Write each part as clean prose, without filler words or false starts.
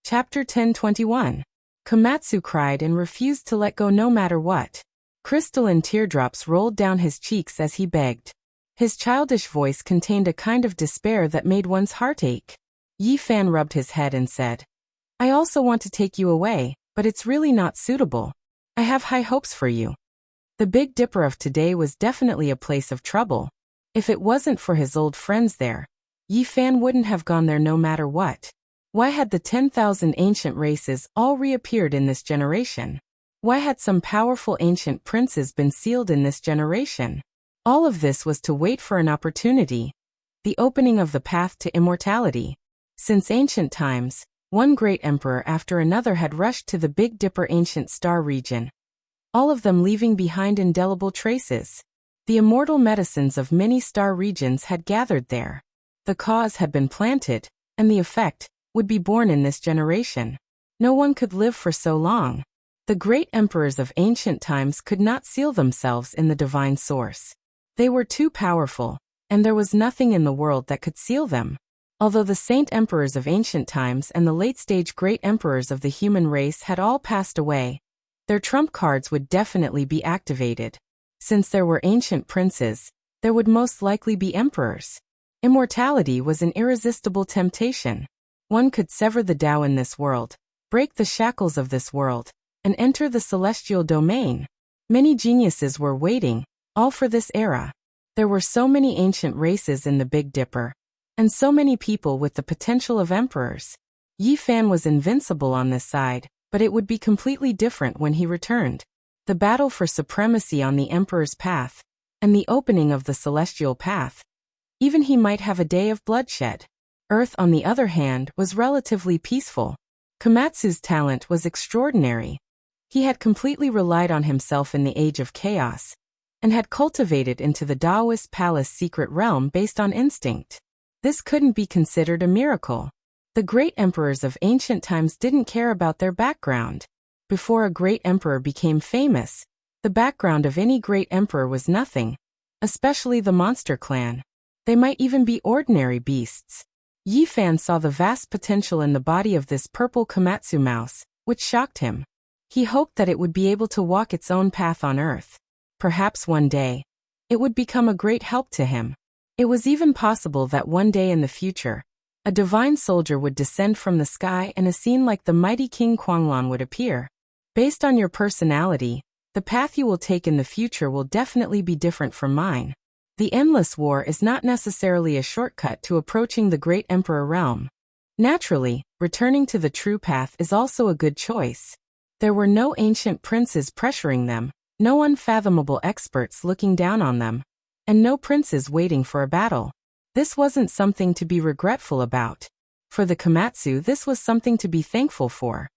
Chapter 1021. Komatsu cried and refused to let go no matter what. Crystalline teardrops rolled down his cheeks as he begged. His childish voice contained a kind of despair that made one's heart ache. Yi Fan rubbed his head and said, "I also want to take you away, but it's really not suitable. I have high hopes for you." The Big Dipper of today was definitely a place of trouble. If it wasn't for his old friends there, Yi Fan wouldn't have gone there no matter what. Why had the 10,000 ancient races all reappeared in this generation? Why had some powerful ancient princes been sealed in this generation? All of this was to wait for an opportunity, the opening of the path to immortality. Since ancient times, one great emperor after another had rushed to the Big Dipper ancient star region, all of them leaving behind indelible traces. The immortal medicines of many star regions had gathered there. The cause had been planted, and the effect would be born in this generation. No one could live for so long. The great emperors of ancient times could not seal themselves in the divine source. They were too powerful, and there was nothing in the world that could seal them. Although the saint emperors of ancient times and the late-stage great emperors of the human race had all passed away, their trump cards would definitely be activated. Since there were ancient princes, there would most likely be emperors. Immortality was an irresistible temptation. One could sever the Tao in this world, break the shackles of this world, and enter the celestial domain. Many geniuses were waiting, all for this era. There were so many ancient races in the Big Dipper, and so many people with the potential of emperors. Yi Fan was invincible on this side, but it would be completely different when he returned. The battle for supremacy on the emperor's path, and the opening of the celestial path. Even he might have a day of bloodshed. Earth, on the other hand, was relatively peaceful. Komatsu's talent was extraordinary. He had completely relied on himself in the age of chaos, and had cultivated into the Taoist palace secret realm based on instinct. This couldn't be considered a miracle. The great emperors of ancient times didn't care about their background. Before a great emperor became famous, the background of any great emperor was nothing, especially the monster clan. They might even be ordinary beasts. Yi Fan saw the vast potential in the body of this purple Komatsu mouse, which shocked him. He hoped that it would be able to walk its own path on Earth. Perhaps one day, it would become a great help to him. It was even possible that one day in the future, a divine soldier would descend from the sky and a scene like the mighty King Kwanglan would appear. Based on your personality, the path you will take in the future will definitely be different from mine. The endless war is not necessarily a shortcut to approaching the great emperor realm. Naturally, returning to the true path is also a good choice. There were no ancient princes pressuring them, no unfathomable experts looking down on them, and no princes waiting for a battle. This wasn't something to be regretful about. For the Komatsu, this was something to be thankful for.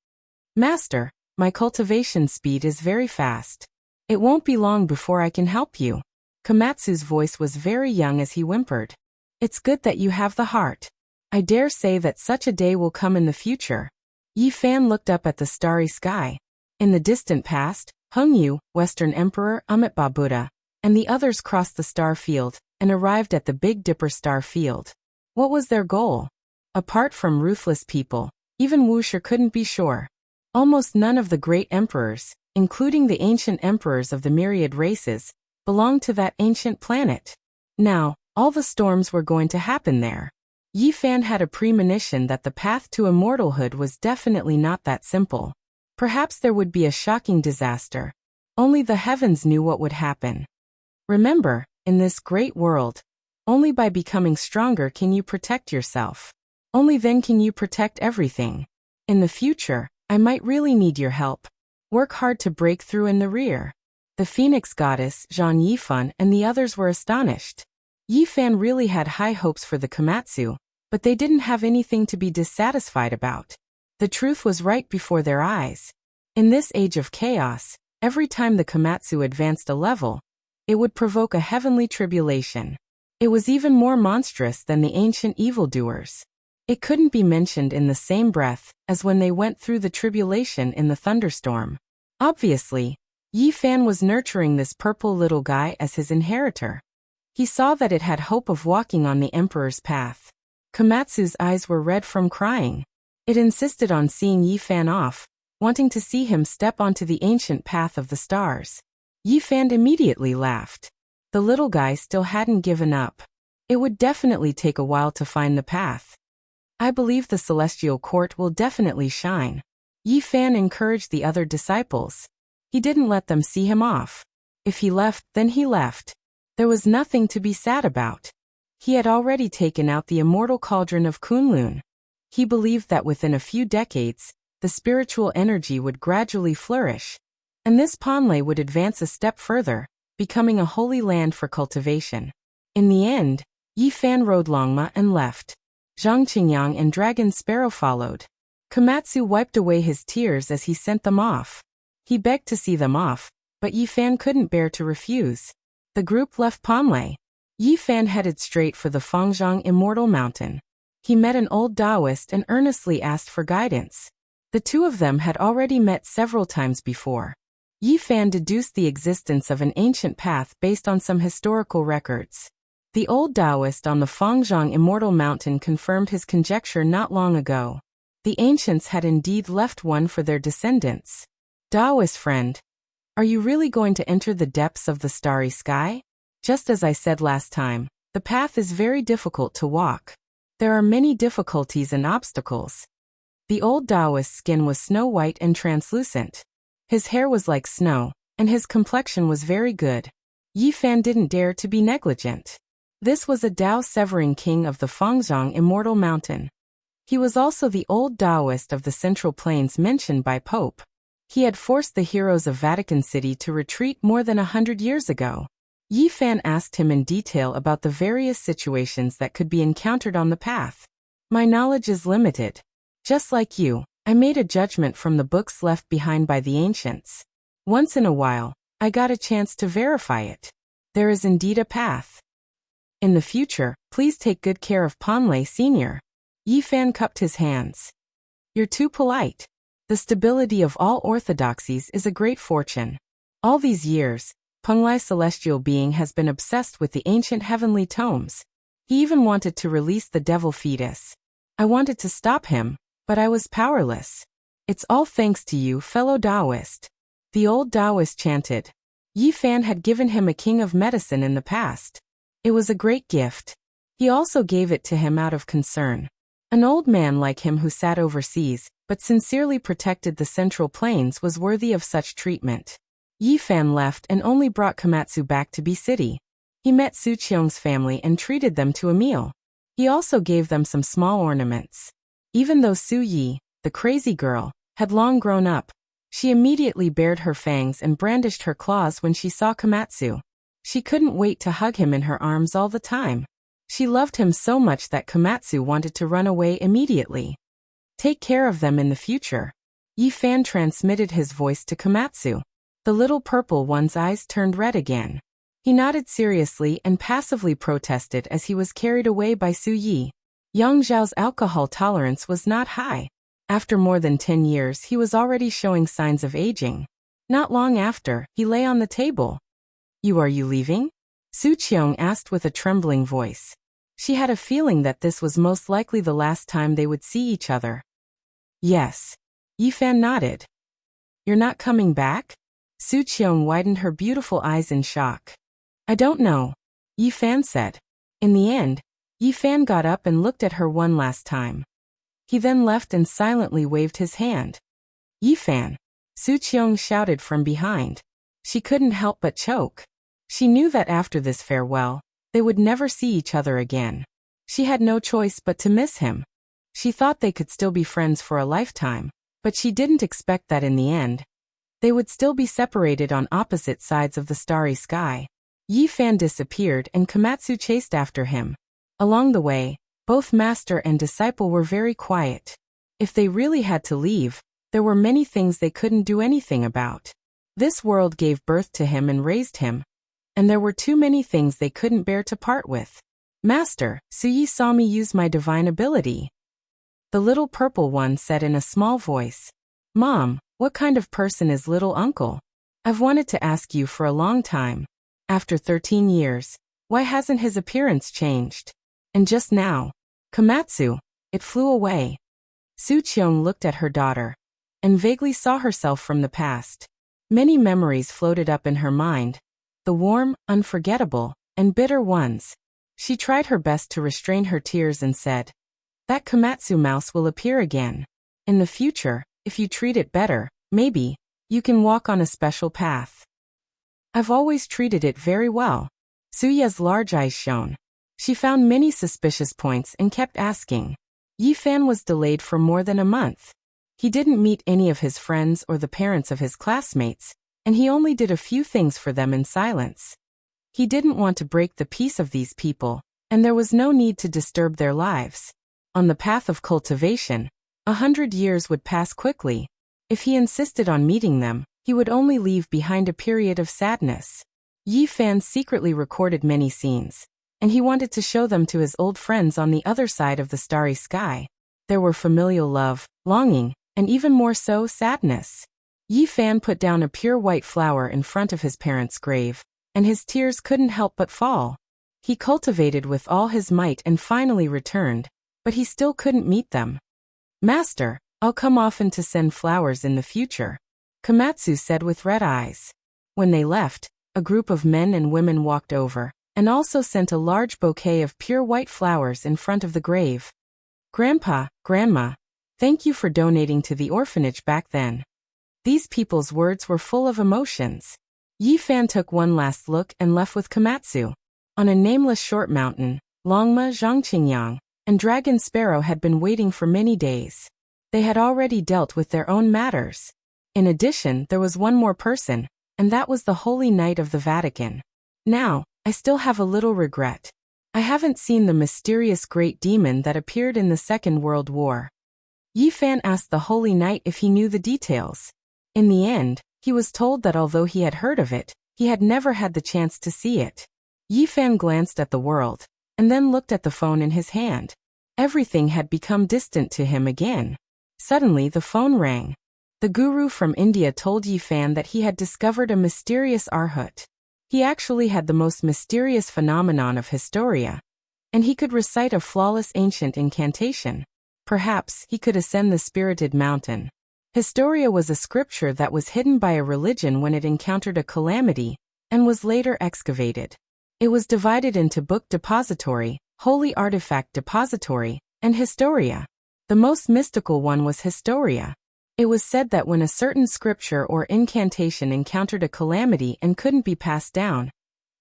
"Master, my cultivation speed is very fast. It won't be long before I can help you." Komatsu's voice was very young as he whimpered. "It's good that you have the heart. I dare say that such a day will come in the future." Yi Fan looked up at the starry sky. In the distant past, Hung Yu, Western Emperor Amitabha Buddha, and the others crossed the star field and arrived at the Big Dipper star field. What was their goal? Apart from ruthless people, even Wuxia couldn't be sure. Almost none of the great emperors, including the ancient emperors of the myriad races, belonged to that ancient planet. Now, all the storms were going to happen there. Yi Fan had a premonition that the path to immortalhood was definitely not that simple. Perhaps there would be a shocking disaster. Only the heavens knew what would happen. Remember, in this great world, only by becoming stronger can you protect yourself. Only then can you protect everything. In the future, I might really need your help. Work hard to break through in the rear. The Phoenix Goddess, Zhang Yifan, and the others were astonished. Yi Fan really had high hopes for the Komatsu, but they didn't have anything to be dissatisfied about. The truth was right before their eyes. In this age of chaos, every time the Komatsu advanced a level, it would provoke a heavenly tribulation. It was even more monstrous than the ancient evildoers. It couldn't be mentioned in the same breath as when they went through the tribulation in the thunderstorm. Obviously, Yi Fan was nurturing this purple little guy as his inheritor. He saw that it had hope of walking on the emperor's path. Komatsu's eyes were red from crying. It insisted on seeing Yi Fan off, wanting to see him step onto the ancient path of the stars. Yi Fan immediately laughed. The little guy still hadn't given up. It would definitely take a while to find the path. I believe the celestial court will definitely shine. Yi Fan encouraged the other disciples. He didn't let them see him off. If he left, then he left. There was nothing to be sad about. He had already taken out the immortal cauldron of Kunlun. He believed that within a few decades, the spiritual energy would gradually flourish, and this Panlei would advance a step further, becoming a holy land for cultivation. In the end, Yi Fan rode Longma and left. Zhang Qingyang and Dragon Sparrow followed. Komatsu wiped away his tears as he sent them off. He begged to see them off, but Yi Fan couldn't bear to refuse. The group left Panlei. Yi Fan headed straight for the Fangzhong Immortal Mountain. He met an old Taoist and earnestly asked for guidance. The two of them had already met several times before. Yi Fan deduced the existence of an ancient path based on some historical records. The old Taoist on the Fangzhong Immortal Mountain confirmed his conjecture not long ago. The ancients had indeed left one for their descendants. Taoist friend, are you really going to enter the depths of the starry sky? Just as I said last time, the path is very difficult to walk. There are many difficulties and obstacles. The old Taoist's skin was snow-white and translucent. His hair was like snow, and his complexion was very good. Yi Fan didn't dare to be negligent. This was a Tao-severing king of the Fangzhong Immortal Mountain. He was also the old Taoist of the Central Plains mentioned by Pope. He had forced the heroes of Vatican City to retreat more than 100 years ago. Yi Fan asked him in detail about the various situations that could be encountered on the path. My knowledge is limited. Just like you, I made a judgment from the books left behind by the ancients. Once in a while, I got a chance to verify it. There is indeed a path. In the future, please take good care of Panlei Sr. Yi Fan cupped his hands. You're too polite. The stability of all orthodoxies is a great fortune. All these years, Panlei Celestial Being has been obsessed with the ancient heavenly tomes. He even wanted to release the devil fetus. I wanted to stop him, but I was powerless. It's all thanks to you, fellow Taoist. The old Taoist chanted. Yi Fan had given him a king of medicine in the past. It was a great gift. He also gave it to him out of concern. An old man like him who sat overseas, but sincerely protected the Central Plains was worthy of such treatment. Yi Fan left and only brought Komatsu back to B City. He met Su Qiong's family and treated them to a meal. He also gave them some small ornaments. Even though Su Yi, the crazy girl, had long grown up, she immediately bared her fangs and brandished her claws when she saw Komatsu. She couldn't wait to hug him in her arms all the time. She loved him so much that Komatsu wanted to run away immediately. Take care of them in the future. Yi Fan transmitted his voice to Komatsu. The little purple one's eyes turned red again. He nodded seriously and passively protested as he was carried away by Su Yi. Yang Zhao's alcohol tolerance was not high. After more than 10 years, he was already showing signs of aging. Not long after, he lay on the table. Are you leaving? Su Qiong asked with a trembling voice. She had a feeling that this was most likely the last time they would see each other. Yes. Yi Fan nodded. You're not coming back? Su Qiong widened her beautiful eyes in shock. I don't know, Yi Fan said. In the end, Yi Fan got up and looked at her one last time. He then left and silently waved his hand. Yi Fan, Su Qiong shouted from behind. She couldn't help but choke. She knew that after this farewell, they would never see each other again. She had no choice but to miss him. She thought they could still be friends for a lifetime, but she didn't expect that in the end, they would still be separated on opposite sides of the starry sky. Yi Fan disappeared and Komatsu chased after him. Along the way, both master and disciple were very quiet. If they really had to leave, there were many things they couldn't do anything about. This world gave birth to him and raised him, and there were too many things they couldn't bear to part with. Master, Su Yi saw me use my divine ability. The little purple one said in a small voice. Mom, what kind of person is little uncle? I've wanted to ask you for a long time. After 13 years, why hasn't his appearance changed? And just now, Komatsu, it flew away. Su Qiong looked at her daughter and vaguely saw herself from the past. Many memories floated up in her mind, the warm, unforgettable, and bitter ones. She tried her best to restrain her tears and said, "That Komatsu mouse will appear again. In the future, if you treat it better, maybe, you can walk on a special path." "I've always treated it very well." Suya's large eyes shone. She found many suspicious points and kept asking. Yi Fan was delayed for more than a month. He didn't meet any of his friends or the parents of his classmates, and he only did a few things for them in silence. He didn't want to break the peace of these people, and there was no need to disturb their lives. On the path of cultivation, 100 years would pass quickly. If he insisted on meeting them, he would only leave behind a period of sadness. Yi Fan secretly recorded many scenes, and he wanted to show them to his old friends on the other side of the starry sky. There were familial love, longing, and even more so, sadness. Yi Fan put down a pure white flower in front of his parents' grave, and his tears couldn't help but fall. He cultivated with all his might and finally returned, but he still couldn't meet them. "Master, I'll come often to send flowers in the future," Komatsu said with red eyes. When they left, a group of men and women walked over, and also sent a large bouquet of pure white flowers in front of the grave. "Grandpa, Grandma, thank you for donating to the orphanage back then." These people's words were full of emotions. Yi Fan took one last look and left with Komatsu. On a nameless short mountain, Longma, Zhangqingyang, and Dragon Sparrow had been waiting for many days. They had already dealt with their own matters. In addition, there was one more person, and that was the Holy Knight of the Vatican. "Now, I still have a little regret. I haven't seen the mysterious great demon that appeared in the Second World War." Yi Fan asked the Holy Knight if he knew the details. In the end, he was told that although he had heard of it, he had never had the chance to see it. Yi Fan glanced at the world, and then looked at the phone in his hand. Everything had become distant to him again. Suddenly the phone rang. The guru from India told Yi Fan that he had discovered a mysterious arhat. He actually had the most mysterious phenomenon of Historia, and he could recite a flawless ancient incantation. Perhaps he could ascend the spirited mountain. Historia was a scripture that was hidden by a religion when it encountered a calamity, and was later excavated. It was divided into Book Depository, Holy Artifact Depository, and Historia. The most mystical one was Historia. It was said that when a certain scripture or incantation encountered a calamity and couldn't be passed down,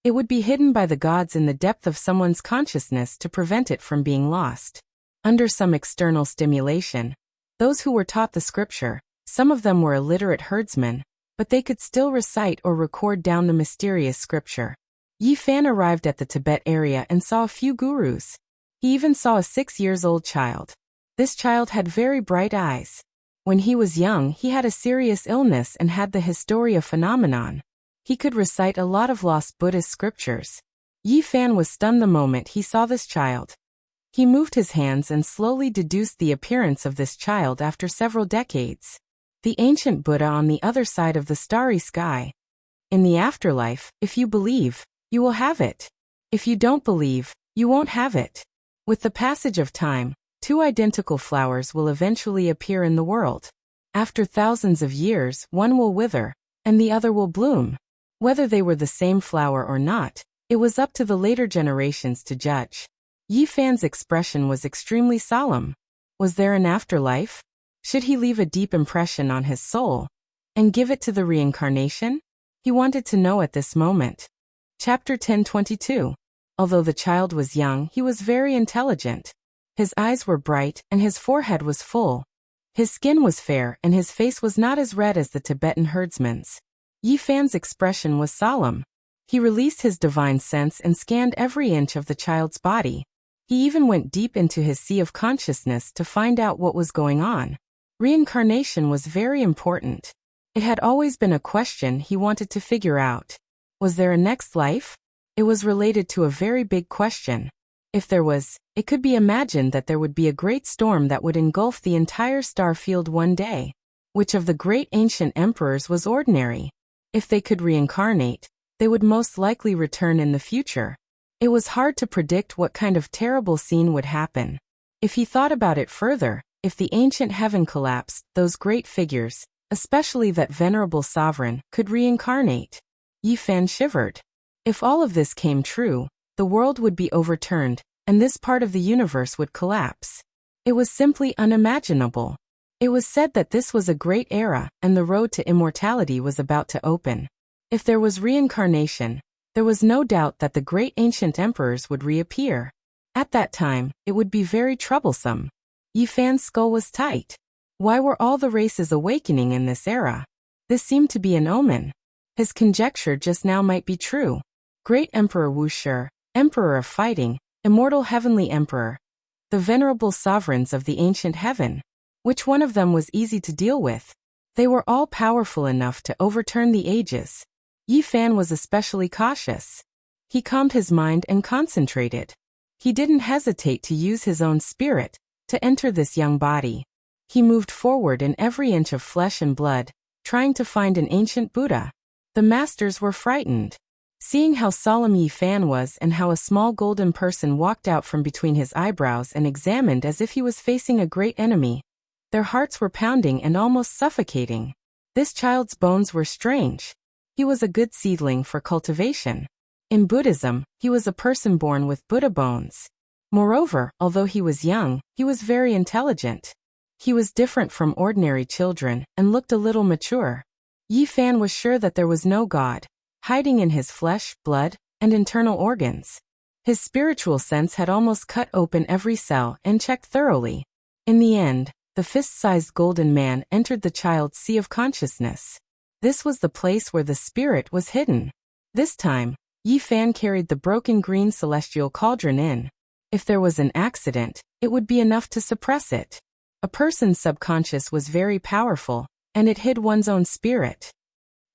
it would be hidden by the gods in the depth of someone's consciousness to prevent it from being lost. Under some external stimulation, those who were taught the scripture, some of them were illiterate herdsmen, but they could still recite or record down the mysterious scripture. Yi Fan arrived at the Tibet area and saw a few gurus. He even saw a 6-year-old child. This child had very bright eyes. When he was young, he had a serious illness and had the Historia phenomenon. He could recite a lot of lost Buddhist scriptures. Yi Fan was stunned the moment he saw this child. He moved his hands and slowly deduced the appearance of this child after several decades. The ancient Buddha on the other side of the starry sky. In the afterlife, if you believe, you will have it. If you don't believe, you won't have it. With the passage of time, 2 identical flowers will eventually appear in the world. After thousands of years, one will wither, and the other will bloom. Whether they were the same flower or not, it was up to the later generations to judge. Yi Fan's expression was extremely solemn. Was there an afterlife? Should he leave a deep impression on his soul and give it to the reincarnation? He wanted to know at this moment. Chapter 10:22. Although the child was young, he was very intelligent. His eyes were bright, and his forehead was full. His skin was fair, and his face was not as red as the Tibetan herdsman's. Yi Fan's expression was solemn. He released his divine sense and scanned every inch of the child's body. He even went deep into his sea of consciousness to find out what was going on. Reincarnation was very important. It had always been a question he wanted to figure out. Was there a next life? It was related to a very big question. If there was, it could be imagined that there would be a great storm that would engulf the entire star field one day. Which of the great ancient emperors was ordinary? If they could reincarnate, they would most likely return in the future. It was hard to predict what kind of terrible scene would happen. If he thought about it further, If the ancient heaven collapsed, those great figures, especially that venerable sovereign, could reincarnate. Yi Fan shivered. If all of this came true, the world would be overturned, and this part of the universe would collapse. It was simply unimaginable. It was said that this was a great era, and the road to immortality was about to open. If there was reincarnation, there was no doubt that the great ancient emperors would reappear. At that time, it would be very troublesome. Yi Fan's skull was tight. Why were all the races awakening in this era? This seemed to be an omen. His conjecture just now might be true. Great Emperor Wu Shi, Emperor of Fighting, Immortal Heavenly Emperor, the venerable sovereigns of the ancient heaven. Which one of them was easy to deal with? They were all powerful enough to overturn the ages. Yi Fan was especially cautious. He calmed his mind and concentrated. He didn't hesitate to use his own spirit to enter this young body. He moved forward in every inch of flesh and blood, trying to find an ancient Buddha. The masters were frightened. Seeing how solemn Yi Fan was and how a small golden person walked out from between his eyebrows and examined as if he was facing a great enemy, their hearts were pounding and almost suffocating. This child's bones were strange. He was a good seedling for cultivation. In Buddhism, he was a person born with Buddha bones. Moreover, although he was young, he was very intelligent. He was different from ordinary children and looked a little mature. Yi Fan was sure that there was no God, hiding in his flesh, blood, and internal organs. His spiritual sense had almost cut open every cell and checked thoroughly. In the end, the fist-sized golden man entered the child's sea of consciousness. This was the place where the spirit was hidden. This time, Yi Fan carried the broken green celestial cauldron in. If there was an accident, it would be enough to suppress it. A person's subconscious was very powerful, and it hid one's own spirit.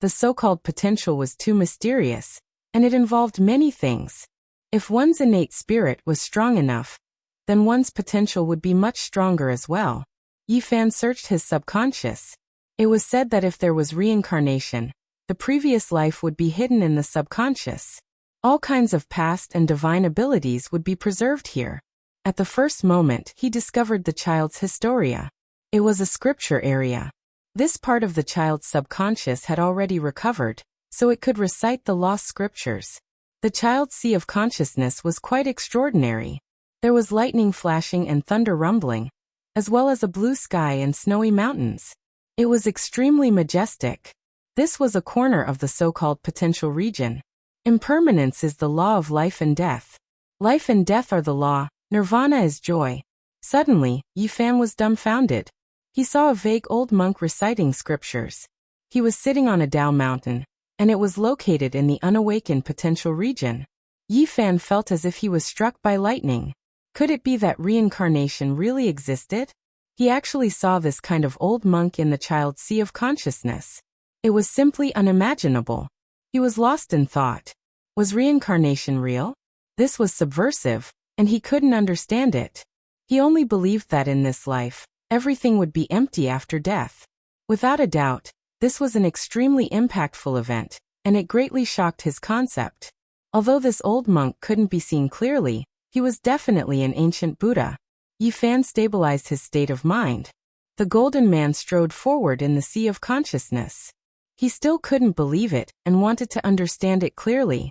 The so-called potential was too mysterious, and it involved many things. If one's innate spirit was strong enough, then one's potential would be much stronger as well. Yi Fan searched his subconscious. It was said that if there was reincarnation, the previous life would be hidden in the subconscious. All kinds of past and divine abilities would be preserved here. At the first moment, he discovered the child's historia. It was a scripture area. This part of the child's subconscious had already recovered, so it could recite the lost scriptures. The child's sea of consciousness was quite extraordinary. There was lightning flashing and thunder rumbling, as well as a blue sky and snowy mountains. It was extremely majestic. This was a corner of the so-called potential region. Impermanence is the law of life and death. Life and death are the law, nirvana is joy. Suddenly, Yi Fan was dumbfounded. He saw a vague old monk reciting scriptures. He was sitting on a Tao mountain, and it was located in the unawakened potential region. Yi Fan felt as if he was struck by lightning. Could it be that reincarnation really existed? He actually saw this kind of old monk in the child's sea of consciousness. It was simply unimaginable. He was lost in thought. Was reincarnation real? This was subversive, and he couldn't understand it. He only believed that in this life, everything would be empty after death. Without a doubt, this was an extremely impactful event, and it greatly shocked his concept. Although this old monk couldn't be seen clearly, he was definitely an ancient Buddha. Yi Fan stabilized his state of mind. The golden man strode forward in the sea of consciousness. He still couldn't believe it and wanted to understand it clearly.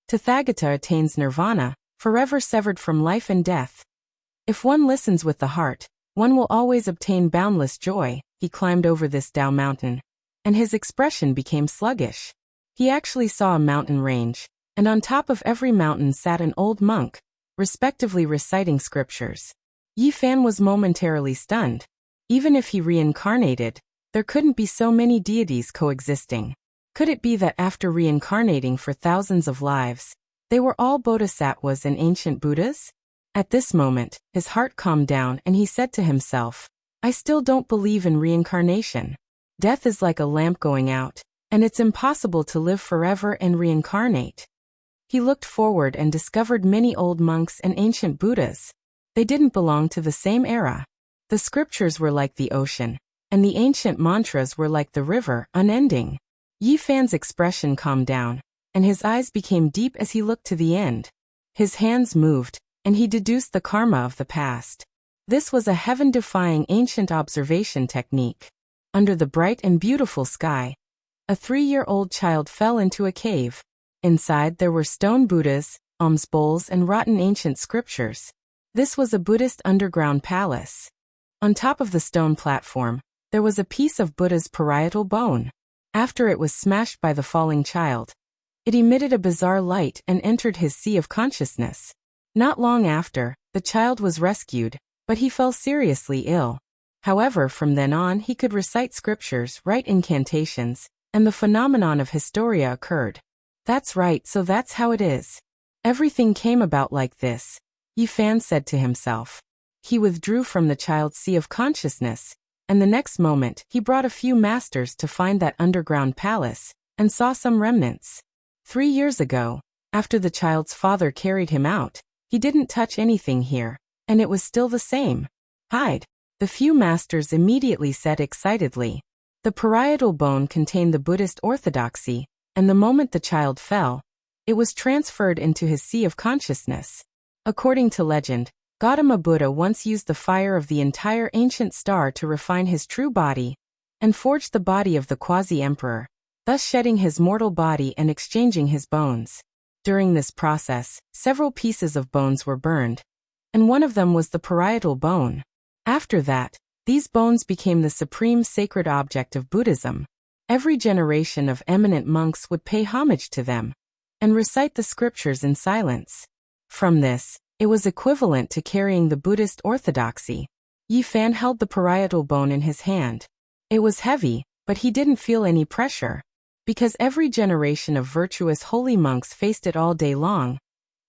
Tathagata attains nirvana, forever severed from life and death. If one listens with the heart, one will always obtain boundless joy. He climbed over this Tao mountain, and his expression became sluggish. He actually saw a mountain range, and on top of every mountain sat an old monk, respectively reciting scriptures. Yi Fan was momentarily stunned. Even if he reincarnated, there couldn't be so many deities coexisting. Could it be that after reincarnating for thousands of lives, they were all bodhisattvas and ancient Buddhas? At this moment, his heart calmed down and he said to himself, I still don't believe in reincarnation. Death is like a lamp going out, and it's impossible to live forever and reincarnate. He looked forward and discovered many old monks and ancient Buddhas. They didn't belong to the same era. The scriptures were like the ocean, and the ancient mantras were like the river, unending. Yi Fan's expression calmed down, and his eyes became deep as he looked to the end. His hands moved, and he deduced the karma of the past. This was a heaven-defying ancient observation technique. Under the bright and beautiful sky, a 3-year-old child fell into a cave. Inside there were stone Buddhas, alms bowls and rotten ancient scriptures. This was a Buddhist underground palace. On top of the stone platform, there was a piece of Buddha's parietal bone. After it was smashed by the falling child, it emitted a bizarre light and entered his sea of consciousness. Not long after, the child was rescued, but he fell seriously ill. However, from then on he could recite scriptures, write incantations, and the phenomenon of hysteria occurred. That's right, so that's how it is. Everything came about like this, Yifan said to himself. He withdrew from the child's sea of consciousness, and the next moment he brought a few masters to find that underground palace, and saw some remnants. 3 years ago, after the child's father carried him out, he didn't touch anything here, and it was still the same. Hide, the few masters immediately said excitedly. The parietal bone contained the Buddhist orthodoxy, and the moment the child fell, it was transferred into his sea of consciousness. According to legend, Gautama Buddha once used the fire of the entire ancient star to refine his true body, and forged the body of the quasi-emperor, thus shedding his mortal body and exchanging his bones. During this process, several pieces of bones were burned, and one of them was the parietal bone. After that, these bones became the supreme sacred object of Buddhism. Every generation of eminent monks would pay homage to them, and recite the scriptures in silence. From this, it was equivalent to carrying the Buddhist orthodoxy. Yifan held the parietal bone in his hand. It was heavy, but he didn't feel any pressure. Because every generation of virtuous holy monks faced it all day long,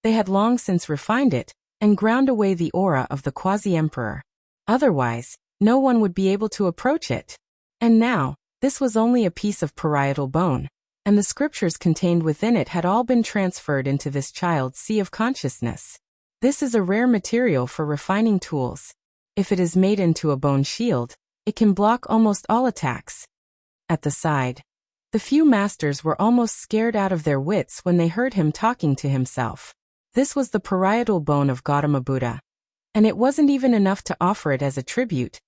they had long since refined it, and ground away the aura of the quasi-emperor. Otherwise, no one would be able to approach it. And now, this was only a piece of parietal bone, and the scriptures contained within it had all been transferred into this child's sea of consciousness. This is a rare material for refining tools. If it is made into a bone shield, it can block almost all attacks. At the side, the few masters were almost scared out of their wits when they heard him talking to himself. This was the parietal bone of Gautama Buddha. And it wasn't even enough to offer it as a tribute,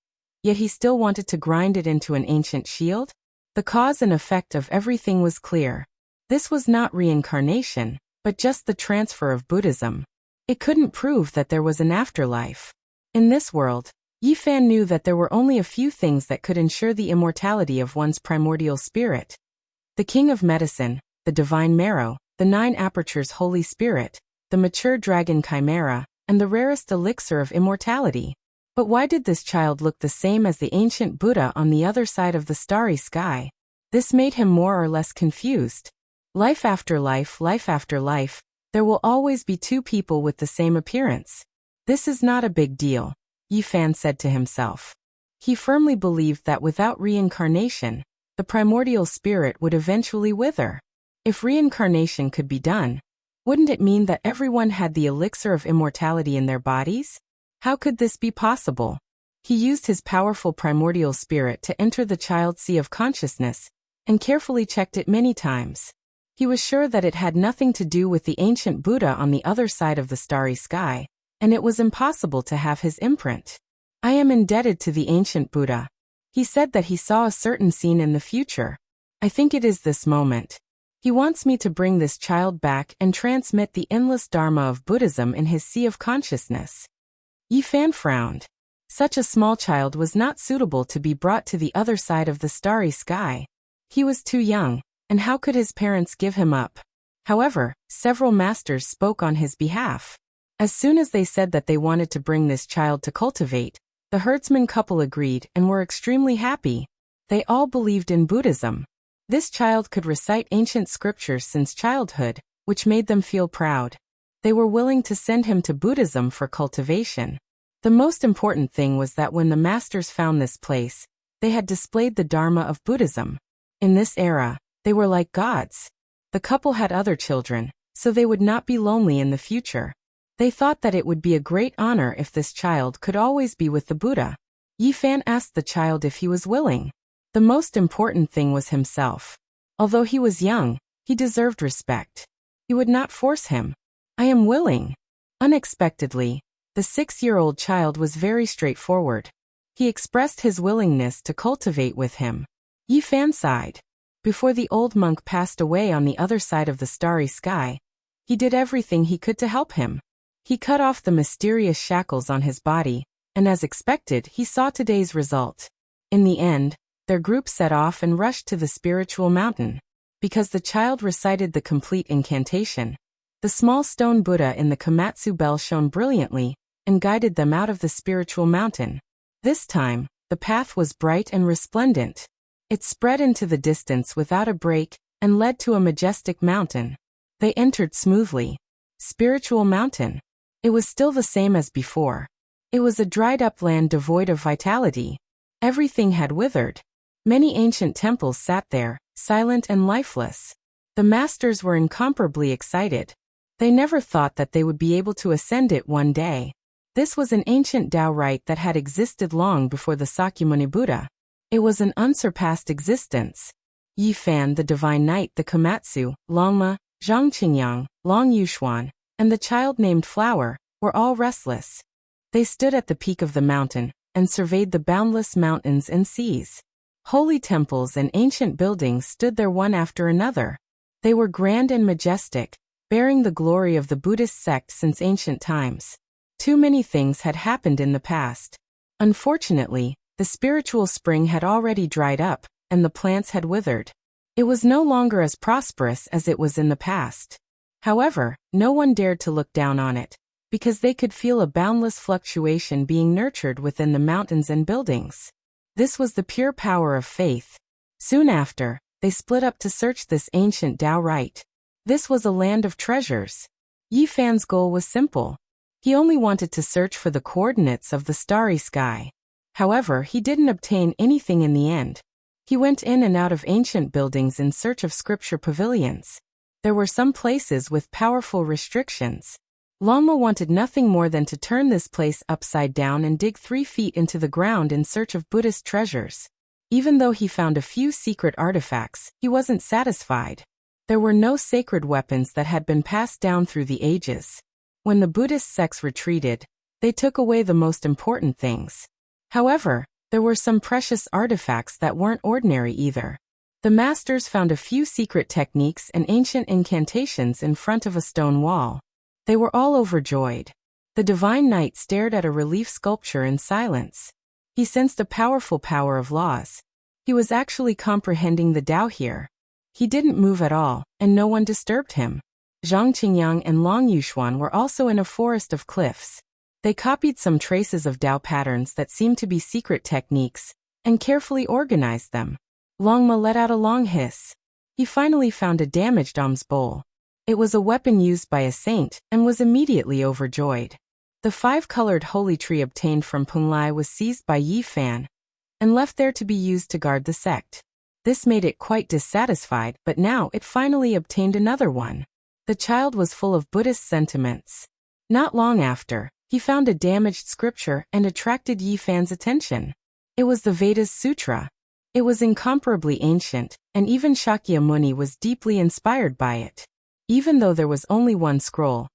yet he still wanted to grind it into an ancient shield? The cause and effect of everything was clear. This was not reincarnation, but just the transfer of Buddhism. It couldn't prove that there was an afterlife. In this world, Yifan knew that there were only a few things that could ensure the immortality of one's primordial spirit. The king of medicine, the divine marrow, the 9 apertures holy spirit, the mature dragon chimera, and the rarest elixir of immortality. But why did this child look the same as the ancient Buddha on the other side of the starry sky? This made him more or less confused. Life after life, there will always be 2 people with the same appearance. This is not a big deal, Yifan said to himself. He firmly believed that without reincarnation, the primordial spirit would eventually wither. If reincarnation could be done, wouldn't it mean that everyone had the elixir of immortality in their bodies? How could this be possible? He used his powerful primordial spirit to enter the child's sea of consciousness, and carefully checked it many times. He was sure that it had nothing to do with the ancient Buddha on the other side of the starry sky, and it was impossible to have his imprint. I am indebted to the ancient Buddha. He said that he saw a certain scene in the future. I think it is this moment. He wants me to bring this child back and transmit the endless Dharma of Buddhism in his sea of consciousness. Yifan frowned. Such a small child was not suitable to be brought to the other side of the starry sky. He was too young, and how could his parents give him up? However, several masters spoke on his behalf. As soon as they said that they wanted to bring this child to cultivate, the herdsman couple agreed and were extremely happy. They all believed in Buddhism. This child could recite ancient scriptures since childhood, which made them feel proud. They were willing to send him to Buddhism for cultivation. The most important thing was that when the masters found this place, they had displayed the Dharma of Buddhism. In this era, they were like gods. The couple had other children, so they would not be lonely in the future. They thought that it would be a great honor if this child could always be with the Buddha. Yifan asked the child if he was willing. The most important thing was himself. Although he was young, he deserved respect. He would not force him. I am willing. Unexpectedly, The 6-year-old child was very straightforward. He expressed his willingness to cultivate with him. Yi Fan sighed. Before the old monk passed away on the other side of the starry sky, he did everything he could to help him. He cut off the mysterious shackles on his body, and as expected, he saw today's result. In the end, their group set off and rushed to the spiritual mountain. Because the child recited the complete incantation, the small stone Buddha in the Komatsu bell shone brilliantly and guided them out of the spiritual mountain. This time, the path was bright and resplendent. It spread into the distance without a break and led to a majestic mountain. They entered smoothly. Spiritual mountain. It was still the same as before. It was a dried-up land devoid of vitality. Everything had withered. Many ancient temples sat there, silent and lifeless. The masters were incomparably excited. They never thought that they would be able to ascend it one day. This was an ancient Tao rite that had existed long before the Sakyamuni Buddha. It was an unsurpassed existence. Yi Fan, the divine knight, the Komatsu, Longma, Zhang Qingyang, Long Yuxuan, and the child named Flower, were all restless. They stood at the peak of the mountain and surveyed the boundless mountains and seas. Holy temples and ancient buildings stood there one after another. They were grand and majestic, bearing the glory of the Buddhist sect since ancient times. Too many things had happened in the past. Unfortunately, the spiritual spring had already dried up, and the plants had withered. It was no longer as prosperous as it was in the past. However, no one dared to look down on it, because they could feel a boundless fluctuation being nurtured within the mountains and buildings. This was the pure power of faith. Soon after, they split up to search this ancient Tao rite. This was a land of treasures. Yi Fan's goal was simple. He only wanted to search for the coordinates of the starry sky. However, he didn't obtain anything in the end. He went in and out of ancient buildings in search of scripture pavilions. There were some places with powerful restrictions. Longma wanted nothing more than to turn this place upside down and dig 3 feet into the ground in search of Buddhist treasures. Even though he found a few secret artifacts, he wasn't satisfied. There were no sacred weapons that had been passed down through the ages. When the Buddhist sects retreated, they took away the most important things. However, there were some precious artifacts that weren't ordinary either. The masters found a few secret techniques and ancient incantations in front of a stone wall. They were all overjoyed. The divine knight stared at a relief sculpture in silence. He sensed a powerful power of laws. He was actually comprehending the Tao here. He didn't move at all, and no one disturbed him. Zhang Qingyang and Long Yuxuan were also in a forest of cliffs. They copied some traces of Tao patterns that seemed to be secret techniques, and carefully organized them. Longma let out a long hiss. He finally found a damaged alms bowl. It was a weapon used by a saint, and was immediately overjoyed. The 5-colored holy tree obtained from Punglai was seized by Yi Fan, and left there to be used to guard the sect. This made it quite dissatisfied, but now it finally obtained another one. The child was full of Buddhist sentiments. Not long after, he found a damaged scripture and attracted Yi Fan's attention. It was the Vedas Sutra. It was incomparably ancient, and even Shakyamuni was deeply inspired by it. Even though there was only one scroll,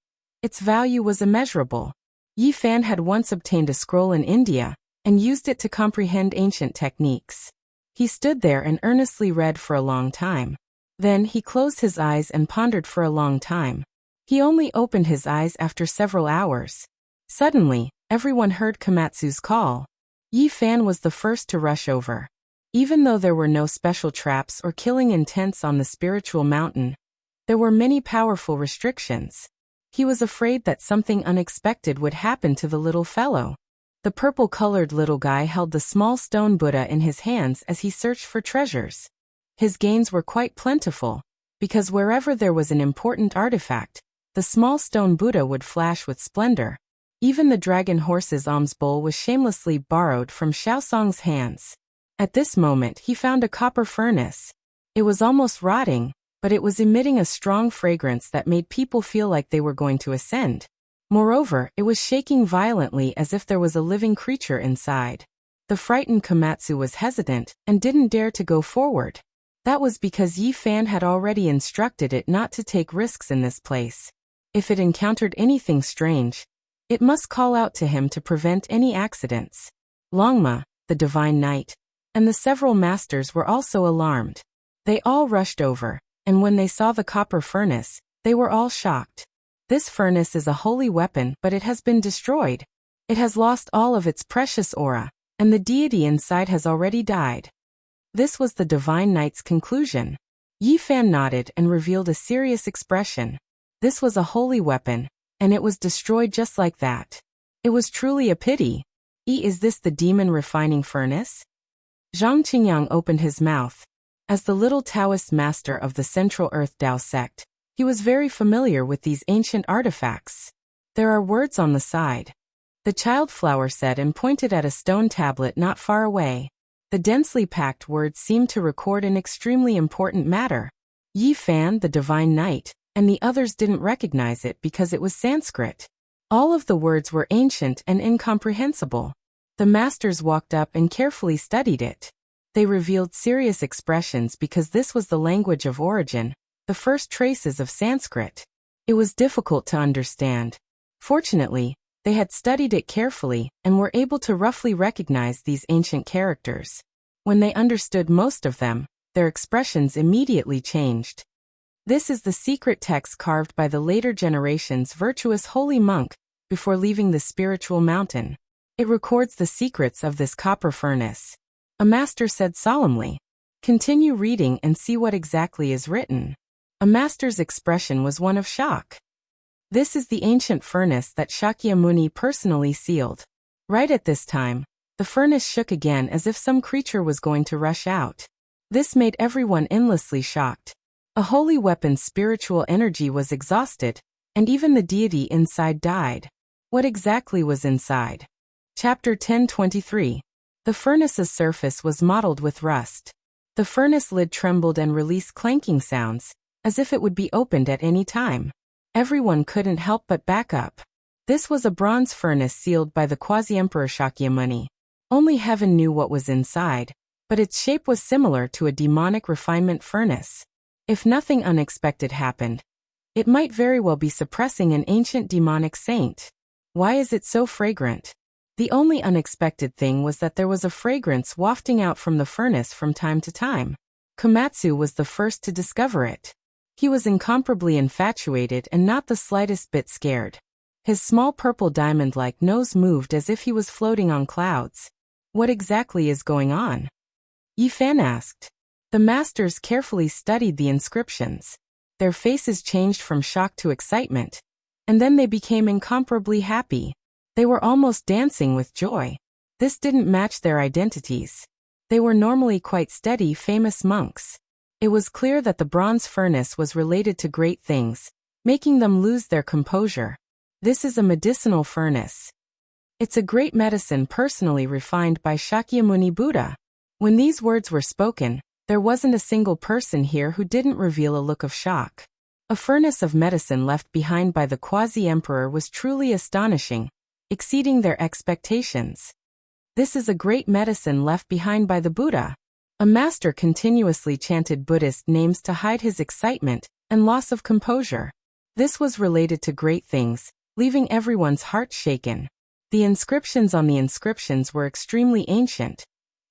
its value was immeasurable. Yi Fan had once obtained a scroll in India, and used it to comprehend ancient techniques. He stood there and earnestly read for a long time. Then he closed his eyes and pondered for a long time. He only opened his eyes after several hours. Suddenly, everyone heard Komatsu's call. Yi Fan was the first to rush over. Even though there were no special traps or killing intents on the spiritual mountain, there were many powerful restrictions. He was afraid that something unexpected would happen to the little fellow. The purple-colored little guy held the small stone Buddha in his hands as he searched for treasures. His gains were quite plentiful, because wherever there was an important artifact, the small stone Buddha would flash with splendor. Even the dragon horse's alms bowl was shamelessly borrowed from Shaosong's hands. At this moment he found a copper furnace. It was almost rotting, but it was emitting a strong fragrance that made people feel like they were going to ascend. Moreover, it was shaking violently as if there was a living creature inside. The frightened Komatsu was hesitant and didn't dare to go forward. That was because Yi Fan had already instructed it not to take risks in this place. If it encountered anything strange, It must call out to him to prevent any accidents. Longma, the divine knight, and the several masters were also alarmed. They all rushed over, and when they saw the copper furnace, they were all shocked. This furnace is a holy weapon, but it has been destroyed. It has lost all of its precious aura, and the deity inside has already died. This was the divine knight's conclusion. Yi Fan nodded and revealed a serious expression. This was a holy weapon, and it was destroyed just like that. It was truly a pity. Is this the demon refining furnace? Zhang Qingyang opened his mouth. As the little Taoist master of the Central Earth Tao sect, he was very familiar with these ancient artifacts. There are words on the side. The childflower said and pointed at a stone tablet not far away. The densely packed words seemed to record an extremely important matter. Yi Fan, the divine knight, and the others didn't recognize it because it was Sanskrit. All of the words were ancient and incomprehensible. The masters walked up and carefully studied it. They revealed serious expressions because this was the language of origin, the first traces of Sanskrit. It was difficult to understand. Fortunately, they had studied it carefully and were able to roughly recognize these ancient characters. When they understood most of them, their expressions immediately changed. This is the secret text carved by the later generation's virtuous holy monk before leaving the spiritual mountain. It records the secrets of this copper furnace. A master said solemnly, "Continue reading and see what exactly is written." A master's expression was one of shock. This is the ancient furnace that Shakyamuni personally sealed. Right at this time, the furnace shook again as if some creature was going to rush out. This made everyone endlessly shocked. A holy weapon's spiritual energy was exhausted, and even the deity inside died. What exactly was inside? Chapter 10:23. The furnace's surface was mottled with rust. The furnace lid trembled and released clanking sounds, as if it would be opened at any time. Everyone couldn't help but back up. This was a bronze furnace sealed by the quasi-emperor Shakyamuni. Only heaven knew what was inside, but its shape was similar to a demonic refinement furnace. If nothing unexpected happened, it might very well be suppressing an ancient demonic saint. Why is it so fragrant? The only unexpected thing was that there was a fragrance wafting out from the furnace from time to time. Komatsu was the first to discover it. He was incomparably infatuated and not the slightest bit scared. His small purple diamond-like nose moved as if he was floating on clouds. What exactly is going on? Yi Fan asked. The masters carefully studied the inscriptions. Their faces changed from shock to excitement, and then they became incomparably happy. They were almost dancing with joy. This didn't match their identities. They were normally quite steady, famous monks. It was clear that the bronze furnace was related to great things, making them lose their composure. This is a medicinal furnace. It's a great medicine personally refined by Shakyamuni Buddha. When these words were spoken, there wasn't a single person here who didn't reveal a look of shock. A furnace of medicine left behind by the quasi-emperor was truly astonishing, exceeding their expectations. This is a great medicine left behind by the Buddha. A master continuously chanted Buddhist names to hide his excitement and loss of composure. This was related to great things, leaving everyone's heart shaken. The inscriptions on the inscriptions were extremely ancient,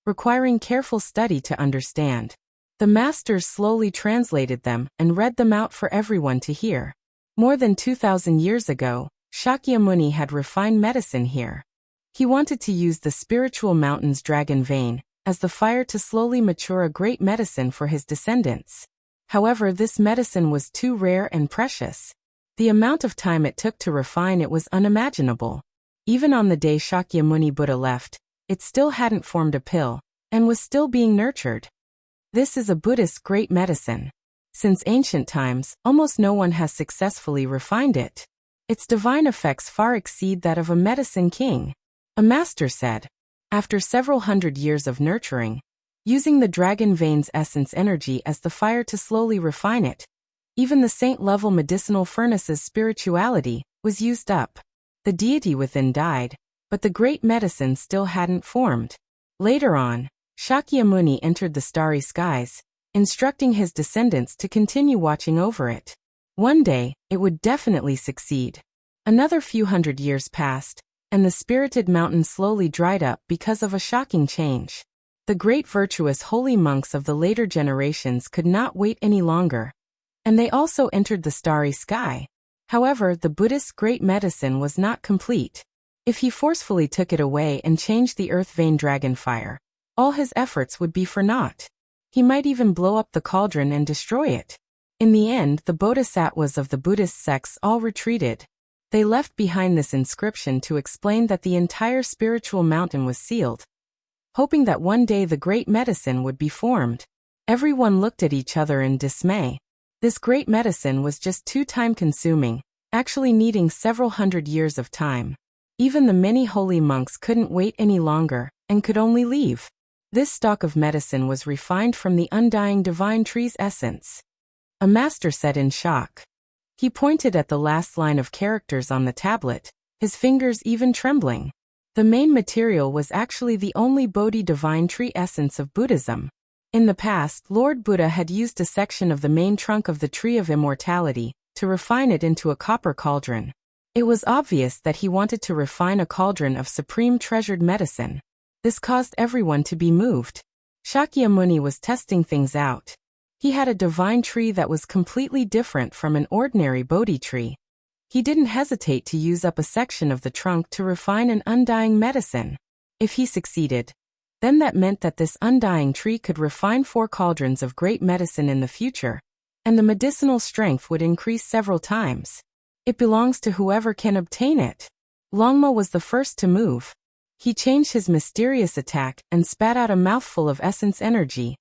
requiring careful study to understand. The masters slowly translated them and read them out for everyone to hear. More than 2,000 years ago, Shakyamuni had refined medicine here. He wanted to use the spiritual mountain's dragon vein as the fire to slowly mature a great medicine for his descendants. However, this medicine was too rare and precious. The amount of time it took to refine it was unimaginable. Even on the day Shakyamuni Buddha left, it still hadn't formed a pill, and was still being nurtured. This is a Buddhist great medicine. Since ancient times, almost no one has successfully refined it. Its divine effects far exceed that of a medicine king. A master said. After several hundred years of nurturing, using the dragon vein's essence energy as the fire to slowly refine it, even the saint-level medicinal furnace's spirituality was used up. The deity within died, but the great medicine still hadn't formed. Later on, Shakyamuni entered the starry skies, instructing his descendants to continue watching over it. One day, it would definitely succeed. Another few hundred years passed, and the spirited mountain slowly dried up because of a shocking change. The great virtuous holy monks of the later generations could not wait any longer, and they also entered the starry sky. However, the Buddhist's great medicine was not complete. If he forcefully took it away and changed the earth vein dragon fire, all his efforts would be for naught. He might even blow up the cauldron and destroy it. In the end, the bodhisattvas of the Buddhist sects all retreated. They left behind this inscription to explain that the entire spiritual mountain was sealed, hoping that one day the great medicine would be formed. Everyone looked at each other in dismay. This great medicine was just too time-consuming, actually needing several hundred years of time. Even the many holy monks couldn't wait any longer, and could only leave. This stock of medicine was refined from the undying divine tree's essence. A master said in shock. He pointed at the last line of characters on the tablet, his fingers even trembling. The main material was actually the only Bodhi divine tree essence of Buddhism. In the past, Lord Buddha had used a section of the main trunk of the tree of immortality to refine it into a copper cauldron. It was obvious that he wanted to refine a cauldron of supreme treasured medicine. This caused everyone to be moved. Shakyamuni was testing things out. He had a divine tree that was completely different from an ordinary Bodhi tree. He didn't hesitate to use up a section of the trunk to refine an undying medicine. If he succeeded, then that meant that this undying tree could refine 4 cauldrons of great medicine in the future, and the medicinal strength would increase several times. It belongs to whoever can obtain it. Longma was the first to move. He changed his mysterious attack and spat out a mouthful of essence energy,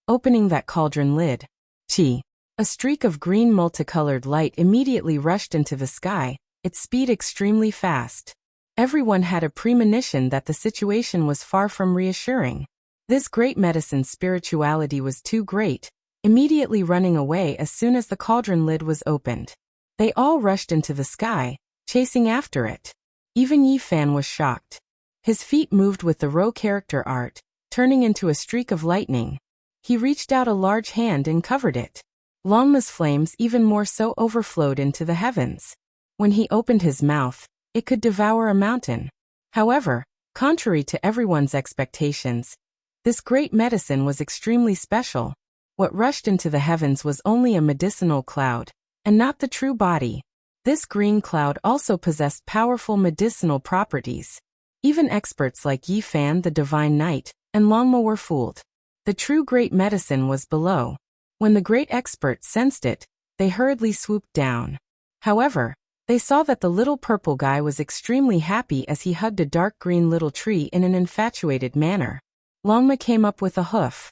opening that cauldron lid. Chi. A streak of green multicolored light immediately rushed into the sky, its speed extremely fast. Everyone had a premonition that the situation was far from reassuring. This great medicine's spirituality was too great, immediately running away as soon as the cauldron lid was opened. They all rushed into the sky, chasing after it. Even Yi Fan was shocked. His feet moved with the Ro character art, turning into a streak of lightning. He reached out a large hand and covered it. Longma's flames even more so overflowed into the heavens. When he opened his mouth, it could devour a mountain. However, contrary to everyone's expectations, this great medicine was extremely special. What rushed into the heavens was only a medicinal cloud, and not the true body. This green cloud also possessed powerful medicinal properties. Even experts like Yi Fan the Divine Knight and Longma were fooled. The true great medicine was below. When the great experts sensed it, they hurriedly swooped down. However, they saw that the little purple guy was extremely happy as he hugged a dark green little tree in an infatuated manner. Longma came up with a hoof.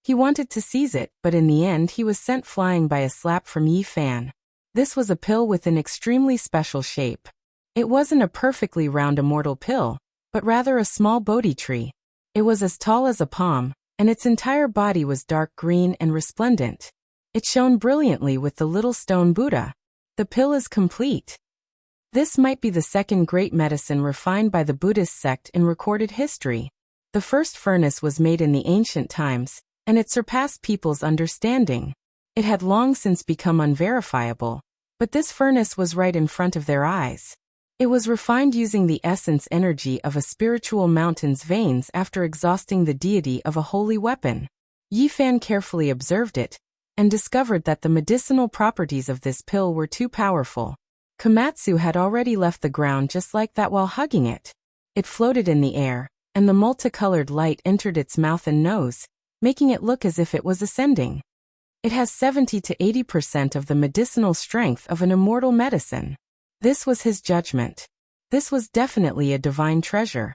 He wanted to seize it, but in the end he was sent flying by a slap from Yi Fan. This was a pill with an extremely special shape. It wasn't a perfectly round immortal pill, but rather a small Bodhi tree. It was as tall as a palm, and its entire body was dark green and resplendent. It shone brilliantly with the little stone Buddha. The pill is complete. This might be the second great medicine refined by the Buddhist sect in recorded history. The first furnace was made in the ancient times, and it surpassed people's understanding. It had long since become unverifiable, but this furnace was right in front of their eyes. It was refined using the essence energy of a spiritual mountain's veins after exhausting the deity of a holy weapon. Yi Fan carefully observed it, and discovered that the medicinal properties of this pill were too powerful. Komatsu had already left the ground just like that while hugging it. It floated in the air, and the multicolored light entered its mouth and nose, making it look as if it was ascending. It has 70 to 80% of the medicinal strength of an immortal medicine. This was his judgment. This was definitely a divine treasure.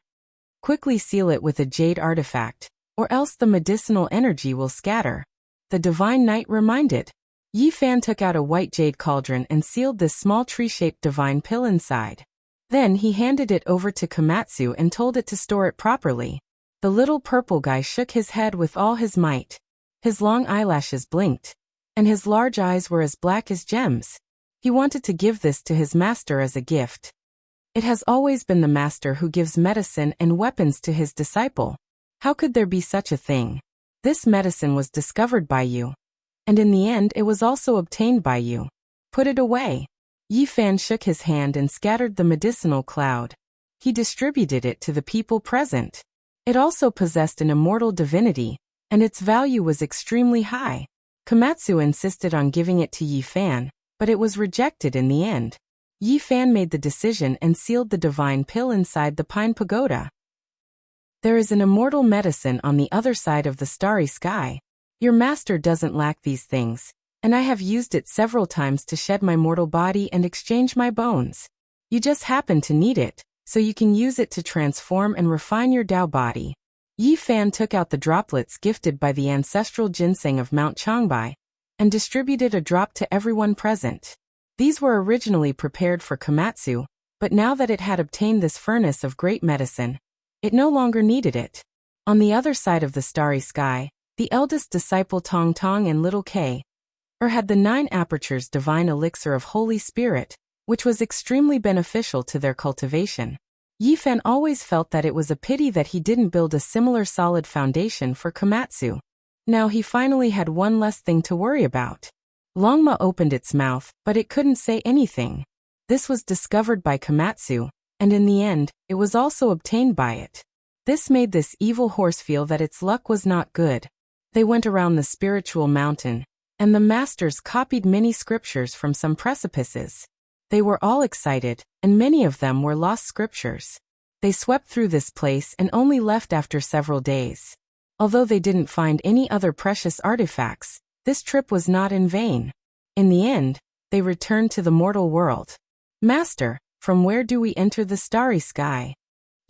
Quickly seal it with a jade artifact, or else the medicinal energy will scatter. The Divine Knight reminded. Yi Fan took out a white jade cauldron and sealed this small tree-shaped divine pill inside. Then he handed it over to Komatsu and told it to store it properly. The little purple guy shook his head with all his might. His long eyelashes blinked, and his large eyes were as black as gems. He wanted to give this to his master as a gift. It has always been the master who gives medicine and weapons to his disciple. How could there be such a thing? This medicine was discovered by you, and in the end it was also obtained by you. Put it away. Yi Fan shook his hand and scattered the medicinal cloud. He distributed it to the people present. It also possessed an immortal divinity, and its value was extremely high. Komatsu insisted on giving it to Yi Fan, but it was rejected in the end. Yi Fan made the decision and sealed the divine pill inside the pine pagoda. There is an immortal medicine on the other side of the starry sky. Your master doesn't lack these things, and I have used it several times to shed my mortal body and exchange my bones. You just happen to need it, so you can use it to transform and refine your Tao body. Yi Fan took out the droplets gifted by the ancestral ginseng of Mount Changbai, and distributed a drop to everyone present. These were originally prepared for Komatsu, but now that it had obtained this furnace of great medicine, it no longer needed it. On the other side of the starry sky, the eldest disciple Tong Tong and little K had the 9 apertures divine elixir of Holy Spirit, which was extremely beneficial to their cultivation. Yi Fan always felt that it was a pity that he didn't build a similar solid foundation for Komatsu. Now he finally had one less thing to worry about. Longma opened its mouth, but it couldn't say anything. This was discovered by Komatsu, and in the end, it was also obtained by it. This made this evil horse feel that its luck was not good. They went around the spiritual mountain, and the masters copied many scriptures from some precipices. They were all excited, and many of them were lost scriptures. They swept through this place and only left after several days. Although they didn't find any other precious artifacts, this trip was not in vain. In the end, they returned to the mortal world. Master, from where do we enter the starry sky?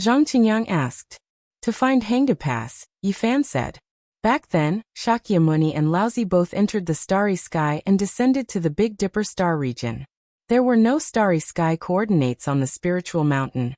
Zhang Qingyang asked. To find Hangdu Pass, Yi Fan said. Back then, Shakyamuni and Laozi both entered the starry sky and descended to the Big Dipper star region. There were no starry sky coordinates on the spiritual mountain,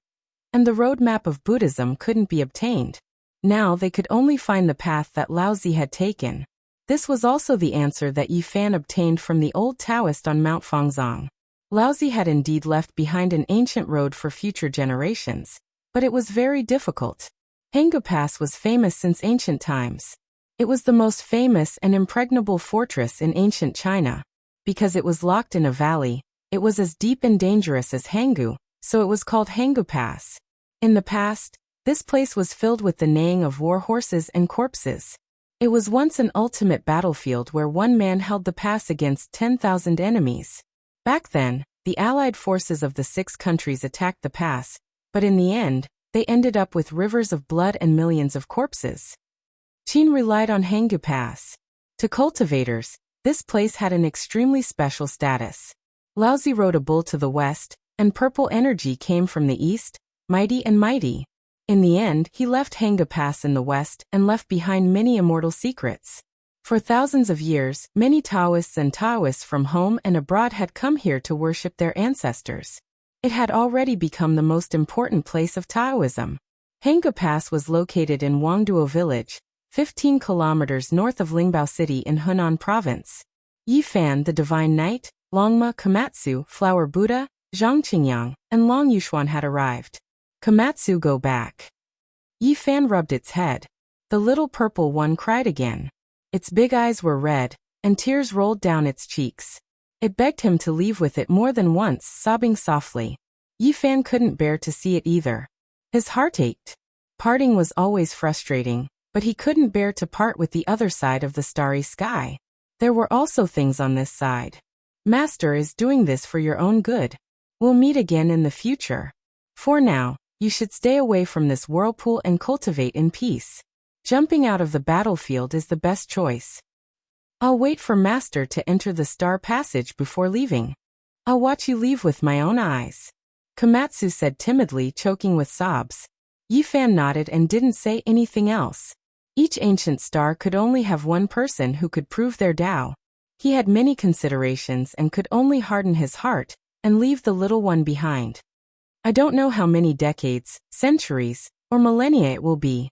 and the roadmap of Buddhism couldn't be obtained. Now they could only find the path that Laozi had taken. This was also the answer that Yi Fan obtained from the old Taoist on Mount Fangzong. Laozi had indeed left behind an ancient road for future generations, but it was very difficult. Hangdu Pass was famous since ancient times. It was the most famous and impregnable fortress in ancient China. Because it was locked in a valley, it was as deep and dangerous as Hanggu, so it was called Hangdu Pass. In the past, this place was filled with the neighing of war horses and corpses. It was once an ultimate battlefield where one man held the pass against 10,000 enemies. Back then, the allied forces of the 6 countries attacked the pass, but in the end, they ended up with rivers of blood and millions of corpses. Qin relied on Hangdu Pass. To cultivators, this place had an extremely special status. Laozi rode a bull to the west, and purple energy came from the east, mighty and mighty. In the end, he left Hangdu Pass in the west and left behind many immortal secrets. For thousands of years, many Taoists and Taoists from home and abroad had come here to worship their ancestors. It had already become the most important place of Taoism. Hangdu Pass was located in Wangduo village, 15 kilometers north of Lingbao City in Hunan province. Yi Fan, the divine knight, Longma, Komatsu, Flower Buddha, Zhang Qingyang, and Long Yuxuan had arrived. Komatsu, go back. Yi Fan rubbed its head. The little purple one cried again. Its big eyes were red, and tears rolled down its cheeks. It begged him to leave with it more than once, sobbing softly. Yi Fan couldn't bear to see it either. His heart ached. Parting was always frustrating, but he couldn't bear to part with the other side of the starry sky. There were also things on this side. Master is doing this for your own good. We'll meet again in the future. For now, you should stay away from this whirlpool and cultivate in peace. Jumping out of the battlefield is the best choice. I'll wait for Master to enter the star passage before leaving. I'll watch you leave with my own eyes. Komatsu said timidly, choking with sobs. Yi Fan nodded and didn't say anything else. Each ancient star could only have one person who could prove their Tao. He had many considerations and could only harden his heart and leave the little one behind. I don't know how many decades, centuries, or millennia it will be.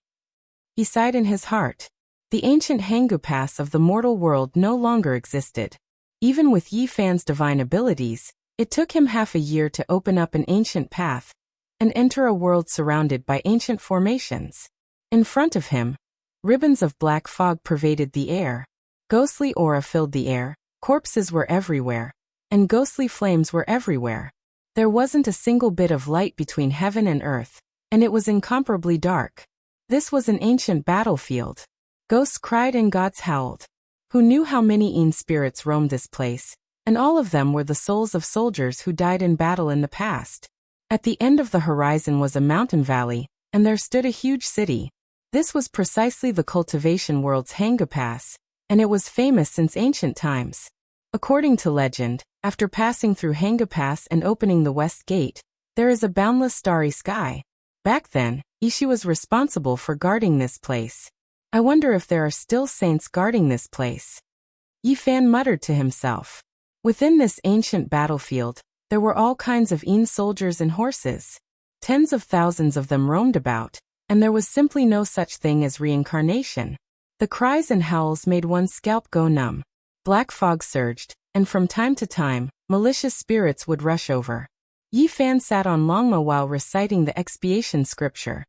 He sighed in his heart. The ancient Hangdu Pass of the mortal world no longer existed. Even with Yi Fan's divine abilities, it took him half a year to open up an ancient path and enter a world surrounded by ancient formations. In front of him, ribbons of black fog pervaded the air. Ghostly aura filled the air, corpses were everywhere, and ghostly flames were everywhere. There wasn't a single bit of light between heaven and earth, and it was incomparably dark. This was an ancient battlefield. Ghosts cried and gods howled. Who knew how many Een spirits roamed this place? And all of them were the souls of soldiers who died in battle in the past. At the end of the horizon was a mountain valley, and there stood a huge city. This was precisely the cultivation world's Hanga Pass, and it was famous since ancient times. According to legend, after passing through Hanga Pass and opening the west gate, there is a boundless starry sky. Back then, Ishi was responsible for guarding this place. I wonder if there are still saints guarding this place. Yi Fan muttered to himself. Within this ancient battlefield, there were all kinds of Een soldiers and horses. Tens of thousands of them roamed about, and there was simply no such thing as reincarnation. The cries and howls made one's scalp go numb. Black fog surged, and from time to time, malicious spirits would rush over. Yi Fan sat on Longma while reciting the expiation scripture.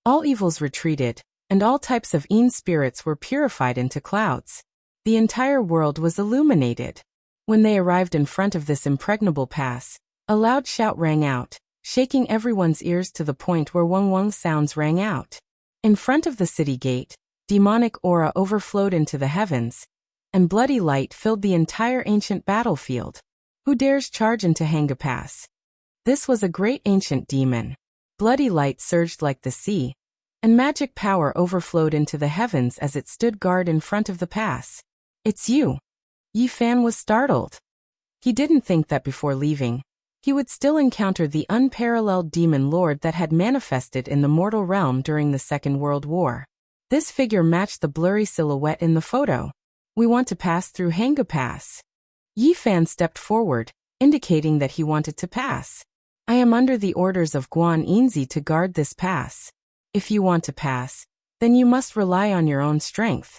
All evils retreated, and all types of Een spirits were purified into clouds. The entire world was illuminated. When they arrived in front of this impregnable pass, a loud shout rang out, shaking everyone's ears to the point where wong wong sounds rang out. In front of the city gate, demonic aura overflowed into the heavens, and bloody light filled the entire ancient battlefield. Who dares charge into Hanga Pass? This was a great ancient demon. Bloody light surged like the sea, and magic power overflowed into the heavens as it stood guard in front of the pass. It's you. Yi Fan was startled. He didn't think that before leaving, he would still encounter the unparalleled demon lord that had manifested in the mortal realm during the Second World War. This figure matched the blurry silhouette in the photo. We want to pass through Hanga Pass. Yi Fan stepped forward, indicating that he wanted to pass. I am under the orders of Guan Yinzi to guard this pass. If you want to pass, then you must rely on your own strength.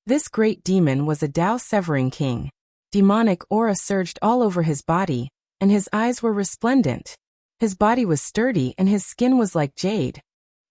This great demon was a Dao-severing king. Demonic aura surged all over his body, and his eyes were resplendent. His body was sturdy and his skin was like jade.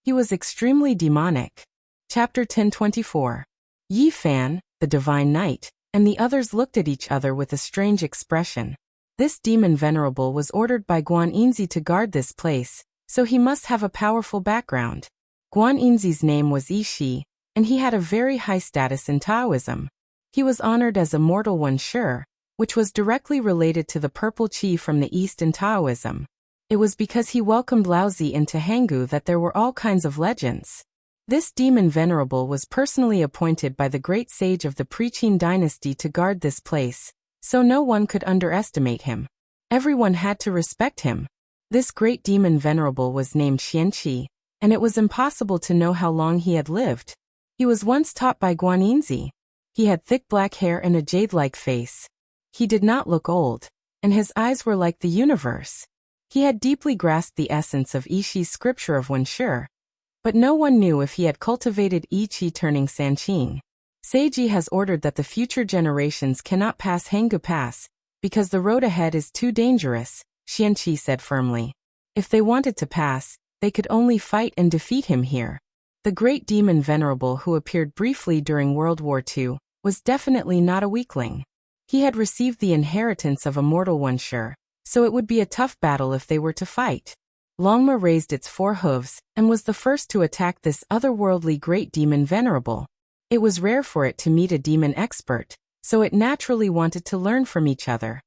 He was extremely demonic. Chapter 1024. Yi Fan, the Divine Knight, and the others looked at each other with a strange expression. This demon venerable was ordered by Guan Yinzi to guard this place, so he must have a powerful background. Guan Yinzi's name was Ishi, and he had a very high status in Taoism. He was honored as a mortal one Shi, which was directly related to the purple chi from the East in Taoism. It was because he welcomed Laozi into Hangu that there were all kinds of legends. This demon venerable was personally appointed by the great sage of the Pre-Qin dynasty to guard this place, so no one could underestimate him. Everyone had to respect him. This great demon venerable was named Xianqi, and it was impossible to know how long he had lived. He was once taught by Guan Yinzi. He had thick black hair and a jade-like face. He did not look old, and his eyes were like the universe. He had deeply grasped the essence of Ishi's scripture of Wenshi, but no one knew if he had cultivated I Chi turning Sanqing. Seiji has ordered that the future generations cannot pass Hanga Pass, because the road ahead is too dangerous, Xianqi said firmly. If they wanted to pass, they could only fight and defeat him here. The great demon venerable who appeared briefly during World War II was definitely not a weakling. He had received the inheritance of a mortal one Shi, so it would be a tough battle if they were to fight. Longma raised its 4 hooves and was the first to attack this otherworldly great demon venerable. It was rare for it to meet a demon expert, so it naturally wanted to learn from each other.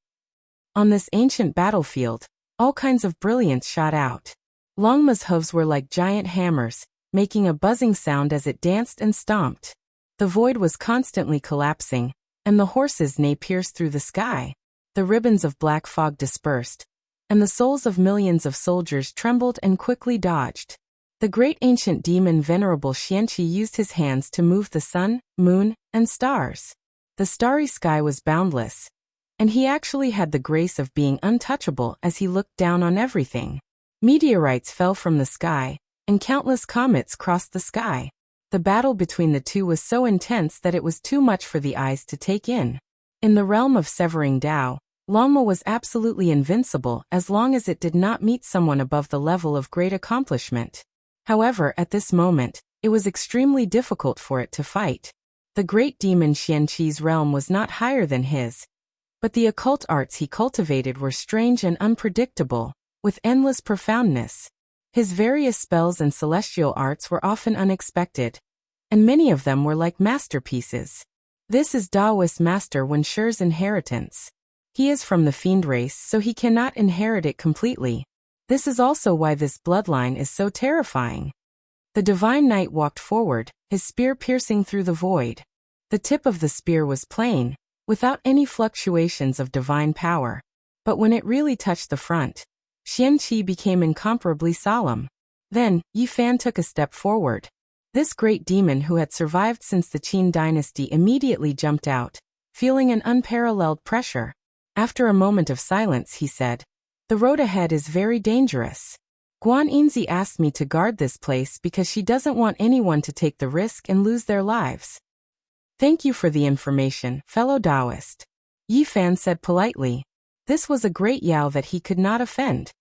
On this ancient battlefield, all kinds of brilliance shot out. Longma's hooves were like giant hammers, making a buzzing sound as it danced and stomped. The void was constantly collapsing, and the horse's neigh pierced through the sky. The ribbons of black fog dispersed, and the souls of millions of soldiers trembled and quickly dodged. The great ancient demon venerable Xianqi used his hands to move the sun, moon, and stars. The starry sky was boundless, and he actually had the grace of being untouchable as he looked down on everything. Meteorites fell from the sky, and countless comets crossed the sky. The battle between the two was so intense that it was too much for the eyes to take in. In the realm of severing Dao, Longma was absolutely invincible as long as it did not meet someone above the level of great accomplishment. However, at this moment, it was extremely difficult for it to fight. The great demon Xianqi's realm was not higher than his, But the occult arts he cultivated were strange and unpredictable, with endless profoundness. His various spells and celestial arts were often unexpected, and many of them were like masterpieces. This is Daoist Master Wen Shi's inheritance. He is from the fiend race, so he cannot inherit it completely. This is also why this bloodline is so terrifying. The divine knight walked forward, his spear piercing through the void. The tip of the spear was plain, without any fluctuations of divine power. But when it really touched the front, Qianqi became incomparably solemn. Then, Yi Fan took a step forward. This great demon who had survived since the Qin dynasty immediately jumped out, feeling an unparalleled pressure. After a moment of silence he said, "The road ahead is very dangerous. Guan Yinzi asked me to guard this place because she doesn't want anyone to take the risk and lose their lives." "Thank you for the information, fellow Taoist," Yi Fan said politely. This was a great Yao that he could not offend.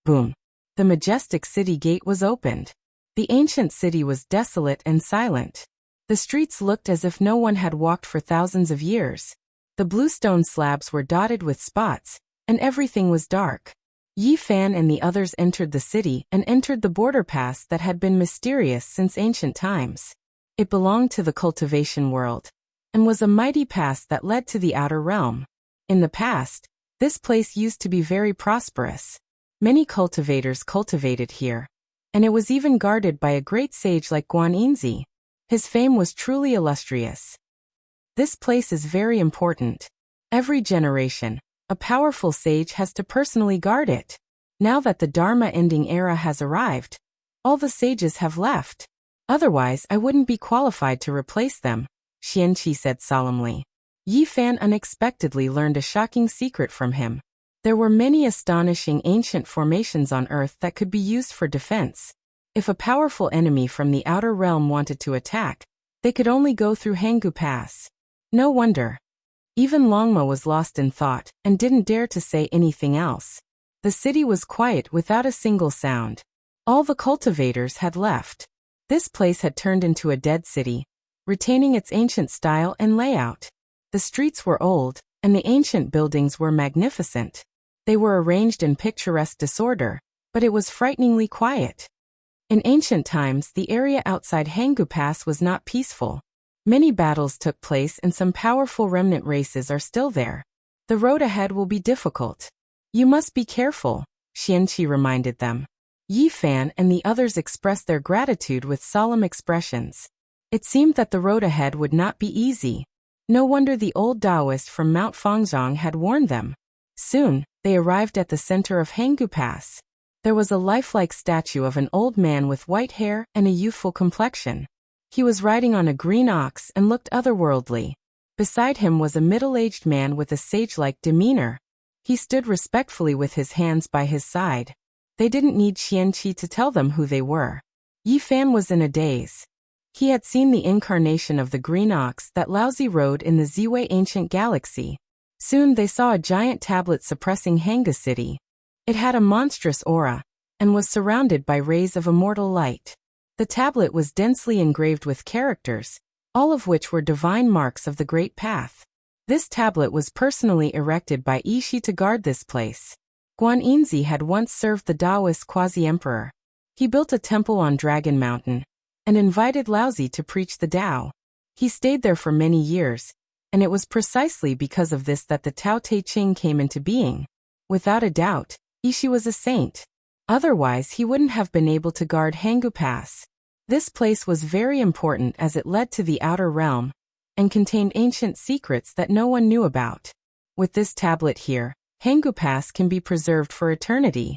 Boom. The majestic city gate was opened. The ancient city was desolate and silent. The streets looked as if no one had walked for thousands of years. The bluestone slabs were dotted with spots, and everything was dark. Yi Fan and the others entered the city and entered the border pass that had been mysterious since ancient times. It belonged to the cultivation world, and was a mighty pass that led to the outer realm. In the past, this place used to be very prosperous. Many cultivators cultivated here, and it was even guarded by a great sage like Guan Yinzi. His fame was truly illustrious. This place is very important. Every generation, a powerful sage has to personally guard it. Now that the Dharma-ending era has arrived, all the sages have left. Otherwise, I wouldn't be qualified to replace them, Qianqi said solemnly. Yi Fan unexpectedly learned a shocking secret from him. There were many astonishing ancient formations on Earth that could be used for defense. If a powerful enemy from the outer realm wanted to attack, they could only go through Hanggu Pass. No wonder. Even Longma was lost in thought and didn't dare to say anything else. The city was quiet without a single sound. All the cultivators had left. This place had turned into a dead city, retaining its ancient style and layout. The streets were old, and the ancient buildings were magnificent. They were arranged in picturesque disorder, but it was frighteningly quiet. In ancient times, the area outside Hanggu Pass was not peaceful. Many battles took place and some powerful remnant races are still there. The road ahead will be difficult. You must be careful, Qianqi reminded them. Yi Fan and the others expressed their gratitude with solemn expressions. It seemed that the road ahead would not be easy. No wonder the old Taoist from Mount Fangzhong had warned them. Soon, they arrived at the center of Hanggu Pass. There was a lifelike statue of an old man with white hair and a youthful complexion. He was riding on a green ox and looked otherworldly. Beside him was a middle-aged man with a sage-like demeanor. He stood respectfully with his hands by his side. They didn't need Qianqi to tell them who they were. Yi Fan was in a daze. He had seen the incarnation of the green ox that Laozi rode in the Ziwei ancient galaxy. Soon they saw a giant tablet suppressing Hanggu City. It had a monstrous aura, and was surrounded by rays of immortal light. The tablet was densely engraved with characters, all of which were divine marks of the Great Path. This tablet was personally erected by Yishi to guard this place. Guan Yinzi had once served the Taoist quasi-emperor. He built a temple on Dragon Mountain, and invited Laozi to preach the Tao. He stayed there for many years, and it was precisely because of this that the Tao Te Ching came into being. Without a doubt, Yishi was a saint. Otherwise he wouldn't have been able to guard Hanggu Pass. This place was very important as it led to the outer realm, and contained ancient secrets that no one knew about. With this tablet here, Hanggu Pass can be preserved for eternity.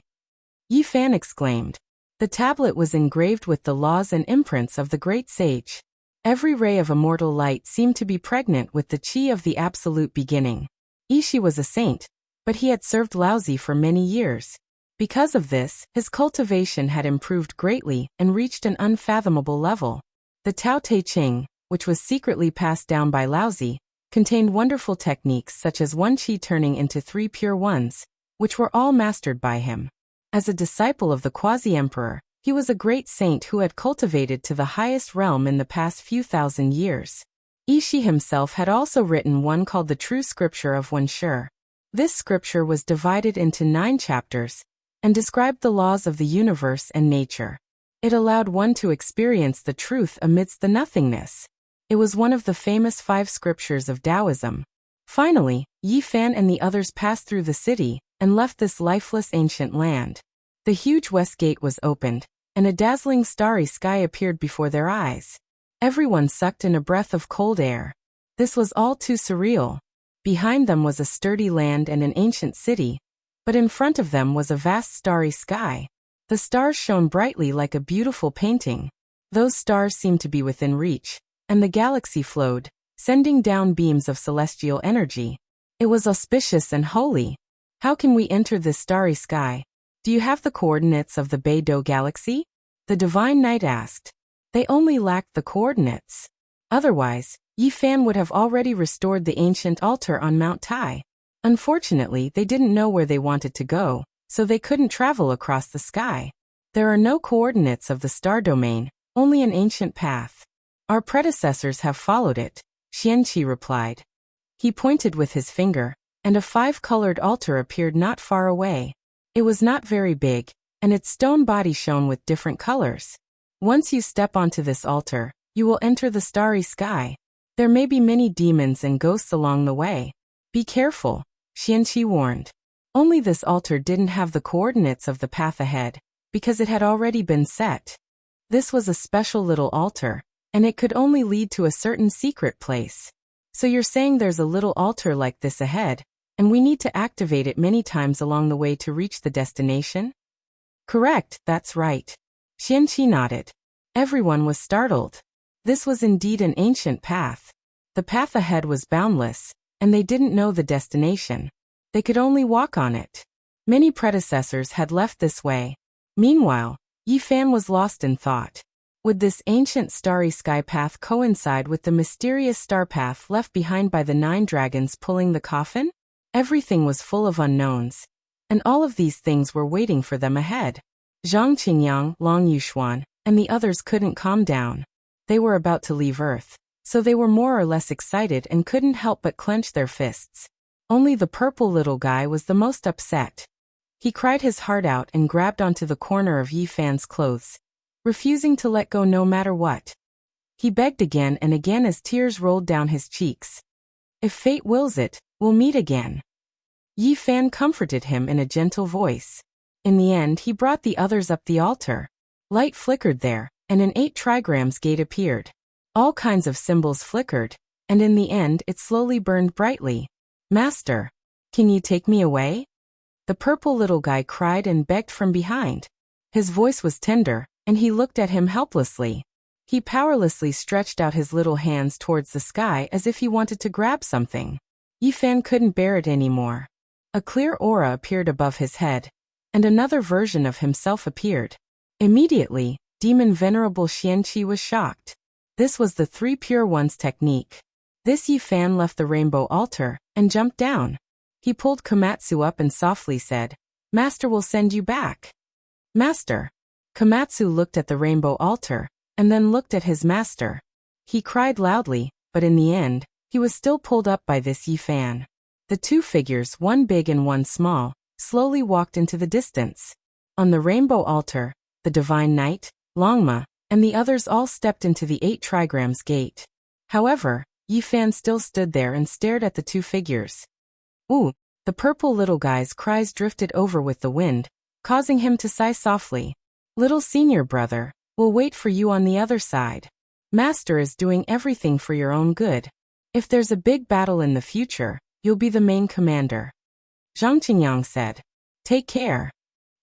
Yi Fan exclaimed. The tablet was engraved with the laws and imprints of the great sage. Every ray of immortal light seemed to be pregnant with the qi of the absolute beginning. Yishi was a saint, but he had served Laozi for many years. Because of this, his cultivation had improved greatly and reached an unfathomable level. The Tao Te Ching, which was secretly passed down by Laozi, contained wonderful techniques such as one qi turning into 3 pure ones, which were all mastered by him. As a disciple of the quasi-emperor, he was a great saint who had cultivated to the highest realm in the past few thousand years. Yi himself had also written one called The True Scripture of Wenshi. This scripture was divided into 9 chapters and described the laws of the universe and nature. It allowed one to experience the truth amidst the nothingness. It was one of the famous 5 scriptures of Taoism. Finally, Yi Fan and the others passed through the city and left this lifeless ancient land. The huge west gate was opened, and a dazzling starry sky appeared before their eyes. Everyone sucked in a breath of cold air. This was all too surreal. Behind them was a sturdy land and an ancient city, but in front of them was a vast starry sky. The stars shone brightly like a beautiful painting. Those stars seemed to be within reach, and the galaxy flowed, sending down beams of celestial energy. It was auspicious and holy. How can we enter this starry sky? Do you have the coordinates of the Beidou galaxy? The divine knight asked. They only lacked the coordinates. Otherwise, Yi Fan would have already restored the ancient altar on Mount Tai. Unfortunately, they didn't know where they wanted to go, so they couldn't travel across the sky. There are no coordinates of the star domain, only an ancient path. Our predecessors have followed it, Xianqi replied. He pointed with his finger, and a 5-colored altar appeared not far away. It was not very big, and its stone body shone with different colors. Once you step onto this altar, you will enter the starry sky. There may be many demons and ghosts along the way. Be careful, Xianqi warned. Only this altar didn't have the coordinates of the path ahead, because it had already been set. This was a special little altar, and it could only lead to a certain secret place. So you're saying there's a little altar like this ahead, and we need to activate it many times along the way to reach the destination? Correct, that's right. Xianqi nodded. Everyone was startled. This was indeed an ancient path. The path ahead was boundless, and they didn't know the destination. They could only walk on it. Many predecessors had left this way. Meanwhile, Yi Fan was lost in thought. Would this ancient starry sky path coincide with the mysterious star path left behind by the 9 dragons pulling the coffin? Everything was full of unknowns, and all of these things were waiting for them ahead. Zhang Qingyang, Long Yuxuan, and the others couldn't calm down. They were about to leave Earth, so they were more or less excited and couldn't help but clench their fists. Only the purple little guy was the most upset. He cried his heart out and grabbed onto the corner of Yi Fan's clothes, refusing to let go no matter what. He begged again and again as tears rolled down his cheeks. If fate wills it, we'll meet again. Yi Fan comforted him in a gentle voice. In the end, he brought the others up the altar. Light flickered there, and an 8 trigrams gate appeared. All kinds of symbols flickered, and in the end it slowly burned brightly. Master, can you take me away? The purple little guy cried and begged from behind. His voice was tender, and he looked at him helplessly. He powerlessly stretched out his little hands towards the sky as if he wanted to grab something. Yi Fan couldn't bear it anymore. A clear aura appeared above his head, and another version of himself appeared. Immediately, Demon Venerable Xianqi was shocked. This was the 3 Pure Ones technique. This Yi Fan left the rainbow altar and jumped down. He pulled Komatsu up and softly said, "Master will send you back." Master. Komatsu looked at the rainbow altar, and then looked at his master. He cried loudly, but in the end, he was still pulled up by this Yi Fan. The 2 figures, one big and one small, slowly walked into the distance. On the rainbow altar, the divine knight, Longma, and the others all stepped into the 8 trigrams gate. However, Yi Fan still stood there and stared at the 2 figures. Ooh, the purple little guy's cries drifted over with the wind, causing him to sigh softly. Little senior brother, we'll wait for you on the other side. Master is doing everything for your own good. If there's a big battle in the future, you'll be the main commander. Zhang Qingyang said. Take care.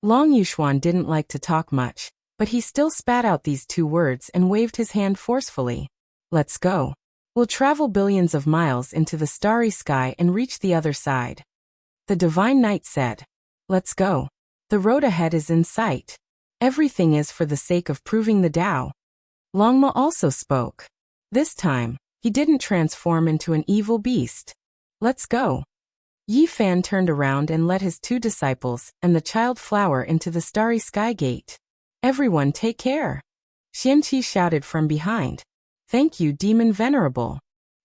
Long Yuxuan didn't like to talk much, but he still spat out these 2 words and waved his hand forcefully. Let's go. We'll travel billions of miles into the starry sky and reach the other side. The divine knight said. Let's go. The road ahead is in sight. Everything is for the sake of proving the Tao. Longma also spoke. This time, he didn't transform into an evil beast. Let's go. Yi Fan turned around and led his 2 disciples and the child flower into the starry sky gate. Everyone take care. Xianqi shouted from behind. Thank you, Demon Venerable.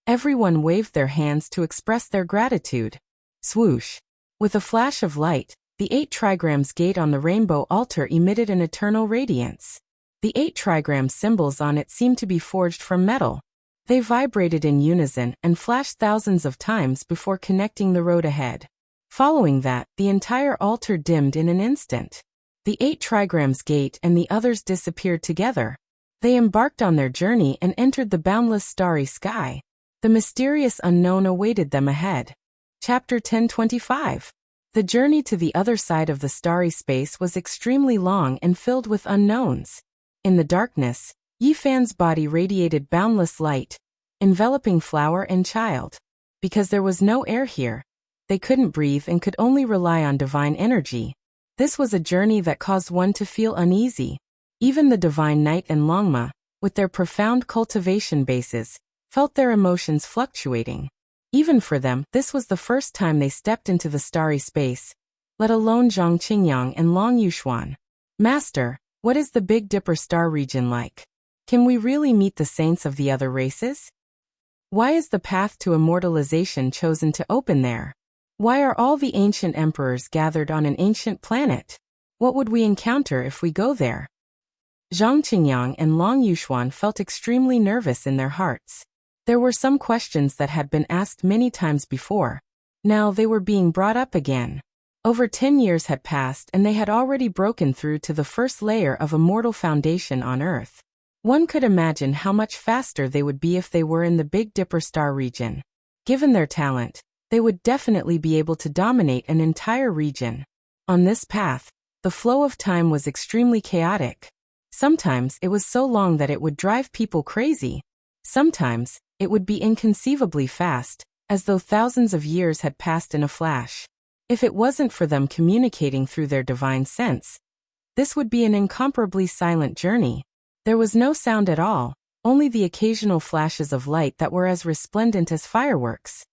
Everyone waved their hands to express their gratitude. Swoosh! With a flash of light, the 8 trigrams gate on the rainbow altar emitted an eternal radiance. The 8 trigram symbols on it seemed to be forged from metal. They vibrated in unison and flashed thousands of times before connecting the road ahead. Following that, the entire altar dimmed in an instant. The 8 trigrams gate and the others disappeared together. They embarked on their journey and entered the boundless starry sky. The mysterious unknown awaited them ahead. Chapter 1025. The journey to the other side of the starry space was extremely long and filled with unknowns. In the darkness, Yifan's body radiated boundless light, enveloping flower and child. Because there was no air here, they couldn't breathe and could only rely on divine energy. This was a journey that caused one to feel uneasy. Even the divine Knight and Longma, with their profound cultivation bases, felt their emotions fluctuating. Even for them, this was the first time they stepped into the starry space, let alone Zhang Qingyang and Long Yuxuan. Master, what is the Big Dipper star region like? Can we really meet the saints of the other races? Why is the path to immortalization chosen to open there? Why are all the ancient emperors gathered on an ancient planet? What would we encounter if we go there? Zhang Qingyang and Long Yuxuan felt extremely nervous in their hearts. There were some questions that had been asked many times before. Now they were being brought up again. Over 10 years had passed and they had already broken through to the first layer of immortal foundation on Earth. One could imagine how much faster they would be if they were in the Big Dipper star region. Given their talent, they would definitely be able to dominate an entire region. On this path, the flow of time was extremely chaotic. Sometimes it was so long that it would drive people crazy. Sometimes it would be inconceivably fast, as though thousands of years had passed in a flash. If it wasn't for them communicating through their divine sense, this would be an incomparably silent journey. There was no sound at all, only the occasional flashes of light that were as resplendent as fireworks.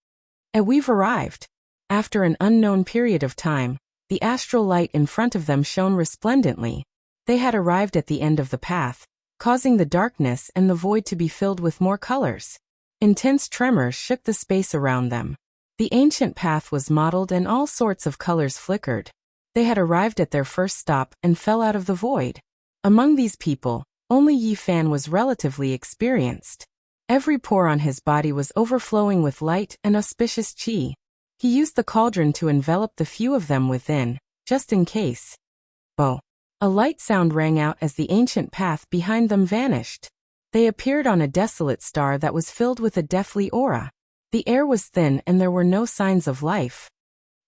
And we've arrived. After an unknown period of time, the astral light in front of them shone resplendently. They had arrived at the end of the path, causing the darkness and the void to be filled with more colors. Intense tremors shook the space around them. The ancient path was mottled and all sorts of colors flickered. They had arrived at their first stop and fell out of the void. Among these people, only Yifan was relatively experienced. Every pore on his body was overflowing with light and auspicious qi. He used the cauldron to envelop the few of them within, just in case. Bo! A light sound rang out as the ancient path behind them vanished. They appeared on a desolate star that was filled with a deathly aura. The air was thin and there were no signs of life.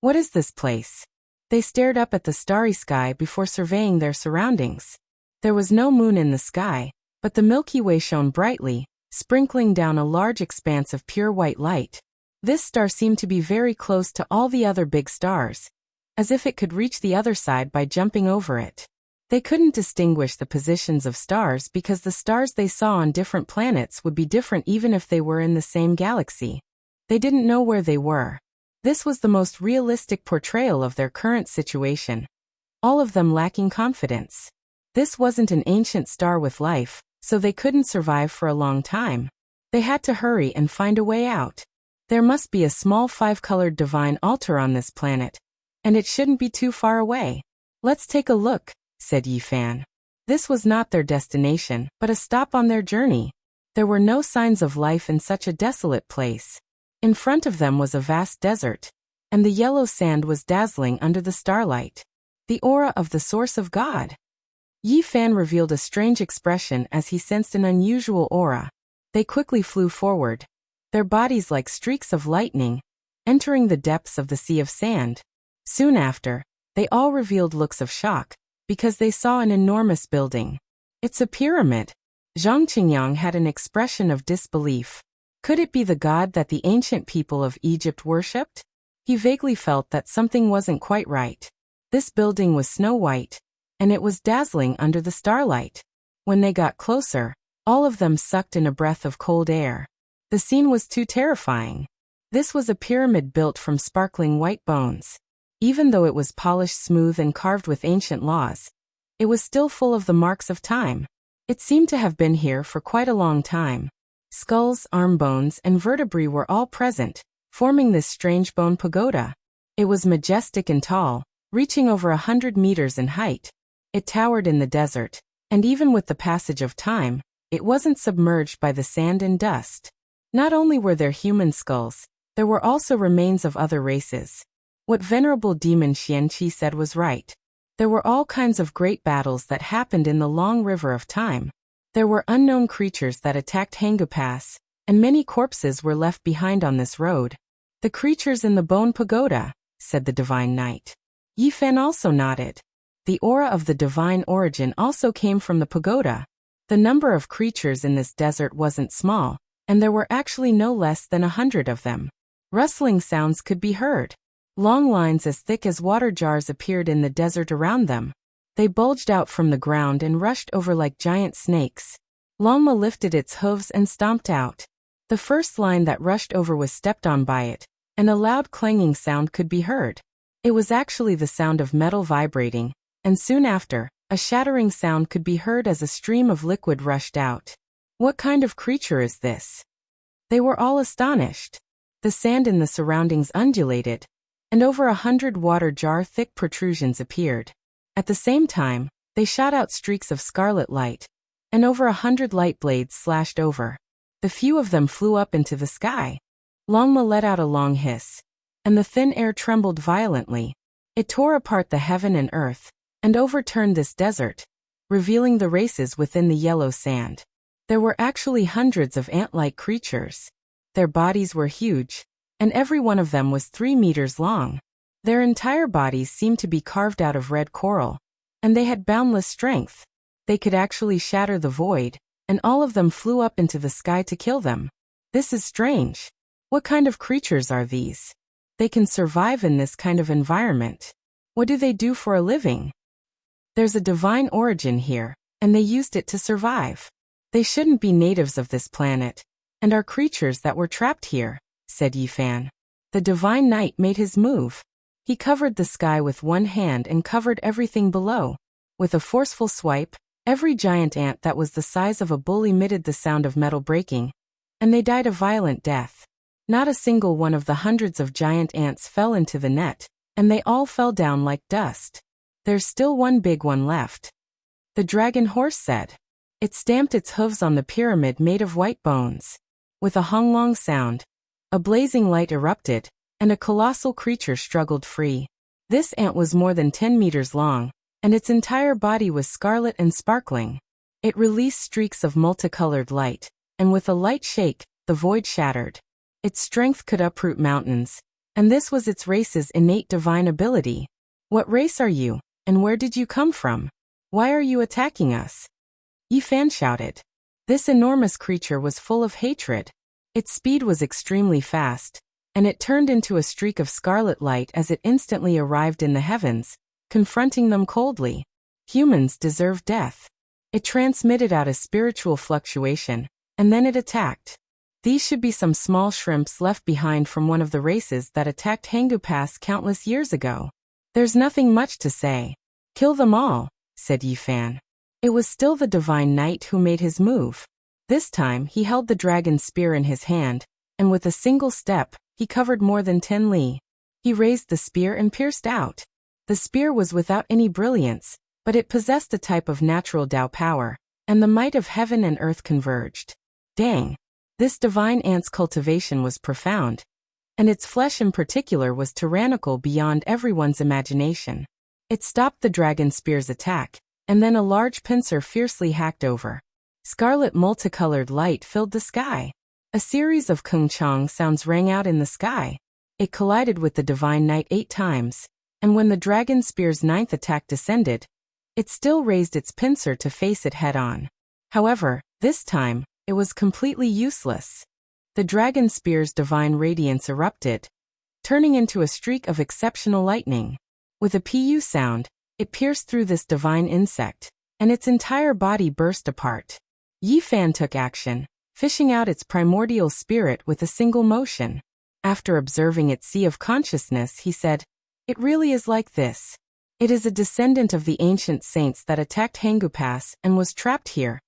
What is this place? They stared up at the starry sky before surveying their surroundings. There was no moon in the sky, but the Milky Way shone brightly, sprinkling down a large expanse of pure white light. This star seemed to be very close to all the other big stars, as if it could reach the other side by jumping over it. They couldn't distinguish the positions of stars because the stars they saw on different planets would be different even if they were in the same galaxy. They didn't know where they were. This was the most realistic portrayal of their current situation. All of them lacking confidence. This wasn't an ancient star with life, so they couldn't survive for a long time. They had to hurry and find a way out. There must be a small 5-colored divine altar on this planet, and it shouldn't be too far away. Let's take a look, said Yifan. This was not their destination, but a stop on their journey. There were no signs of life in such a desolate place. In front of them was a vast desert, and the yellow sand was dazzling under the starlight. The aura of the source of God. Yifan revealed a strange expression as he sensed an unusual aura. They quickly flew forward, their bodies like streaks of lightning, entering the depths of the sea of sand. Soon after, they all revealed looks of shock, because they saw an enormous building. It's a pyramid. Zhang Qingyang had an expression of disbelief. Could it be the god that the ancient people of Egypt worshipped? He vaguely felt that something wasn't quite right. This building was snow-white, and it was dazzling under the starlight. When they got closer, all of them sucked in a breath of cold air. The scene was too terrifying. This was a pyramid built from sparkling white bones. Even though it was polished smooth and carved with ancient laws, it was still full of the marks of time. It seemed to have been here for quite a long time. Skulls, arm bones, and vertebrae were all present, forming this strange bone pagoda. It was majestic and tall, reaching over 100 meters in height. It towered in the desert, and even with the passage of time, it wasn't submerged by the sand and dust. Not only were there human skulls, there were also remains of other races. What Venerable Demon Xianqi said was right. There were all kinds of great battles that happened in the long river of time. There were unknown creatures that attacked Hanggu Pass, and many corpses were left behind on this road. The creatures in the bone pagoda, said the Divine Knight. Yi Fan also nodded. The aura of the divine origin also came from the pagoda. The number of creatures in this desert wasn't small, and there were actually no less than 100 of them. Rustling sounds could be heard. Long lines as thick as water jars appeared in the desert around them. They bulged out from the ground and rushed over like giant snakes. Longma lifted its hooves and stomped out. The first line that rushed over was stepped on by it, and a loud clanging sound could be heard. It was actually the sound of metal vibrating, and soon after, a shattering sound could be heard as a stream of liquid rushed out. What kind of creature is this? They were all astonished. The sand in the surroundings undulated, and over 100 water jar-thick protrusions appeared. At the same time, they shot out streaks of scarlet light, and over 100 light blades slashed over. The few of them flew up into the sky. Longma let out a long hiss, and the thin air trembled violently. It tore apart the heaven and earth, and overturned this desert, revealing the races within the yellow sand. There were actually hundreds of ant-like creatures. Their bodies were huge, and every one of them was 3 meters long. Their entire bodies seemed to be carved out of red coral, and they had boundless strength. They could actually shatter the void, and all of them flew up into the sky to kill them. This is strange. What kind of creatures are these? They can survive in this kind of environment. What do they do for a living? There's a divine origin here, and they used it to survive. They shouldn't be natives of this planet, and are creatures that were trapped here, said Yi Fan. The Divine Knight made his move. He covered the sky with one hand and covered everything below. With a forceful swipe, every giant ant that was the size of a bull emitted the sound of metal breaking, and they died a violent death. Not a single one of the hundreds of giant ants fell into the net, and they all fell down like dust. There's still one big one left. The dragon horse said. It stamped its hooves on the pyramid made of white bones. With a honglong sound, a blazing light erupted, and a colossal creature struggled free. This ant was more than 10 meters long, and its entire body was scarlet and sparkling. It released streaks of multicolored light, and with a light shake, the void shattered. Its strength could uproot mountains, and this was its race's innate divine ability. What race are you, and where did you come from? Why are you attacking us? Yi Fan shouted. This enormous creature was full of hatred. Its speed was extremely fast, and it turned into a streak of scarlet light as it instantly arrived in the heavens, confronting them coldly. Humans deserve death. It transmitted out a spiritual fluctuation, and then it attacked. These should be some small shrimps left behind from one of the races that attacked Hanggu Pass countless years ago. There's nothing much to say. Kill them all, said Yi Fan. It was still the Divine Knight who made his move. This time he held the dragon spear in his hand, and with a single step, he covered more than 10 li. He raised the spear and pierced out. The spear was without any brilliance, but it possessed a type of natural Tao power, and the might of heaven and earth converged. Dang! This divine ant's cultivation was profound, and its flesh in particular was tyrannical beyond everyone's imagination. It stopped the dragon spear's attack, and then a large pincer fiercely hacked over. Scarlet multicolored light filled the sky. A series of kung-chong sounds rang out in the sky. It collided with the Divine Knight 8 times, and when the dragon spear's 9th attack descended, it still raised its pincer to face it head-on. However, this time, it was completely useless. The dragon spear's divine radiance erupted, turning into a streak of exceptional lightning. With a pu sound, it pierced through this divine insect, and its entire body burst apart. Yi Fan took action, fishing out its primordial spirit with a single motion. After observing its sea of consciousness, he said, "It really is like this. It is a descendant of the ancient saints that attacked Hanggu Pass and was trapped here.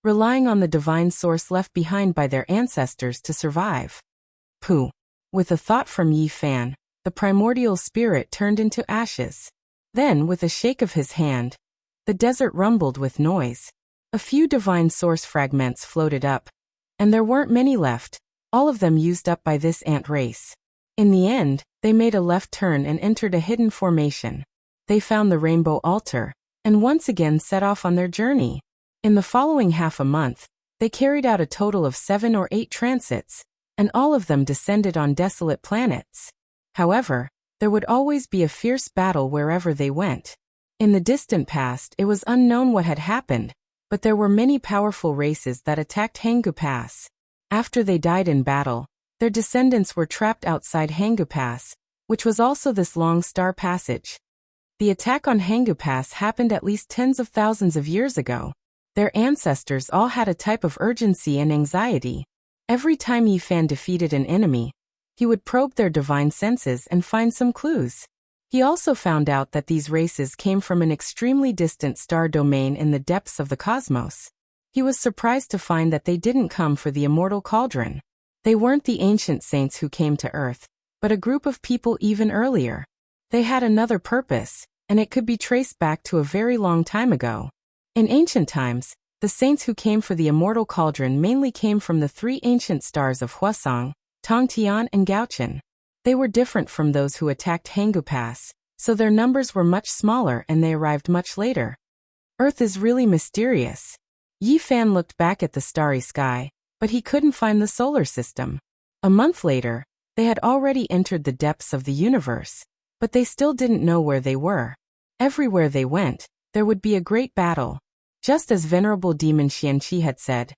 relying on the divine source left behind by their ancestors to survive. Pooh! With a thought from Yi Fan, the primordial spirit turned into ashes. Then, with a shake of his hand, the desert rumbled with noise. A few divine source fragments floated up, and there weren't many left, all of them used up by this ant race. In the end, they made a left turn and entered a hidden formation. They found the rainbow altar, and once again set off on their journey. In the following half a month, they carried out a total of 7 or 8 transits, and all of them descended on desolate planets. However, there would always be a fierce battle wherever they went. In the distant past, it was unknown what had happened, but there were many powerful races that attacked Hangu Pass. After they died in battle, their descendants were trapped outside Hangu Pass, which was also this long star passage. The attack on Hangu Pass happened at least tens of thousands of years ago. Their ancestors all had a type of urgency and anxiety. Every time Yi Fan defeated an enemy, he would probe their divine senses and find some clues. He also found out that these races came from an extremely distant star domain in the depths of the cosmos. He was surprised to find that they didn't come for the immortal cauldron. They weren't the ancient saints who came to Earth, but a group of people even earlier. They had another purpose, and it could be traced back to a very long time ago. In ancient times, the saints who came for the immortal cauldron mainly came from the 3 ancient stars of Hwasong, Tongtian and Gaochen. They were different from those who attacked Hangu Pass, so their numbers were much smaller and they arrived much later. Earth is really mysterious. Yi Fan looked back at the starry sky, but he couldn't find the solar system. A month later, they had already entered the depths of the universe, but they still didn't know where they were. Everywhere they went, there would be a great battle. Just as Venerable Demon Xianqi had said,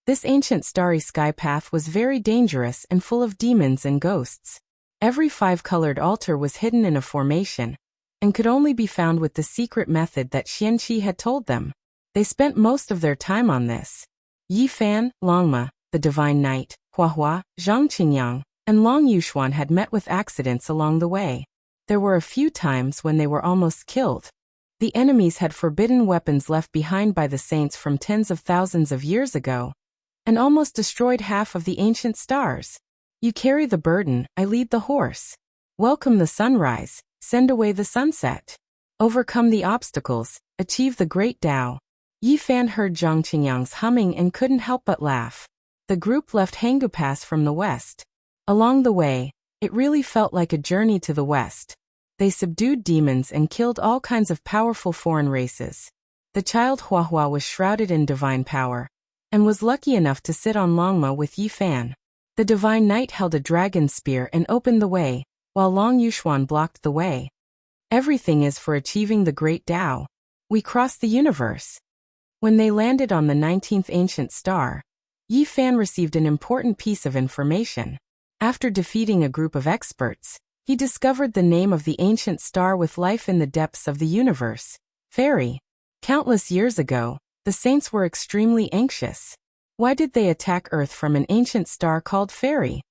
this ancient starry sky path was very dangerous and full of demons and ghosts. Every 5-colored altar was hidden in a formation, and could only be found with the secret method that Xianqi had told them. They spent most of their time on this. Yi Fan, Longma, the Divine Knight, Huahua, Zhang Qingyang, and Long Yuxuan had met with accidents along the way. There were a few times when they were almost killed. The enemies had forbidden weapons left behind by the saints from tens of thousands of years ago, and almost destroyed half of the ancient stars. You carry the burden, I lead the horse. Welcome the sunrise, send away the sunset. Overcome the obstacles, achieve the great Tao. Yi Fan heard Zhang Qingyang's humming and couldn't help but laugh. The group left Hangu Pass from the west. Along the way, it really felt like a journey to the west. They subdued demons and killed all kinds of powerful foreign races. The child Huahua was shrouded in divine power, and was lucky enough to sit on Longma with Yi Fan. The Divine Knight held a dragon spear and opened the way, while Long Yuxuan blocked the way. Everything is for achieving the great Tao. We cross the universe. When they landed on the 19th ancient star, Yi Fan received an important piece of information. After defeating a group of experts, he discovered the name of the ancient star with life in the depths of the universe, Fairy. Countless years ago, the saints were extremely anxious. Why did they attack Earth from an ancient star called Fairy?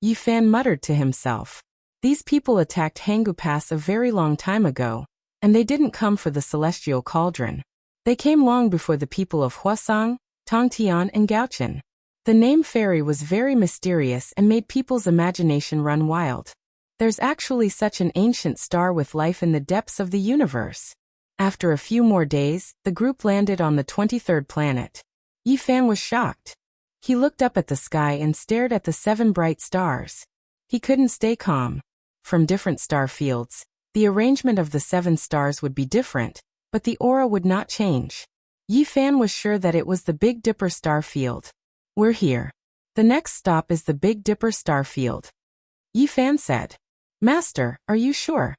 Yi Fan muttered to himself. These people attacked Hangu Pass a very long time ago, and they didn't come for the celestial cauldron. They came long before the people of Hwasong, Tongtian and Gaochen. The name Fairy was very mysterious and made people's imagination run wild. There's actually such an ancient star with life in the depths of the universe. After a few more days, the group landed on the 23rd planet. Yi Fan was shocked. He looked up at the sky and stared at the 7 bright stars. He couldn't stay calm. From different star fields, the arrangement of the 7 stars would be different, but the aura would not change. Yi Fan was sure that it was the Big Dipper star field. We're here. The next stop is the Big Dipper star field. Yi Fan said. Master, are you sure?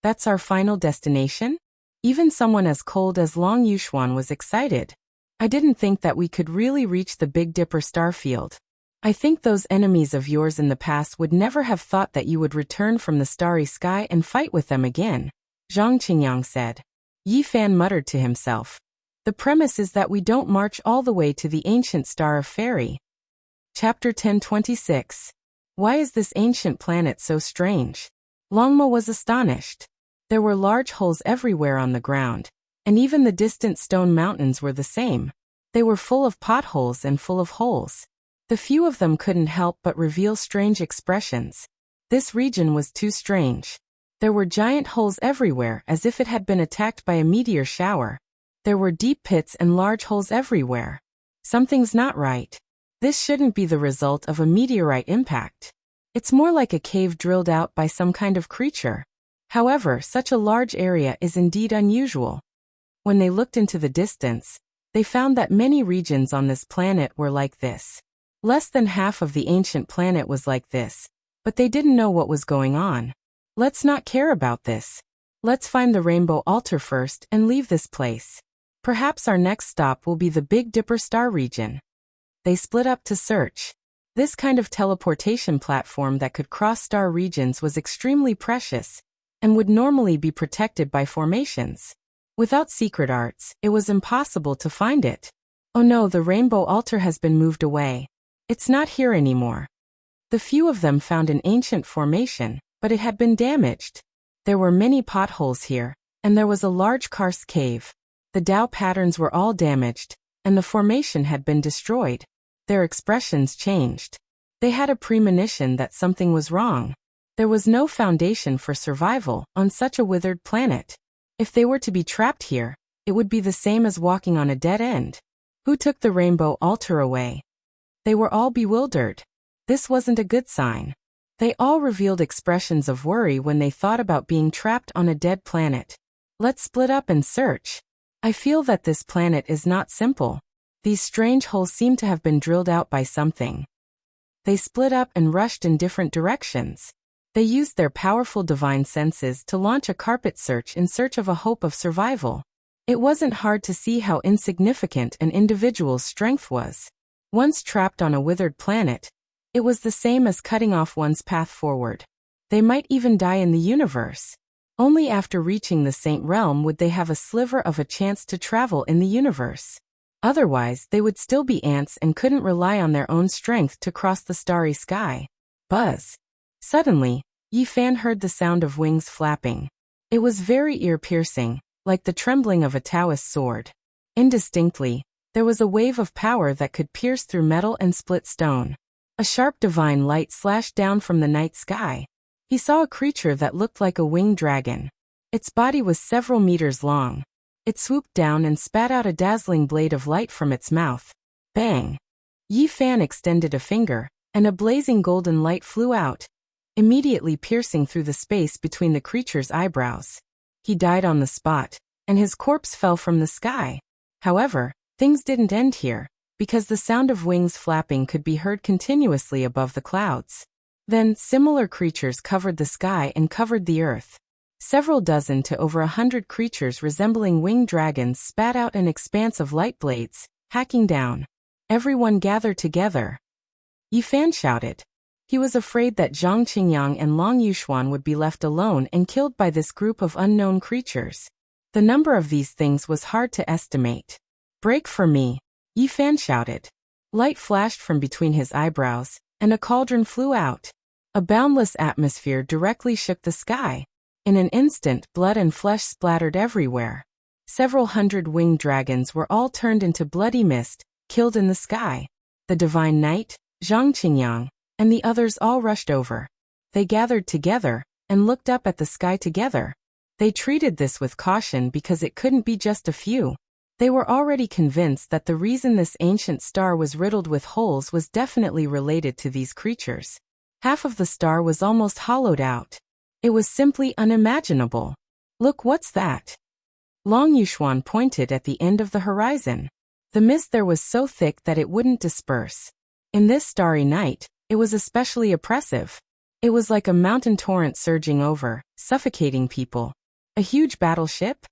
That's our final destination? Even someone as cold as Long Yuxuan was excited. I didn't think that we could really reach the Big Dipper star field. I think those enemies of yours in the past would never have thought that you would return from the starry sky and fight with them again, Zhang Qingyang said. Yi Fan muttered to himself. The premise is that we don't march all the way to the ancient star of Fairy. Chapter 1026. Why is this ancient planet so strange? Longma was astonished. There were large holes everywhere on the ground, and even the distant stone mountains were the same. They were full of potholes and full of holes. The few of them couldn't help but reveal strange expressions. This region was too strange. There were giant holes everywhere as if it had been attacked by a meteor shower. There were deep pits and large holes everywhere. Something's not right. This shouldn't be the result of a meteorite impact. It's more like a cave drilled out by some kind of creature. However, such a large area is indeed unusual. When they looked into the distance, they found that many regions on this planet were like this. Less than half of the ancient planet was like this, but they didn't know what was going on. Let's not care about this. Let's find the Rainbow Altar first and leave this place. Perhaps our next stop will be the Big Dipper star region. They split up to search. This kind of teleportation platform that could cross star regions was extremely precious and would normally be protected by formations. Without secret arts, it was impossible to find it. Oh no, the Rainbow Altar has been moved away. It's not here anymore. The few of them found an ancient formation, but it had been damaged. There were many potholes here, and there was a large karst cave. The Tao patterns were all damaged, and the formation had been destroyed. Their expressions changed. They had a premonition that something was wrong. There was no foundation for survival on such a withered planet. If they were to be trapped here, it would be the same as walking on a dead end. Who took the Rainbow Altar away? They were all bewildered. This wasn't a good sign. They all revealed expressions of worry when they thought about being trapped on a dead planet. Let's split up and search. I feel that this planet is not simple. These strange holes seem to have been drilled out by something. They split up and rushed in different directions. They used their powerful divine senses to launch a carpet search in search of a hope of survival. It wasn't hard to see how insignificant an individual's strength was. Once trapped on a withered planet, it was the same as cutting off one's path forward. They might even die in the universe. Only after reaching the Saint Realm would they have a sliver of a chance to travel in the universe. Otherwise, they would still be ants and couldn't rely on their own strength to cross the starry sky. Buzz. Suddenly, Yi Fan heard the sound of wings flapping. It was very ear-piercing, like the trembling of a Taoist sword. Indistinctly, there was a wave of power that could pierce through metal and split stone. A sharp divine light slashed down from the night sky. He saw a creature that looked like a winged dragon. Its body was several meters long. It swooped down and spat out a dazzling blade of light from its mouth. Bang! Yi Fan extended a finger, and a blazing golden light flew out, immediately piercing through the space between the creature's eyebrows. He died on the spot, and his corpse fell from the sky. However, things didn't end here, because the sound of wings flapping could be heard continuously above the clouds. Then, similar creatures covered the sky and covered the earth. Several dozen to over 100 creatures resembling winged dragons spat out an expanse of light blades, hacking down. Everyone gathered together. Yi Fan shouted. He was afraid that Zhang Qingyang and Long Yuxuan would be left alone and killed by this group of unknown creatures. The number of these things was hard to estimate. Break for me, Yi Fan shouted. Light flashed from between his eyebrows, and a cauldron flew out. A boundless atmosphere directly shook the sky. In an instant, blood and flesh splattered everywhere. Several hundred winged dragons were all turned into bloody mist, killed in the sky. The Divine Knight, Zhang Qingyang, and the others all rushed over. They gathered together, and looked up at the sky together. They treated this with caution because it couldn't be just a few. They were already convinced that the reason this ancient star was riddled with holes was definitely related to these creatures. Half of the star was almost hollowed out. It was simply unimaginable. Look, what's that? Long Yuxuan pointed at the end of the horizon. The mist there was so thick that it wouldn't disperse. In this starry night, it was especially oppressive. It was like a mountain torrent surging over, suffocating people. A huge battleship?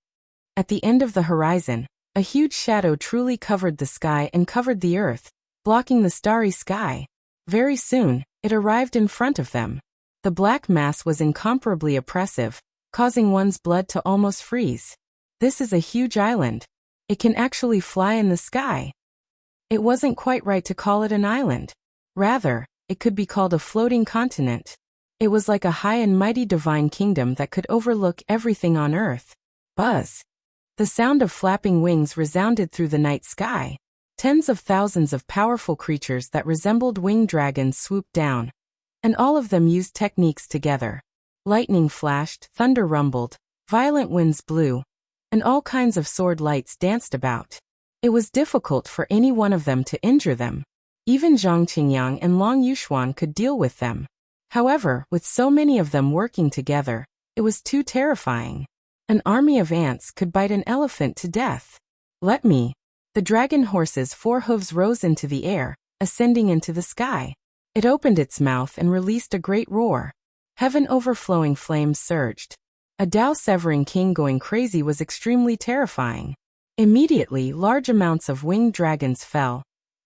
At the end of the horizon, a huge shadow truly covered the sky and covered the earth, blocking the starry sky. Very soon, it arrived in front of them. The black mass was incomparably oppressive, causing one's blood to almost freeze. This is a huge island. It can actually fly in the sky. It wasn't quite right to call it an island. Rather, it could be called a floating continent. It was like a high and mighty divine kingdom that could overlook everything on earth. Buzz. The sound of flapping wings resounded through the night sky. Tens of thousands of powerful creatures that resembled winged dragons swooped down, and all of them used techniques together. Lightning flashed, thunder rumbled, violent winds blew, and all kinds of sword lights danced about. It was difficult for any one of them to injure them. Even Zhang Qingyang and Long Yuxuan could deal with them. However, with so many of them working together, it was too terrifying. An army of ants could bite an elephant to death. Let me. The dragon horse's 4 hooves rose into the air, ascending into the sky. It opened its mouth and released a great roar. Heaven overflowing flames surged. A Tao-severing king going crazy was extremely terrifying. Immediately, large amounts of winged dragons fell,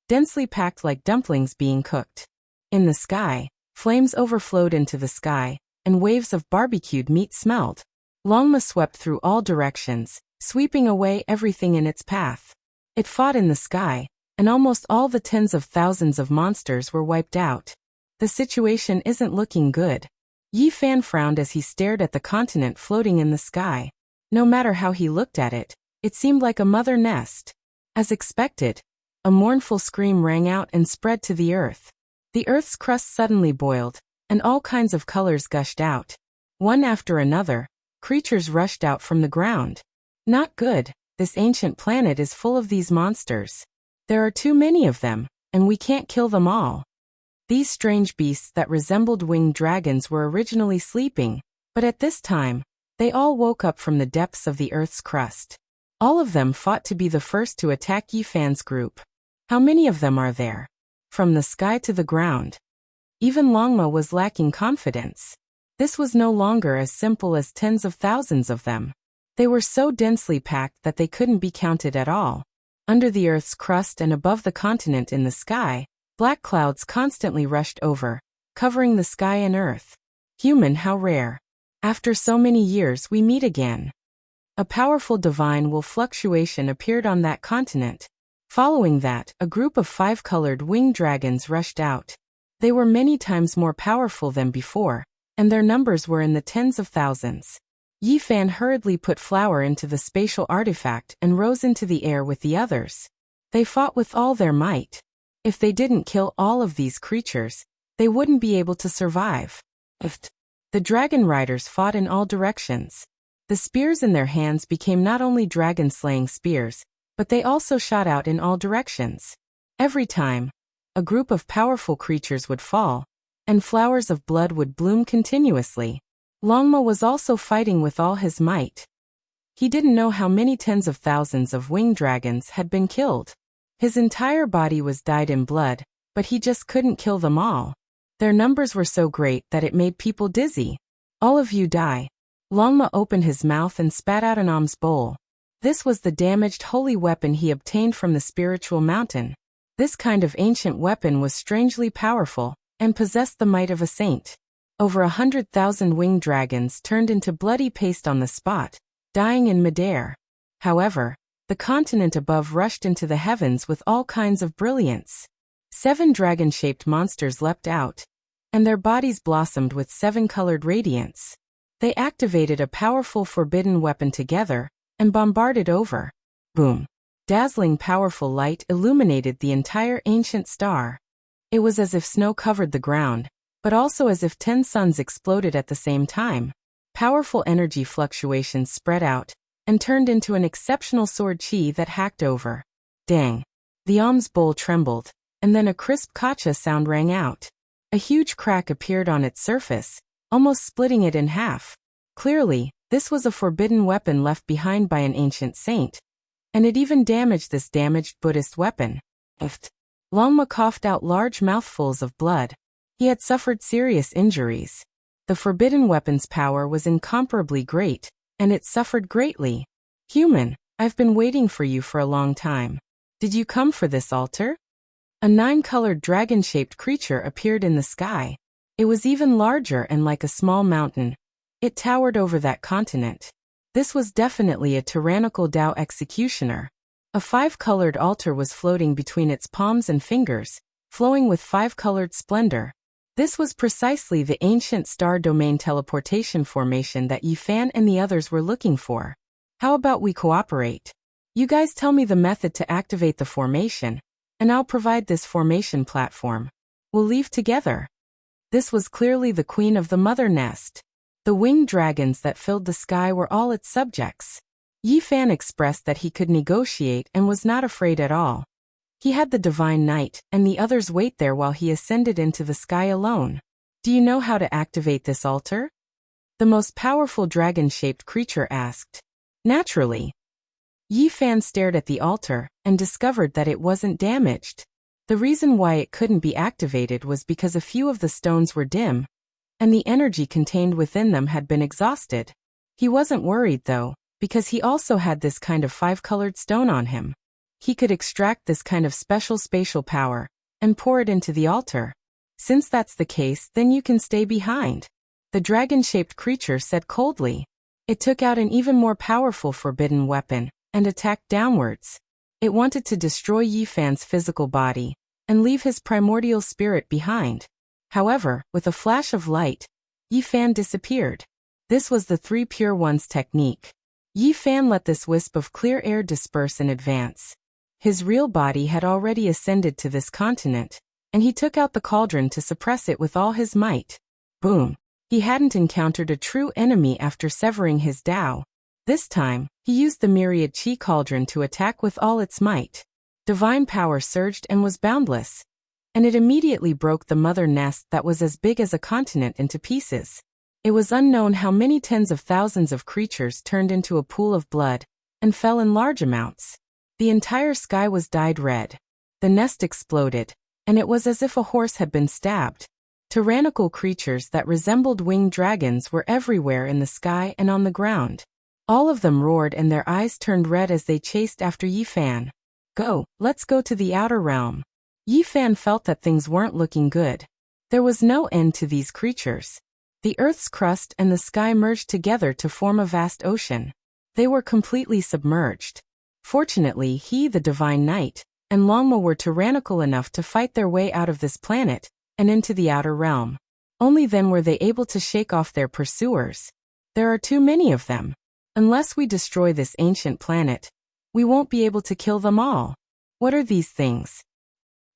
densely packed like dumplings being cooked. In the sky, flames overflowed into the sky, and waves of barbecued meat smelled. Longma swept through all directions, sweeping away everything in its path. It fought in the sky, and almost all the tens of thousands of monsters were wiped out. The situation isn't looking good. Yi Fan frowned as he stared at the continent floating in the sky. No matter how he looked at it, it seemed like a mother nest. As expected, a mournful scream rang out and spread to the earth. The earth's crust suddenly boiled, and all kinds of colors gushed out. One after another, creatures rushed out from the ground. Not good. This ancient planet is full of these monsters. There are too many of them, and we can't kill them all. These strange beasts that resembled winged dragons were originally sleeping, but at this time, they all woke up from the depths of the earth's crust. All of them fought to be the first to attack Yi Fan's group. How many of them are there? From the sky to the ground. Even Longma was lacking confidence. This was no longer as simple as tens of thousands of them. They were so densely packed that they couldn't be counted at all. Under the earth's crust and above the continent in the sky, black clouds constantly rushed over, covering the sky and earth. Human, how rare. After so many years we meet again. A powerful divine will fluctuation appeared on that continent. Following that, a group of 5-colored winged dragons rushed out. They were many times more powerful than before, and their numbers were in the tens of thousands. Yi Fan hurriedly put flour into the spatial artifact and rose into the air with the others. They fought with all their might. If they didn't kill all of these creatures, they wouldn't be able to survive. The dragon riders fought in all directions. The spears in their hands became not only dragon-slaying spears, but they also shot out in all directions. Every time, a group of powerful creatures would fall, and flowers of blood would bloom continuously. Longma was also fighting with all his might. He didn't know how many tens of thousands of winged dragons had been killed. His entire body was dyed in blood, but he just couldn't kill them all. Their numbers were so great that it made people dizzy. All of you die. Longma opened his mouth and spat out an alms bowl. This was the damaged holy weapon he obtained from the spiritual mountain. This kind of ancient weapon was strangely powerful, and possessed the might of a saint. Over 100,000 winged dragons turned into bloody paste on the spot, dying in midair. However, the continent above rushed into the heavens with all kinds of brilliance. 7 dragon-shaped monsters leapt out, and their bodies blossomed with 7-colored radiance. They activated a powerful forbidden weapon together, and bombarded over. Boom! Dazzling powerful light illuminated the entire ancient star. It was as if snow covered the ground, but also as if 10 suns exploded at the same time. Powerful energy fluctuations spread out, and turned into an exceptional sword chi that hacked over. Dang! The alms bowl trembled, and then a crisp kacha sound rang out. A huge crack appeared on its surface, almost splitting it in half. Clearly, this was a forbidden weapon left behind by an ancient saint. And it even damaged this damaged Buddhist weapon. Longma coughed out large mouthfuls of blood. He had suffered serious injuries. The forbidden weapon's power was incomparably great, and it suffered greatly. Human, I've been waiting for you for a long time. Did you come for this altar? A 9-colored dragon-shaped creature appeared in the sky. It was even larger and like a small mountain. It towered over that continent. This was definitely a tyrannical Tao executioner. A 5-colored altar was floating between its palms and fingers, flowing with 5-colored splendor. This was precisely the ancient star domain teleportation formation that Yi Fan and the others were looking for. How about we cooperate? You guys tell me the method to activate the formation, and I'll provide this formation platform. We'll leave together. This was clearly the queen of the mother nest. The winged dragons that filled the sky were all its subjects. Yi Fan expressed that he could negotiate and was not afraid at all. He had the divine knight, and the others wait there while he ascended into the sky alone. Do you know how to activate this altar? The most powerful dragon-shaped creature asked. Naturally. Yi Fan stared at the altar and discovered that it wasn't damaged. The reason why it couldn't be activated was because a few of the stones were dim, and the energy contained within them had been exhausted. He wasn't worried though, because he also had this kind of 5-colored stone on him. He could extract this kind of special spatial power and pour it into the altar. Since that's the case, then you can stay behind. The dragon-shaped creature said coldly. It took out an even more powerful forbidden weapon and attacked downwards. It wanted to destroy Yi Fan's physical body and leave his primordial spirit behind. However, with a flash of light, Yi Fan disappeared. This was the 3 Pure Ones technique. Yi Fan let this wisp of clear air disperse in advance. His real body had already ascended to this continent, and he took out the cauldron to suppress it with all his might. Boom! He hadn't encountered a true enemy after severing his Tao. This time, he used the myriad chi cauldron to attack with all its might. Divine power surged and was boundless, and it immediately broke the mother nest that was as big as a continent into pieces. It was unknown how many tens of thousands of creatures turned into a pool of blood and fell in large amounts. The entire sky was dyed red. The nest exploded, and it was as if a horse had been stabbed. Tyrannical creatures that resembled winged dragons were everywhere in the sky and on the ground. All of them roared and their eyes turned red as they chased after Yi Fan. Go, let's go to the outer realm. Yi Fan felt that things weren't looking good. There was no end to these creatures. The earth's crust and the sky merged together to form a vast ocean. They were completely submerged. Fortunately, he, the divine knight, and Longma were tyrannical enough to fight their way out of this planet and into the outer realm. Only then were they able to shake off their pursuers. There are too many of them. Unless we destroy this ancient planet, we won't be able to kill them all. What are these things?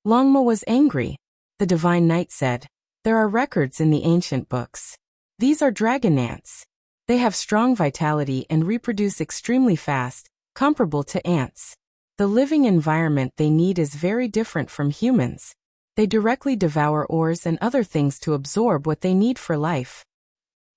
Longma was angry. The divine knight said, there are records in the ancient books. These are dragon ants. They have strong vitality and reproduce extremely fast, comparable to ants. The living environment they need is very different from humans. They directly devour ores and other things to absorb what they need for life.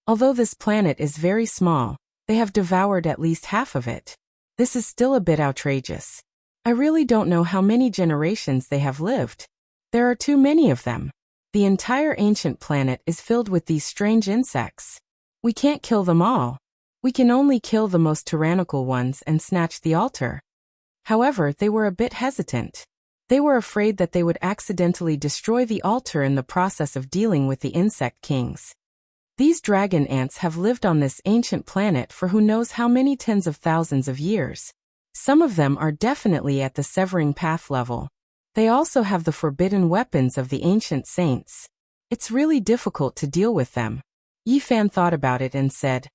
Although this planet is very small, they have devoured at least half of it. This is still a bit outrageous. I really don't know how many generations they have lived. There are too many of them. The entire ancient planet is filled with these strange insects. We can't kill them all. We can only kill the most tyrannical ones and snatch the altar. However, they were a bit hesitant. They were afraid that they would accidentally destroy the altar in the process of dealing with the insect kings. These dragon ants have lived on this ancient planet for who knows how many tens of thousands of years. Some of them are definitely at the severing path level. They also have the forbidden weapons of the ancient saints. It's really difficult to deal with them. Yi Fan thought about it and said,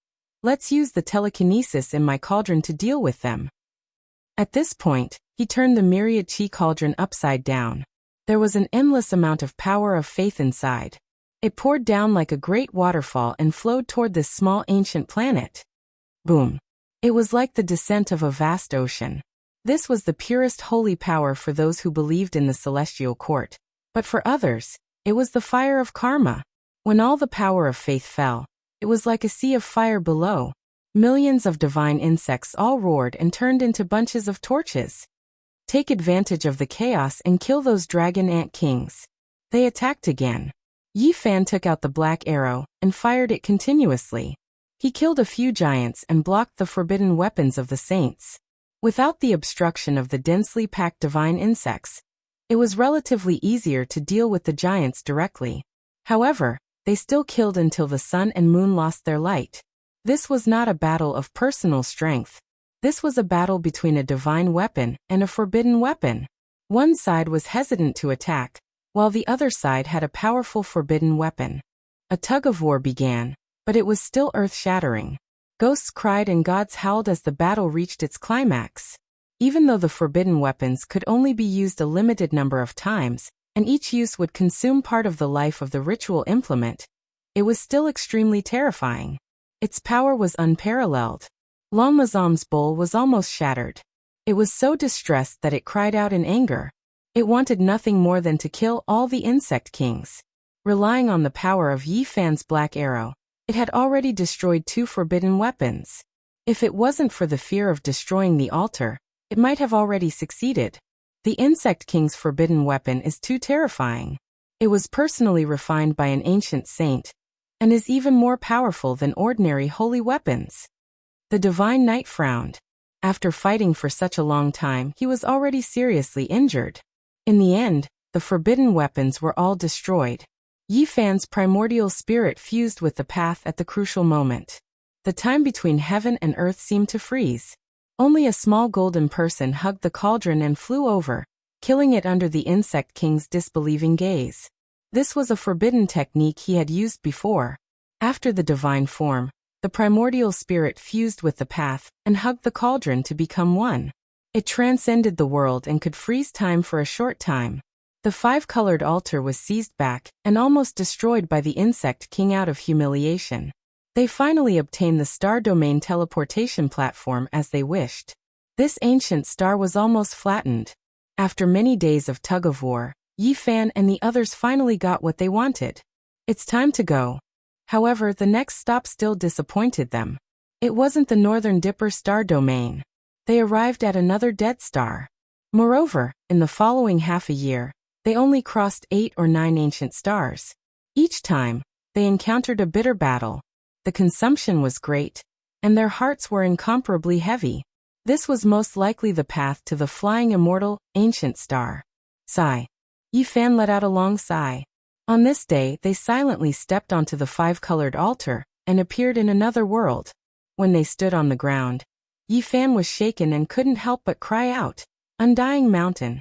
let's use the telekinesis in my cauldron to deal with them. At this point, he turned the myriad chi cauldron upside down. There was an endless amount of power of faith inside. It poured down like a great waterfall and flowed toward this small ancient planet. Boom. It was like the descent of a vast ocean. This was the purest holy power for those who believed in the celestial court. But for others, it was the fire of karma. When all the power of faith fell, it was like a sea of fire below. Millions of divine insects all roared and turned into bunches of torches. Take advantage of the chaos and kill those dragon ant kings. They attacked again. Yi Fan took out the black arrow and fired it continuously. He killed a few giants and blocked the forbidden weapons of the saints. Without the obstruction of the densely packed divine insects, it was relatively easier to deal with the giants directly. However, they still killed until the sun and moon lost their light. This was not a battle of personal strength. This was a battle between a divine weapon and a forbidden weapon. One side was hesitant to attack, while the other side had a powerful forbidden weapon. A tug-of-war began, but it was still earth-shattering. Ghosts cried and gods howled as the battle reached its climax. Even though the forbidden weapons could only be used a limited number of times, and each use would consume part of the life of the ritual implement, it was still extremely terrifying. Its power was unparalleled. Longmazam's bowl was almost shattered. It was so distressed that it cried out in anger. It wanted nothing more than to kill all the insect kings. Relying on the power of Yi Fan's black arrow, it had already destroyed 2 forbidden weapons. If it wasn't for the fear of destroying the altar, it might have already succeeded. The insect king's forbidden weapon is too terrifying. It was personally refined by an ancient saint, and is even more powerful than ordinary holy weapons. The divine knight frowned. After fighting for such a long time, he was already seriously injured. In the end, the forbidden weapons were all destroyed. Yi Fan's primordial spirit fused with the path at the crucial moment. The time between heaven and earth seemed to freeze. Only a small golden person hugged the cauldron and flew over, killing it under the insect king's disbelieving gaze. This was a forbidden technique he had used before. After the divine form, the primordial spirit fused with the path and hugged the cauldron to become one. It transcended the world and could freeze time for a short time. The 5-colored altar was seized back and almost destroyed by the insect king out of humiliation. They finally obtained the star domain teleportation platform as they wished. This ancient star was almost flattened. After many days of tug-of-war, Yi Fan and the others finally got what they wanted. It's time to go. However, the next stop still disappointed them. It wasn't the Northern Dipper star domain. They arrived at another dead star. Moreover, in the following half a year, they only crossed 8 or 9 ancient stars. Each time, they encountered a bitter battle. The consumption was great, and their hearts were incomparably heavy. This was most likely the path to the flying immortal, ancient star. Sigh. Yi Fan let out a long sigh. On this day, they silently stepped onto the 5-colored altar and appeared in another world. When they stood on the ground, Yi Fan was shaken and couldn't help but cry out, "Undying Mountain."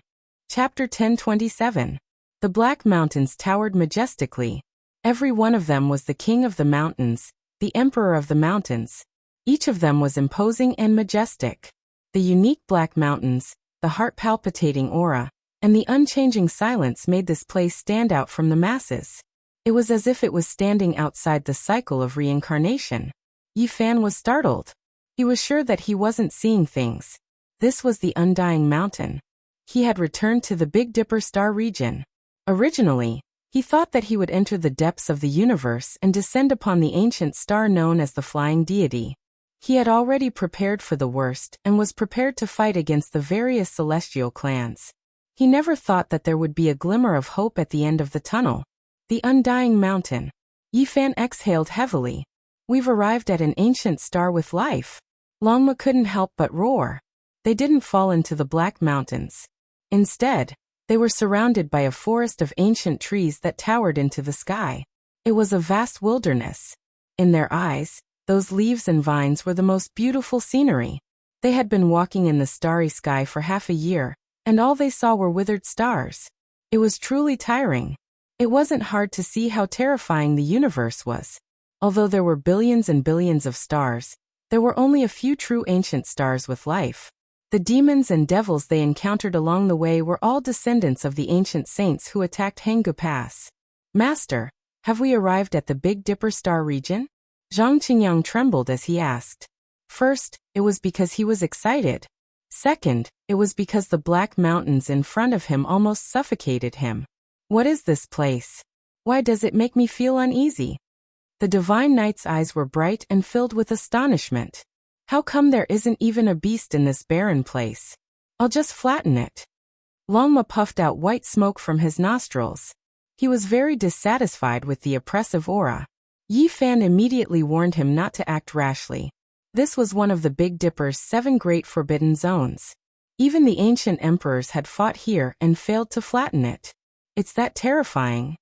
Chapter 1027. The Black Mountains towered majestically. Every one of them was the king of the mountains, the emperor of the mountains. Each of them was imposing and majestic. The unique Black Mountains, the heart-palpitating aura, and the unchanging silence made this place stand out from the masses. It was as if it was standing outside the cycle of reincarnation. Yi Fan was startled. He was sure that he wasn't seeing things. This was the Undying Mountain. He had returned to the Big Dipper star region. Originally, he thought that he would enter the depths of the universe and descend upon the ancient star known as the Flying Deity. He had already prepared for the worst and was prepared to fight against the various celestial clans. He never thought that there would be a glimmer of hope at the end of the tunnel. The Undying Mountain. Yi Fan exhaled heavily. We've arrived at an ancient star with life. Longma couldn't help but roar. They didn't fall into the Black Mountains. Instead, they were surrounded by a forest of ancient trees that towered into the sky. It was a vast wilderness. In their eyes, those leaves and vines were the most beautiful scenery. They had been walking in the starry sky for half a year, and all they saw were withered stars. It was truly tiring. It wasn't hard to see how terrifying the universe was. Although there were billions and billions of stars, there were only a few true ancient stars with life. The demons and devils they encountered along the way were all descendants of the ancient saints who attacked Hanggu Pass. "Master, have we arrived at the Big Dipper star region?" Zhang Qingyang trembled as he asked. First, it was because he was excited. Second, it was because the Black Mountains in front of him almost suffocated him. What is this place? Why does it make me feel uneasy? The Divine Knight's eyes were bright and filled with astonishment. How come there isn't even a beast in this barren place? I'll just flatten it. Longma puffed out white smoke from his nostrils. He was very dissatisfied with the oppressive aura. Yi Fan immediately warned him not to act rashly. This was one of the Big Dipper's 7 great forbidden zones. Even the ancient emperors had fought here and failed to flatten it. It's that terrifying.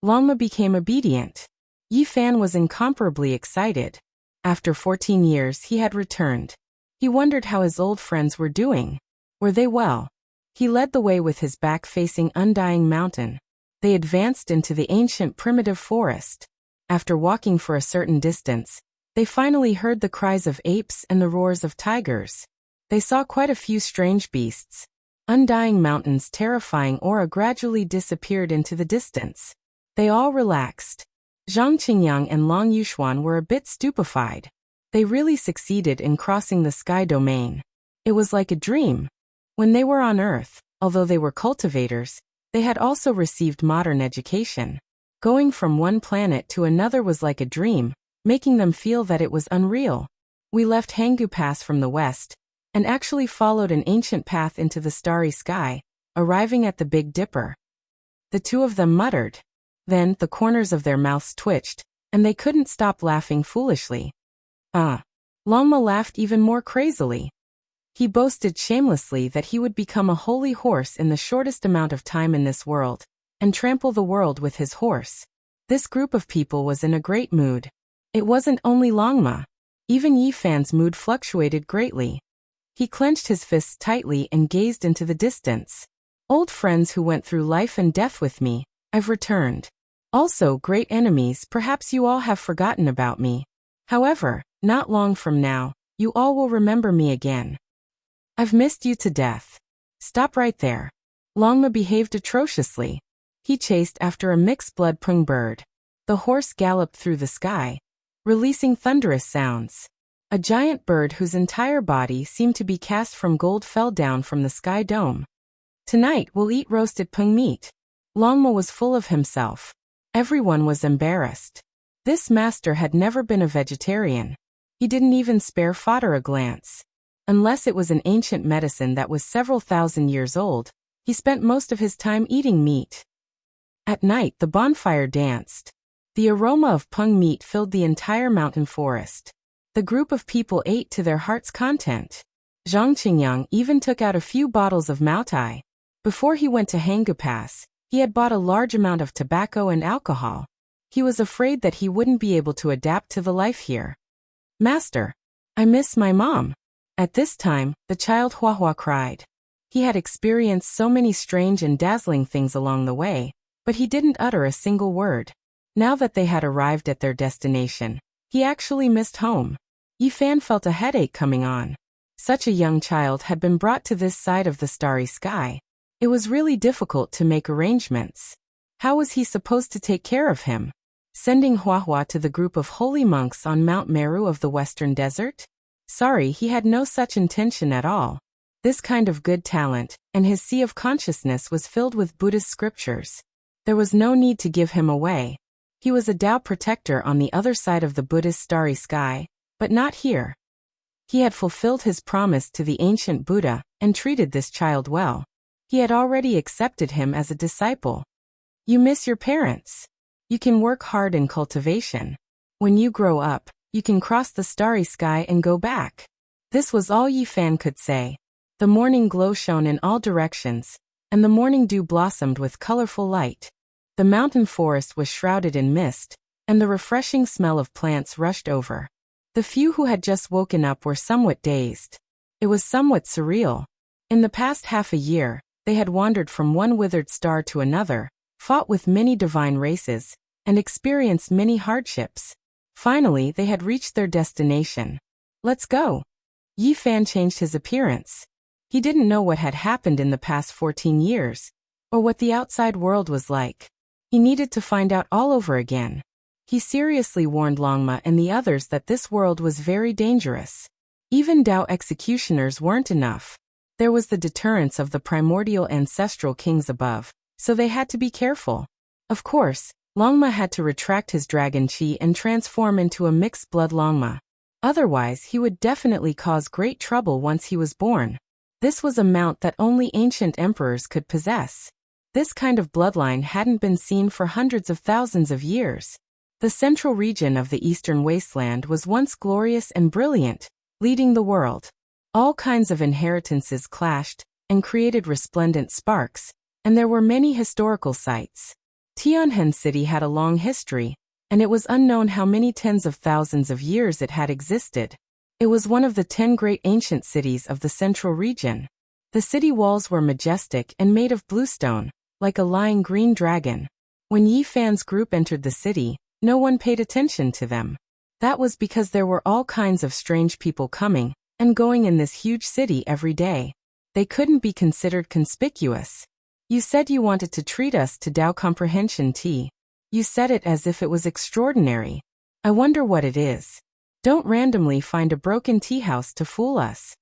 Longma became obedient. Yi Fan was incomparably excited. After 14 years he had returned. He wondered how his old friends were doing. Were they well? He led the way with his back facing Undying Mountain. They advanced into the ancient primitive forest. After walking for a certain distance, they finally heard the cries of apes and the roars of tigers. They saw quite a few strange beasts. Undying mountains' terrifying aura gradually disappeared into the distance. They all relaxed. Zhang Qingyang and Long Yuxuan were a bit stupefied. They really succeeded in crossing the sky domain. It was like a dream. When they were on Earth, although they were cultivators, they had also received modern education. Going from one planet to another was like a dream, making them feel that it was unreal. We left Hanggu Pass from the west, and actually followed an ancient path into the starry sky, arriving at the Big Dipper. The two of them muttered. Then, the corners of their mouths twitched, and they couldn't stop laughing foolishly. Longma laughed even more crazily. He boasted shamelessly that he would become a holy horse in the shortest amount of time in this world, and trample the world with his horse. This group of people was in a great mood. It wasn't only Longma. Even Yi Fan's mood fluctuated greatly. He clenched his fists tightly and gazed into the distance. Old friends who went through life and death with me, I've returned. Also, great enemies, perhaps you all have forgotten about me. However, not long from now, you all will remember me again. I've missed you to death. Stop right there. Longma behaved atrociously. He chased after a mixed-blood Pung bird. The horse galloped through the sky, releasing thunderous sounds. A giant bird whose entire body seemed to be cast from gold fell down from the sky dome. Tonight we'll eat roasted Pung meat. Longma was full of himself. Everyone was embarrassed. This master had never been a vegetarian. He didn't even spare fodder a glance. Unless it was an ancient medicine that was several thousand years old, he spent most of his time eating meat. At night the bonfire danced. The aroma of Pung meat filled the entire mountain forest. The group of people ate to their heart's content. Zhang Qingyang even took out a few bottles of Maotai. Before he went to Hanggu Pass, he had bought a large amount of tobacco and alcohol. He was afraid that he wouldn't be able to adapt to the life here. Master, I miss my mom. At this time, the child Huahua cried. He had experienced so many strange and dazzling things along the way, but he didn't utter a single word. Now that they had arrived at their destination, he actually missed home. Yi Fan felt a headache coming on. Such a young child had been brought to this side of the starry sky. It was really difficult to make arrangements. How was he supposed to take care of him? Sending Huahua to the group of holy monks on Mount Meru of the Western Desert? Sorry, he had no such intention at all. This kind of good talent, and his sea of consciousness was filled with Buddhist scriptures. There was no need to give him away. He was a Tao protector on the other side of the Buddhist starry sky, but not here. He had fulfilled his promise to the ancient Buddha and treated this child well. He had already accepted him as a disciple. You miss your parents. You can work hard in cultivation. When you grow up, you can cross the starry sky and go back. This was all Yi Fan could say. The morning glow shone in all directions, and the morning dew blossomed with colorful light. The mountain forest was shrouded in mist, and the refreshing smell of plants rushed over. The few who had just woken up were somewhat dazed. It was somewhat surreal. In the past half a year, they had wandered from one withered star to another, fought with many divine races, and experienced many hardships. Finally, they had reached their destination. Let's go. Yi Fan changed his appearance. He didn't know what had happened in the past 14 years, or what the outside world was like. He needed to find out all over again. He seriously warned Longma and the others that this world was very dangerous. Even Tao executioners weren't enough. There was the deterrence of the primordial ancestral kings above, so they had to be careful. Of course, Longma had to retract his dragon chi and transform into a mixed-blood Longma. Otherwise, he would definitely cause great trouble once he was born. This was a mount that only ancient emperors could possess. This kind of bloodline hadn't been seen for hundreds of thousands of years. The central region of the eastern wasteland was once glorious and brilliant, leading the world. All kinds of inheritances clashed and created resplendent sparks, and there were many historical sites. Tianhen City had a long history, and it was unknown how many tens of thousands of years it had existed. It was one of the 10 great ancient cities of the central region. The city walls were majestic and made of bluestone, like a lying green dragon. When Yi Fan's group entered the city, no one paid attention to them. That was because there were all kinds of strange people coming and going in this huge city every day. They couldn't be considered conspicuous. You said you wanted to treat us to Tao comprehension tea. You said it as if it was extraordinary. I wonder what it is. Don't randomly find a broken tea house to fool us.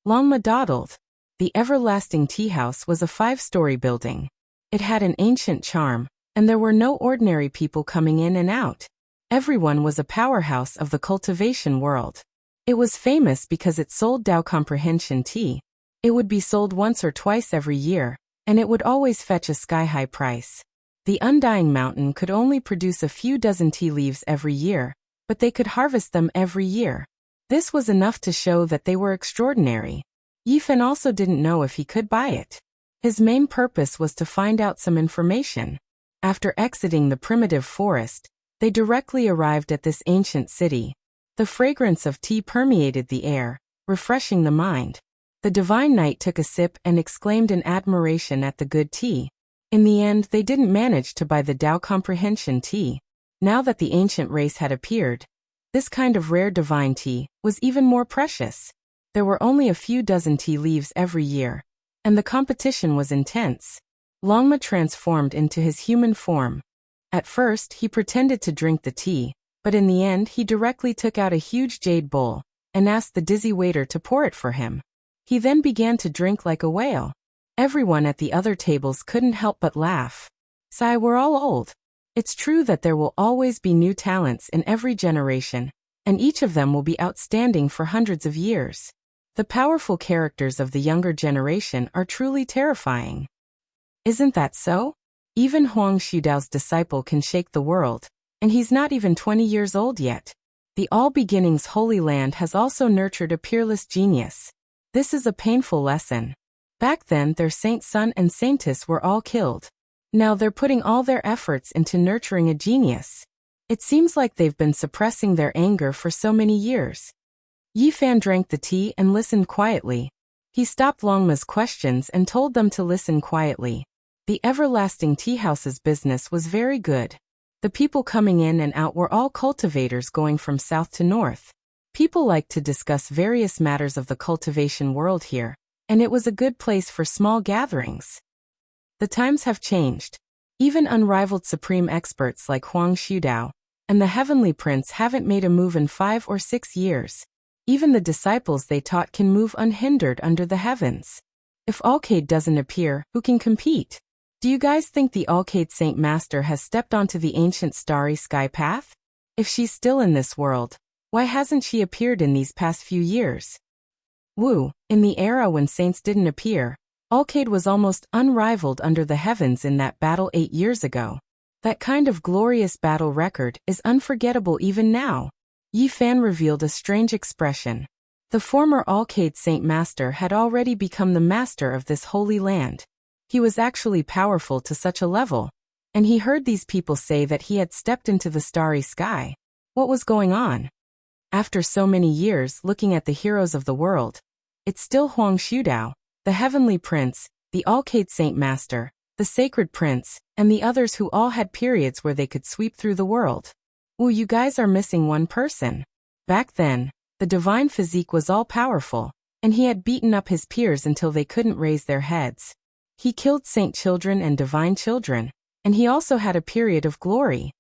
Longma dawdled. The everlasting tea house was a 5-story building. It had an ancient charm, and there were no ordinary people coming in and out. Everyone was a powerhouse of the cultivation world. It was famous because it sold Tao comprehension tea. It would be sold once or twice every year, and it would always fetch a sky-high price. The undying mountain could only produce a few dozen tea leaves every year, but they could harvest them every year. This was enough to show that they were extraordinary. Yifen also didn't know if he could buy it. His main purpose was to find out some information. After exiting the primitive forest, they directly arrived at this ancient city. The fragrance of tea permeated the air, refreshing the mind. The divine knight took a sip and exclaimed in admiration at the good tea. In the end, they didn't manage to buy the Tao comprehension tea. Now that the ancient race had appeared, this kind of rare divine tea was even more precious. There were only a few dozen tea leaves every year, and the competition was intense. Longma transformed into his human form. At first, he pretended to drink the tea, but in the end he directly took out a huge jade bowl and asked the dizzy waiter to pour it for him. He then began to drink like a whale. Everyone at the other tables couldn't help but laugh. Sigh, we're all old. It's true that there will always be new talents in every generation, and each of them will be outstanding for hundreds of years. The powerful characters of the younger generation are truly terrifying. Isn't that so? Even Huang Xudao's disciple can shake the world, and he's not even 20 years old yet. The All Beginnings Holy Land has also nurtured a peerless genius. This is a painful lesson. Back then their saint son and saintess were all killed. Now they're putting all their efforts into nurturing a genius. It seems like they've been suppressing their anger for so many years. Yifan drank the tea and listened quietly. He stopped Longma's questions and told them to listen quietly. The everlasting tea house's business was very good. The people coming in and out were all cultivators going from south to north. People liked to discuss various matters of the cultivation world here, and it was a good place for small gatherings. The times have changed. Even unrivaled supreme experts like Huang Xudao and the Heavenly Prince haven't made a move in 5 or 6 years. Even the disciples they taught can move unhindered under the heavens. If Alcade doesn't appear, who can compete? Do you guys think the Alcade Saint Master has stepped onto the ancient starry sky path? If she's still in this world, why hasn't she appeared in these past few years? Wu, in the era when saints didn't appear, Alcade was almost unrivaled under the heavens in that battle 8 years ago. That kind of glorious battle record is unforgettable even now. Yifan revealed a strange expression. The former Alcade Saint Master had already become the master of this holy land. He was actually powerful to such a level, and he heard these people say that he had stepped into the starry sky. What was going on? After so many years looking at the heroes of the world, it's still Huang Xudao, the Heavenly Prince, the Alcade Saint Master, the Sacred Prince, and the others who all had periods where they could sweep through the world. Ooh, you guys are missing one person. Back then, the divine physique was all-powerful, and he had beaten up his peers until they couldn't raise their heads. He killed saint children and divine children, and he also had a period of glory.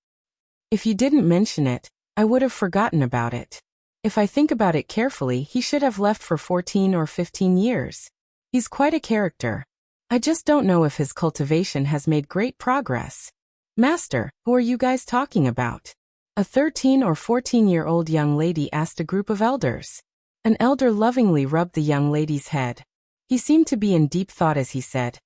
If you didn't mention it, I would have forgotten about it. If I think about it carefully, he should have left for 14 or 15 years. He's quite a character. I just don't know if his cultivation has made great progress. Master, who are you guys talking about? A 13 or 14-year-old young lady asked a group of elders. An elder lovingly rubbed the young lady's head. He seemed to be in deep thought as he said,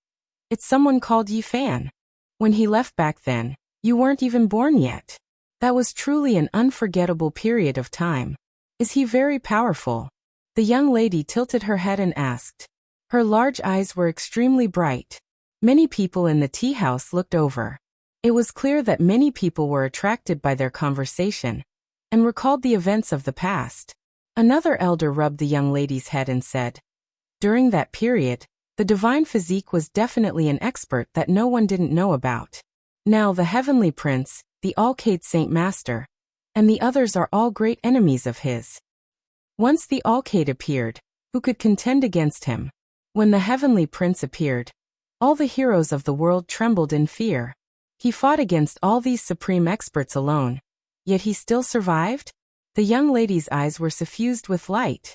"It's someone called Yifan. When he left back then, you weren't even born yet. That was truly an unforgettable period of time. Is he very powerful?" The young lady tilted her head and asked. Her large eyes were extremely bright. Many people in the tea house looked over. It was clear that many people were attracted by their conversation and recalled the events of the past. Another elder rubbed the young lady's head and said, "During that period, the divine physique was definitely an expert that no one didn't know about. Now the Heavenly Prince, the Alcade Saint Master, and the others are all great enemies of his." Once the Alcade appeared, who could contend against him? When the heavenly prince appeared, all the heroes of the world trembled in fear. He fought against all these supreme experts alone, yet he still survived? The young lady's eyes were suffused with light.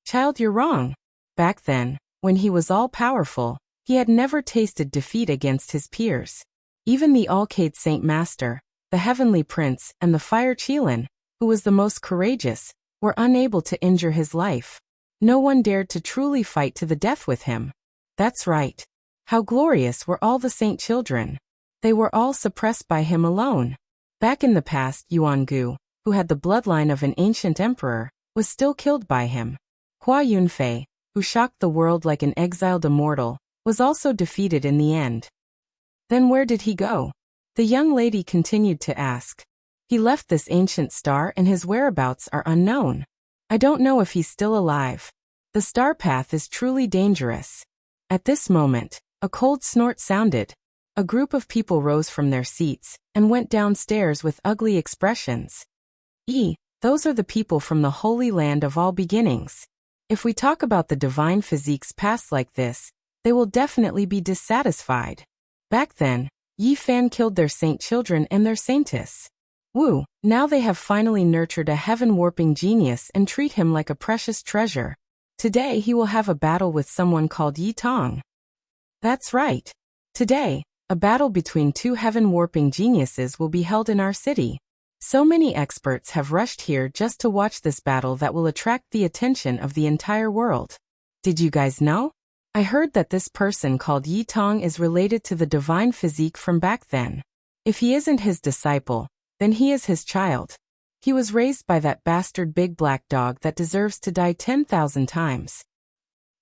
Child, you're wrong. Back then, when he was all-powerful, he had never tasted defeat against his peers. Even the Alcade Saint Master, the heavenly prince, and the fire Qilin, who was the most courageous, were unable to injure his life. No one dared to truly fight to the death with him. That's right. How glorious were all the saint children. They were all suppressed by him alone. Back in the past, Yuan Gu, who had the bloodline of an ancient emperor, was still killed by him. Hua Yunfei, who shocked the world like an exiled immortal, was also defeated in the end. Then where did he go? The young lady continued to ask. He left this ancient star and his whereabouts are unknown. I don't know if he's still alive. The star path is truly dangerous. At this moment, a cold snort sounded. A group of people rose from their seats and went downstairs with ugly expressions. Those are the people from the Holy Land of all beginnings. If we talk about the divine physique's past like this, they will definitely be dissatisfied. Back then, Yi Fan killed their saint children and their saintess. Now they have finally nurtured a heaven-warping genius and treat him like a precious treasure. Today he will have a battle with someone called Yi Tong. That's right. Today, a battle between two heaven-warping geniuses will be held in our city. So many experts have rushed here just to watch this battle that will attract the attention of the entire world. Did you guys know? I heard that this person called Yi Tong is related to the divine physique from back then. If he isn't his disciple, then he is his child. He was raised by that bastard big black dog that deserves to die 10,000 times.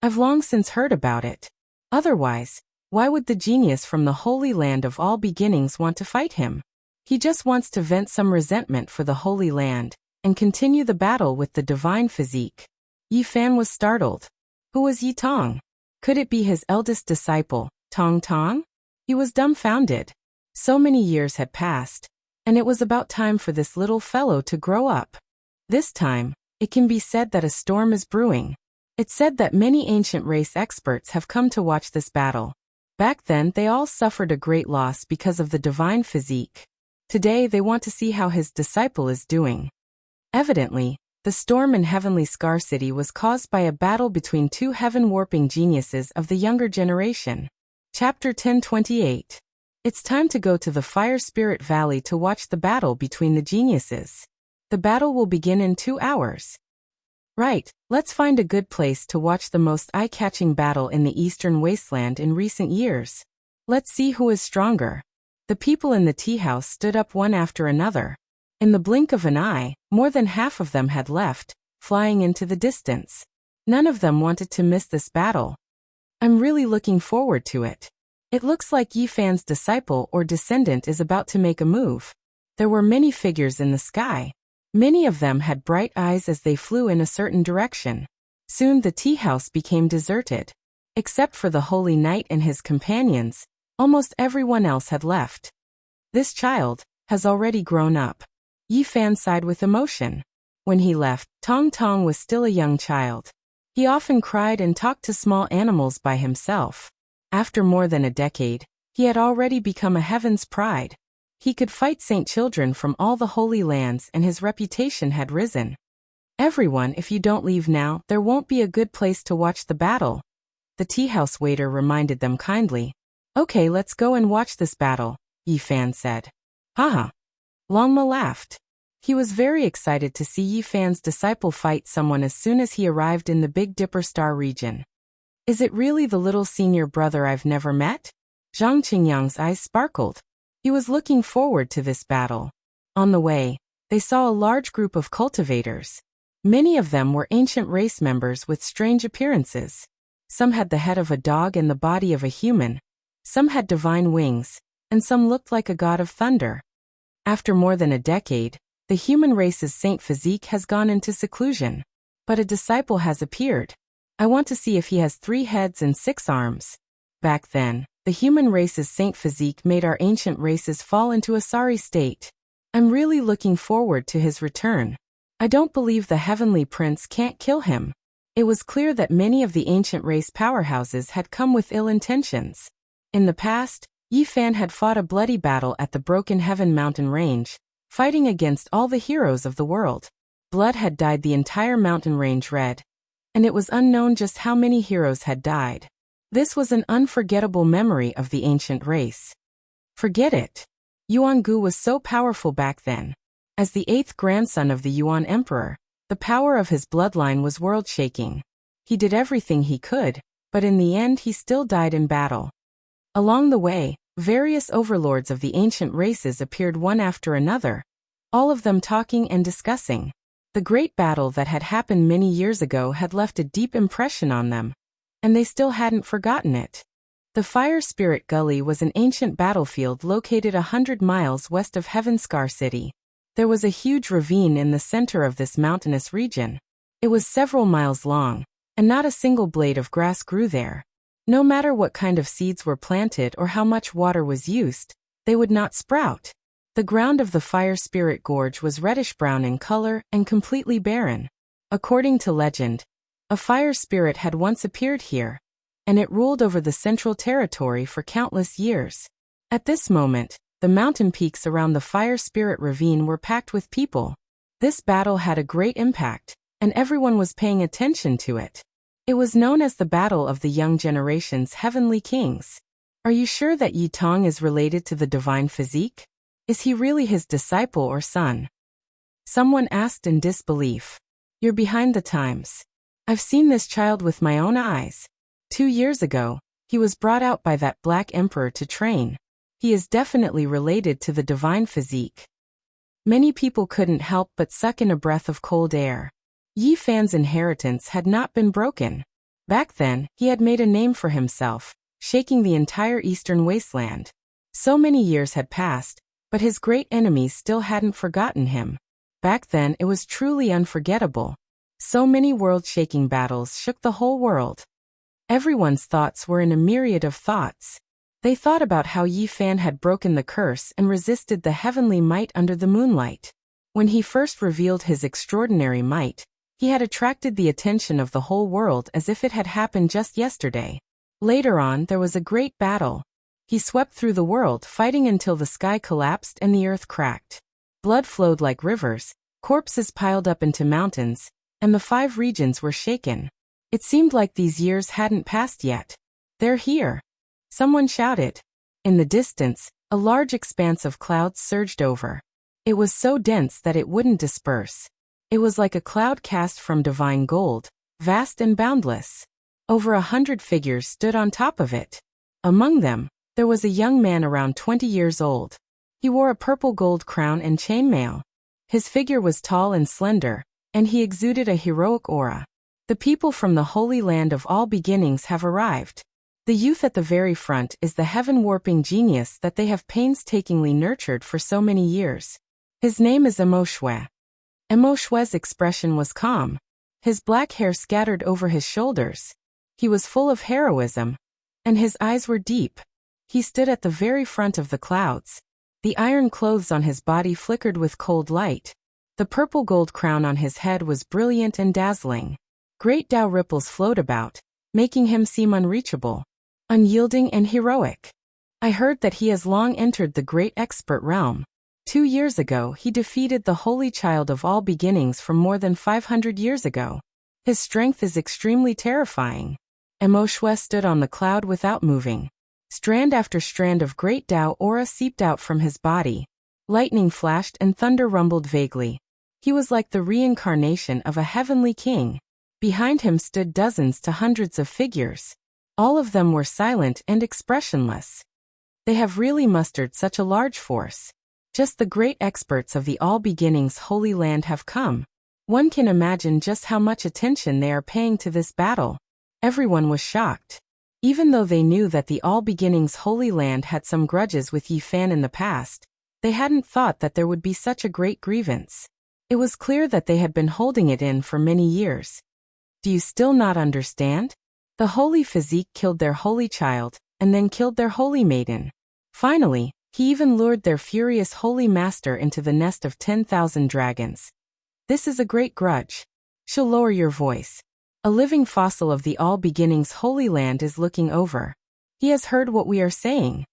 I've long since heard about it. Otherwise, why would the genius from the Holy Land of all beginnings want to fight him? He just wants to vent some resentment for the Holy Land and continue the battle with the divine physique. Yi Fan was startled. Who was Yi Tong? Could it be his eldest disciple, Tong Tong? He was dumbfounded. So many years had passed, and it was about time for this little fellow to grow up. This time, it can be said that a storm is brewing. It's said that many ancient race experts have come to watch this battle. Back then, they all suffered a great loss because of the divine physique. Today, they want to see how his disciple is doing. Evidently, the storm in Heavenly Scar City was caused by a battle between two heaven-warping geniuses of the younger generation. Chapter 1028. It's time to go to the Fire Spirit Valley to watch the battle between the geniuses. The battle will begin in 2 hours. Right, let's find a good place to watch the most eye-catching battle in the Eastern Wasteland in recent years. Let's see who is stronger. The people in the tea house stood up one after another. In the blink of an eye, more than half of them had left, flying into the distance. None of them wanted to miss this battle. I'm really looking forward to it. It looks like Yi Fan's disciple or descendant is about to make a move. There were many figures in the sky. Many of them had bright eyes as they flew in a certain direction. Soon the tea house became deserted. Except for the Holy Knight and his companions, almost everyone else had left. This child has already grown up. Yi Fan sighed with emotion. When he left, Tong Tong was still a young child. He often cried and talked to small animals by himself. After more than a decade, he had already become a heaven's pride. He could fight saint children from all the holy lands and his reputation had risen. Everyone, if you don't leave now, there won't be a good place to watch the battle. The tea house waiter reminded them kindly. Okay, let's go and watch this battle, Yi Fan said. Haha. Longma laughed. He was very excited to see Yi Fan's disciple fight someone as soon as he arrived in the Big Dipper Star region. Is it really the little senior brother I've never met? Zhang Qingyang's eyes sparkled. He was looking forward to this battle. On the way, they saw a large group of cultivators. Many of them were ancient race members with strange appearances. Some had the head of a dog and the body of a human. Some had divine wings, and some looked like a god of thunder. After more than a decade, the human race's saint physique has gone into seclusion. But a disciple has appeared. I want to see if he has 3 heads and 6 arms. Back then, the human race's saint physique made our ancient races fall into a sorry state. I'm really looking forward to his return. I don't believe the heavenly prince can't kill him. It was clear that many of the ancient race powerhouses had come with ill intentions. In the past, Yi Fan had fought a bloody battle at the Broken Heaven mountain range, fighting against all the heroes of the world. Blood had dyed the entire mountain range red, and it was unknown just how many heroes had died. This was an unforgettable memory of the ancient race. Forget it. Yuan Gu was so powerful back then. As the 8th grandson of the Yuan Emperor, the power of his bloodline was world-shaking. He did everything he could, but in the end he still died in battle. Along the way, various overlords of the ancient races appeared one after another, all of them talking and discussing. The great battle that had happened many years ago had left a deep impression on them, and they still hadn't forgotten it. The Fire Spirit Gully was an ancient battlefield located 100 miles west of Heavenskar City. There was a huge ravine in the center of this mountainous region. It was several miles long, and not a single blade of grass grew there. No matter what kind of seeds were planted or how much water was used, they would not sprout. The ground of the Fire Spirit Gorge was reddish-brown in color and completely barren. According to legend, a fire spirit had once appeared here, and it ruled over the central territory for countless years. At this moment, the mountain peaks around the Fire Spirit Ravine were packed with people. This battle had a great impact, and everyone was paying attention to it. It was known as the Battle of the Young Generation's Heavenly Kings. Are you sure that Yi Tong is related to the divine physique? Is he really his disciple or son? Someone asked in disbelief. You're behind the times. I've seen this child with my own eyes. 2 years ago, he was brought out by that Black Emperor to train. He is definitely related to the divine physique. Many people couldn't help but suck in a breath of cold air. Yi Fan's inheritance had not been broken. Back then, he had made a name for himself, shaking the entire eastern wasteland. So many years had passed, but his great enemies still hadn't forgotten him. Back then it was truly unforgettable. So many world-shaking battles shook the whole world. Everyone's thoughts were in a myriad of thoughts. They thought about how Yi Fan had broken the curse and resisted the heavenly might under the moonlight. When he first revealed his extraordinary might, he had attracted the attention of the whole world as if it had happened just yesterday. Later on, there was a great battle. He swept through the world, fighting until the sky collapsed and the earth cracked. Blood flowed like rivers, corpses piled up into mountains, and the 5 regions were shaken. It seemed like these years hadn't passed yet. They're here. Someone shouted. In the distance, a large expanse of clouds surged over. It was so dense that it wouldn't disperse. It was like a cloud cast from divine gold, vast and boundless. Over 100 figures stood on top of it. Among them, there was a young man around 20 years old. He wore a purple gold crown and chainmail. His figure was tall and slender, and he exuded a heroic aura. The people from the Holy Land of all beginnings have arrived. The youth at the very front is the heaven-warping genius that they have painstakingly nurtured for so many years. His name is Emo Shui. Emo Shui's expression was calm. His black hair scattered over his shoulders. He was full of heroism, and his eyes were deep. He stood at the very front of the clouds. The iron clothes on his body flickered with cold light. The purple gold crown on his head was brilliant and dazzling. Great Tao ripples flowed about, making him seem unreachable, unyielding and heroic. I heard that he has long entered the great expert realm. 2 years ago he defeated the Holy Child of all beginnings from more than 500 years ago. His strength is extremely terrifying. Emo Shui stood on the cloud without moving. Strand after strand of great Tao aura seeped out from his body. Lightning flashed and thunder rumbled vaguely. He was like the reincarnation of a heavenly king. Behind him stood dozens to hundreds of figures. All of them were silent and expressionless. They have really mustered such a large force. Just the great experts of the All Beginnings Holy Land have come. One can imagine just how much attention they are paying to this battle. Everyone was shocked. Even though they knew that the All Beginnings Holy Land had some grudges with Yi Fan in the past, they hadn't thought that there would be such a great grievance. It was clear that they had been holding it in for many years. Do you still not understand? The holy physique killed their holy child, and then killed their holy maiden. Finally, he even lured their furious holy master into the nest of 10,000 dragons. This is a great grudge. She'll lower your voice. A living fossil of the All Beginnings Holy Land is looking over. He has heard what we are saying.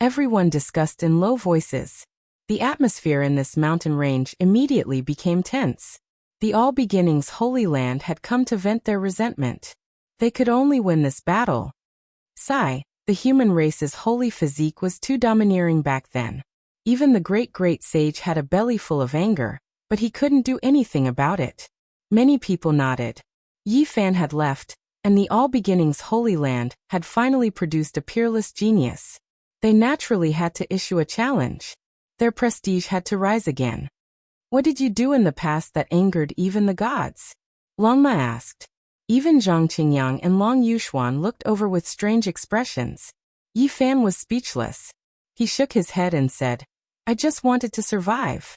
Everyone discussed in low voices. The atmosphere in this mountain range immediately became tense. The All Beginnings Holy Land had come to vent their resentment. They could only win this battle. Sigh, the human race's holy physique was too domineering back then. Even the great sage had a belly full of anger, but he couldn't do anything about it. Many people nodded. Yi Fan had left, and the All Beginnings Holy Land had finally produced a peerless genius. They naturally had to issue a challenge. Their prestige had to rise again. What did you do in the past that angered even the gods? Longma asked. Even Zhang Qingyang and Long Yuxuan looked over with strange expressions. Yi Fan was speechless. He shook his head and said, I just wanted to survive.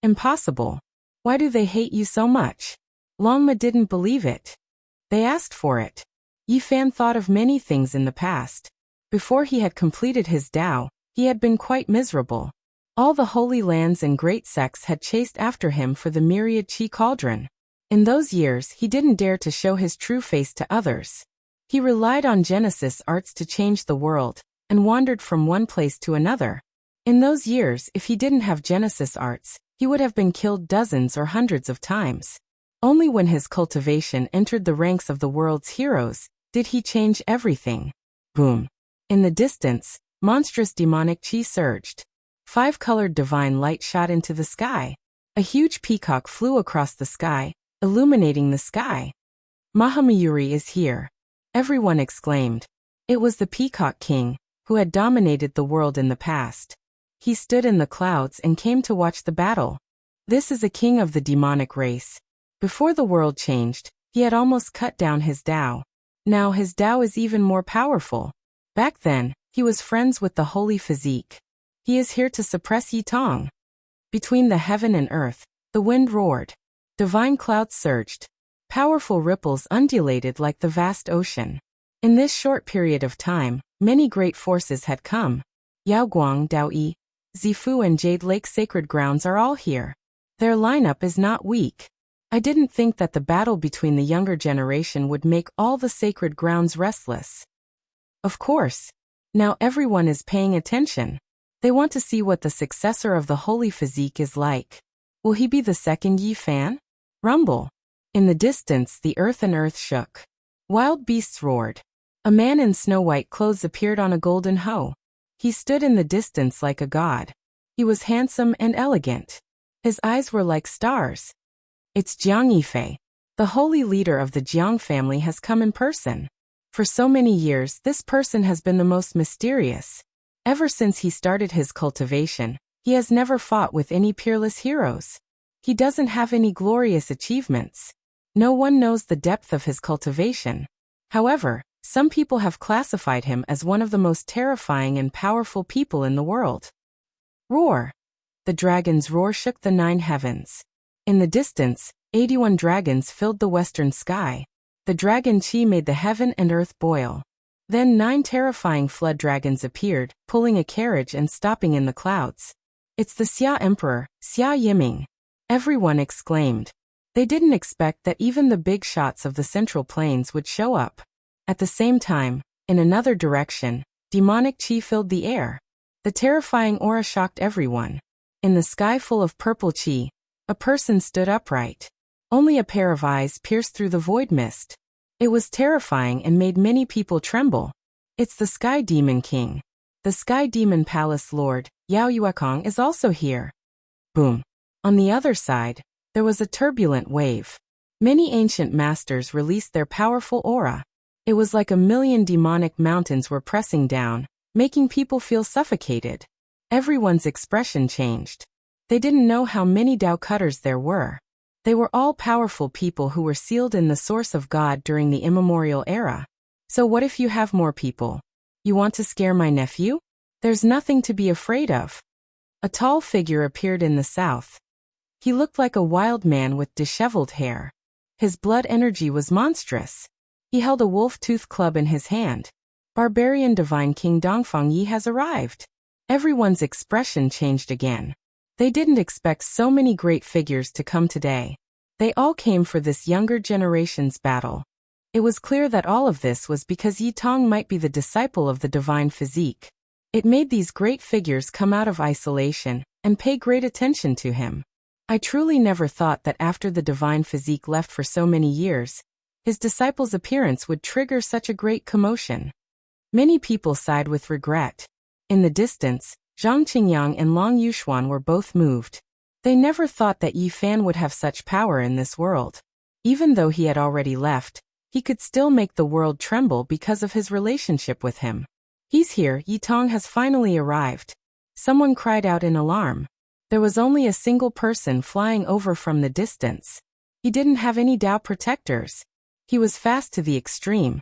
Impossible. Why do they hate you so much? Longma didn't believe it. They asked for it. Yi Fan thought of many things in the past. Before he had completed his Tao, he had been quite miserable. All the holy lands and great sects had chased after him for the myriad Qi cauldron. In those years he didn't dare to show his true face to others. He relied on Genesis arts to change the world, and wandered from one place to another. In those years, if he didn't have Genesis arts, he would have been killed dozens or hundreds of times. Only when his cultivation entered the ranks of the world's heroes did he change everything. Boom. In the distance, monstrous demonic Qi surged. 5-colored divine light shot into the sky. A huge peacock flew across the sky, illuminating the sky. Mahamayuri is here. Everyone exclaimed. It was the Peacock King, who had dominated the world in the past. He stood in the clouds and came to watch the battle. This is a king of the demonic race. Before the world changed, he had almost cut down his Tao. Now his Tao is even more powerful. Back then, he was friends with the holy physique. He is here to suppress Yi Tong. Between the heaven and earth, the wind roared. Divine clouds surged. Powerful ripples undulated like the vast ocean. In this short period of time, many great forces had come. Yaoguang, Daoyi, Zifu and Jade Lake sacred grounds are all here. Their lineup is not weak. I didn't think that the battle between the younger generation would make all the sacred grounds restless. Of course. Now everyone is paying attention. They want to see what the successor of the holy physique is like. Will he be the second Yi Fan? Rumble. In the distance, the earth shook. Wild beasts roared. A man in snow-white clothes appeared on a golden hoe. He stood in the distance like a god. He was handsome and elegant. His eyes were like stars. It's Jiang Yifei. The holy leader of the Jiang family has come in person. For so many years, this person has been the most mysterious. Ever since he started his cultivation, he has never fought with any peerless heroes. He doesn't have any glorious achievements. No one knows the depth of his cultivation. However, some people have classified him as one of the most terrifying and powerful people in the world. Roar! The dragon's roar shook the 9 heavens. In the distance, 81 dragons filled the western sky. The dragon Qi made the heaven and earth boil. Then 9 terrifying flood dragons appeared, pulling a carriage and stopping in the clouds. It's the Xia Emperor, Xia Yiming. Everyone exclaimed. They didn't expect that even the big shots of the Central Plains would show up. At the same time, in another direction, demonic Qi filled the air. The terrifying aura shocked everyone. In the sky full of purple Qi, a person stood upright. Only a pair of eyes pierced through the void mist. It was terrifying and made many people tremble. It's the Sky Demon King. The Sky Demon Palace Lord, Yao Yuekong, is also here. Boom. On the other side, there was a turbulent wave. Many ancient masters released their powerful aura. It was like a million demonic mountains were pressing down, making people feel suffocated. Everyone's expression changed. They didn't know how many Tao cutters there were. They were all powerful people who were sealed in the source of God during the immemorial era. So what if you have more people? You want to scare my nephew? There's nothing to be afraid of. A tall figure appeared in the south. He looked like a wild man with disheveled hair. His blood energy was monstrous. He held a wolf-tooth club in his hand. Barbarian Divine King Dongfang Yi has arrived. Everyone's expression changed again. They didn't expect so many great figures to come today. They all came for this younger generation's battle. It was clear that all of this was because Yi Tong might be the disciple of the divine physique. It made these great figures come out of isolation and pay great attention to him. I truly never thought that after the divine physique left for so many years, his disciple's appearance would trigger such a great commotion. Many people sighed with regret. In the distance, Zhang Qingyang and Long Yuxuan were both moved. They never thought that Yi Fan would have such power in this world. Even though he had already left, he could still make the world tremble because of his relationship with him. He's here, Yi Tong has finally arrived. Someone cried out in alarm. There was only a single person flying over from the distance. He didn't have any Tao protectors. He was fast to the extreme,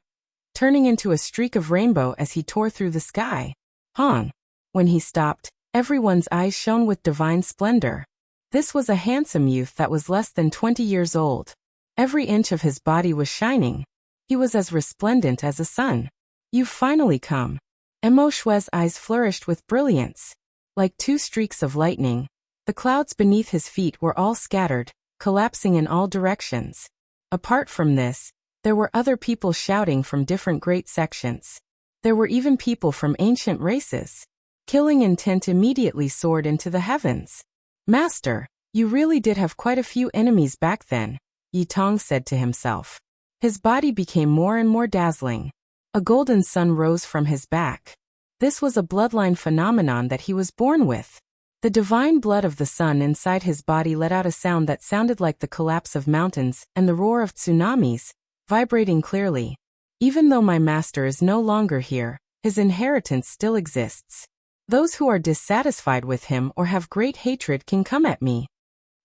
turning into a streak of rainbow as he tore through the sky. Hong. When he stopped, everyone's eyes shone with divine splendor. This was a handsome youth that was less than 20 years old. Every inch of his body was shining. He was as resplendent as a sun. You've finally come. Mo Shui's eyes flourished with brilliance. Like two streaks of lightning, the clouds beneath his feet were all scattered, collapsing in all directions. Apart from this, there were other people shouting from different great sections. There were even people from ancient races. Killing intent immediately soared into the heavens. Master, you really did have quite a few enemies back then, Yi Tong said to himself. His body became more and more dazzling. A golden sun rose from his back. This was a bloodline phenomenon that he was born with. The divine blood of the sun inside his body let out a sound that sounded like the collapse of mountains and the roar of tsunamis, vibrating clearly. Even though my master is no longer here, his inheritance still exists. Those who are dissatisfied with him or have great hatred can come at me.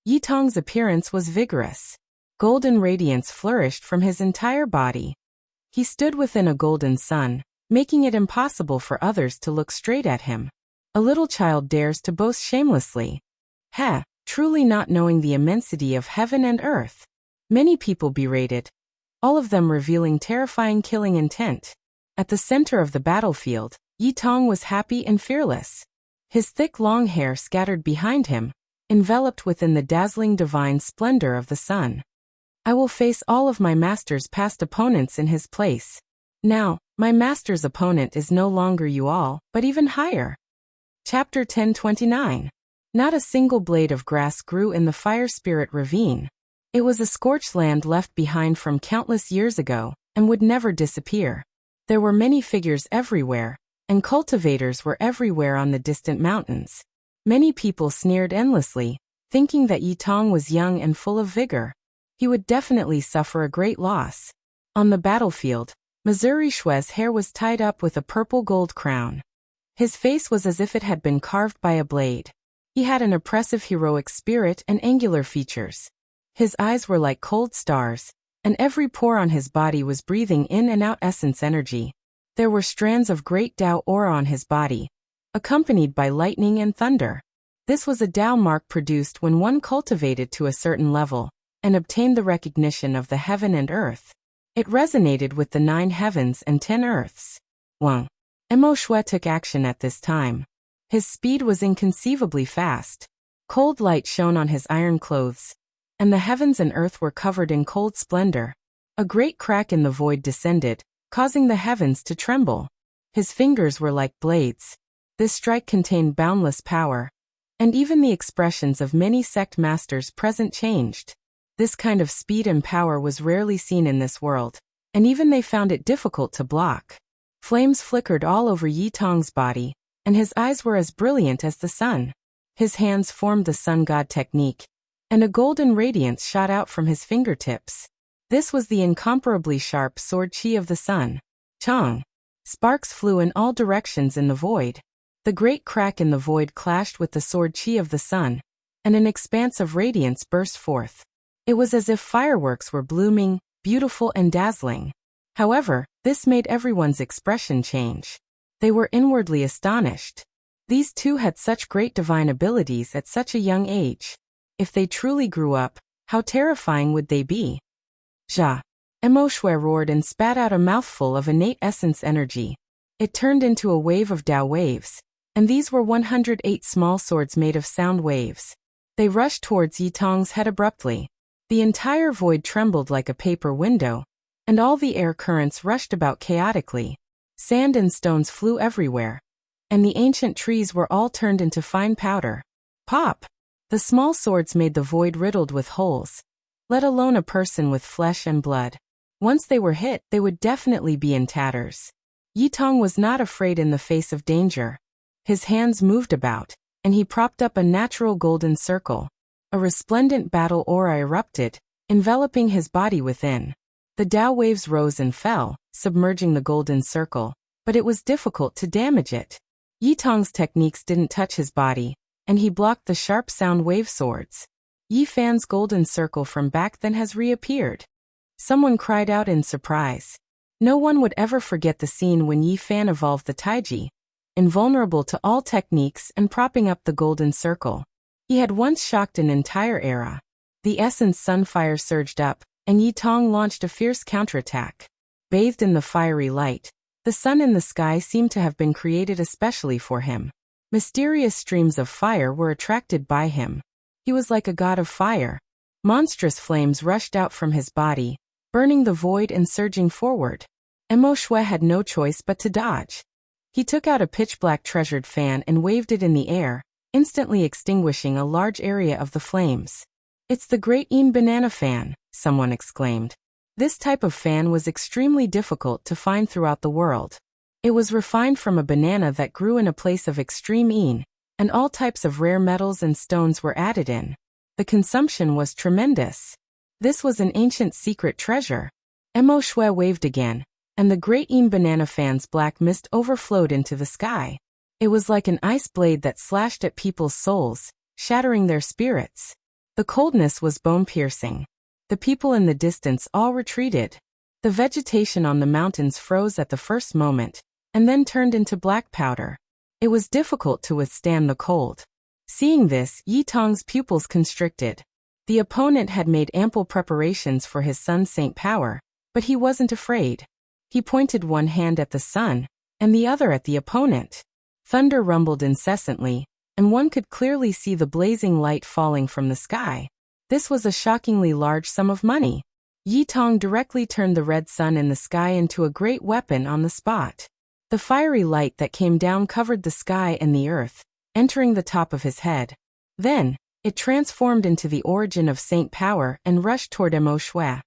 Yi Tong's appearance was vigorous. Golden radiance flourished from his entire body. He stood within a golden sun, making it impossible for others to look straight at him. A little child dares to boast shamelessly. Truly not knowing the immensity of heaven and earth. Many people berated, all of them revealing terrifying killing intent. At the center of the battlefield, Yi Tong was happy and fearless. His thick long hair scattered behind him, enveloped within the dazzling divine splendor of the sun. I will face all of my master's past opponents in his place. Now, my master's opponent is no longer you all, but even higher. Chapter 1029. Not a single blade of grass grew in the Fire Spirit Ravine. It was a scorched land left behind from countless years ago, and would never disappear. There were many figures everywhere, and cultivators were everywhere on the distant mountains. Many people sneered endlessly, thinking that Yi Tong was young and full of vigor. He would definitely suffer a great loss. On the battlefield, Missouri Shui's hair was tied up with a purple gold crown. His face was as if it had been carved by a blade. He had an oppressive heroic spirit and angular features. His eyes were like cold stars, and every pore on his body was breathing in and out essence energy. There were strands of great Tao aura on his body, accompanied by lightning and thunder. This was a Tao mark produced when one cultivated to a certain level, and obtained the recognition of the heaven and earth. It resonated with the 9 heavens and 10 earths. Mo Shui took action at this time. His speed was inconceivably fast. Cold light shone on his iron clothes, and the heavens and earth were covered in cold splendor. A great crack in the void descended, causing the heavens to tremble. His fingers were like blades. This strike contained boundless power, and even the expressions of many sect masters present changed. This kind of speed and power was rarely seen in this world, and even they found it difficult to block. Flames flickered all over Yi Tong's body, and his eyes were as brilliant as the sun. His hands formed the sun god technique, and a golden radiance shot out from his fingertips. This was the incomparably sharp sword chi of the sun. Chong! Sparks flew in all directions in the void. The great crack in the void clashed with the sword chi of the sun, and an expanse of radiance burst forth. It was as if fireworks were blooming, beautiful and dazzling. However, this made everyone's expression change. They were inwardly astonished. These two had such great divine abilities at such a young age. If they truly grew up, how terrifying would they be? Mo Shui roared and spat out a mouthful of innate essence energy. It turned into a wave of Tao waves, and these were 108 small swords made of sound waves. They rushed towards Yitong's head abruptly. The entire void trembled like a paper window, and all the air currents rushed about chaotically. Sand and stones flew everywhere, and the ancient trees were all turned into fine powder. Pop! The small swords made the void riddled with holes, let alone a person with flesh and blood. Once they were hit, they would definitely be in tatters. Yitong was not afraid in the face of danger. His hands moved about, and he propped up a natural golden circle. A resplendent battle aura erupted, enveloping his body within. The Tao waves rose and fell, submerging the golden circle, but it was difficult to damage it. Yitong's techniques didn't touch his body, and he blocked the sharp sound wave swords. Yi Fan's golden circle from back then has reappeared. Someone cried out in surprise. No one would ever forget the scene when Yi Fan evolved the Taiji, invulnerable to all techniques and propping up the golden circle. He had once shocked an entire era. The essence sunfire surged up, and Yitong launched a fierce counterattack. Bathed in the fiery light, the sun in the sky seemed to have been created especially for him. Mysterious streams of fire were attracted by him. He was like a god of fire. Monstrous flames rushed out from his body, burning the void and surging forward. Emo Shui had no choice but to dodge. He took out a pitch-black treasured fan and waved it in the air, instantly extinguishing a large area of the flames. "It's the Great Im Banana Fan," someone exclaimed. This type of fan was extremely difficult to find throughout the world. It was refined from a banana that grew in a place of extreme Yin, and all types of rare metals and stones were added in. The consumption was tremendous. This was an ancient secret treasure. Emo Shui waved again, and the Great Im Banana Fan's black mist overflowed into the sky. It was like an ice blade that slashed at people's souls, shattering their spirits. The coldness was bone-piercing. The people in the distance all retreated. The vegetation on the mountains froze at the first moment, and then turned into black powder. It was difficult to withstand the cold. Seeing this, Yitong's pupils constricted. The opponent had made ample preparations for his sun's saint power, but he wasn't afraid. He pointed one hand at the sun, and the other at the opponent. Thunder rumbled incessantly, and one could clearly see the blazing light falling from the sky. This was a shockingly large sum of money. Yitong directly turned the red sun in the sky into a great weapon on the spot. The fiery light that came down covered the sky and the earth, entering the top of his head. Then, it transformed into the origin of saint power and rushed toward Emo Shui.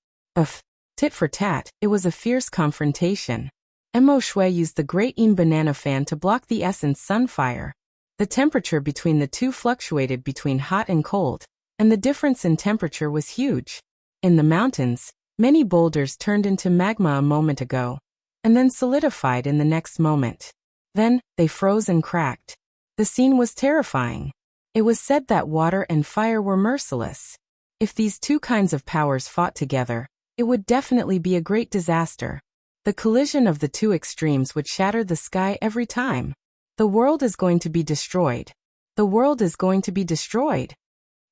Tit for tat, it was a fierce confrontation. Emo Shui used the Great Im Banana Fan to block the essence sunfire. The temperature between the two fluctuated between hot and cold, and the difference in temperature was huge. In the mountains, many boulders turned into magma a moment ago, and then solidified in the next moment. Then, they froze and cracked. The scene was terrifying. It was said that water and fire were merciless. If these two kinds of powers fought together, it would definitely be a great disaster. The collision of the two extremes would shatter the sky every time. The world is going to be destroyed. The world is going to be destroyed.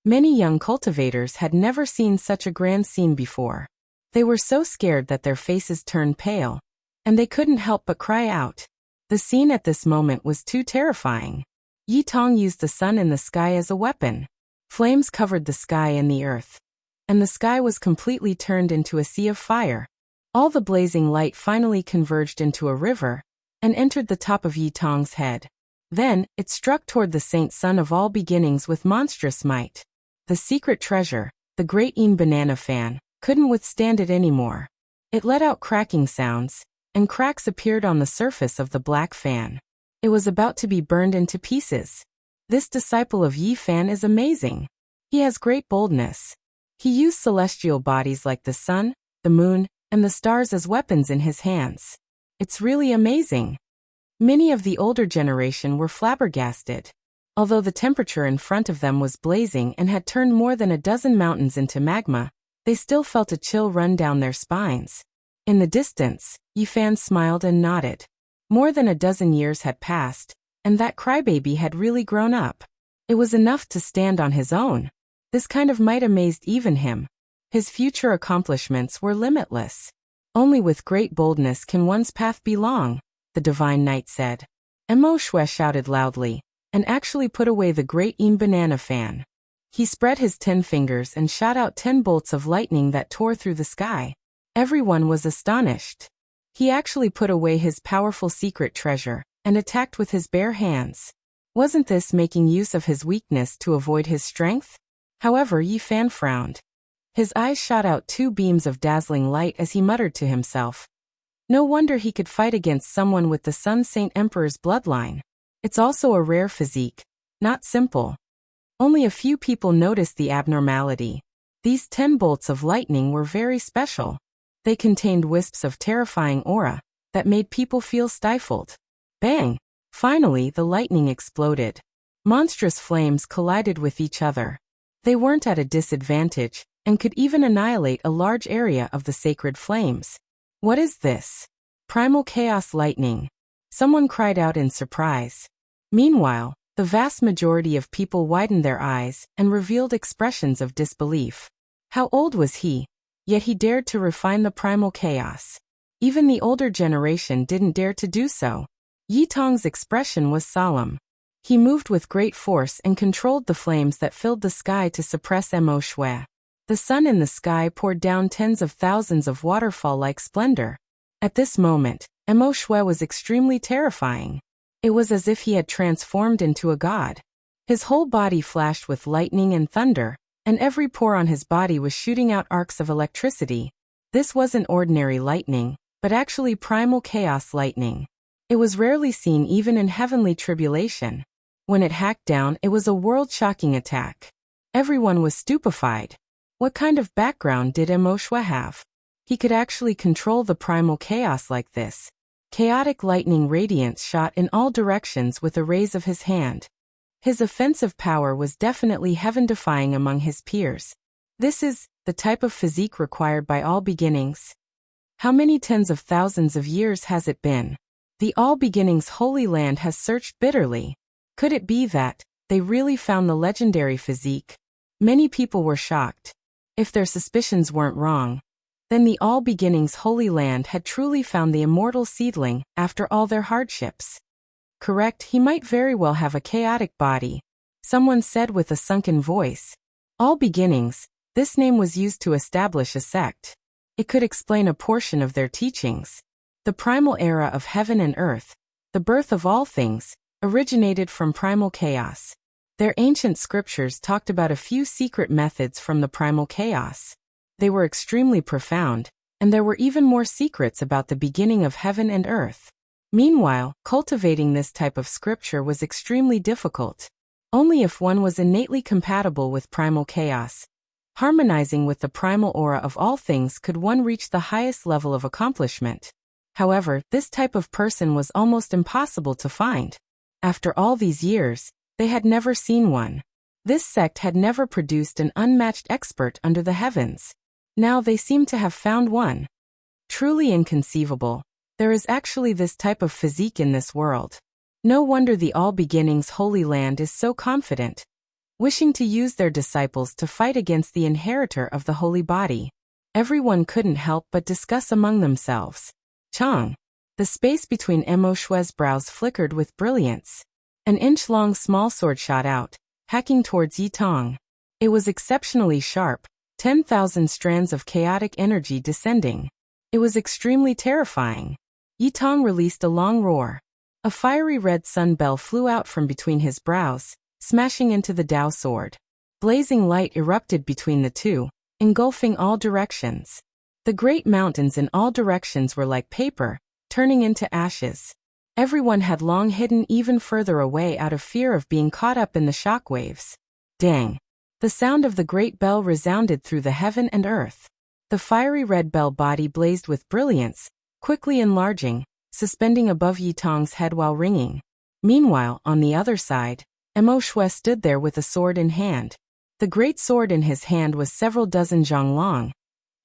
Many young cultivators had never seen such a grand scene before. They were so scared that their faces turned pale, and they couldn't help but cry out. The scene at this moment was too terrifying. Yitong used the sun in the sky as a weapon. Flames covered the sky and the earth, and the sky was completely turned into a sea of fire. All the blazing light finally converged into a river, and entered the top of Yitong's head. Then, it struck toward the saint sun of all beginnings with monstrous might. The secret treasure, the Great Im Banana Fan, couldn't withstand it anymore. It let out cracking sounds, and cracks appeared on the surface of the black fan. It was about to be burned into pieces. This disciple of Yi Fan is amazing. He has great boldness. He used celestial bodies like the sun, the moon, and the stars as weapons in his hands. It's really amazing. Many of the older generation were flabbergasted. Although the temperature in front of them was blazing and had turned more than a dozen mountains into magma, they still felt a chill run down their spines. In the distance, Yi Fan smiled and nodded. More than a dozen years had passed, and that crybaby had really grown up. It was enough to stand on his own. This kind of might amazed even him. His future accomplishments were limitless. Only with great boldness can one's path be long, the divine knight said. Shue shouted loudly, and actually put away the great banana fan. He spread his 10 fingers and shot out 10 bolts of lightning that tore through the sky. Everyone was astonished. He actually put away his powerful secret treasure and attacked with his bare hands. Wasn't this making use of his weakness to avoid his strength? However, Yi Fan frowned. His eyes shot out 2 beams of dazzling light as he muttered to himself. No wonder he could fight against someone with the Sun Saint Emperor's bloodline. It's also a rare physique, not simple. Only a few people noticed the abnormality. These 10 bolts of lightning were very special. They contained wisps of terrifying aura that made people feel stifled. Bang! Finally, the lightning exploded. Monstrous flames collided with each other. They weren't at a disadvantage and could even annihilate a large area of the sacred flames. What is this? Primal chaos lightning. Someone cried out in surprise. Meanwhile, the vast majority of people widened their eyes and revealed expressions of disbelief. How old was he? Yet he dared to refine the primal chaos. Even the older generation didn't dare to do so. Yi Tong's expression was solemn. He moved with great force and controlled the flames that filled the sky to suppress Shue. The sun in the sky poured down tens of thousands of waterfall-like splendor. At this moment, Shue was extremely terrifying. It was as if he had transformed into a god. His whole body flashed with lightning and thunder, and every pore on his body was shooting out arcs of electricity. This wasn't ordinary lightning, but actually primal chaos lightning. It was rarely seen even in heavenly tribulation. When it hacked down, it was a world-shocking attack. Everyone was stupefied. What kind of background did Shue have? He could actually control the primal chaos like this. Chaotic lightning radiance shot in all directions with a raise of his hand. His offensive power was definitely heaven-defying among his peers. This is the type of physique required by All Beginnings. How many tens of thousands of years has it been? The All Beginnings Holy Land has searched bitterly. Could it be that they really found the legendary physique? Many people were shocked. If their suspicions weren't wrong, then the All Beginnings Holy Land had truly found the immortal seedling after all their hardships. Correct, he might very well have a chaotic body. Someone said with a sunken voice. All Beginnings, this name was used to establish a sect. It could explain a portion of their teachings. The primal era of heaven and earth, the birth of all things, originated from primal chaos. Their ancient scriptures talked about a few secret methods from the primal chaos. They were extremely profound, and there were even more secrets about the beginning of heaven and earth. Meanwhile, cultivating this type of scripture was extremely difficult. Only if one was innately compatible with primal chaos, harmonizing with the primal aura of all things, could one reach the highest level of accomplishment. However, this type of person was almost impossible to find. After all these years, they had never seen one. This sect had never produced an unmatched expert under the heavens. Now they seem to have found one. Truly inconceivable. There is actually this type of physique in this world. No wonder the All Beginnings Holy Land is so confident, wishing to use their disciples to fight against the inheritor of the holy body. Everyone couldn't help but discuss among themselves. Chang. The space between Shue's brows flickered with brilliance. An inch-long small sword shot out, hacking towards Yi Tong. It was exceptionally sharp, 10,000 strands of chaotic energy descending. It was extremely terrifying. Yi Tong released a long roar. A fiery red sun bell flew out from between his brows, smashing into the Dao sword. Blazing light erupted between the two, engulfing all directions. The great mountains in all directions were like paper, turning into ashes. Everyone had long hidden even further away out of fear of being caught up in the shockwaves. Dang! The sound of the great bell resounded through the heaven and earth. The fiery red bell body blazed with brilliance, quickly enlarging, suspending above Yi Tong's head while ringing. Meanwhile, on the other side, Shue stood there with a sword in hand. The great sword in his hand was several dozen zhang long,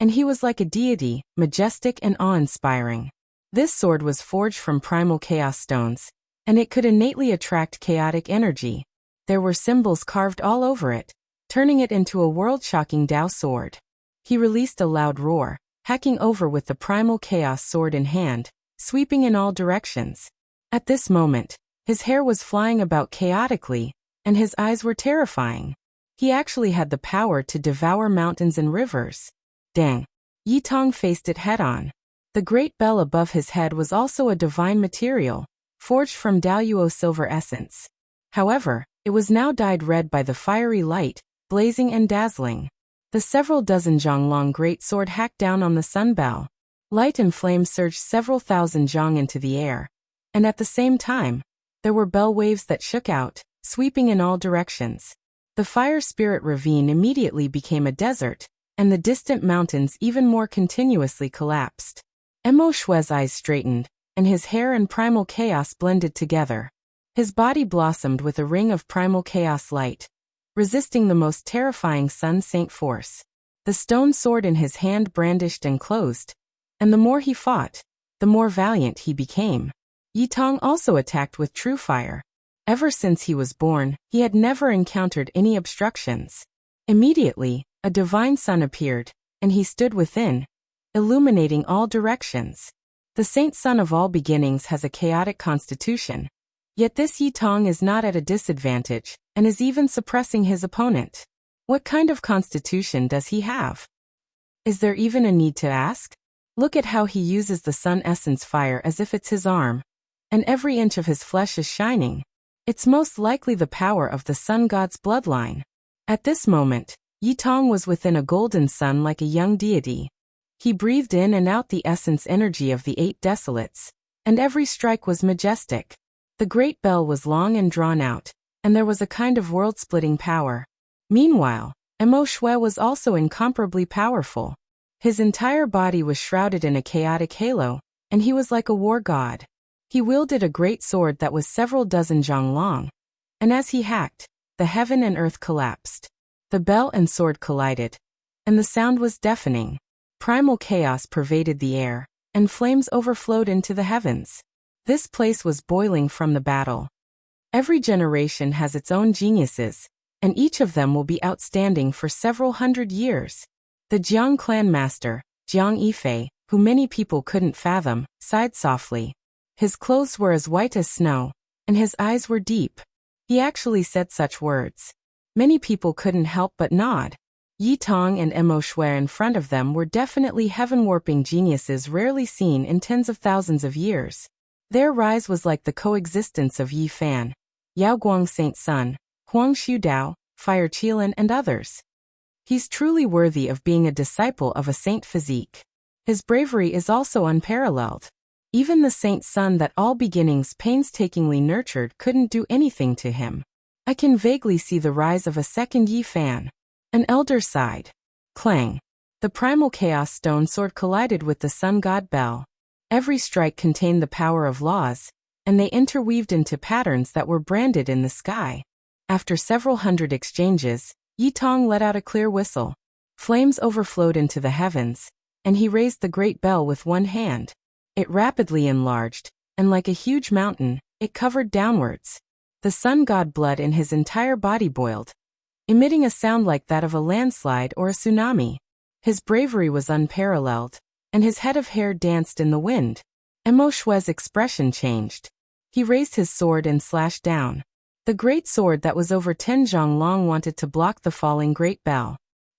and he was like a deity, majestic and awe-inspiring. This sword was forged from primal chaos stones, and it could innately attract chaotic energy. There were symbols carved all over it, turning it into a world-shocking Dao sword. He released a loud roar, hacking over with the primal chaos sword in hand, sweeping in all directions. At this moment, His hair was flying about chaotically, and his eyes were terrifying. He actually had the power to devour mountains and rivers. Dang. Yi Tong faced it head-on. The great bell above his head was also a divine material, forged from Daoyuo silver essence. However, it was now dyed red by the fiery light, blazing and dazzling. The several dozen zhang long great sword hacked down on the sun bell. Light and flame surged several thousand zhang into the air. And at the same time, there were bell waves that shook out, sweeping in all directions. The fire spirit ravine immediately became a desert, and the distant mountains even more continuously collapsed. Mo Shui's eyes straightened, and his hair and primal chaos blended together. His body blossomed with a ring of primal chaos light, resisting the most terrifying sun saint force. The stone sword in his hand brandished and closed, and the more he fought, the more valiant he became. Yi Tong also attacked with true fire. Ever since he was born, he had never encountered any obstructions. Immediately, a divine sun appeared, and he stood within, illuminating all directions. The Saint Sun of all beginnings has a chaotic constitution. Yet this Yi Tong is not at a disadvantage, and is even suppressing his opponent. What kind of constitution does he have? Is there even a need to ask? Look at how he uses the sun essence fire as if it's his arm. And every inch of his flesh is shining. It's most likely the power of the sun god's bloodline. At this moment, Yi Tong was within a golden sun like a young deity. He breathed in and out the essence energy of the 8 desolates, and every strike was majestic. The great bell was long and drawn out, and there was a kind of world-splitting power. Meanwhile, Mo Shui was also incomparably powerful. His entire body was shrouded in a chaotic halo, and he was like a war god. He wielded a great sword that was several dozen zhang long, and as he hacked, the heaven and earth collapsed. The bell and sword collided, and the sound was deafening. Primal chaos pervaded the air, and flames overflowed into the heavens. This place was boiling from the battle. Every generation has its own geniuses, and each of them will be outstanding for several hundred years. The Jiang clan master, Jiang Yifei, who many people couldn't fathom, sighed softly. His clothes were as white as snow, and his eyes were deep. He actually said such words. Many people couldn't help but nod. Yi Tong and Mo Shui in front of them were definitely heaven-warping geniuses rarely seen in tens of thousands of years. Their rise was like the coexistence of Yi Fan, Yao Guang Saint Sun, Huang Shu Dao, Fire Qilin and others. He's truly worthy of being a disciple of a saint physique. His bravery is also unparalleled. Even the Saint Sun that all beginnings painstakingly nurtured couldn't do anything to him. I can vaguely see the rise of a second Yi Fan. An elder sighed. Clang. The primal chaos stone sword collided with the sun god bell. Every strike contained the power of laws, and they interweaved into patterns that were branded in the sky. After several hundred exchanges, Yi Tong let out a clear whistle. Flames overflowed into the heavens, and he raised the great bell with one hand. It rapidly enlarged, and like a huge mountain, it covered downwards. The sun god blood in his entire body boiled, emitting a sound like that of a landslide or a tsunami. His bravery was unparalleled, and his head of hair danced in the wind. Mo Shui's expression changed. He raised his sword and slashed down. The great sword that was over 10 zhang long wanted to block the falling great bell.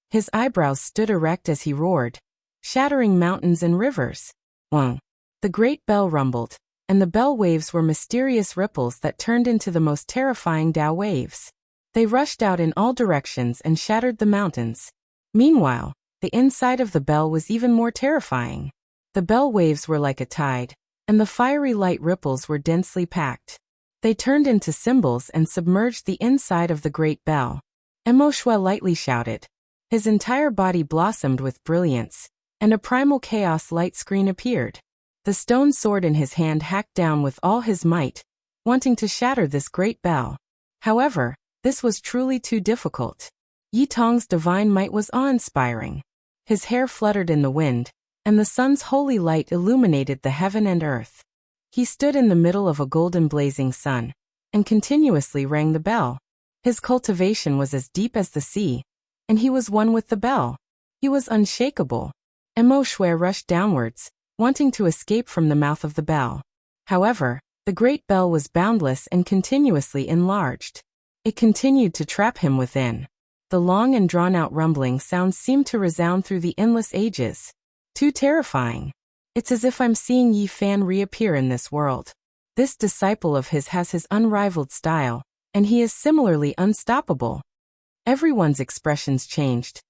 His eyebrows stood erect as he roared, shattering mountains and rivers. Wang. The great bell rumbled, and the bell waves were mysterious ripples that turned into the most terrifying Dao waves. They rushed out in all directions and shattered the mountains. Meanwhile, the inside of the bell was even more terrifying. The bell waves were like a tide, and the fiery light ripples were densely packed. They turned into symbols and submerged the inside of the great bell. Mo Shui lightly shouted. His entire body blossomed with brilliance, and a primal chaos light screen appeared. The stone sword in his hand hacked down with all his might, wanting to shatter this great bell. However, this was truly too difficult. Yi Tong's divine might was awe-inspiring. His hair fluttered in the wind, and the sun's holy light illuminated the heaven and earth. He stood in the middle of a golden blazing sun, and continuously rang the bell. His cultivation was as deep as the sea, and he was one with the bell. He was unshakable. Mo Shui rushed downwards, wanting to escape from the mouth of the bell. However, The great bell was boundless and continuously enlarged. It continued to trap him within. The long and drawn-out rumbling sounds seemed to resound through the endless ages. Too terrifying. It's as if I'm seeing Yi Fan reappear in this world. This disciple of his has his unrivaled style, and he is similarly unstoppable. Everyone's expressions changed,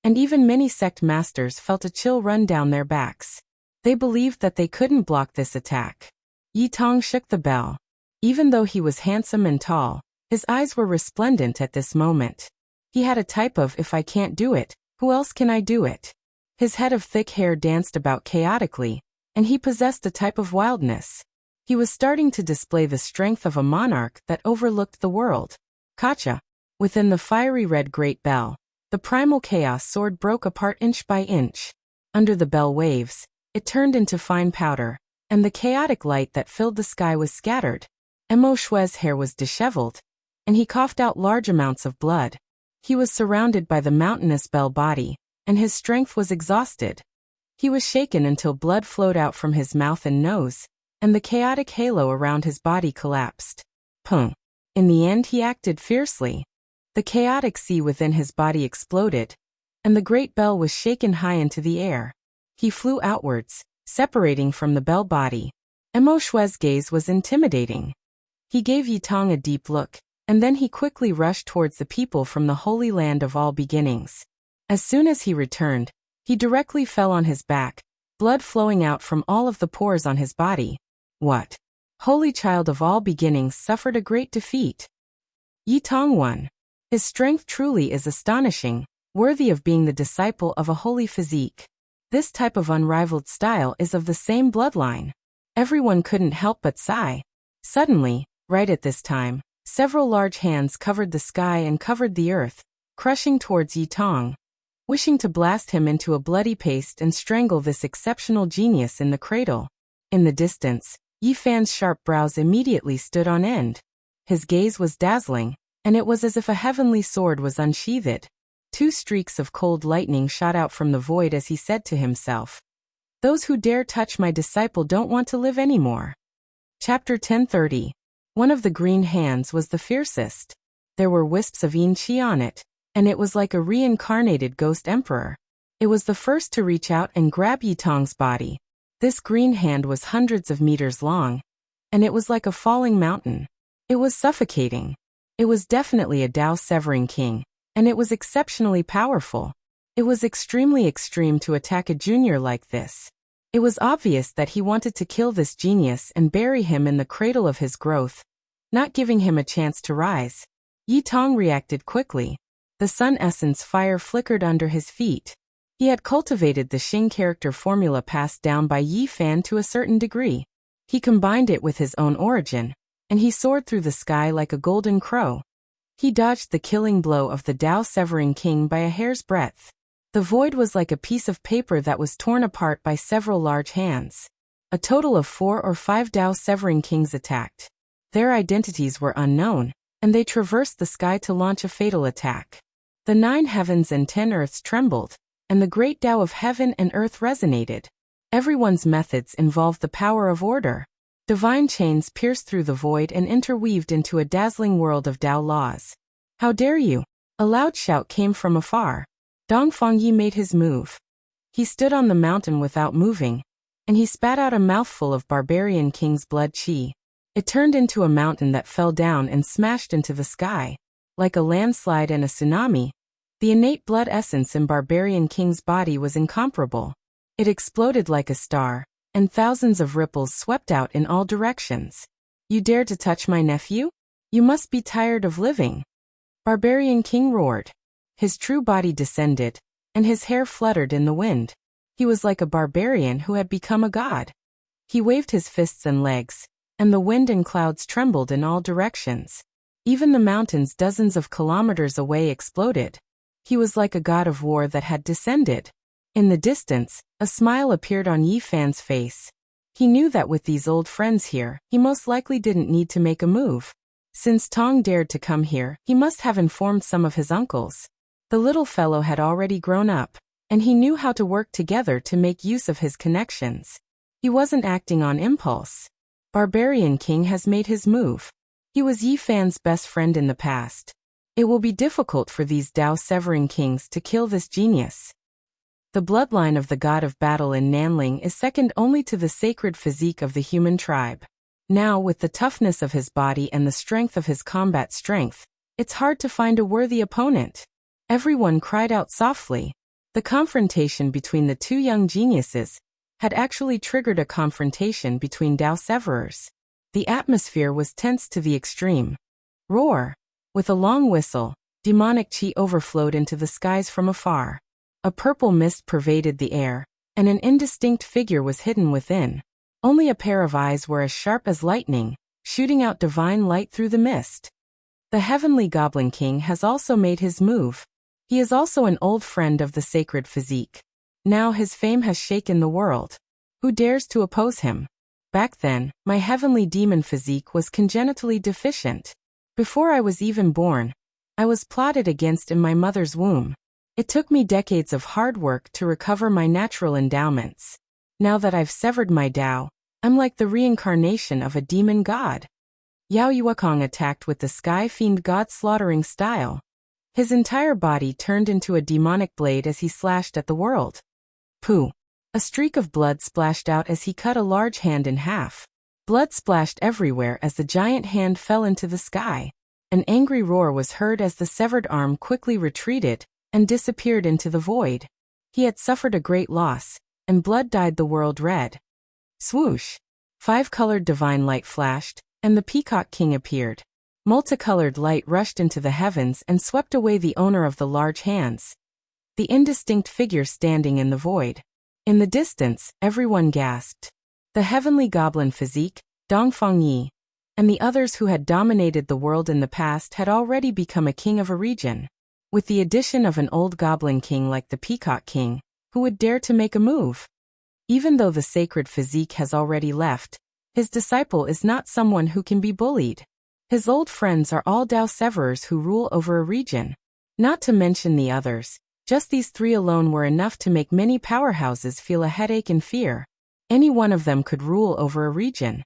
and even many sect masters felt a chill run down their backs. They believed that they couldn't block this attack. Yi Tong shook the bell. Even though he was handsome and tall, his eyes were resplendent at this moment. He had a type of "if I can't do it, who else can I do it?" His head of thick hair danced about chaotically, and he possessed a type of wildness. He was starting to display the strength of a monarch that overlooked the world. Kacha. Within the fiery red great bell, the primal chaos sword broke apart inch by inch. Under the bell waves, it turned into fine powder, and the chaotic light that filled the sky was scattered. Mo Shui's hair was disheveled, and he coughed out large amounts of blood. He was surrounded by the mountainous bell body, and his strength was exhausted. He was shaken until blood flowed out from his mouth and nose, and the chaotic halo around his body collapsed. Pung. In the end he acted fiercely. The chaotic sea within his body exploded, and the great bell was shaken high into the air. He flew outwards, separating from the bell body. Mo Shui's gaze was intimidating. He gave Yi Tong a deep look, and then he quickly rushed towards the people from the holy land of all beginnings. As soon as he returned, he directly fell on his back, blood flowing out from all of the pores on his body. What? Holy child of all beginnings suffered a great defeat. Yi Tong won. His strength truly is astonishing, worthy of being the disciple of a holy physique. This type of unrivaled style is of the same bloodline. Everyone couldn't help but sigh. Suddenly, right at this time, several large hands covered the sky and covered the earth, crushing towards Yi Tong, wishing to blast him into a bloody paste and strangle this exceptional genius in the cradle. In the distance, Yi Fan's sharp brows immediately stood on end. His gaze was dazzling, and it was as if a heavenly sword was unsheathed. 2 streaks of cold lightning shot out from the void as he said to himself, "Those who dare touch my disciple don't want to live anymore." Chapter 1030. One of the green hands was the fiercest. There were wisps of yin qi on it, and it was like a reincarnated ghost emperor. It was the first to reach out and grab Yi Tong's body. This green hand was hundreds of meters long, and it was like a falling mountain. It was suffocating. It was definitely a Dao-severing king, and it was exceptionally powerful. It was extremely extreme to attack a junior like this. It was obvious that he wanted to kill this genius and bury him in the cradle of his growth, not giving him a chance to rise. Yi Tong reacted quickly. The sun essence fire flickered under his feet. He had cultivated the Xing character formula passed down by Yi Fan to a certain degree. He combined it with his own origin, and he soared through the sky like a golden crow. He dodged the killing blow of the Dao-severing king by a hair's breadth. The void was like a piece of paper that was torn apart by several large hands. A total of 4 or 5 Dao-severing kings attacked. Their identities were unknown, and they traversed the sky to launch a fatal attack. The 9 heavens and 10 earths trembled, and the great Tao of heaven and earth resonated. Everyone's methods involved the power of order. Divine chains pierced through the void and interweaved into a dazzling world of Tao laws. "How dare you!" A loud shout came from afar. Dongfang Yi made his move. He stood on the mountain without moving, and he spat out a mouthful of barbarian king's blood qi. It turned into a mountain that fell down and smashed into the sky. Like a landslide and a tsunami, the innate blood essence in barbarian king's body was incomparable. It exploded like a star, and thousands of ripples swept out in all directions. "You dare to touch my nephew? You must be tired of living." Barbarian king roared. His true body descended, and his hair fluttered in the wind. He was like a barbarian who had become a god. He waved his fists and legs, and the wind and clouds trembled in all directions. Even the mountains dozens of kilometers away exploded. He was like a god of war that had descended. In the distance, a smile appeared on Yi Fan's face. He knew that with these old friends here, he most likely didn't need to make a move. Since Tong dared to come here, he must have informed some of his uncles. The little fellow had already grown up, and he knew how to work together to make use of his connections. He wasn't acting on impulse. Barbarian King has made his move. He was Yi Fan's best friend in the past. It will be difficult for these Dao-severing kings to kill this genius. The bloodline of the god of battle in Nanling is second only to the sacred physique of the human tribe. Now, with the toughness of his body and the strength of his combat strength, it's hard to find a worthy opponent. Everyone cried out softly. The confrontation between the two young geniuses had actually triggered a confrontation between Dao-severers. The atmosphere was tense to the extreme. Roar! With a long whistle, demonic chi overflowed into the skies from afar. A purple mist pervaded the air, and an indistinct figure was hidden within. Only a pair of eyes were as sharp as lightning, shooting out divine light through the mist. The Heavenly Goblin King has also made his move. He is also an old friend of the sacred physique. Now his fame has shaken the world. Who dares to oppose him? Back then, my heavenly demon physique was congenitally deficient. Before I was even born, I was plotted against in my mother's womb. It took me decades of hard work to recover my natural endowments. Now that I've severed my Tao, I'm like the reincarnation of a demon god. Yao Yuekong attacked with the sky fiend god slaughtering style. His entire body turned into a demonic blade as he slashed at the world. Pooh! A streak of blood splashed out as he cut a large hand in half. Blood splashed everywhere as the giant hand fell into the sky. An angry roar was heard as the severed arm quickly retreated and disappeared into the void. He had suffered a great loss, and blood dyed the world red. Swoosh! 5-colored divine light flashed, and the Peacock King appeared. Multicolored light rushed into the heavens and swept away the owner of the large hands. The indistinct figure standing in the void. In the distance, everyone gasped. The heavenly goblin physique, Dongfang Yi, and the others who had dominated the world in the past had already become a king of a region. With the addition of an old goblin king like the Peacock King, who would dare to make a move? Even though the sacred physique has already left, his disciple is not someone who can be bullied. His old friends are all Dao-severers who rule over a region. Not to mention the others, just these three alone were enough to make many powerhouses feel a headache and fear. Any one of them could rule over a region.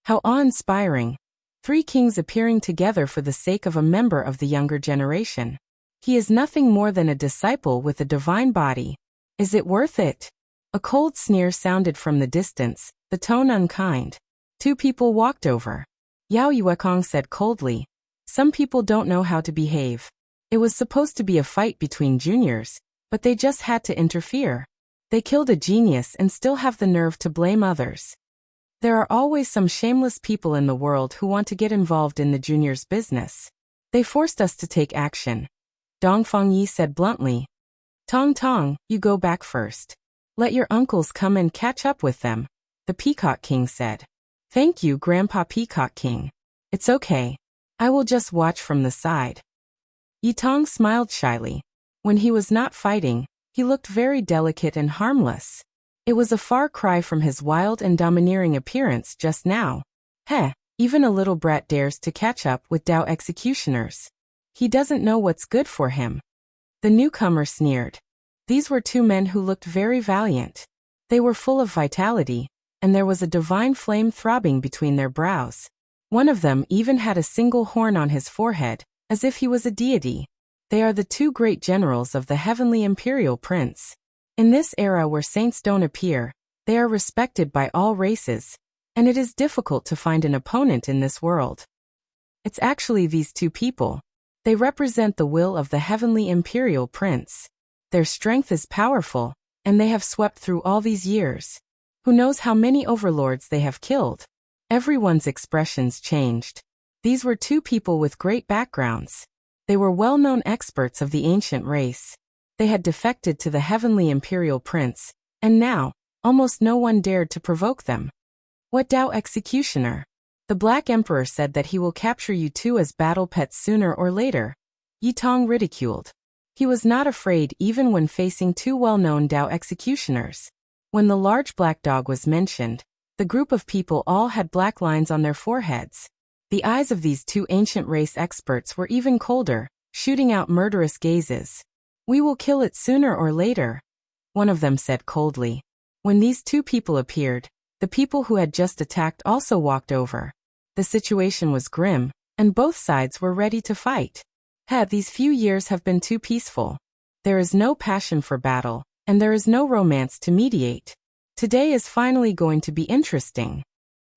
How awe-inspiring. 3 kings appearing together for the sake of a member of the younger generation. He is nothing more than a disciple with a divine body. Is it worth it? A cold sneer sounded from the distance, the tone unkind. 2 people walked over. Yao Yuekong said coldly, "Some people don't know how to behave. It was supposed to be a fight between juniors, but they just had to interfere. They killed a genius and still have the nerve to blame others. There are always some shameless people in the world who want to get involved in the juniors' business. They forced us to take action." Dongfang Yi said bluntly. "Tong Tong, you go back first. Let your uncles come and catch up with them," the Peacock King said. "Thank you, Grandpa Peacock King. It's okay. I will just watch from the side." Yi Tong smiled shyly. When he was not fighting, he looked very delicate and harmless. It was a far cry from his wild and domineering appearance just now. Heh, even a little brat dares to catch up with Dao executioners. He doesn't know what's good for him. The newcomer sneered. These were 2 men who looked very valiant. They were full of vitality, and there was a divine flame throbbing between their brows. One of them even had a single horn on his forehead, as if he was a deity. They are the 2 great generals of the heavenly imperial prince. In this era where saints don't appear, they are respected by all races, and it is difficult to find an opponent in this world. It's actually these 2 people. They represent the will of the heavenly imperial prince. Their strength is powerful, and they have swept through all these years. Who knows how many overlords they have killed? Everyone's expressions changed. These were 2 people with great backgrounds. They were well-known experts of the ancient race. They had defected to the heavenly imperial prince, and now, almost no one dared to provoke them. What Dao executioner? The Black Emperor said that he will capture you 2 as battle pets sooner or later. Yi Tong ridiculed. He was not afraid even when facing 2 well-known Dao executioners. When the large black dog was mentioned, the group of people all had black lines on their foreheads. The eyes of these 2 ancient race experts were even colder, shooting out murderous gazes. "We will kill it sooner or later," one of them said coldly. When these 2 people appeared, the The people who had just attacked also walked over. The situation was grim, and both sides were ready to fight. These few years have been too peaceful. There is no passion for battle, and there is no romance to mediate. Today is finally going to be interesting.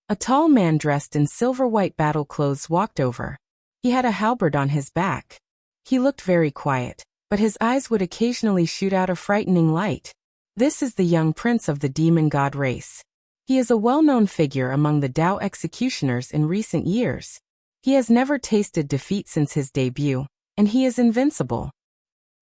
A tall man dressed in silver-white battle clothes walked over. He had a halberd on his back. He looked very quiet, but his eyes would occasionally shoot out a frightening light. This is the young prince of the demon god race. He is a well-known figure among the Dao executioners in recent years. He has never tasted defeat since his debut, and he is invincible.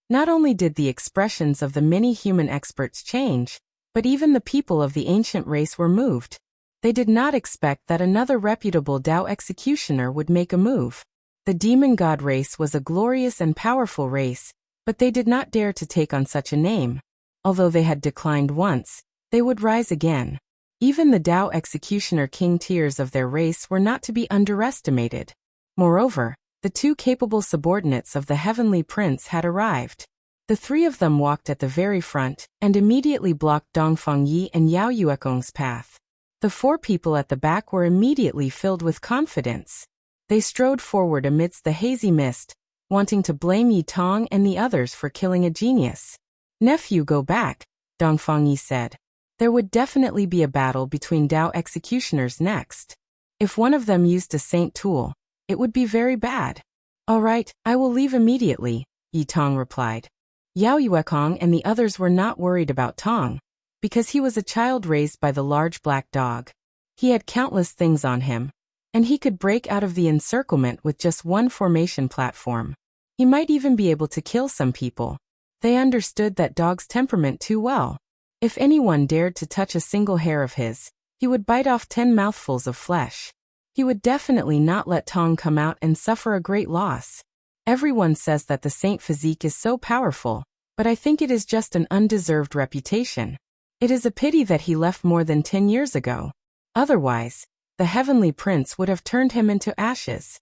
Not only did the expressions of the many human experts change, but even the people of the ancient race were moved. They did not expect that another reputable Dao executioner would make a move. The demon god race was a glorious and powerful race, but they did not dare to take on such a name. Although they had declined once, they would rise again. Even the Dao executioner king tiers of their race were not to be underestimated. Moreover, the two capable subordinates of the heavenly prince had arrived. The three of them walked at the very front, and immediately blocked Dongfang Yi and Yao Yuekong's path. The four people at the back were immediately filled with confidence. They strode forward amidst the hazy mist, wanting to blame Yi Tong and the others for killing a genius. "Nephew, go back," Dongfang Yi said. There would definitely be a battle between Dao executioners next. If one of them used a saint tool, it would be very bad. "All right, I will leave immediately," Yi Tong replied. Yao Yuekong and the others were not worried about Tong, because he was a child raised by the large black dog. He had countless things on him, and he could break out of the encirclement with just one formation platform. He might even be able to kill some people. They understood that dog's temperament too well. If anyone dared to touch a single hair of his, he would bite off 10 mouthfuls of flesh. He would definitely not let Tong come out and suffer a great loss. Everyone says that the saint physique is so powerful, but I think it is just an undeserved reputation. It is a pity that he left more than 10 years ago. Otherwise, the heavenly prince would have turned him into ashes.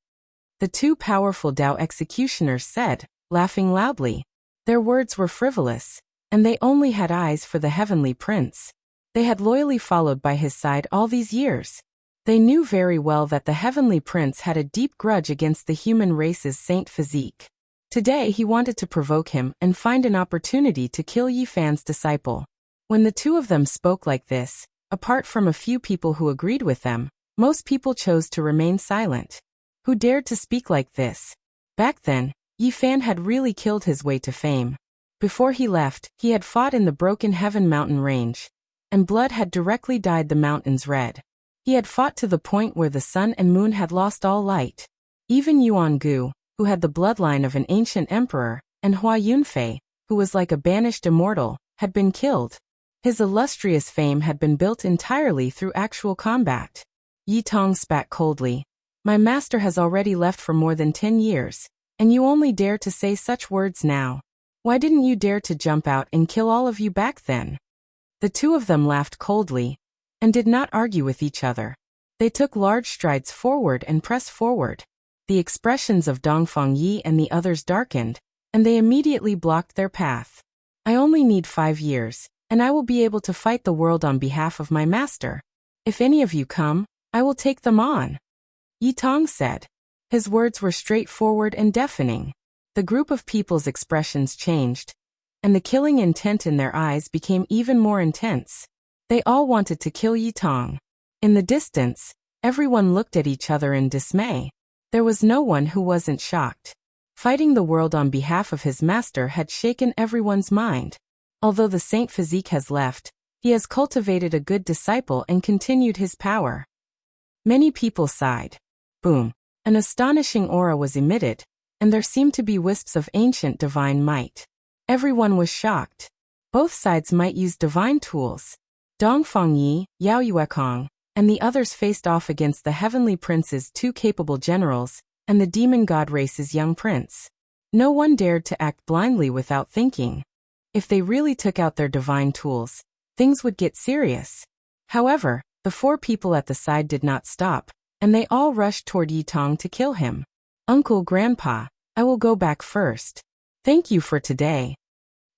The two powerful Dao executioners said, laughing loudly. Their words were frivolous, and they only had eyes for the heavenly prince. They had loyally followed by his side all these years. They knew very well that the heavenly prince had a deep grudge against the human race's saint physique. Today he wanted to provoke him and find an opportunity to kill Yi Fan's disciple. When the two of them spoke like this, apart from a few people who agreed with them, most people chose to remain silent. Who dared to speak like this? Back then, Yi Fan had really killed his way to fame. Before he left, he had fought in the Broken Heaven mountain range, and blood had directly dyed the mountains red. He had fought to the point where the sun and moon had lost all light. Even Yuan Gu, who had the bloodline of an ancient emperor, and Hua Yunfei, who was like a banished immortal, had been killed. His illustrious fame had been built entirely through actual combat. Yi Tong spat coldly. "My master has already left for more than 10 years, and you only dare to say such words now. Why didn't you dare to jump out and kill all of you back then?" The two of them laughed coldly, and did not argue with each other. They took large strides forward and pressed forward. The expressions of Dongfang Yi and the others darkened, and they immediately blocked their path. "I only need 5 years, and I will be able to fight the world on behalf of my master. If any of you come, I will take them on," Yi Tong said. His words were straightforward and deafening. The group of people's expressions changed, and the killing intent in their eyes became even more intense. They all wanted to kill Yi Tong. In the distance, everyone looked at each other in dismay. There was no one who wasn't shocked. Fighting the world on behalf of his master had shaken everyone's mind. Although the saint physique has left, he has cultivated a good disciple and continued his power. Many people sighed. Boom. An astonishing aura was emitted, and there seemed to be wisps of ancient divine might. Everyone was shocked. Both sides might use divine tools. Dongfang Yi, Yao Yuekong, and the others faced off against the heavenly prince's two capable generals, and the demon god race's young prince. No one dared to act blindly without thinking. If they really took out their divine tools, things would get serious. However, the four people at the side did not stop, and they all rushed toward Yi Tong to kill him. "Uncle, Grandpa, I will go back first. Thank you for today."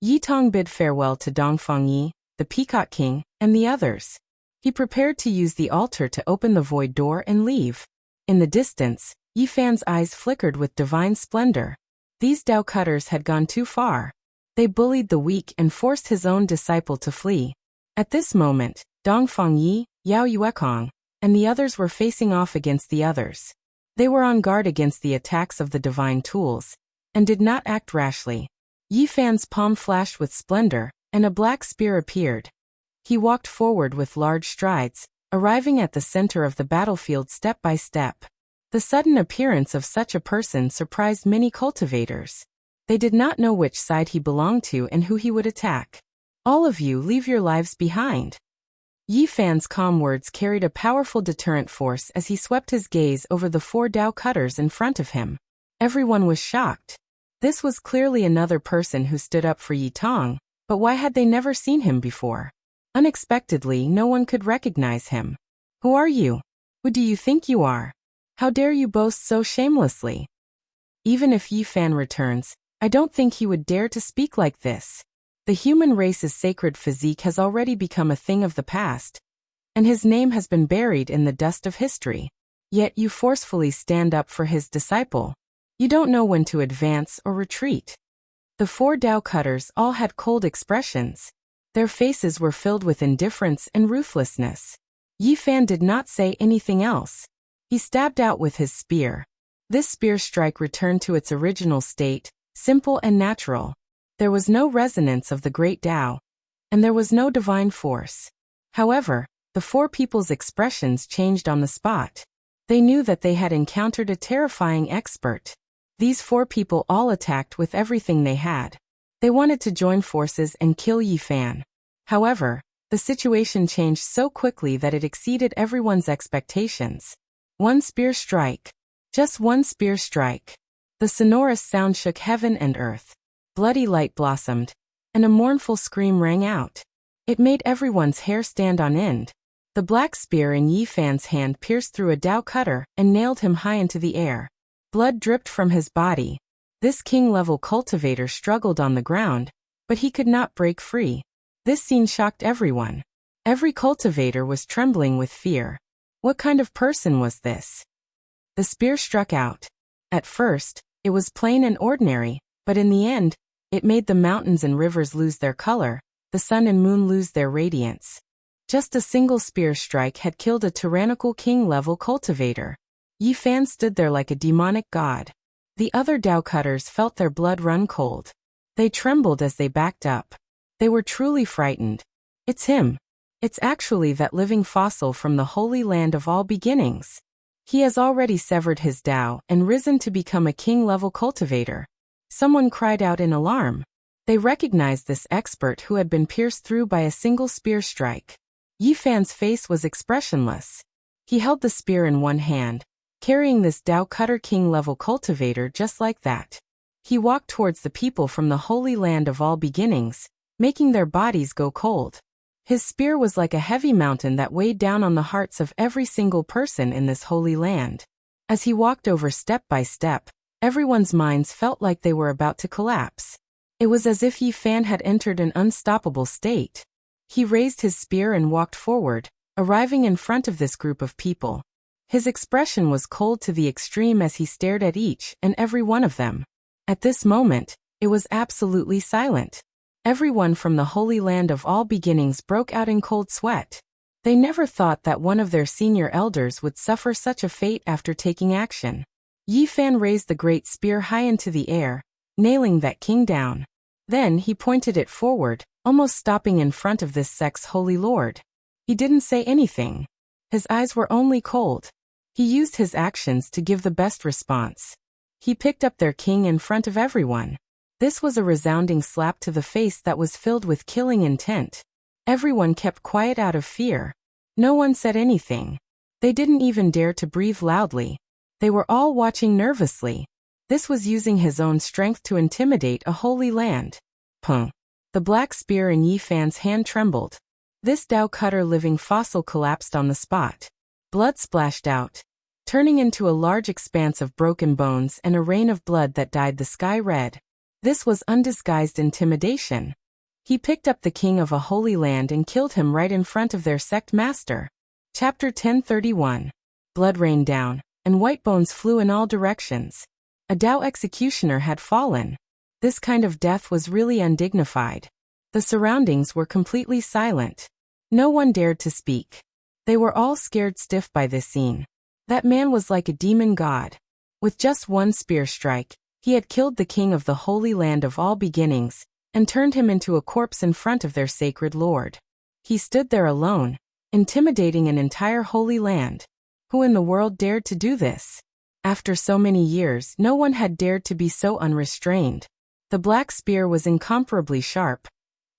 Yi Tong bid farewell to Dongfang Yi, the Peacock King, and the others. He prepared to use the altar to open the void door and leave. In the distance, Yi Fan's eyes flickered with divine splendor. These Dao cutters had gone too far. They bullied the weak and forced his own disciple to flee. At this moment, Dongfang Yi, Yao Yuekong, and the others were facing off against the others. They were on guard against the attacks of the divine tools, and did not act rashly. Yi Fan's palm flashed with splendor, and a black spear appeared. He walked forward with large strides, arriving at the center of the battlefield step by step. The sudden appearance of such a person surprised many cultivators. They did not know which side he belonged to and who he would attack. All of you leave your lives behind. Yi Fan's calm words carried a powerful deterrent force as he swept his gaze over the 4 Dao cutters in front of him. Everyone was shocked. This was clearly another person who stood up for Yi Tong, but why had they never seen him before? Unexpectedly, no one could recognize him. Who are you? Who do you think you are? How dare you boast so shamelessly? Even if Yi Fan returns, I don't think he would dare to speak like this. The human race's sacred physique has already become a thing of the past, and his name has been buried in the dust of history. Yet you forcefully stand up for his disciple. You don't know when to advance or retreat. The 4 Dao cutters all had cold expressions. Their faces were filled with indifference and ruthlessness. Yi Fan did not say anything else. He stabbed out with his spear. This spear strike returned to its original state, simple and natural. There was no resonance of the great Tao, and there was no divine force. However, the 4 people's expressions changed on the spot. They knew that they had encountered a terrifying expert. These 4 people all attacked with everything they had. They wanted to join forces and kill Yi Fan. However, the situation changed so quickly that it exceeded everyone's expectations. One spear strike. Just one spear strike. The sonorous sound shook heaven and earth. Bloody light blossomed, and a mournful scream rang out. It made everyone's hair stand on end. The black spear in Yi Fan's hand pierced through a Dao cutter and nailed him high into the air. Blood dripped from his body. This king-level cultivator struggled on the ground, but he could not break free. This scene shocked everyone. Every cultivator was trembling with fear. What kind of person was this? The spear struck out. At first, it was plain and ordinary, but in the end, it made the mountains and rivers lose their color, the sun and moon lose their radiance. Just a single spear strike had killed a tyrannical king-level cultivator. Yi Fan stood there like a demonic god. The other Dao cutters felt their blood run cold. They trembled as they backed up. They were truly frightened. It's him. It's actually that living fossil from the holy land of all beginnings. He has already severed his Tao and risen to become a king-level cultivator. Someone cried out in alarm. They recognized this expert who had been pierced through by a single spear strike. Yi Fan's face was expressionless. He held the spear in one hand, carrying this Dao cutter king-level cultivator just like that. He walked towards the people from the holy land of all beginnings, making their bodies go cold. His spear was like a heavy mountain that weighed down on the hearts of every single person in this holy land. As he walked over step by step, everyone's minds felt like they were about to collapse. It was as if Yi Fan had entered an unstoppable state. He raised his spear and walked forward, arriving in front of this group of people. His expression was cold to the extreme as he stared at each and every one of them. At this moment, it was absolutely silent. Everyone from the holy land of all beginnings broke out in cold sweat. They never thought that one of their senior elders would suffer such a fate after taking action. Yi Fan raised the great spear high into the air, nailing that king down. Then he pointed it forward, almost stopping in front of this sect's holy lord. He didn't say anything. His eyes were only cold. He used his actions to give the best response. He picked up their king in front of everyone. This was a resounding slap to the face that was filled with killing intent. Everyone kept quiet out of fear. No one said anything. They didn't even dare to breathe loudly. They were all watching nervously. This was using his own strength to intimidate a holy land. Pung. The black spear in Yi Fan's hand trembled. This Dao cutter living fossil collapsed on the spot. Blood splashed out, turning into a large expanse of broken bones and a rain of blood that dyed the sky red. This was undisguised intimidation. He picked up the king of a holy land and killed him right in front of their sect master. Chapter 1031. Blood rained down, and white bones flew in all directions. A Tao executioner had fallen. This kind of death was really undignified. The surroundings were completely silent. No one dared to speak. They were all scared stiff by this scene. That man was like a demon god. With just one spear strike, he had killed the king of the holy land of all beginnings, and turned him into a corpse in front of their sacred lord. He stood there alone, intimidating an entire holy land. Who in the world dared to do this? After so many years, no one had dared to be so unrestrained. The black spear was incomparably sharp,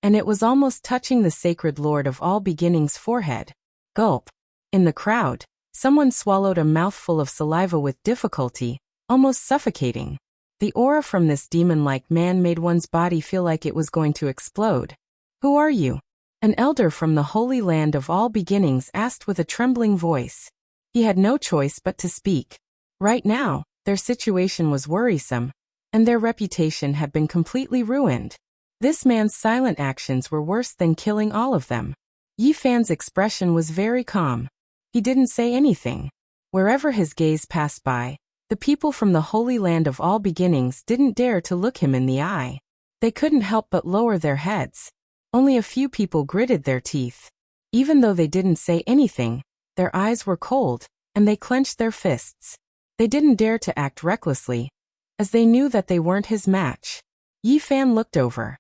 and it was almost touching the sacred lord of all beginnings' forehead. Gulp. In the crowd, someone swallowed a mouthful of saliva with difficulty, almost suffocating. The aura from this demon-like man made one's body feel like it was going to explode. Who are you? An elder from the holy land of all beginnings asked with a trembling voice. He had no choice but to speak. Right now, their situation was worrisome, and their reputation had been completely ruined. This man's silent actions were worse than killing all of them. Yi Fan's expression was very calm. He didn't say anything. Wherever his gaze passed by, the people from the holy land of all beginnings didn't dare to look him in the eye. They couldn't help but lower their heads. Only a few people gritted their teeth. Even though they didn't say anything, their eyes were cold, and they clenched their fists. They didn't dare to act recklessly, as they knew that they weren't his match. Yi Fan looked over.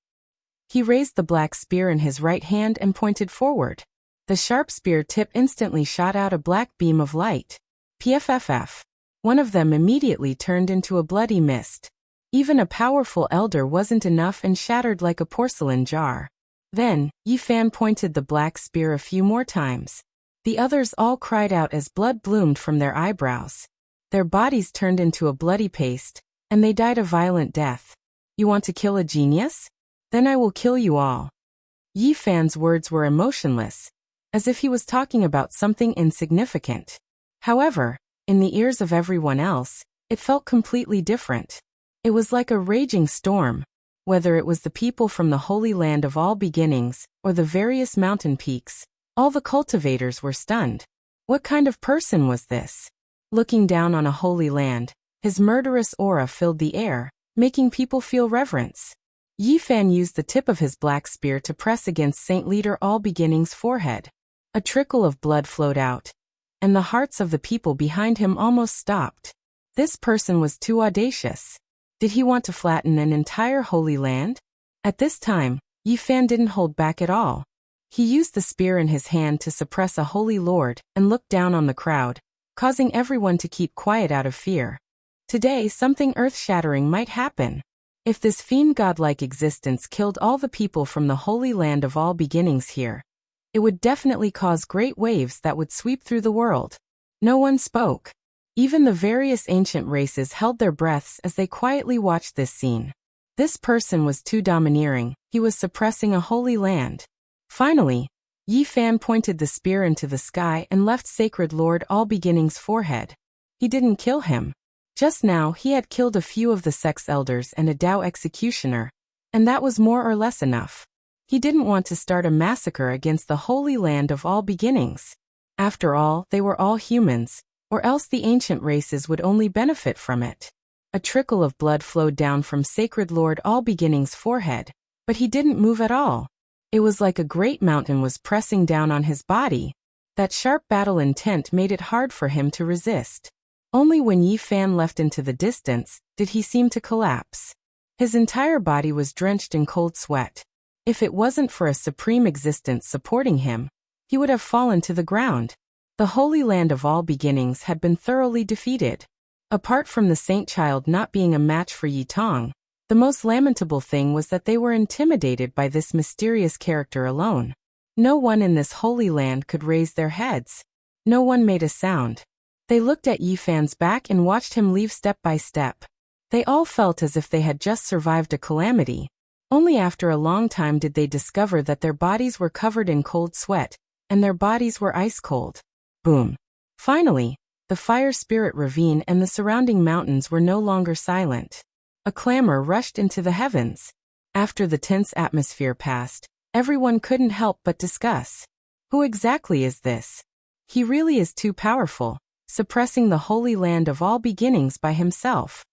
He raised the black spear in his right hand and pointed forward. The sharp spear tip instantly shot out a black beam of light. Pfff. One of them immediately turned into a bloody mist. Even a powerful elder wasn't enough and shattered like a porcelain jar. Then, Yi Fan pointed the black spear a few more times. The others all cried out as blood bloomed from their eyebrows. Their bodies turned into a bloody paste, and they died a violent death. You want to kill a genius? Then I will kill you all. Yi Fan's words were emotionless, as if he was talking about something insignificant. However, in the ears of everyone else, it felt completely different. It was like a raging storm. Whether it was the people from the holy land of all beginnings, or the various mountain peaks, all the cultivators were stunned. What kind of person was this? Looking down on a holy land, his murderous aura filled the air, making people feel reverence. Yi Fan used the tip of his black spear to press against Saint Leader All Beginning's forehead. A trickle of blood flowed out, and the hearts of the people behind him almost stopped. This person was too audacious. Did he want to flatten an entire holy land? At this time, Yi Fan didn't hold back at all. He used the spear in his hand to suppress a holy lord and looked down on the crowd, causing everyone to keep quiet out of fear. Today, something earth-shattering might happen. If this fiend godlike existence killed all the people from the holy land of all beginnings here, it would definitely cause great waves that would sweep through the world. No one spoke. Even the various ancient races held their breaths as they quietly watched this scene. This person was too domineering. He was suppressing a holy land. Finally, Yi Fan pointed the spear into the sky and left Sacred Lord All Beginning's forehead. He didn't kill him. Just now he had killed a few of the sect's elders and a Tao executioner, and that was more or less enough. He didn't want to start a massacre against the holy land of all beginnings. After all, they were all humans, or else the ancient races would only benefit from it. A trickle of blood flowed down from Sacred Lord All Beginning's forehead, but he didn't move at all. It was like a great mountain was pressing down on his body. That sharp battle intent made it hard for him to resist. Only when Yi Fan left into the distance did he seem to collapse. His entire body was drenched in cold sweat. If it wasn't for a supreme existence supporting him, he would have fallen to the ground. The holy land of all beginnings had been thoroughly defeated. Apart from the saint child not being a match for Yi Tong, the most lamentable thing was that they were intimidated by this mysterious character alone. No one in this holy land could raise their heads. No one made a sound. They looked at Yi Fan's back and watched him leave step by step. They all felt as if they had just survived a calamity. Only after a long time did they discover that their bodies were covered in cold sweat, and their bodies were ice cold. Boom. Finally, the fire spirit ravine and the surrounding mountains were no longer silent. A clamor rushed into the heavens. After the tense atmosphere passed, everyone couldn't help but discuss. Who exactly is this? He really is too powerful, suppressing the holy land of all beginnings by himself.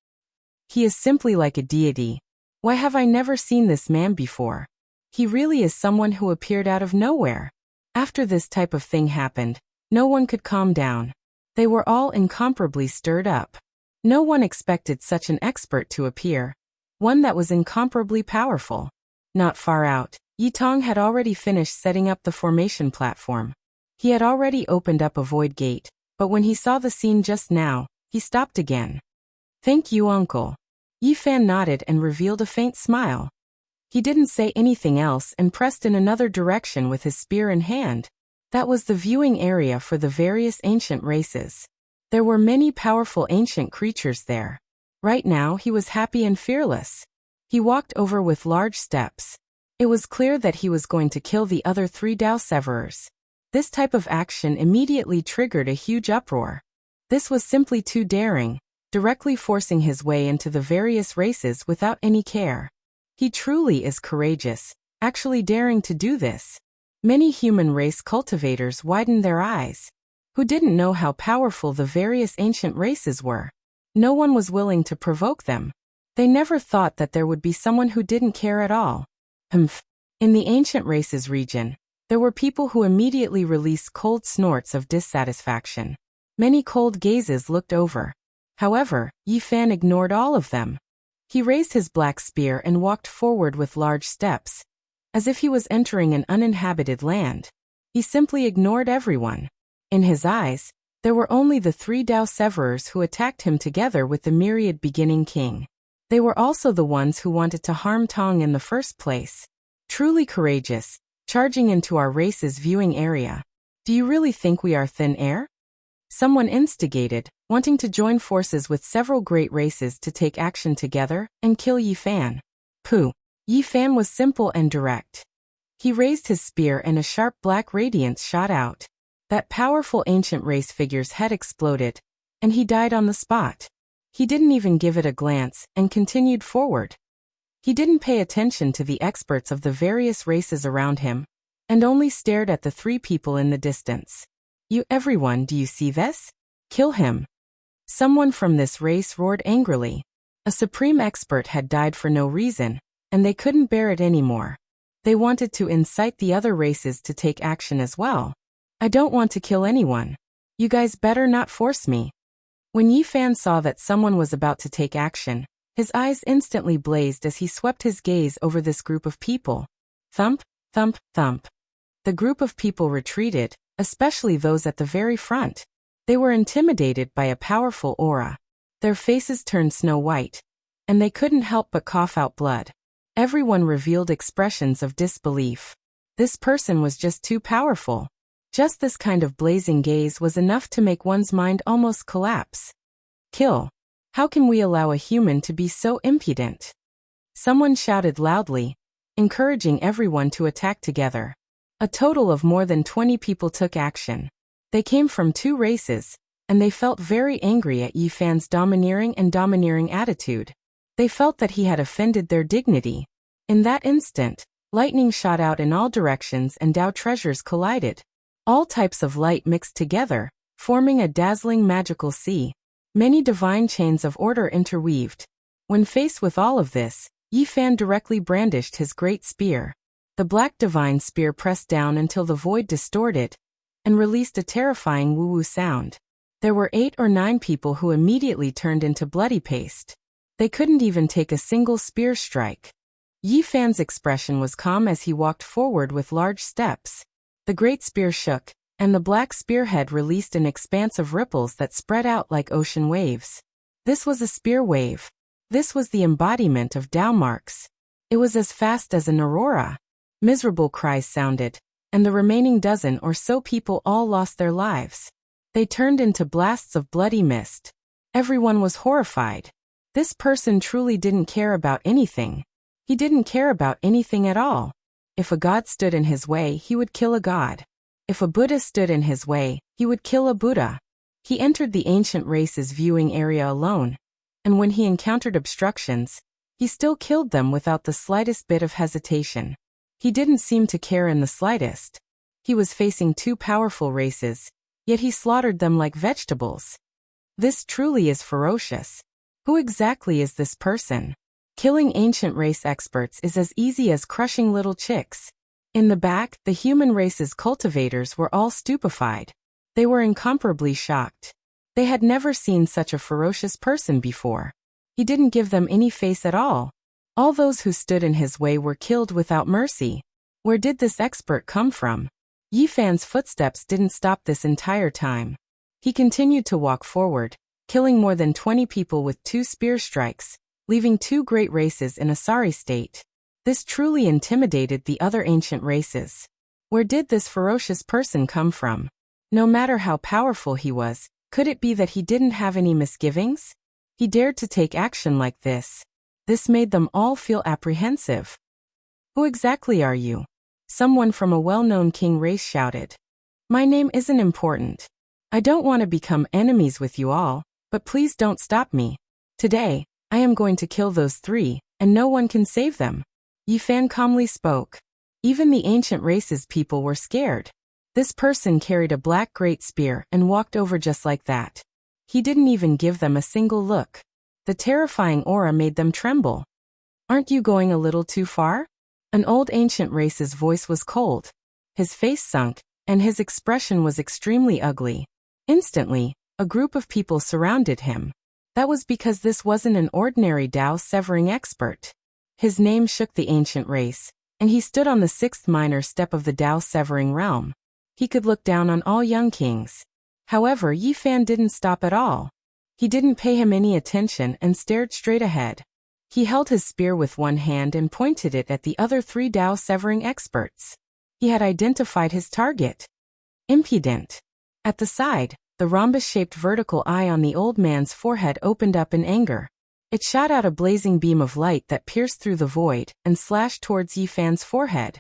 He is simply like a deity. Why have I never seen this man before? He really is someone who appeared out of nowhere. After this type of thing happened, no one could calm down. They were all incomparably stirred up. No one expected such an expert to appear, one that was incomparably powerful. Not far out, Yitong had already finished setting up the formation platform. He had already opened up a void gate, but when he saw the scene just now, he stopped again. Thank you, uncle. Yifan nodded and revealed a faint smile. He didn't say anything else and pressed in another direction with his spear in hand. That was the viewing area for the various ancient races. There were many powerful ancient creatures there. Right now he was happy and fearless. He walked over with large steps. It was clear that he was going to kill the other 3 Dao Severers. This type of action immediately triggered a huge uproar. This was simply too daring, directly forcing his way into the various races without any care. He truly is courageous, actually daring to do this. Many human race cultivators widened their eyes. Who didn't know how powerful the various ancient races were? No one was willing to provoke them. They never thought that there would be someone who didn't care at all. In the ancient races region, there were people who immediately released cold snorts of dissatisfaction. Many cold gazes looked over. However, Yifan ignored all of them. He raised his black spear and walked forward with large steps, as if he was entering an uninhabited land. He simply ignored everyone. In his eyes, there were only the 3 Dao Severers who attacked him together with the myriad beginning king. They were also the ones who wanted to harm Tong in the first place. Truly courageous, charging into our race's viewing area. Do you really think we are thin air? Someone instigated, wanting to join forces with several great races to take action together and kill Yifan. Pooh. Yifan was simple and direct. He raised his spear and a sharp black radiance shot out. That powerful ancient race figure's head exploded, and he died on the spot. He didn't even give it a glance and continued forward. He didn't pay attention to the experts of the various races around him, and only stared at the 3 people in the distance. Everyone, do you see this? Kill him. Someone from this race roared angrily. A supreme expert had died for no reason, and they couldn't bear it anymore. They wanted to incite the other races to take action as well. I don't want to kill anyone. You guys better not force me. When Yifan saw that someone was about to take action, his eyes instantly blazed as he swept his gaze over this group of people. Thump, thump, thump. The group of people retreated, especially those at the very front. They were intimidated by a powerful aura. Their faces turned snow white, and they couldn't help but cough out blood. Everyone revealed expressions of disbelief. This person was just too powerful. Just this kind of blazing gaze was enough to make one's mind almost collapse. Kill. How can we allow a human to be so impudent? Someone shouted loudly, encouraging everyone to attack together. A total of more than 20 people took action. They came from 2 races, and they felt very angry at Yifan's domineering attitude. They felt that he had offended their dignity. In that instant, lightning shot out in all directions and Dao treasures collided. All types of light mixed together, forming a dazzling magical sea. Many divine chains of order interweaved. When faced with all of this, Yifan directly brandished his great spear. The black divine spear pressed down until the void distorted and released a terrifying woo-woo sound. There were 8 or 9 people who immediately turned into bloody paste. They couldn't even take a single spear strike. Yifan's expression was calm as he walked forward with large steps. The great spear shook, and the black spearhead released an expanse of ripples that spread out like ocean waves. This was a spear wave. This was the embodiment of Dao marks. It was as fast as an aurora. Miserable cries sounded, and the remaining dozen or so people all lost their lives. They turned into blasts of bloody mist. Everyone was horrified. This person truly didn't care about anything. He didn't care about anything at all. If a god stood in his way, he would kill a god. If a Buddha stood in his way, he would kill a Buddha. He entered the ancient race's viewing area alone, and when he encountered obstructions, He still killed them without the slightest bit of hesitation. He didn't seem to care in the slightest. He was facing two powerful races, yet he slaughtered them like vegetables. This truly is ferocious. Who exactly is this person? Killing ancient race experts is as easy as crushing little chicks. In the back, the human race's cultivators were all stupefied. They were incomparably shocked. They had never seen such a ferocious person before. He didn't give them any face at all. All those who stood in his way were killed without mercy. Where did this expert come from? Yi Fan's footsteps didn't stop this entire time. He continued to walk forward, killing more than 20 people with 2 spear strikes, leaving 2 great races in a sorry state. This truly intimidated the other ancient races. Where did this ferocious person come from? No matter how powerful he was, could it be that he didn't have any misgivings? He dared to take action like this. This made them all feel apprehensive. Who exactly are you? Someone from a well-known king race shouted. My name isn't important. I don't want to become enemies with you all, but please don't stop me. Today, I am going to kill those 3, and no one can save them. Yi Fan calmly spoke. Even the ancient race's people were scared. This person carried a black great spear and walked over just like that. He didn't even give them a single look. The terrifying aura made them tremble. Aren't you going a little too far? An old ancient race's voice was cold. His face sunk, and his expression was extremely ugly. Instantly, a group of people surrounded him. That was because this wasn't an ordinary Dao-severing expert. His name shook the ancient race, and he stood on the 6th minor step of the Dao-severing realm. He could look down on all young kings. However, Yi Fan didn't stop at all. He didn't pay him any attention and stared straight ahead. He held his spear with one hand and pointed it at the other 3 Dao-severing experts. He had identified his target. Impudent. At the side, the rhombus-shaped vertical eye on the old man's forehead opened up in anger. It shot out a blazing beam of light that pierced through the void and slashed towards Yi Fan's forehead.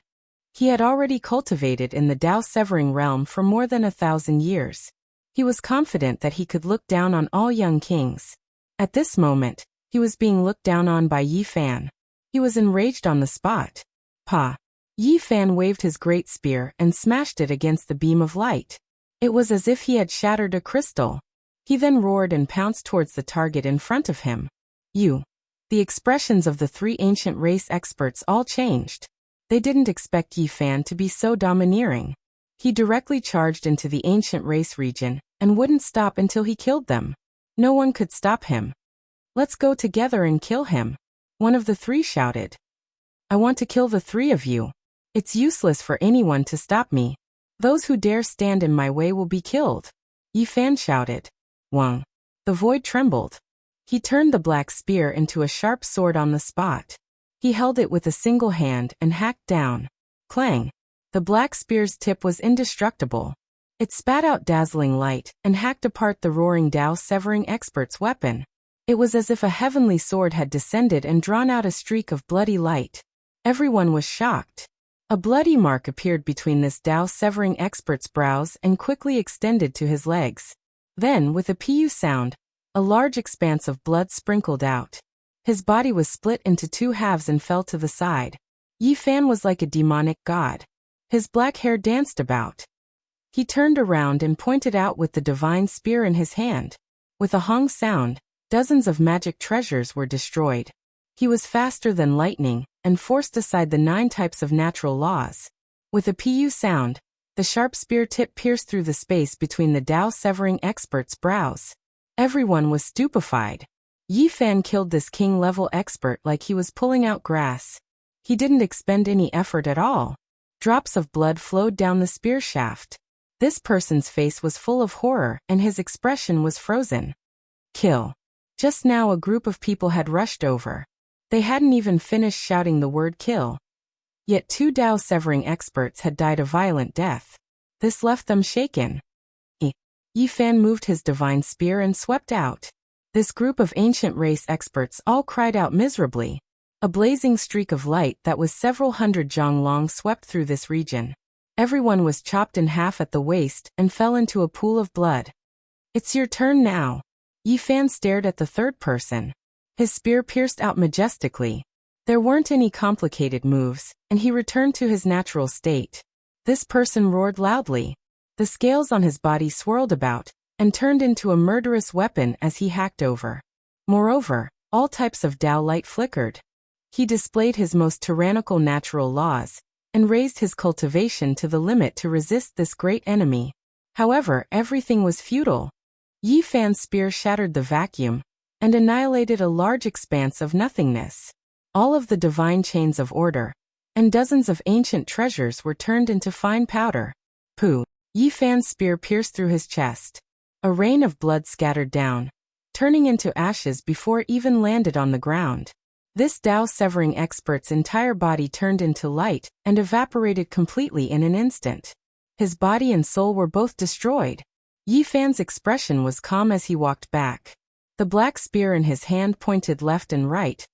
He had already cultivated in the Dao-severing realm for more than 1,000 years. He was confident that he could look down on all young kings. At this moment, he was being looked down on by Yi Fan. He was enraged on the spot. Pa! Yi Fan waved his great spear and smashed it against the beam of light. It was as if he had shattered a crystal. He then roared and pounced towards the target in front of him. You! The expressions of the 3 ancient race experts all changed. They didn't expect Yi Fan to be so domineering. He directly charged into the ancient race region and wouldn't stop until he killed them. No one could stop him. Let's go together and kill him. One of the 3 shouted. I want to kill the 3 of you. It's useless for anyone to stop me. Those who dare stand in my way will be killed. Yi Fan shouted. Wang. The void trembled. He turned the black spear into a sharp sword on the spot. He held it with a single hand and hacked down. Clang. The black spear's tip was indestructible. It spat out dazzling light and hacked apart the roaring Dao-severing expert's weapon. It was as if a heavenly sword had descended and drawn out a streak of bloody light. Everyone was shocked. A bloody mark appeared between this Dao-severing expert's brows and quickly extended to his legs. Then, with a pu sound, a large expanse of blood sprinkled out. His body was split into 2 halves and fell to the side. Yi Fan was like a demonic god. His black hair danced about. He turned around and pointed out with the divine spear in his hand. With a hong sound, dozens of magic treasures were destroyed. He was faster than lightning and forced aside the 9 types of natural laws. With a pu sound, the sharp spear tip pierced through the space between the Dao-severing expert's brows. Everyone was stupefied. Yi Fan killed this king-level expert like he was pulling out grass. He didn't expend any effort at all. Drops of blood flowed down the spear shaft. This person's face was full of horror and his expression was frozen. Kill. Just now a group of people had rushed over. They hadn't even finished shouting the word kill. Yet 2 Dao-severing experts had died a violent death. This left them shaken. Yi Fan moved his divine spear and swept out. This group of ancient race experts all cried out miserably. A blazing streak of light that was several hundred zhang long swept through this region. Everyone was chopped in half at the waist and fell into a pool of blood. It's your turn now. Yi Fan stared at the 3rd person. His spear pierced out majestically. There weren't any complicated moves, and he returned to his natural state. This person roared loudly. The scales on his body swirled about, and turned into a murderous weapon as he hacked over. Moreover, all types of Tao light flickered. He displayed his most tyrannical natural laws, and raised his cultivation to the limit to resist this great enemy. However, everything was futile. Yi Fan's spear shattered the vacuum, and annihilated a large expanse of nothingness. All of the divine chains of order, and dozens of ancient treasures were turned into fine powder. Pooh! Yi Fan's spear pierced through his chest. A rain of blood scattered down, turning into ashes before it even landed on the ground. This Tao-severing expert's entire body turned into light and evaporated completely in an instant. His body and soul were both destroyed. Yi Fan's expression was calm as he walked back. The black spear in his hand pointed left and right,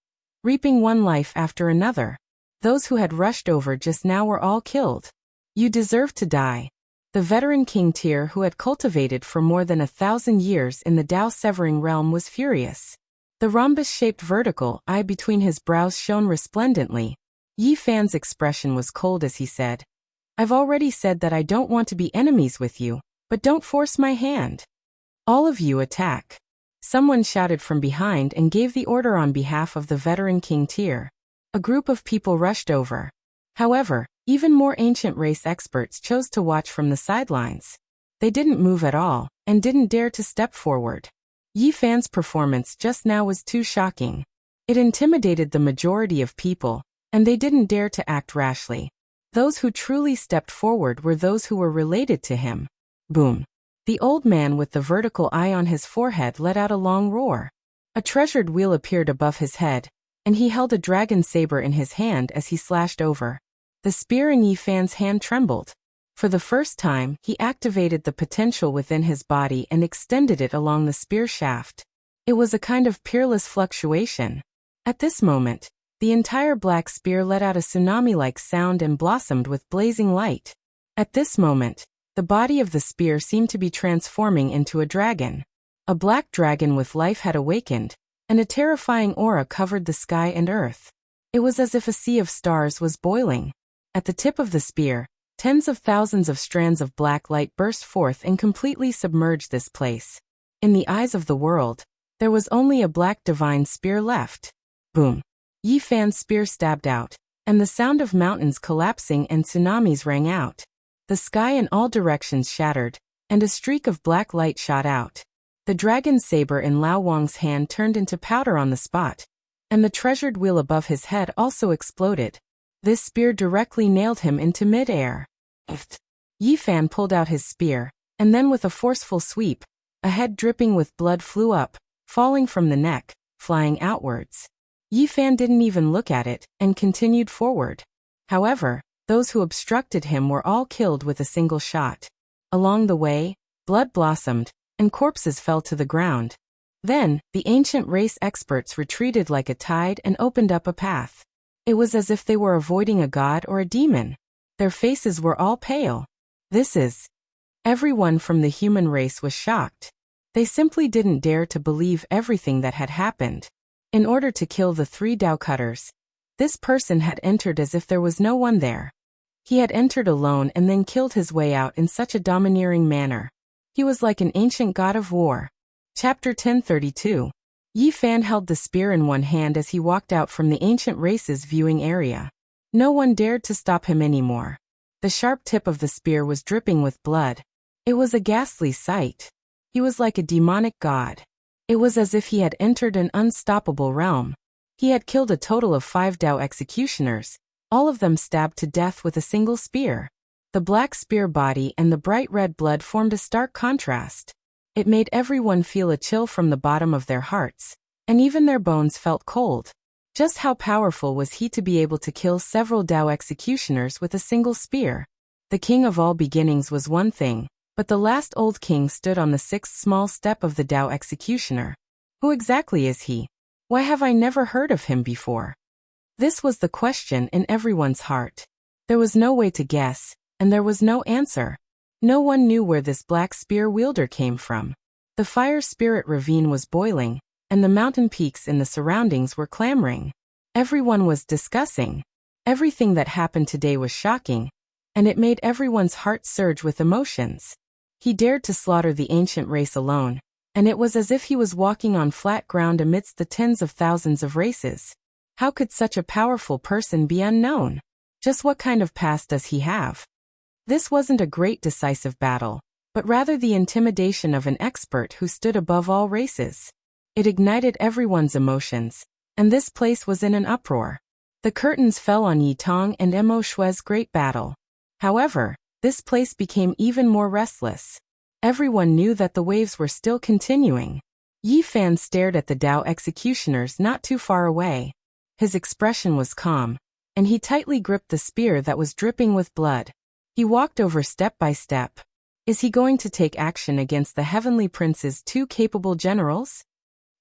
reaping one life after another. Those who had rushed over just now were all killed. You deserve to die. The veteran King Tyr, who had cultivated for more than 1,000 years in the Tao-severing realm, was furious. The rhombus-shaped vertical eye between his brows shone resplendently. Yi Fan's expression was cold as he said, "I've already said that I don't want to be enemies with you, but don't force my hand. All of you attack." Someone shouted from behind and gave the order on behalf of the veteran King Tyr. A group of people rushed over. However, even more ancient race experts chose to watch from the sidelines. They didn't move at all, and didn't dare to step forward. Yi Fan's performance just now was too shocking. It intimidated the majority of people, and they didn't dare to act rashly. Those who truly stepped forward were those who were related to him. Boom! The old man with the vertical eye on his forehead let out a long roar. A treasured wheel appeared above his head, and he held a dragon saber in his hand as he slashed over. The spear in Yi Fan's hand trembled. For the first time, he activated the potential within his body and extended it along the spear shaft. It was a kind of peerless fluctuation. At this moment, the entire black spear let out a tsunami-like sound and blossomed with blazing light. At this moment, the body of the spear seemed to be transforming into a dragon. A black dragon with life had awakened, and a terrifying aura covered the sky and earth. It was as if a sea of stars was boiling. At the tip of the spear, tens of thousands of strands of black light burst forth and completely submerged this place. In the eyes of the world, there was only a black divine spear left. Boom! Yi Fan's spear stabbed out, and the sound of mountains collapsing and tsunamis rang out. The sky in all directions shattered, and a streak of black light shot out. The dragon saber in Lao Wang's hand turned into powder on the spot, and the treasured wheel above his head also exploded. This spear directly nailed him into mid-air. Yi Fan pulled out his spear, and then with a forceful sweep, a head dripping with blood flew up, falling from the neck, flying outwards. Yi Fan didn't even look at it, and continued forward. However, those who obstructed him were all killed with a single shot. Along the way, blood blossomed, and corpses fell to the ground. Then, the ancient race experts retreated like a tide and opened up a path. It was as if they were avoiding a god or a demon. Their faces were all pale. Everyone from the human race was shocked. They simply didn't dare to believe everything that had happened. In order to kill the 3 Tao cutters, this person had entered as if there was no one there. He had entered alone and then killed his way out in such a domineering manner. He was like an ancient god of war. Chapter 1032. Yi Fan held the spear in one hand as he walked out from the ancient race's viewing area. No one dared to stop him anymore. The sharp tip of the spear was dripping with blood. It was a ghastly sight. He was like a demonic god. It was as if he had entered an unstoppable realm. He had killed a total of 5 Tao executioners, all of them stabbed to death with a single spear. The black spear body and the bright red blood formed a stark contrast. It made everyone feel a chill from the bottom of their hearts, and even their bones felt cold. Just how powerful was he to be able to kill several Tao executioners with a single spear? The king of all beginnings was one thing, but the last old king stood on the 6th small step of the Tao executioner. Who exactly is he? Why have I never heard of him before? This was the question in everyone's heart. There was no way to guess, and there was no answer. No one knew where this black spear wielder came from. The fire spirit ravine was boiling, and the mountain peaks in the surroundings were clamoring. Everyone was discussing. Everything that happened today was shocking, and it made everyone's heart surge with emotions. He dared to slaughter the ancient race alone, and it was as if he was walking on flat ground amidst the tens of thousands of races. How could such a powerful person be unknown? Just what kind of past does he have? This wasn't a great decisive battle, but rather the intimidation of an expert who stood above all races. It ignited everyone's emotions, and this place was in an uproar. The curtains fell on Yi Tong and Mo Shui's great battle. However, this place became even more restless. Everyone knew that the waves were still continuing. Yi Fan stared at the Dao executioners not too far away. His expression was calm, and he tightly gripped the spear that was dripping with blood. He walked over step by step. Is he going to take action against the Heavenly Prince's two capable generals?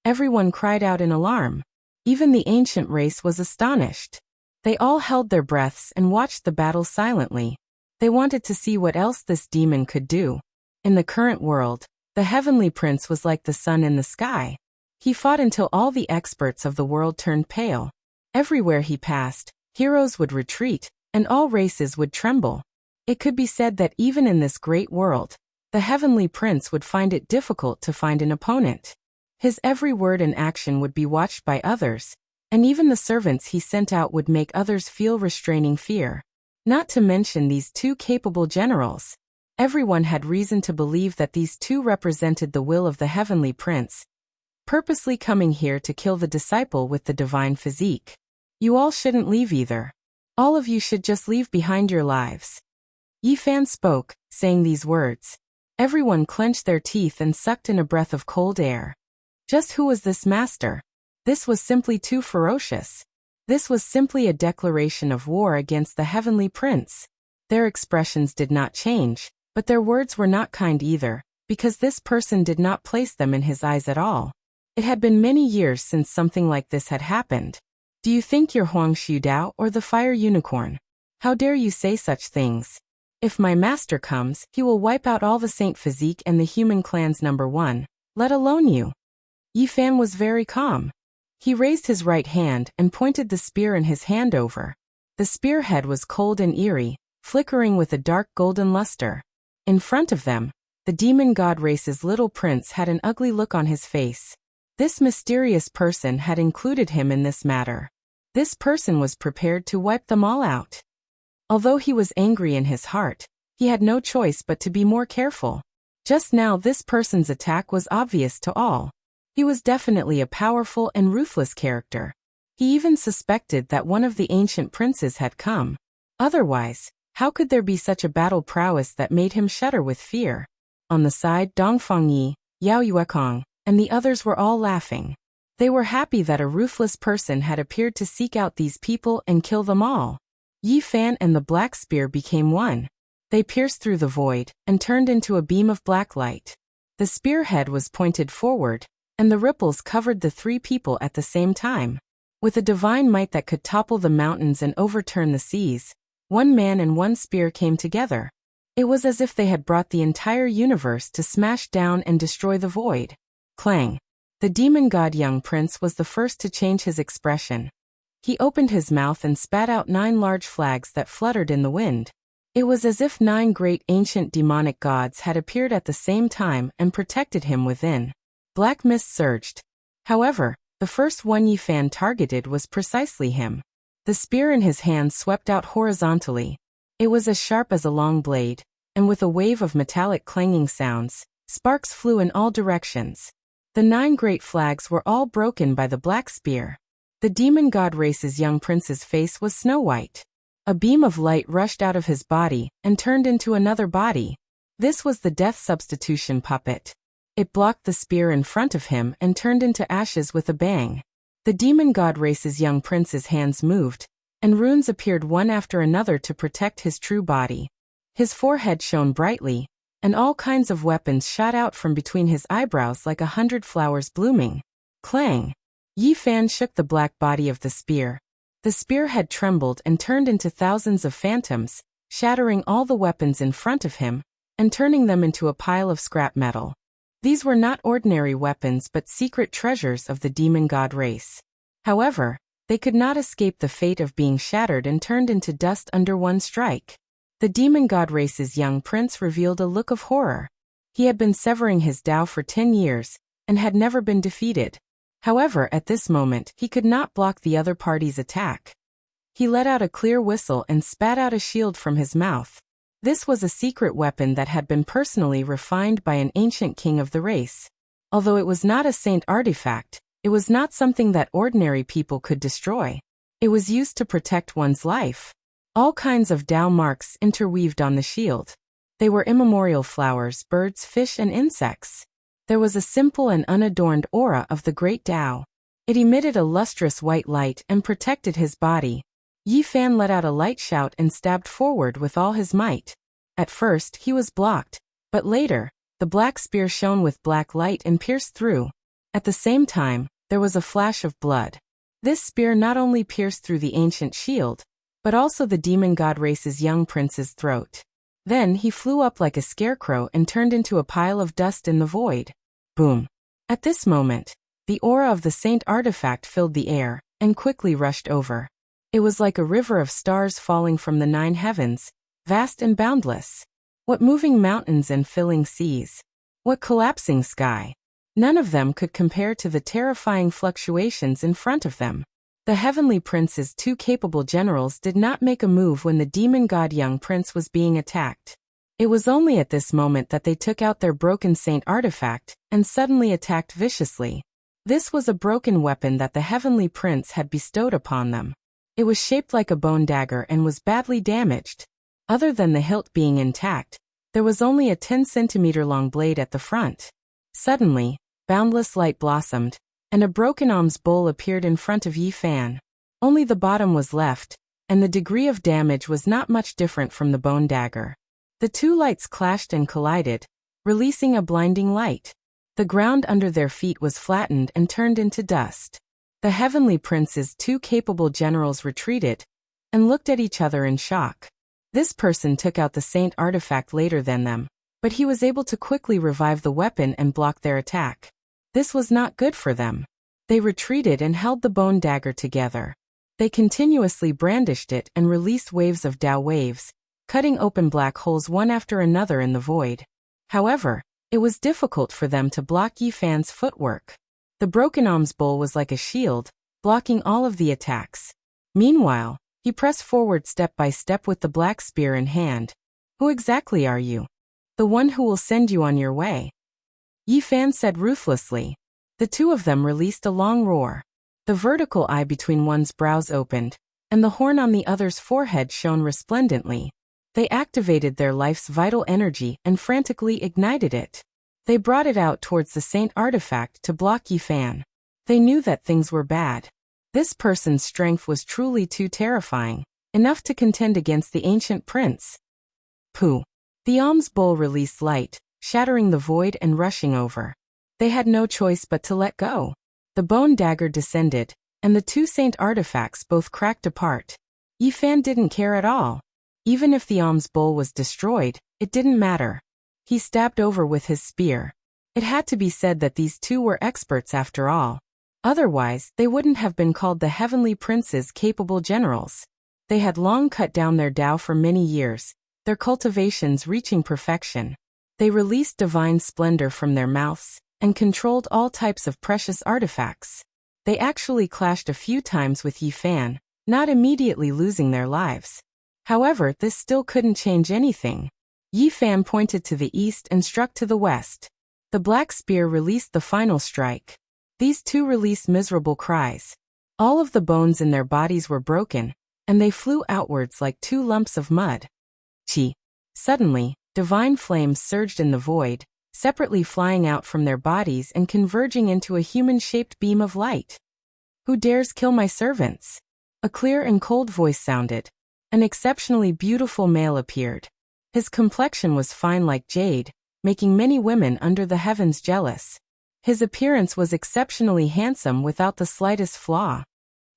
Everyone cried out in alarm. Even the ancient race was astonished. They all held their breaths and watched the battle silently. They wanted to see what else this demon could do. In the current world, the Heavenly Prince was like the sun in the sky. He fought until all the experts of the world turned pale. Everywhere he passed, heroes would retreat, and all races would tremble. It could be said that even in this great world, the Heavenly Prince would find it difficult to find an opponent. His every word and action would be watched by others, and even the servants he sent out would make others feel restraining fear. Not to mention these two capable generals. Everyone had reason to believe that these two represented the will of the Heavenly Prince, purposely coming here to kill the disciple with the divine physique. You all shouldn't leave either. All of you should just leave behind your lives. Yi Fan spoke, saying these words. Everyone clenched their teeth and sucked in a breath of cold air. Just who was this master? This was simply too ferocious. This was simply a declaration of war against the Heavenly Prince. Their expressions did not change, but their words were not kind either, because this person did not place them in his eyes at all. It had been many years since something like this had happened. Do you think you're Huang Dao or the Fire Unicorn? How dare you say such things? If my master comes, he will wipe out all the Saint Physique and the human clans #1, let alone you. Yi Fan was very calm. He raised his right hand and pointed the spear in his hand over. The spearhead was cold and eerie, flickering with a dark golden luster. In front of them, the demon god race's little prince had an ugly look on his face. This mysterious person had included him in this matter. This person was prepared to wipe them all out. Although he was angry in his heart, he had no choice but to be more careful. Just now this person's attack was obvious to all. He was definitely a powerful and ruthless character. He even suspected that one of the ancient princes had come. Otherwise, how could there be such a battle prowess that made him shudder with fear? On the side, Dongfang Yi, Yao Yuekong, and the others were all laughing. They were happy that a ruthless person had appeared to seek out these people and kill them all. Yi Fan and the black spear became one. They pierced through the void and turned into a beam of black light. The spearhead was pointed forward, and the ripples covered the three people at the same time. With a divine might that could topple the mountains and overturn the seas, one man and one spear came together. It was as if they had brought the entire universe to smash down and destroy the void. Clang. The demon god young prince was the first to change his expression. He opened his mouth and spat out 9 large flags that fluttered in the wind. It was as if 9 great ancient demonic gods had appeared at the same time and protected him within. Black mist surged. However, the first one Yi Fan targeted was precisely him. The spear in his hand swept out horizontally. It was as sharp as a long blade, and with a wave of metallic clanging sounds, sparks flew in all directions. The 9 great flags were all broken by the black spear. The demon god race's young prince's face was snow white. A beam of light rushed out of his body and turned into another body. This was the death substitution puppet. It blocked the spear in front of him and turned into ashes with a bang. The demon god race's young prince's hands moved, and runes appeared one after another to protect his true body. His forehead shone brightly, and all kinds of weapons shot out from between his eyebrows like 100 flowers blooming. Clang! Yi Fan shook the black body of the spear. The spearhead trembled and turned into thousands of phantoms, shattering all the weapons in front of him, and turning them into a pile of scrap metal. These were not ordinary weapons but secret treasures of the demon god race. However, they could not escape the fate of being shattered and turned into dust under one strike. The demon god race's young prince revealed a look of horror. He had been severing his Tao for 10 years, and had never been defeated. However, at this moment, he could not block the other party's attack. He let out a clear whistle and spat out a shield from his mouth. This was a secret weapon that had been personally refined by an ancient king of the race. Although it was not a saint artifact, it was not something that ordinary people could destroy. It was used to protect one's life. All kinds of Tao marks interweaved on the shield. They were immemorial flowers, birds, fish, and insects. There was a simple and unadorned aura of the great Tao. It emitted a lustrous white light and protected his body. Yi Fan let out a light shout and stabbed forward with all his might. At first, he was blocked, but later, the black spear shone with black light and pierced through. At the same time, there was a flash of blood. This spear not only pierced through the ancient shield, but also the demon god race's young prince's throat. Then he flew up like a scarecrow and turned into a pile of dust in the void. Boom. At this moment, the aura of the saint artifact filled the air, and quickly rushed over. It was like a river of stars falling from the 9 heavens, vast and boundless. What moving mountains and filling seas. What collapsing sky. None of them could compare to the terrifying fluctuations in front of them. The heavenly prince's 2 capable generals did not make a move when the demon god young prince was being attacked. It was only at this moment that they took out their broken saint artifact and suddenly attacked viciously. This was a broken weapon that the heavenly prince had bestowed upon them. It was shaped like a bone dagger and was badly damaged. Other than the hilt being intact, there was only a 10-centimeter long blade at the front. Suddenly, boundless light blossomed, and a broken alms bowl appeared in front of Yi Fan. Only the bottom was left, and the degree of damage was not much different from the bone dagger. The 2 lights clashed and collided, releasing a blinding light. The ground under their feet was flattened and turned into dust. The heavenly prince's 2 capable generals retreated, and looked at each other in shock. This person took out the saint artifact later than them, but he was able to quickly revive the weapon and block their attack. This was not good for them. They retreated and held the bone dagger together. They continuously brandished it and released waves of Tao waves, cutting open black holes one after another in the void. However, it was difficult for them to block Yi Fan's footwork. The broken alms bowl was like a shield, blocking all of the attacks. Meanwhile, he pressed forward step by step with the black spear in hand. Who exactly are you? The one who will send you on your way. Yi Fan said ruthlessly. The 2 of them released a long roar. The vertical eye between one's brows opened, and the horn on the other's forehead shone resplendently. They activated their life's vital energy and frantically ignited it. They brought it out towards the saint artifact to block Yi Fan. They knew that things were bad. This person's strength was truly too terrifying, enough to contend against the ancient prince. Pooh. The alms bowl released light, shattering the void and rushing over. They had no choice but to let go. The bone dagger descended, and the 2 saint artifacts both cracked apart. Yi Fan didn't care at all. Even if the alms bowl was destroyed, it didn't matter. He stabbed over with his spear. It had to be said that these 2 were experts after all. Otherwise, they wouldn't have been called the heavenly prince's capable generals. They had long cut down their Tao for many years, their cultivations reaching perfection. They released divine splendor from their mouths, and controlled all types of precious artifacts. They actually clashed a few times with Yi Fan, not immediately losing their lives. However, this still couldn't change anything. Yi Fan pointed to the east and struck to the west. The black spear released the final strike. These 2 released miserable cries. All of the bones in their bodies were broken, and they flew outwards like 2 lumps of mud. Chi. Suddenly, divine flames surged in the void, separately flying out from their bodies and converging into a human-shaped beam of light. Who dares kill my servants? A clear and cold voice sounded. An exceptionally beautiful male appeared. His complexion was fine like jade, making many women under the heavens jealous. His appearance was exceptionally handsome without the slightest flaw.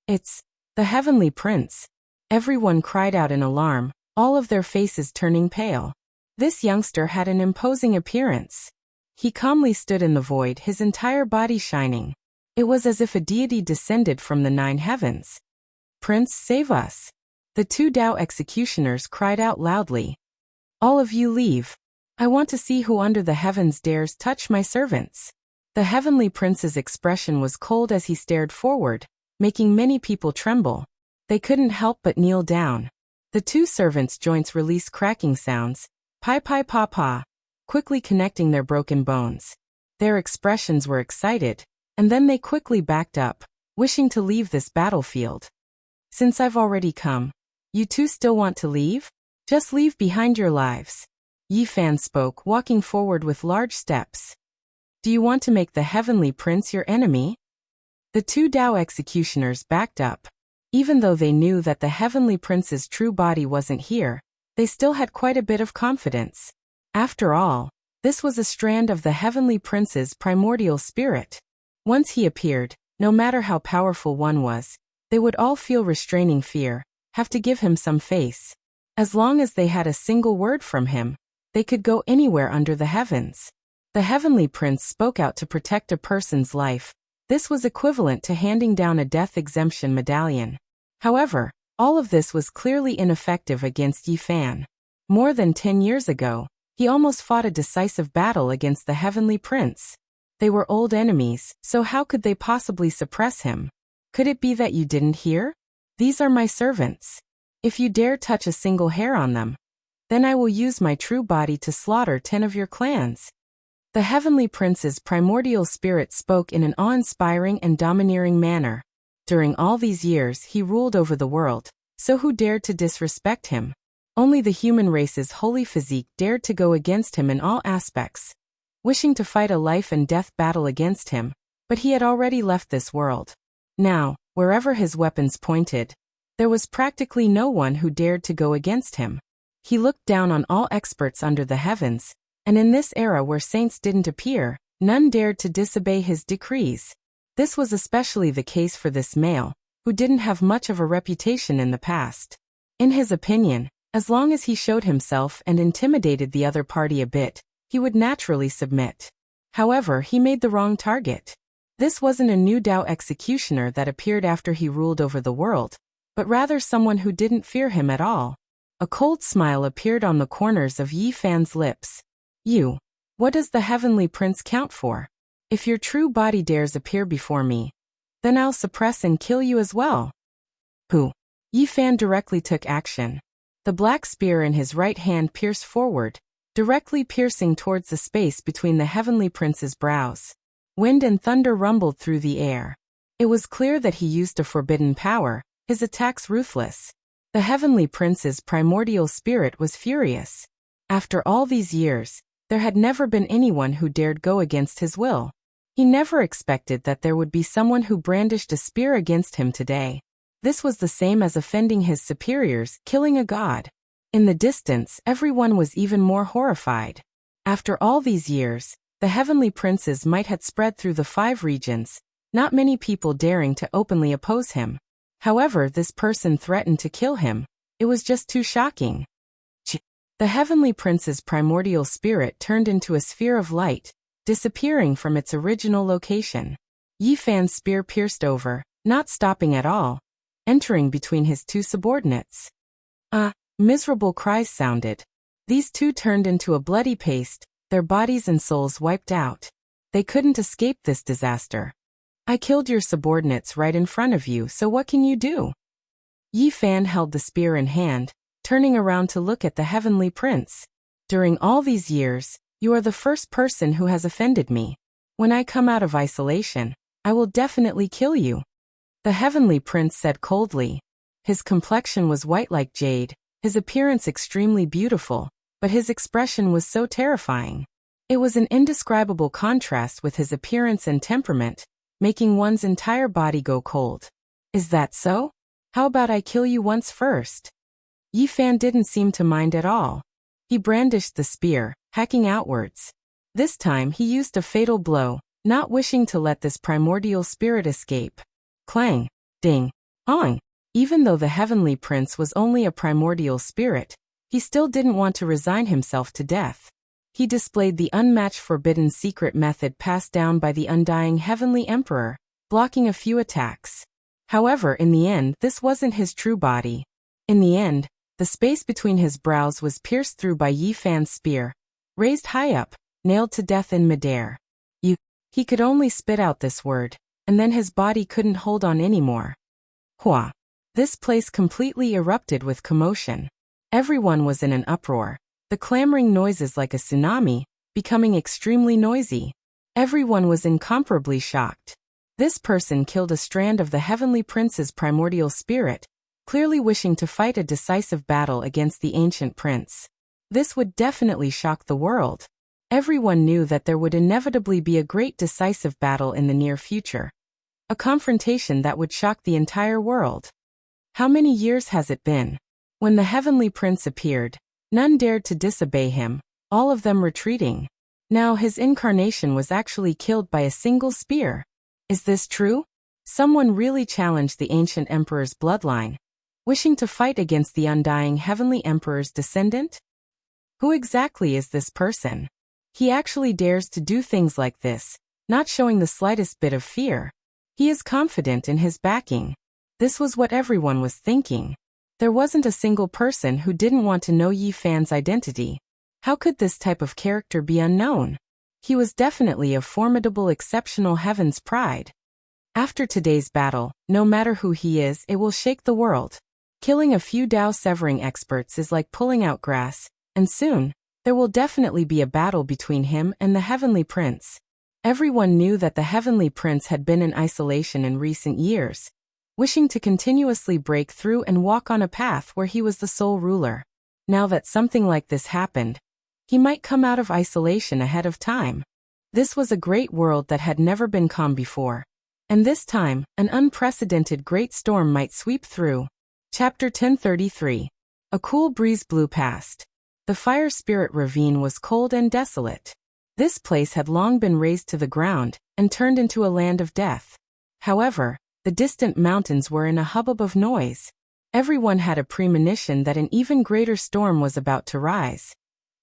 It's the heavenly prince. Everyone cried out in alarm, all of their faces turning pale. This youngster had an imposing appearance. He calmly stood in the void, his entire body shining. It was as if a deity descended from the 9 heavens. "Prince, save us!" The 2 Tao executioners cried out loudly. "All of you leave. I want to see who under the heavens dares touch my servants." The heavenly prince's expression was cold as he stared forward, making many people tremble. They couldn't help but kneel down. The 2 servants' joints released cracking sounds, pi pi pa pa, quickly connecting their broken bones. Their expressions were excited, and then they quickly backed up, wishing to leave this battlefield. "Since I've already come, you 2 still want to leave? Just leave behind your lives." Yi Fan spoke, walking forward with large steps. "Do you want to make the heavenly prince your enemy?" The 2 Tao executioners backed up. Even though they knew that the heavenly prince's true body wasn't here, they still had quite a bit of confidence. After all, this was a strand of the heavenly prince's primordial spirit. Once he appeared, no matter how powerful one was, they would all feel restraining fear, have to give him some face. As long as they had a single word from him, they could go anywhere under the heavens. The heavenly prince spoke out to protect a person's life. This was equivalent to handing down a death exemption medallion. However, all of this was clearly ineffective against Yi Fan. More than 10 years ago, he almost fought a decisive battle against the heavenly prince. They were old enemies, so how could they possibly suppress him? Could it be that you didn't hear? "These are my servants. If you dare touch a single hair on them, then I will use my true body to slaughter 10 of your clans." The heavenly prince's primordial spirit spoke in an awe-inspiring and domineering manner. During all these years he ruled over the world, so who dared to disrespect him? Only the human race's holy physique dared to go against him in all aspects, wishing to fight a life and death battle against him, but he had already left this world. Now, wherever his weapons pointed, there was practically no one who dared to go against him. He looked down on all experts under the heavens, and in this era where saints didn't appear, none dared to disobey his decrees. This was especially the case for this male, who didn't have much of a reputation in the past. In his opinion, as long as he showed himself and intimidated the other party a bit, he would naturally submit. However, he made the wrong target. This wasn't a new Tao executioner that appeared after he ruled over the world, but rather someone who didn't fear him at all. A cold smile appeared on the corners of Yi Fan's lips. "You. What does the heavenly prince count for? If your true body dares appear before me, then I'll suppress and kill you as well." "Who?" Yi Fan directly took action. The black spear in his right hand pierced forward, directly piercing towards the space between the heavenly prince's brows. Wind and thunder rumbled through the air. It was clear that he used a forbidden power, his attacks ruthless. The heavenly prince's primordial spirit was furious. After all these years, there had never been anyone who dared go against his will. He never expected that there would be someone who brandished a spear against him today. This was the same as offending his superiors, killing a god. In the distance, everyone was even more horrified. After all these years, the heavenly prince's might had spread through the 5 regions, not many people daring to openly oppose him. However, this person threatened to kill him. It was just too shocking. The heavenly prince's primordial spirit turned into a sphere of light, disappearing from its original location. Yi Fan's spear pierced over, not stopping at all, entering between his 2 subordinates. Miserable cries sounded. These 2 turned into a bloody paste, their bodies and souls wiped out. They couldn't escape this disaster. "I killed your subordinates right in front of you, so what can you do?" Yi Fan held the spear in hand, turning around to look at the heavenly prince. "During all these years, you are the first person who has offended me. When I come out of isolation, I will definitely kill you." The heavenly prince said coldly. His complexion was white like jade, his appearance extremely beautiful, but his expression was so terrifying. It was an indescribable contrast with his appearance and temperament, making one's entire body go cold. "Is that so? How about I kill you once first?" Yi Fan didn't seem to mind at all. He brandished the spear, hacking outwards. This time he used a fatal blow, not wishing to let this primordial spirit escape. Clang! Ding! Ong! Even though the heavenly prince was only a primordial spirit, he still didn't want to resign himself to death. He displayed the unmatched forbidden secret method passed down by the undying Heavenly Emperor, blocking a few attacks. However, in the end, this wasn't his true body. In the end, the space between his brows was pierced through by Yi Fan's spear, raised high up, nailed to death in midair. He could only spit out this word, and then his body couldn't hold on anymore. Hua! This place completely erupted with commotion. Everyone was in an uproar, the clamoring noises like a tsunami, becoming extremely noisy. Everyone was incomparably shocked. This person killed a strand of the Heavenly Prince's primordial spirit, clearly wishing to fight a decisive battle against the ancient prince. This would definitely shock the world. Everyone knew that there would inevitably be a great decisive battle in the near future. A confrontation that would shock the entire world. How many years has it been? When the Heavenly Prince appeared, none dared to disobey him, all of them retreating. Now his incarnation was actually killed by a single spear. Is this true? Someone really challenged the ancient emperor's bloodline, wishing to fight against the undying Heavenly Emperor's descendant? Who exactly is this person? He actually dares to do things like this, not showing the slightest bit of fear. He is confident in his backing. This was what everyone was thinking. There wasn't a single person who didn't want to know Yi Fan's identity. How could this type of character be unknown? He was definitely a formidable, exceptional heaven's pride. After today's battle, no matter who he is, it will shake the world. Killing a few Dao severing experts is like pulling out grass, and soon, there will definitely be a battle between him and the Heavenly Prince. Everyone knew that the Heavenly Prince had been in isolation in recent years, wishing to continuously break through and walk on a path where he was the sole ruler. Now that something like this happened, he might come out of isolation ahead of time. This was a great world that had never been calm before. And this time, an unprecedented great storm might sweep through. Chapter 1033. A cool breeze blew past. The fire spirit ravine was cold and desolate. This place had long been razed to the ground and turned into a land of death. However, the distant mountains were in a hubbub of noise. Everyone had a premonition that an even greater storm was about to rise.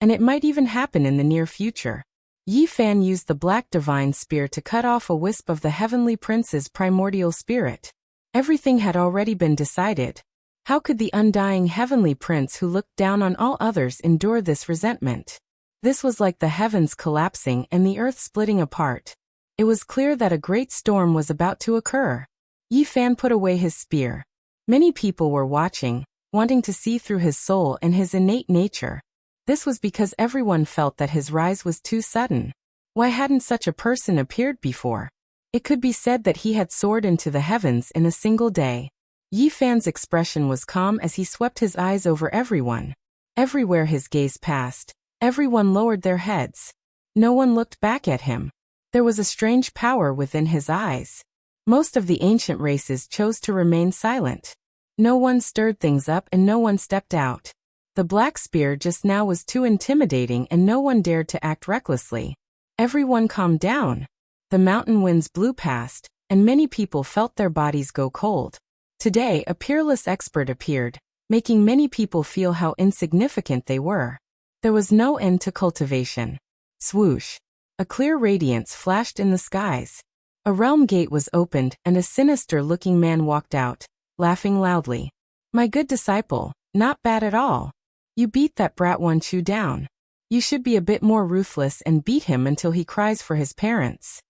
And it might even happen in the near future. Yi Fan used the Black Divine Spear to cut off a wisp of the Heavenly Prince's primordial spirit. Everything had already been decided. How could the undying Heavenly Prince who looked down on all others endure this resentment? This was like the heavens collapsing and the earth splitting apart. It was clear that a great storm was about to occur. Yi Fan put away his spear. Many people were watching, wanting to see through his soul and his innate nature. This was because everyone felt that his rise was too sudden. Why hadn't such a person appeared before? It could be said that he had soared into the heavens in a single day. Yi Fan's expression was calm as he swept his eyes over everyone. Everywhere his gaze passed, everyone lowered their heads. No one looked back at him. There was a strange power within his eyes. Most of the ancient races chose to remain silent. No one stirred things up and no one stepped out. The black spear just now was too intimidating and no one dared to act recklessly. Everyone calmed down. The mountain winds blew past, and many people felt their bodies go cold. Today, a peerless expert appeared, making many people feel how insignificant they were. There was no end to cultivation. Swoosh! A clear radiance flashed in the skies. A realm gate was opened and a sinister-looking man walked out, laughing loudly. "My good disciple, not bad at all. You beat that brat Wan Chu down. You should be a bit more ruthless and beat him until he cries for his parents."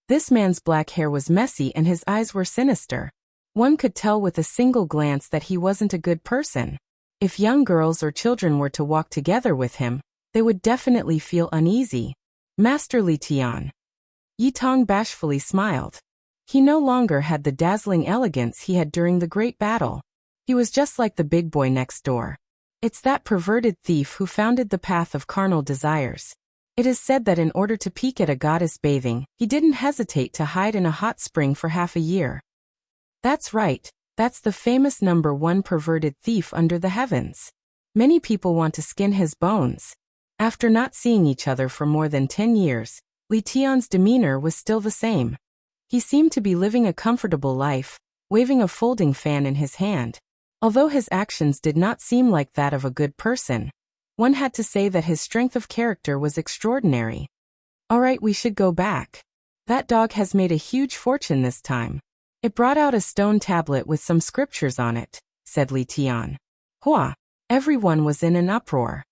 This man's black hair was messy and his eyes were sinister. One could tell with a single glance that he wasn't a good person. If young girls or children were to walk together with him, they would definitely feel uneasy. "Master Li Tian." Yi Tong bashfully smiled. He no longer had the dazzling elegance he had during the great battle. He was just like the big boy next door. It's that perverted thief who founded the path of carnal desires. It is said that in order to peek at a goddess bathing, he didn't hesitate to hide in a hot spring for half a year. That's right, that's the famous #1 perverted thief under the heavens. Many people want to skin his bones. After not seeing each other for more than 10 years, Li Tian's demeanor was still the same. He seemed to be living a comfortable life, waving a folding fan in his hand. Although his actions did not seem like that of a good person, One had to say that his strength of character was extraordinary. All right, we should go back. That dog has made a huge fortune this time. It brought out a stone tablet with some scriptures on it, said Li Tian. Hua! Everyone was in an uproar.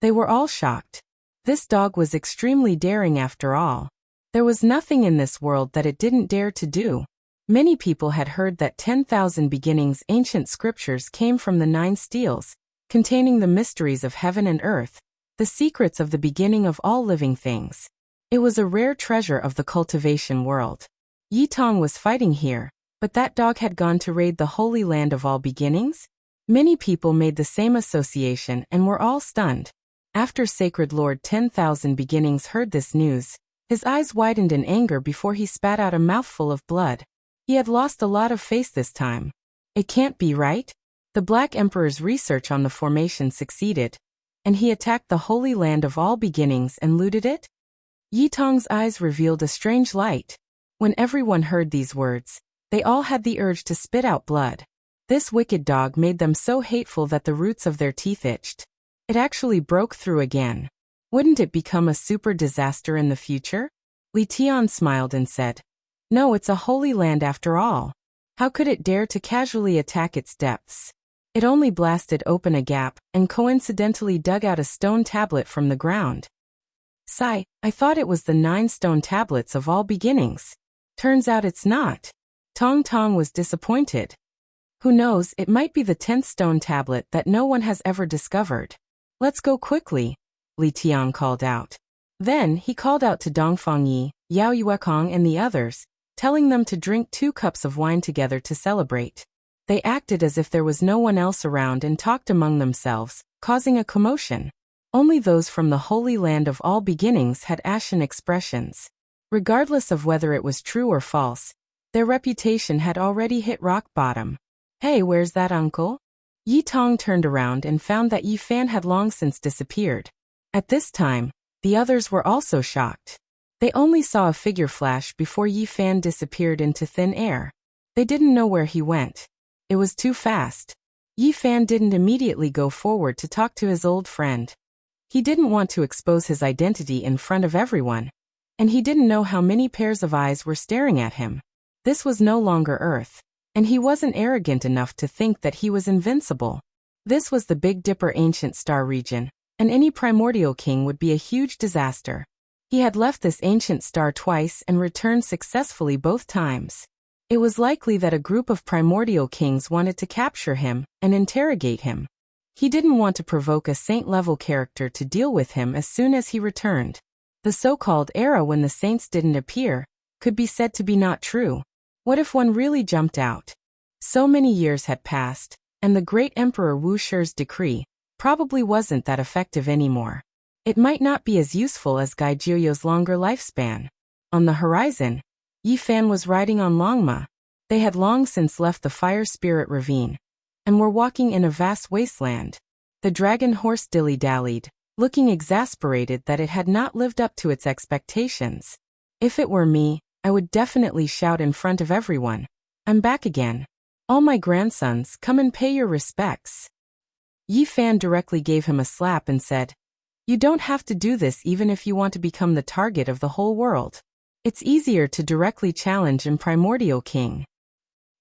They were all shocked. This dog was extremely daring after all. There was nothing in this world that it didn't dare to do. Many people had heard that 10,000 beginnings ancient scriptures came from the 9 steels, containing the mysteries of heaven and earth, the secrets of the beginning of all living things. It was a rare treasure of the cultivation world. Yi Tong was fighting here, but that dog had gone to raid the holy land of all beginnings? Many people made the same association and were all stunned. After Sacred Lord 10,000 Beginnings heard this news, his eyes widened in anger before he spat out a mouthful of blood. He had lost a lot of face this time. It can't be right? The Black Emperor's research on the formation succeeded, and he attacked the holy land of all beginnings and looted it? Yi Tong's eyes revealed a strange light. When everyone heard these words, they all had the urge to spit out blood. This wicked dog made them so hateful that the roots of their teeth itched. It actually broke through again. Wouldn't it become a super disaster in the future? Li Tian smiled and said, "No, it's a holy land after all. How could it dare to casually attack its depths?" It only blasted open a gap and coincidentally dug out a stone tablet from the ground. Sigh, I thought it was the 9 stone tablets of all beginnings. Turns out it's not. Tong Tong was disappointed. Who knows, it might be the 10th stone tablet that no one has ever discovered. Let's go quickly, Li Tian called out. Then he called out to Dongfang Yi, Yao Yuekong and the others, telling them to drink 2 cups of wine together to celebrate. They acted as if there was no one else around and talked among themselves, causing a commotion. Only those from the holy land of all beginnings had ashen expressions. Regardless of whether it was true or false, their reputation had already hit rock bottom. Hey, where's that uncle? Yi Tong turned around and found that Yi Fan had long since disappeared. At this time, the others were also shocked. They only saw a figure flash before Yi Fan disappeared into thin air. They didn't know where he went. It was too fast. Yi Fan didn't immediately go forward to talk to his old friend. He didn't want to expose his identity in front of everyone, and he didn't know how many pairs of eyes were staring at him. This was no longer Earth, and he wasn't arrogant enough to think that he was invincible. This was the Big Dipper ancient star region, and any primordial king would be a huge disaster. He had left this ancient star twice and returned successfully both times. It was likely that a group of primordial kings wanted to capture him and interrogate him. He didn't want to provoke a saint-level character to deal with him as soon as he returned. The so-called era when the saints didn't appear could be said to be not true. What if one really jumped out? So many years had passed, and the great Emperor Wu Shi's decree probably wasn't that effective anymore. It might not be as useful as Gai Jiuyo's longer lifespan. On the horizon, Yi Fan was riding on Longma. They had long since left the Fire Spirit Ravine, and were walking in a vast wasteland. The dragon horse dilly-dallied, looking exasperated that it had not lived up to its expectations. If it were me, I would definitely shout in front of everyone, "I'm back again. All my grandsons, come and pay your respects." Yi Fan directly gave him a slap and said, "You don't have to do this even if you want to become the target of the whole world. It's easier to directly challenge a primordial king."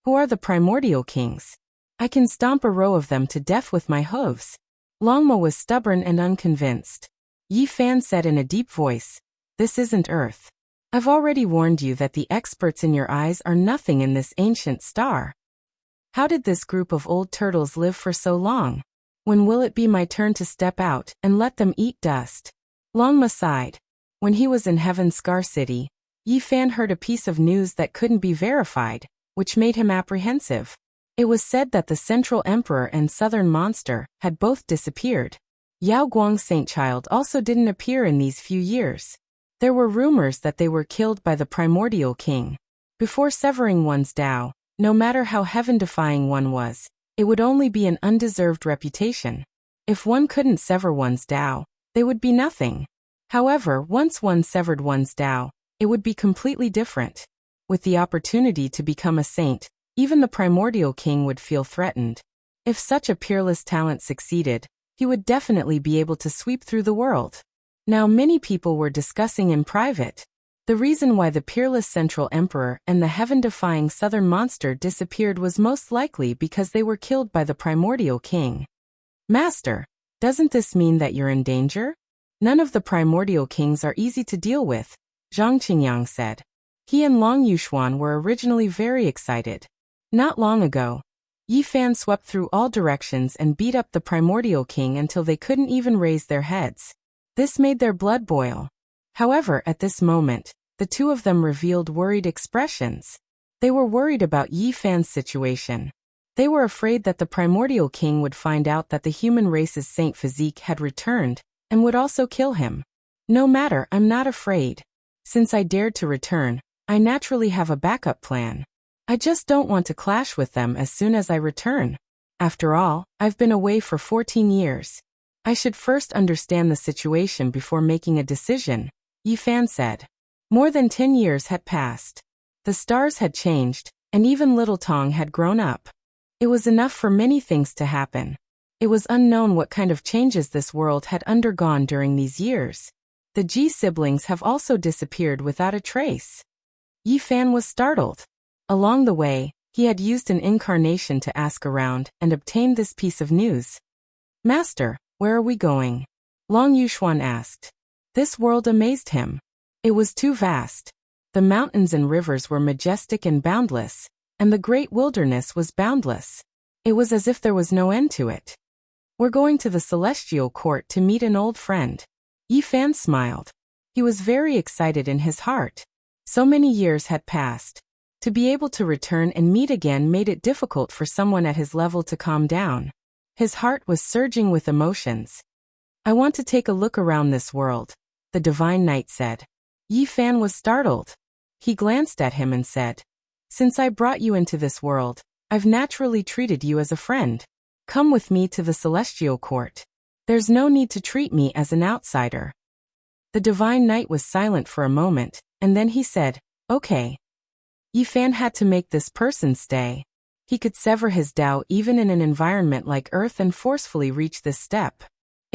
"Who are the primordial kings? I can stomp a row of them to death with my hooves." Longma was stubborn and unconvinced. Yi Fan said in a deep voice, "This isn't Earth. I've already warned you that the experts in your eyes are nothing in this ancient star. How did this group of old turtles live for so long? When will it be my turn to step out and let them eat dust?" Longma sighed. When he was in Heaven's Scar City, Yi Fan heard a piece of news that couldn't be verified, which made him apprehensive. It was said that the Central Emperor and Southern Monster had both disappeared. Yao Guang's Saint Child also didn't appear in these few years. There were rumors that they were killed by the Primordial King. Before severing one's Tao, no matter how heaven-defying one was, it would only be an undeserved reputation. If one couldn't sever one's Tao, they would be nothing. However, once one severed one's Tao, it would be completely different. With the opportunity to become a saint, even the Primordial King would feel threatened. If such a peerless talent succeeded, he would definitely be able to sweep through the world. Now many people were discussing in private the reason why the peerless Central Emperor and the heaven-defying Southern Monster disappeared was most likely because they were killed by the Primordial King. Master, doesn't this mean that you're in danger? None of the Primordial Kings are easy to deal with, Zhang Qingyang said. He and Long Yuxuan were originally very excited. Not long ago, Yi Fan swept through all directions and beat up the Primordial King until they couldn't even raise their heads. This made their blood boil. However, at this moment, the two of them revealed worried expressions. They were worried about Yi Fan's situation. They were afraid that the Primordial King would find out that the human race's saint physique had returned, and would also kill him. No matter, I'm not afraid. Since I dared to return, I naturally have a backup plan. I just don't want to clash with them as soon as I return. After all, I've been away for 14 years. I should first understand the situation before making a decision, Yi Fan said. More than 10 years had passed. The stars had changed, and even Little Tong had grown up. It was enough for many things to happen. It was unknown what kind of changes this world had undergone during these years. The Ji siblings have also disappeared without a trace. Yi Fan was startled. Along the way, he had used an incarnation to ask around and obtained this piece of news. Master, where are we going? Long Yuxuan asked. This world amazed him. It was too vast. The mountains and rivers were majestic and boundless, and the great wilderness was boundless. It was as if there was no end to it. We're going to the celestial court to meet an old friend. Yi Fan smiled. He was very excited in his heart. So many years had passed. To be able to return and meet again made it difficult for someone at his level to calm down. His heart was surging with emotions. I want to take a look around this world, the Divine Knight said. Yi Fan was startled. He glanced at him and said, Since I brought you into this world, I've naturally treated you as a friend. Come with me to the celestial court. There's no need to treat me as an outsider. The Divine Knight was silent for a moment, and then he said, Okay. Yi Fan had to make this person stay. He could sever his Tao even in an environment like Earth and forcefully reach this step.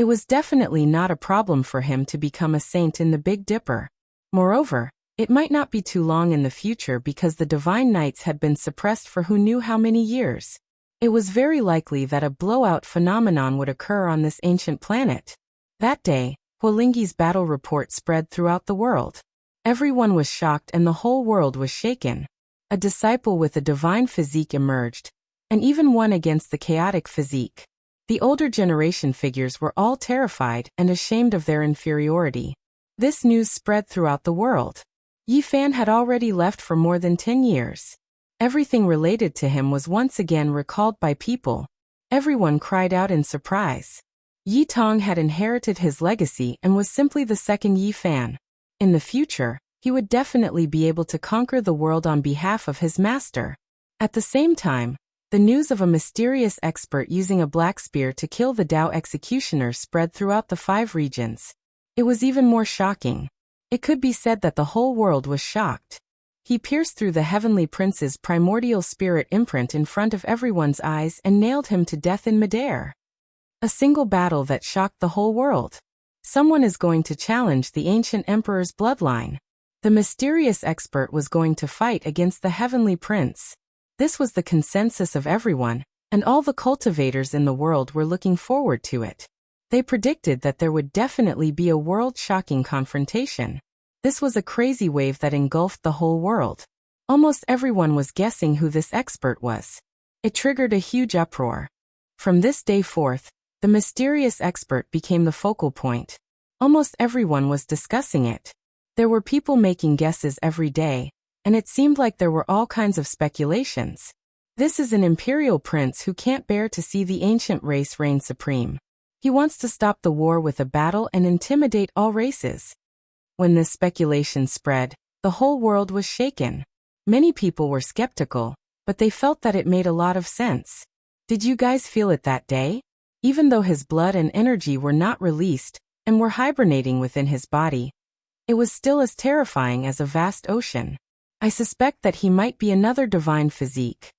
It was definitely not a problem for him to become a saint in the Big Dipper. Moreover, it might not be too long in the future because the Divine Knights had been suppressed for who knew how many years. It was very likely that a blowout phenomenon would occur on this ancient planet. That day, Huolingi's battle report spread throughout the world. Everyone was shocked and the whole world was shaken. A disciple with a divine physique emerged, and even one against the chaotic physique. The older generation figures were all terrified and ashamed of their inferiority. This news spread throughout the world. Yi Fan had already left for more than 10 years. Everything related to him was once again recalled by people. Everyone cried out in surprise. Yi Tong had inherited his legacy and was simply the second Yi Fan. In the future, he would definitely be able to conquer the world on behalf of his master. At the same time, the news of a mysterious expert using a black spear to kill the Tao executioner spread throughout the 5 regions. It was even more shocking. It could be said that the whole world was shocked. He pierced through the heavenly prince's primordial spirit imprint in front of everyone's eyes and nailed him to death in midair. A single battle that shocked the whole world. Someone is going to challenge the ancient emperor's bloodline. The mysterious expert was going to fight against the heavenly prince. This was the consensus of everyone, and all the cultivators in the world were looking forward to it. They predicted that there would definitely be a world-shocking confrontation. This was a crazy wave that engulfed the whole world. Almost everyone was guessing who this expert was. It triggered a huge uproar. From this day forth, the mysterious expert became the focal point. Almost everyone was discussing it. There were people making guesses every day, and it seemed like there were all kinds of speculations. This is an imperial prince who can't bear to see the ancient race reign supreme. He wants to stop the war with a battle and intimidate all races. When this speculation spread, the whole world was shaken. Many people were skeptical, but they felt that it made a lot of sense. Did you guys feel it that day? Even though his blood and energy were not released, and were hibernating within his body, it was still as terrifying as a vast ocean. I suspect that he might be another divine physique.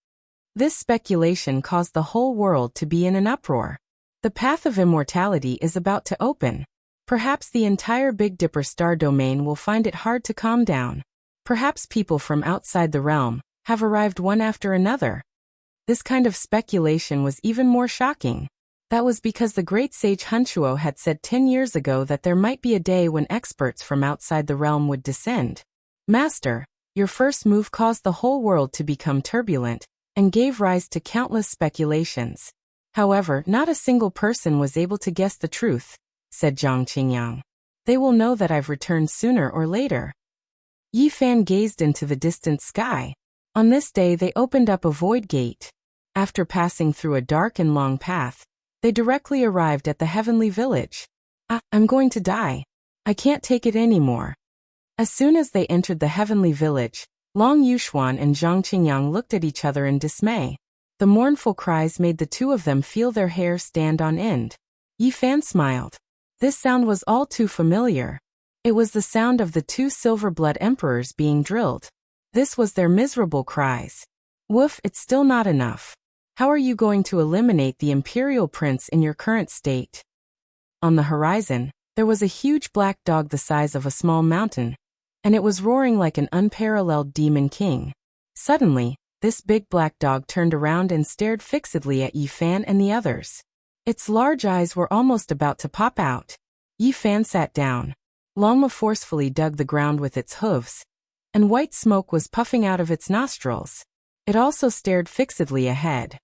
This speculation caused the whole world to be in an uproar. The path of immortality is about to open. Perhaps the entire Big Dipper star domain will find it hard to calm down. Perhaps people from outside the realm have arrived one after another. This kind of speculation was even more shocking. That was because the great sage Hunchuo had said 10 years ago that there might be a day when experts from outside the realm would descend. Master, your first move caused the whole world to become turbulent and gave rise to countless speculations. However, not a single person was able to guess the truth, said Zhang Qingyang. They will know that I've returned sooner or later. Yi Fan gazed into the distant sky. On this day they opened up a void gate. After passing through a dark and long path, they directly arrived at the heavenly village. I'm going to die. I can't take it anymore. As soon as they entered the heavenly village, Long Yuxuan and Zhang Qingyang looked at each other in dismay. The mournful cries made the two of them feel their hair stand on end. Yi Fan smiled. This sound was all too familiar. It was the sound of the two silver blood emperors being drilled. This was their miserable cries. Woof, it's still not enough. How are you going to eliminate the imperial prince in your current state? On the horizon, there was a huge black dog the size of a small mountain, and it was roaring like an unparalleled demon king. Suddenly, this big black dog turned around and stared fixedly at Yi Fan and the others. Its large eyes were almost about to pop out. Yi Fan sat down. Longma forcefully dug the ground with its hooves, and white smoke was puffing out of its nostrils. It also stared fixedly ahead.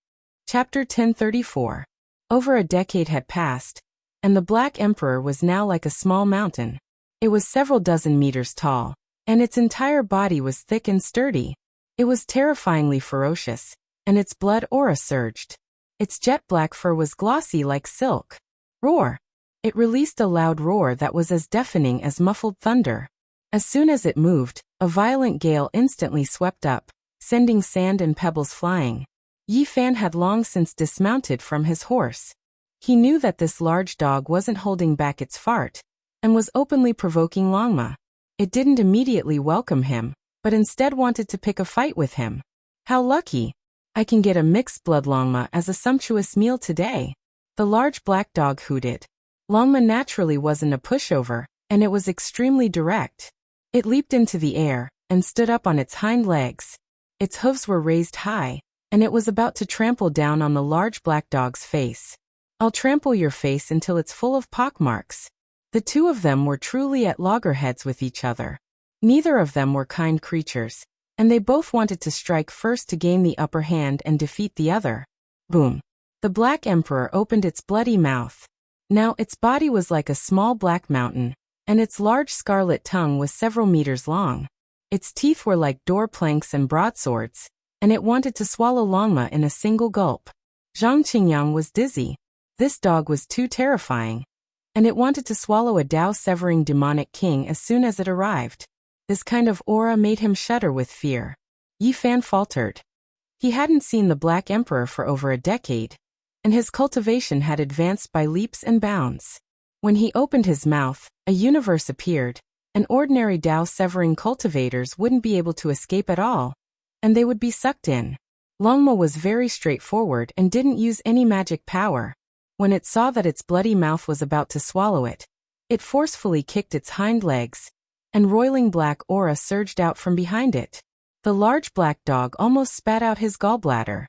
Chapter 1034. Over a decade had passed, and the Black Emperor was now like a small mountain. It was several dozen meters tall, and its entire body was thick and sturdy. It was terrifyingly ferocious, and its blood aura surged. Its jet-black fur was glossy like silk. Roar! It released a loud roar that was as deafening as muffled thunder. As soon as it moved, a violent gale instantly swept up, sending sand and pebbles flying. Yi Fan had long since dismounted from his horse. He knew that this large dog wasn't holding back its fart, and was openly provoking Longma. It didn't immediately welcome him, but instead wanted to pick a fight with him. How lucky! I can get a mixed blood Longma as a sumptuous meal today. The large black dog hooted. Longma naturally wasn't a pushover, and it was extremely direct. It leaped into the air, and stood up on its hind legs. Its hooves were raised high, and it was about to trample down on the large black dog's face. I'll trample your face until it's full of pockmarks. The two of them were truly at loggerheads with each other. Neither of them were kind creatures, and they both wanted to strike first to gain the upper hand and defeat the other. Boom! The Black Emperor opened its bloody mouth. Now its body was like a small black mountain, and its large scarlet tongue was several meters long. Its teeth were like door planks and broadswords, and it wanted to swallow Longma in a single gulp. Zhang Qingyang was dizzy. This dog was too terrifying, and it wanted to swallow a Tao-severing demonic king as soon as it arrived. This kind of aura made him shudder with fear. Yi Fan faltered. He hadn't seen the Black Emperor for over a decade, and his cultivation had advanced by leaps and bounds. When he opened his mouth, a universe appeared, and ordinary Tao-severing cultivators wouldn't be able to escape at all, and they would be sucked in. Longma was very straightforward and didn't use any magic power. When it saw that its bloody mouth was about to swallow it, it forcefully kicked its hind legs, and roiling black aura surged out from behind it. The large black dog almost spat out his gallbladder.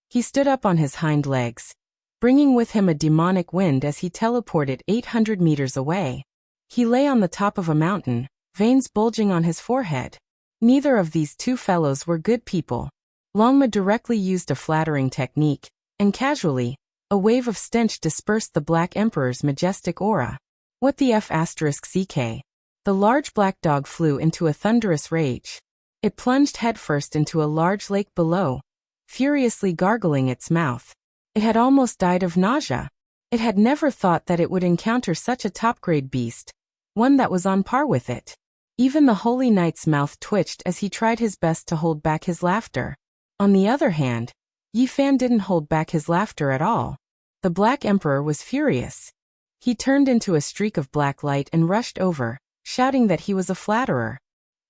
He stood up on his hind legs, bringing with him a demonic wind as he teleported 800 meters away. He lay on the top of a mountain, veins bulging on his forehead. Neither of these two fellows were good people. Longma directly used a flattering technique, and casually, a wave of stench dispersed the Black Emperor's majestic aura. What the F***ck? The large black dog flew into a thunderous rage. It plunged headfirst into a large lake below, furiously gargling its mouth. It had almost died of nausea. It had never thought that it would encounter such a top-grade beast, one that was on par with it. Even the Holy Knight's mouth twitched as he tried his best to hold back his laughter. On the other hand, Yi Fan didn't hold back his laughter at all. The Black Emperor was furious. He turned into a streak of black light and rushed over, shouting that he was a flatterer.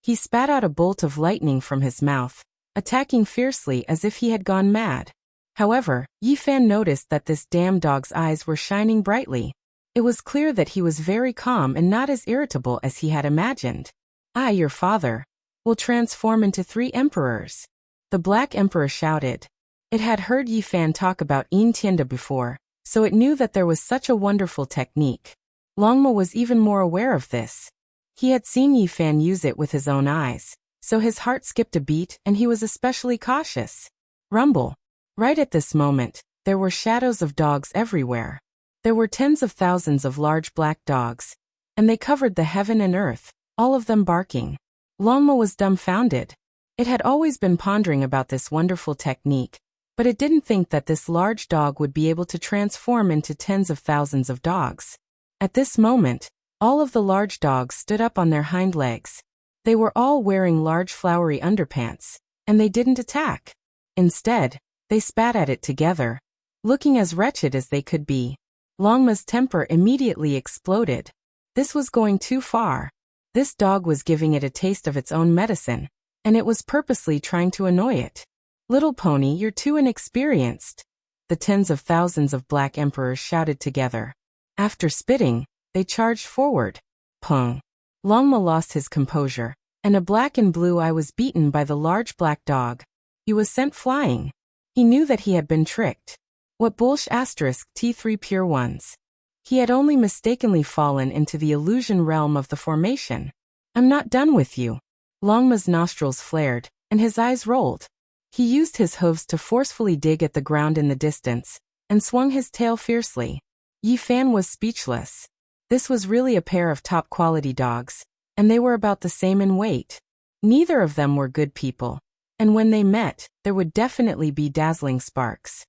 He spat out a bolt of lightning from his mouth, attacking fiercely as if he had gone mad. However, Yifan noticed that this damn dog's eyes were shining brightly. It was clear that he was very calm and not as irritable as he had imagined. "I, your father, will transform into 3 emperors," the Black Emperor shouted. It had heard Yifan talk about Yin Tianda before, so it knew that there was such a wonderful technique. Longma was even more aware of this. He had seen Yifan use it with his own eyes, so his heart skipped a beat and he was especially cautious. Rumble. Right at this moment, there were shadows of dogs everywhere. There were tens of thousands of large black dogs, and they covered the heaven and earth, all of them barking. Longma was dumbfounded. It had always been pondering about this wonderful technique, but it didn't think that this large dog would be able to transform into tens of thousands of dogs. At this moment, all of the large dogs stood up on their hind legs. They were all wearing large flowery underpants, and they didn't attack. Instead, they spat at it together, looking as wretched as they could be. Longma's temper immediately exploded. This was going too far. This dog was giving it a taste of its own medicine, and it was purposely trying to annoy it. "Little pony, you're too inexperienced," the tens of thousands of black emperors shouted together. After spitting, they charged forward. Pung. Longma lost his composure, and a black and blue eye was beaten by the large black dog. He was sent flying. He knew that he had been tricked. What bullsh asterisk T3 pure ones. He had only mistakenly fallen into the illusion realm of the formation. "I'm not done with you." Longma's nostrils flared, and his eyes rolled. He used his hooves to forcefully dig at the ground in the distance, and swung his tail fiercely. Yifan was speechless. This was really a pair of top-quality dogs, and they were about the same in weight. Neither of them were good people, and when they met, there would definitely be dazzling sparks.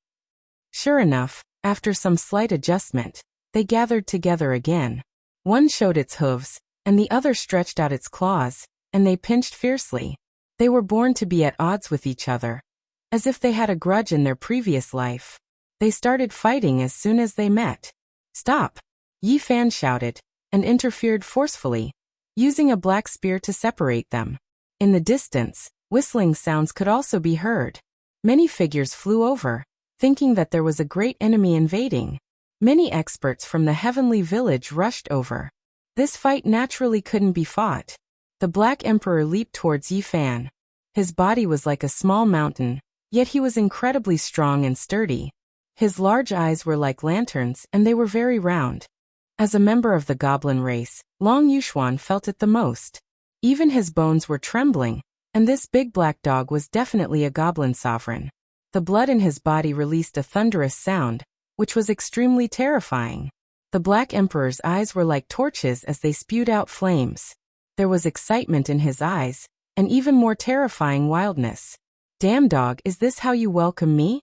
Sure enough, after some slight adjustment, they gathered together again. One showed its hooves, and the other stretched out its claws, and they pinched fiercely. They were born to be at odds with each other, as if they had a grudge in their previous life. They started fighting as soon as they met. "Stop!" Yifan shouted, and interfered forcefully, using a black spear to separate them. In the distance, whistling sounds could also be heard. Many figures flew over, thinking that there was a great enemy invading. Many experts from the heavenly village rushed over. This fight naturally couldn't be fought. The Black Emperor leaped towards Yifan. His body was like a small mountain, yet he was incredibly strong and sturdy. His large eyes were like lanterns and they were very round. As a member of the goblin race, Long Yuxuan felt it the most. Even his bones were trembling, and this big black dog was definitely a goblin sovereign. The blood in his body released a thunderous sound, which was extremely terrifying. The Black Emperor's eyes were like torches as they spewed out flames. There was excitement in his eyes, and even more terrifying wildness. "Damn dog, is this how you welcome me?"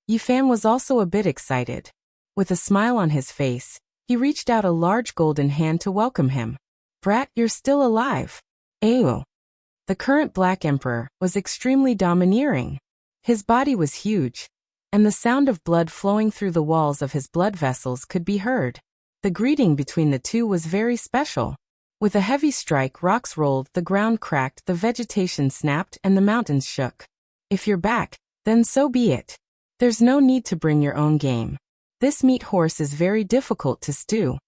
Yifan was also a bit excited. With a smile on his face, he reached out a large golden hand to welcome him. "Brat, you're still alive." Ayo. The current Black Emperor was extremely domineering. His body was huge, and the sound of blood flowing through the walls of his blood vessels could be heard. The greeting between the two was very special. With a heavy strike, rocks rolled, the ground cracked, the vegetation snapped, and the mountains shook. "If you're back, then so be it. There's no need to bring your own game. This meat horse is very difficult to stew,"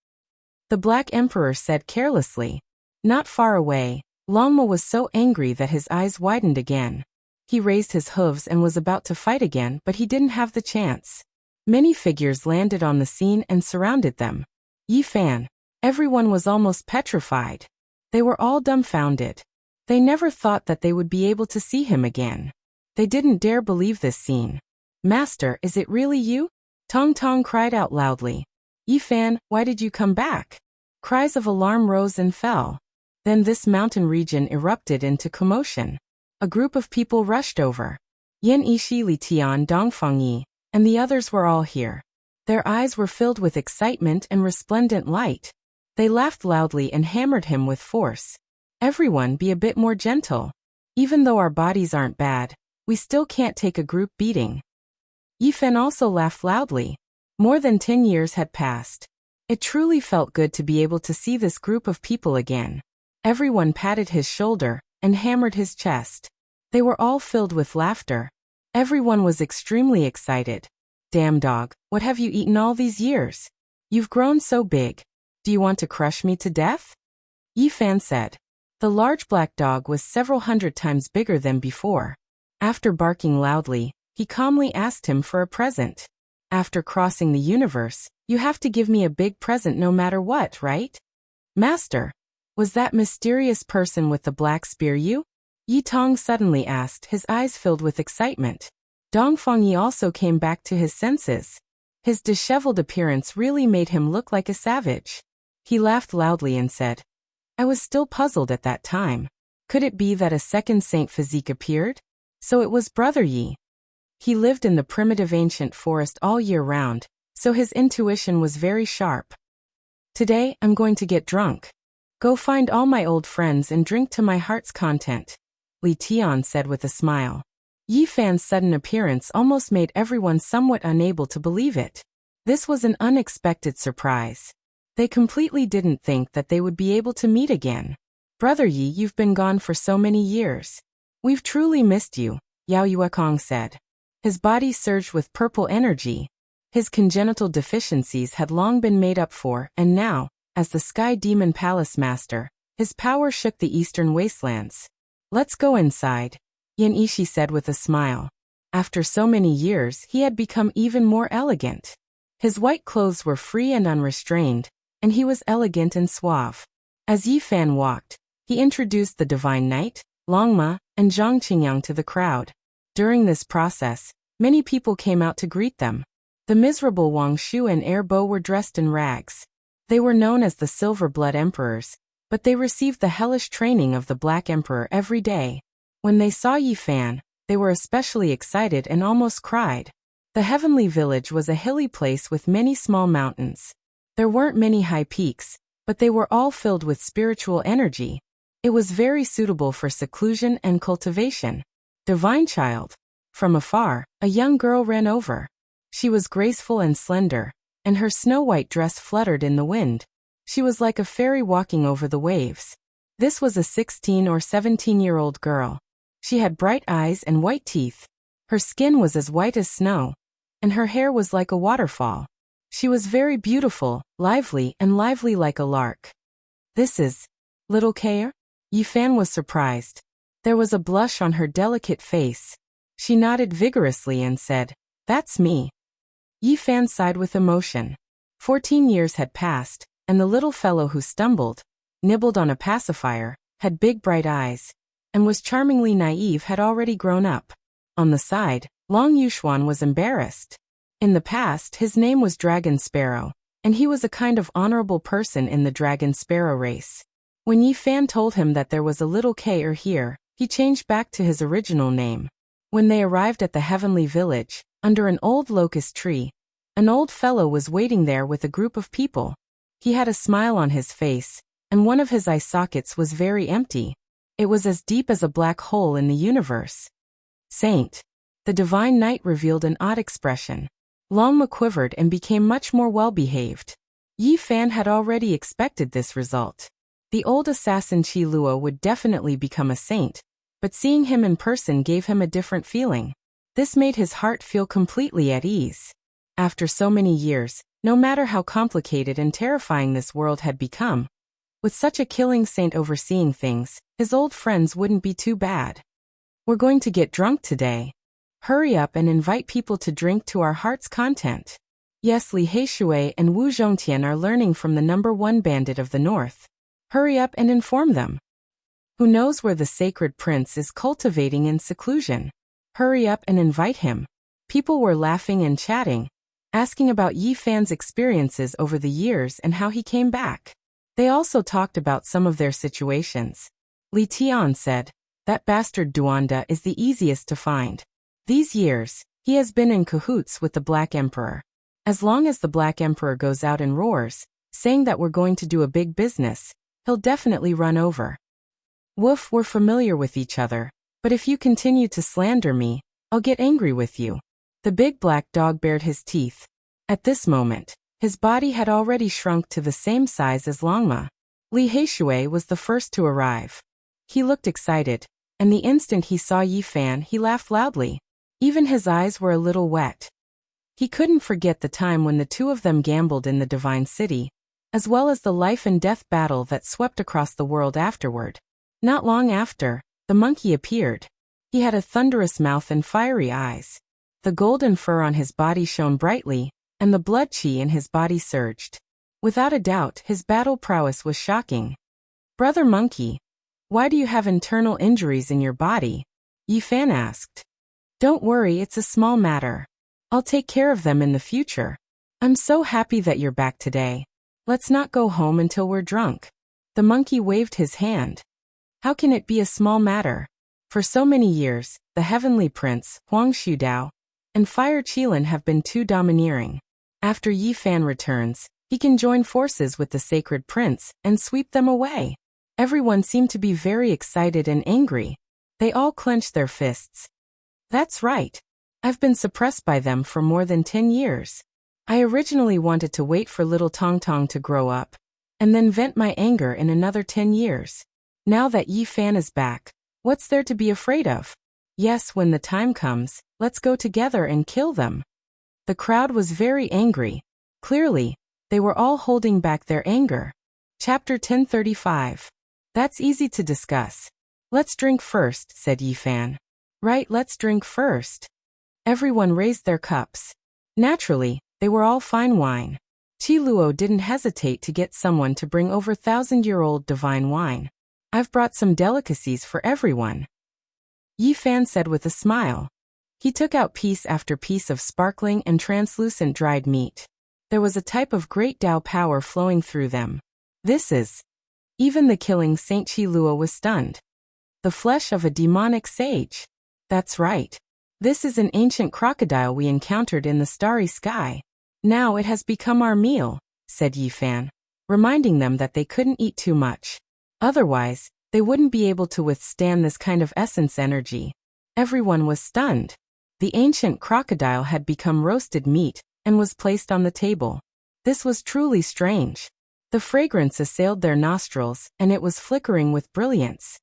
the Black Emperor said carelessly. Not far away, Longma was so angry that his eyes widened again. He raised his hooves and was about to fight again, but he didn't have the chance. Many figures landed on the scene and surrounded them. Yifan. Everyone was almost petrified. They were all dumbfounded. They never thought that they would be able to see him again. They didn't dare believe this scene. "Master, is it really you?" Tong Tong cried out loudly. "Yifan, why did you come back?" Cries of alarm rose and fell. Then this mountain region erupted into commotion. A group of people rushed over. Yan Ishi, Li Tian, Dongfang Yi, and the others were all here. Their eyes were filled with excitement and resplendent light. They laughed loudly and hammered him with force. "Everyone, be a bit more gentle. Even though our bodies aren't bad, we still can't take a group beating." Yifan also laughed loudly. More than 10 years had passed. It truly felt good to be able to see this group of people again. Everyone patted his shoulder and hammered his chest. They were all filled with laughter. Everyone was extremely excited. Damn dog, what have you eaten all these years? You've grown so big. Do you want to crush me to death? Yi Fan said. The large black dog was several hundred times bigger than before. After barking loudly, he calmly asked him for a present. After crossing the universe, you have to give me a big present no matter what, right? Master, was that mysterious person with the black spear you? Yi Tong suddenly asked, his eyes filled with excitement. Dongfang Yi also came back to his senses. His disheveled appearance really made him look like a savage. He laughed loudly and said, I was still puzzled at that time. Could it be that a second saint physique appeared? So it was Brother Yi. He lived in the primitive ancient forest all year round, so his intuition was very sharp. Today, I'm going to get drunk. Go find all my old friends and drink to my heart's content, Li Tian said with a smile. Yi Fan's sudden appearance almost made everyone somewhat unable to believe it. This was an unexpected surprise. They completely didn't think that they would be able to meet again. Brother Yi, you've been gone for so many years. We've truly missed you, Yao Yuekong said. His body surged with purple energy. His congenital deficiencies had long been made up for, and now, as the Sky Demon Palace Master, his power shook the eastern wastelands. Let's go inside, Yin Ishi said with a smile. After so many years, he had become even more elegant. His white clothes were free and unrestrained, and he was elegant and suave. As Yi Fan walked, he introduced the Divine Knight, Longma, and Zhang Qingyang to the crowd. During this process, many people came out to greet them. The miserable Wang Shu and Air Bo were dressed in rags. They were known as the Silver Blood Emperors, but they received the hellish training of the Black Emperor every day. When they saw Yi Fan, they were especially excited and almost cried. The Heavenly Village was a hilly place with many small mountains. There weren't many high peaks, but they were all filled with spiritual energy. It was very suitable for seclusion and cultivation. Divine Child. From afar, a young girl ran over. She was graceful and slender, and her snow-white dress fluttered in the wind. She was like a fairy walking over the waves. This was a 16 or 17-year-old girl. She had bright eyes and white teeth. Her skin was as white as snow, and her hair was like a waterfall. She was very beautiful, lively like a lark. This is Little Kair? Yi Fan was surprised. There was a blush on her delicate face. She nodded vigorously and said, That's me. Yi Fan sighed with emotion. 14 years had passed, and the little fellow who stumbled, nibbled on a pacifier, had big bright eyes, and was charmingly naive had already grown up. On the side, Long Yuxuan was embarrassed. In the past, his name was Dragon Sparrow, and he was a kind of honorable person in the Dragon Sparrow race. When Yi Fan told him that there was a little Kair here, he changed back to his original name. When they arrived at the Heavenly Village, under an old locust tree, an old fellow was waiting there with a group of people. He had a smile on his face, and one of his eye sockets was very empty. It was as deep as a black hole in the universe. Saint. The Divine Knight revealed an odd expression. Longma quivered and became much more well-behaved. Yi Fan had already expected this result. The old assassin Qi Luo would definitely become a saint, but seeing him in person gave him a different feeling. This made his heart feel completely at ease. After so many years, no matter how complicated and terrifying this world had become, with such a killing saint overseeing things, his old friends wouldn't be too bad. We're going to get drunk today. Hurry up and invite people to drink to our heart's content. Yes, Li Heishui and Wu Zhongtian are learning from the #1 bandit of the north. Hurry up and inform them. Who knows where the sacred prince is cultivating in seclusion? Hurry up and invite him. People were laughing and chatting, asking about Yi Fan's experiences over the years and how he came back. They also talked about some of their situations. Li Tian said, That bastard Duanda is the easiest to find. These years, he has been in cahoots with the Black Emperor. As long as the Black Emperor goes out and roars, saying that we're going to do a big business, he'll definitely run over. Woof, we're familiar with each other, but if you continue to slander me, I'll get angry with you. The big black dog bared his teeth. At this moment, his body had already shrunk to the same size as Longma. Li Heishui was the first to arrive. He looked excited, and the instant he saw Yi Fan, he laughed loudly. Even his eyes were a little wet. He couldn't forget the time when the two of them gambled in the Divine City, as well as the life and death battle that swept across the world afterward. Not long after, the monkey appeared. He had a thunderous mouth and fiery eyes. The golden fur on his body shone brightly, and the blood chi in his body surged. Without a doubt, his battle prowess was shocking. "Brother Monkey, why do you have internal injuries in your body?" Yi Fan asked. "Don't worry, it's a small matter. I'll take care of them in the future. I'm so happy that you're back today. Let's not go home until we're drunk." The monkey waved his hand. "How can it be a small matter? For so many years, the Heavenly Prince, Huang Shudao, and Fire Qilin have been too domineering. After Yi Fan returns, he can join forces with the Sacred Prince and sweep them away." Everyone seemed to be very excited and angry. They all clenched their fists. "That's right. I've been suppressed by them for more than 10 years. I originally wanted to wait for little Tong Tong to grow up, and then vent my anger in another 10 years. Now that Yi Fan is back, what's there to be afraid of? Yes, when the time comes, let's go together and kill them." The crowd was very angry. Clearly, they were all holding back their anger. Chapter 1035. "That's easy to discuss. Let's drink first," said Yi Fan. "Right, let's drink first." Everyone raised their cups. Naturally, they were all fine wine. Qi Luo didn't hesitate to get someone to bring over 1,000-year-old divine wine. "I've brought some delicacies for everyone," Yi Fan said with a smile. He took out piece after piece of sparkling and translucent dried meat. There was a type of great Tao power flowing through them. "This is..." Even the killing Saint Qi Luo was stunned. "The flesh of a demonic sage." "That's right. This is an ancient crocodile we encountered in the starry sky. Now it has become our meal," said Yi Fan, reminding them that they couldn't eat too much. Otherwise, they wouldn't be able to withstand this kind of essence energy. Everyone was stunned. The ancient crocodile had become roasted meat and was placed on the table. This was truly strange. The fragrance assailed their nostrils, and it was flickering with brilliance.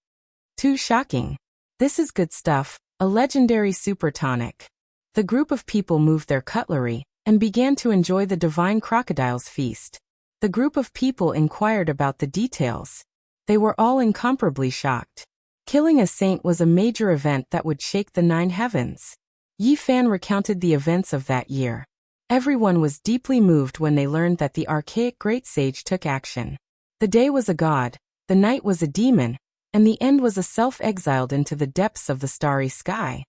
Too shocking. "This is good stuff, a legendary super tonic." The group of people moved their cutlery and began to enjoy the divine crocodile's feast. The group of people inquired about the details. They were all incomparably shocked. Killing a saint was a major event that would shake the 9 heavens. Yi Fan recounted the events of that year. Everyone was deeply moved when they learned that the archaic great sage took action. The day was a god, the night was a demon, and the end was a self exiled into the depths of the starry sky.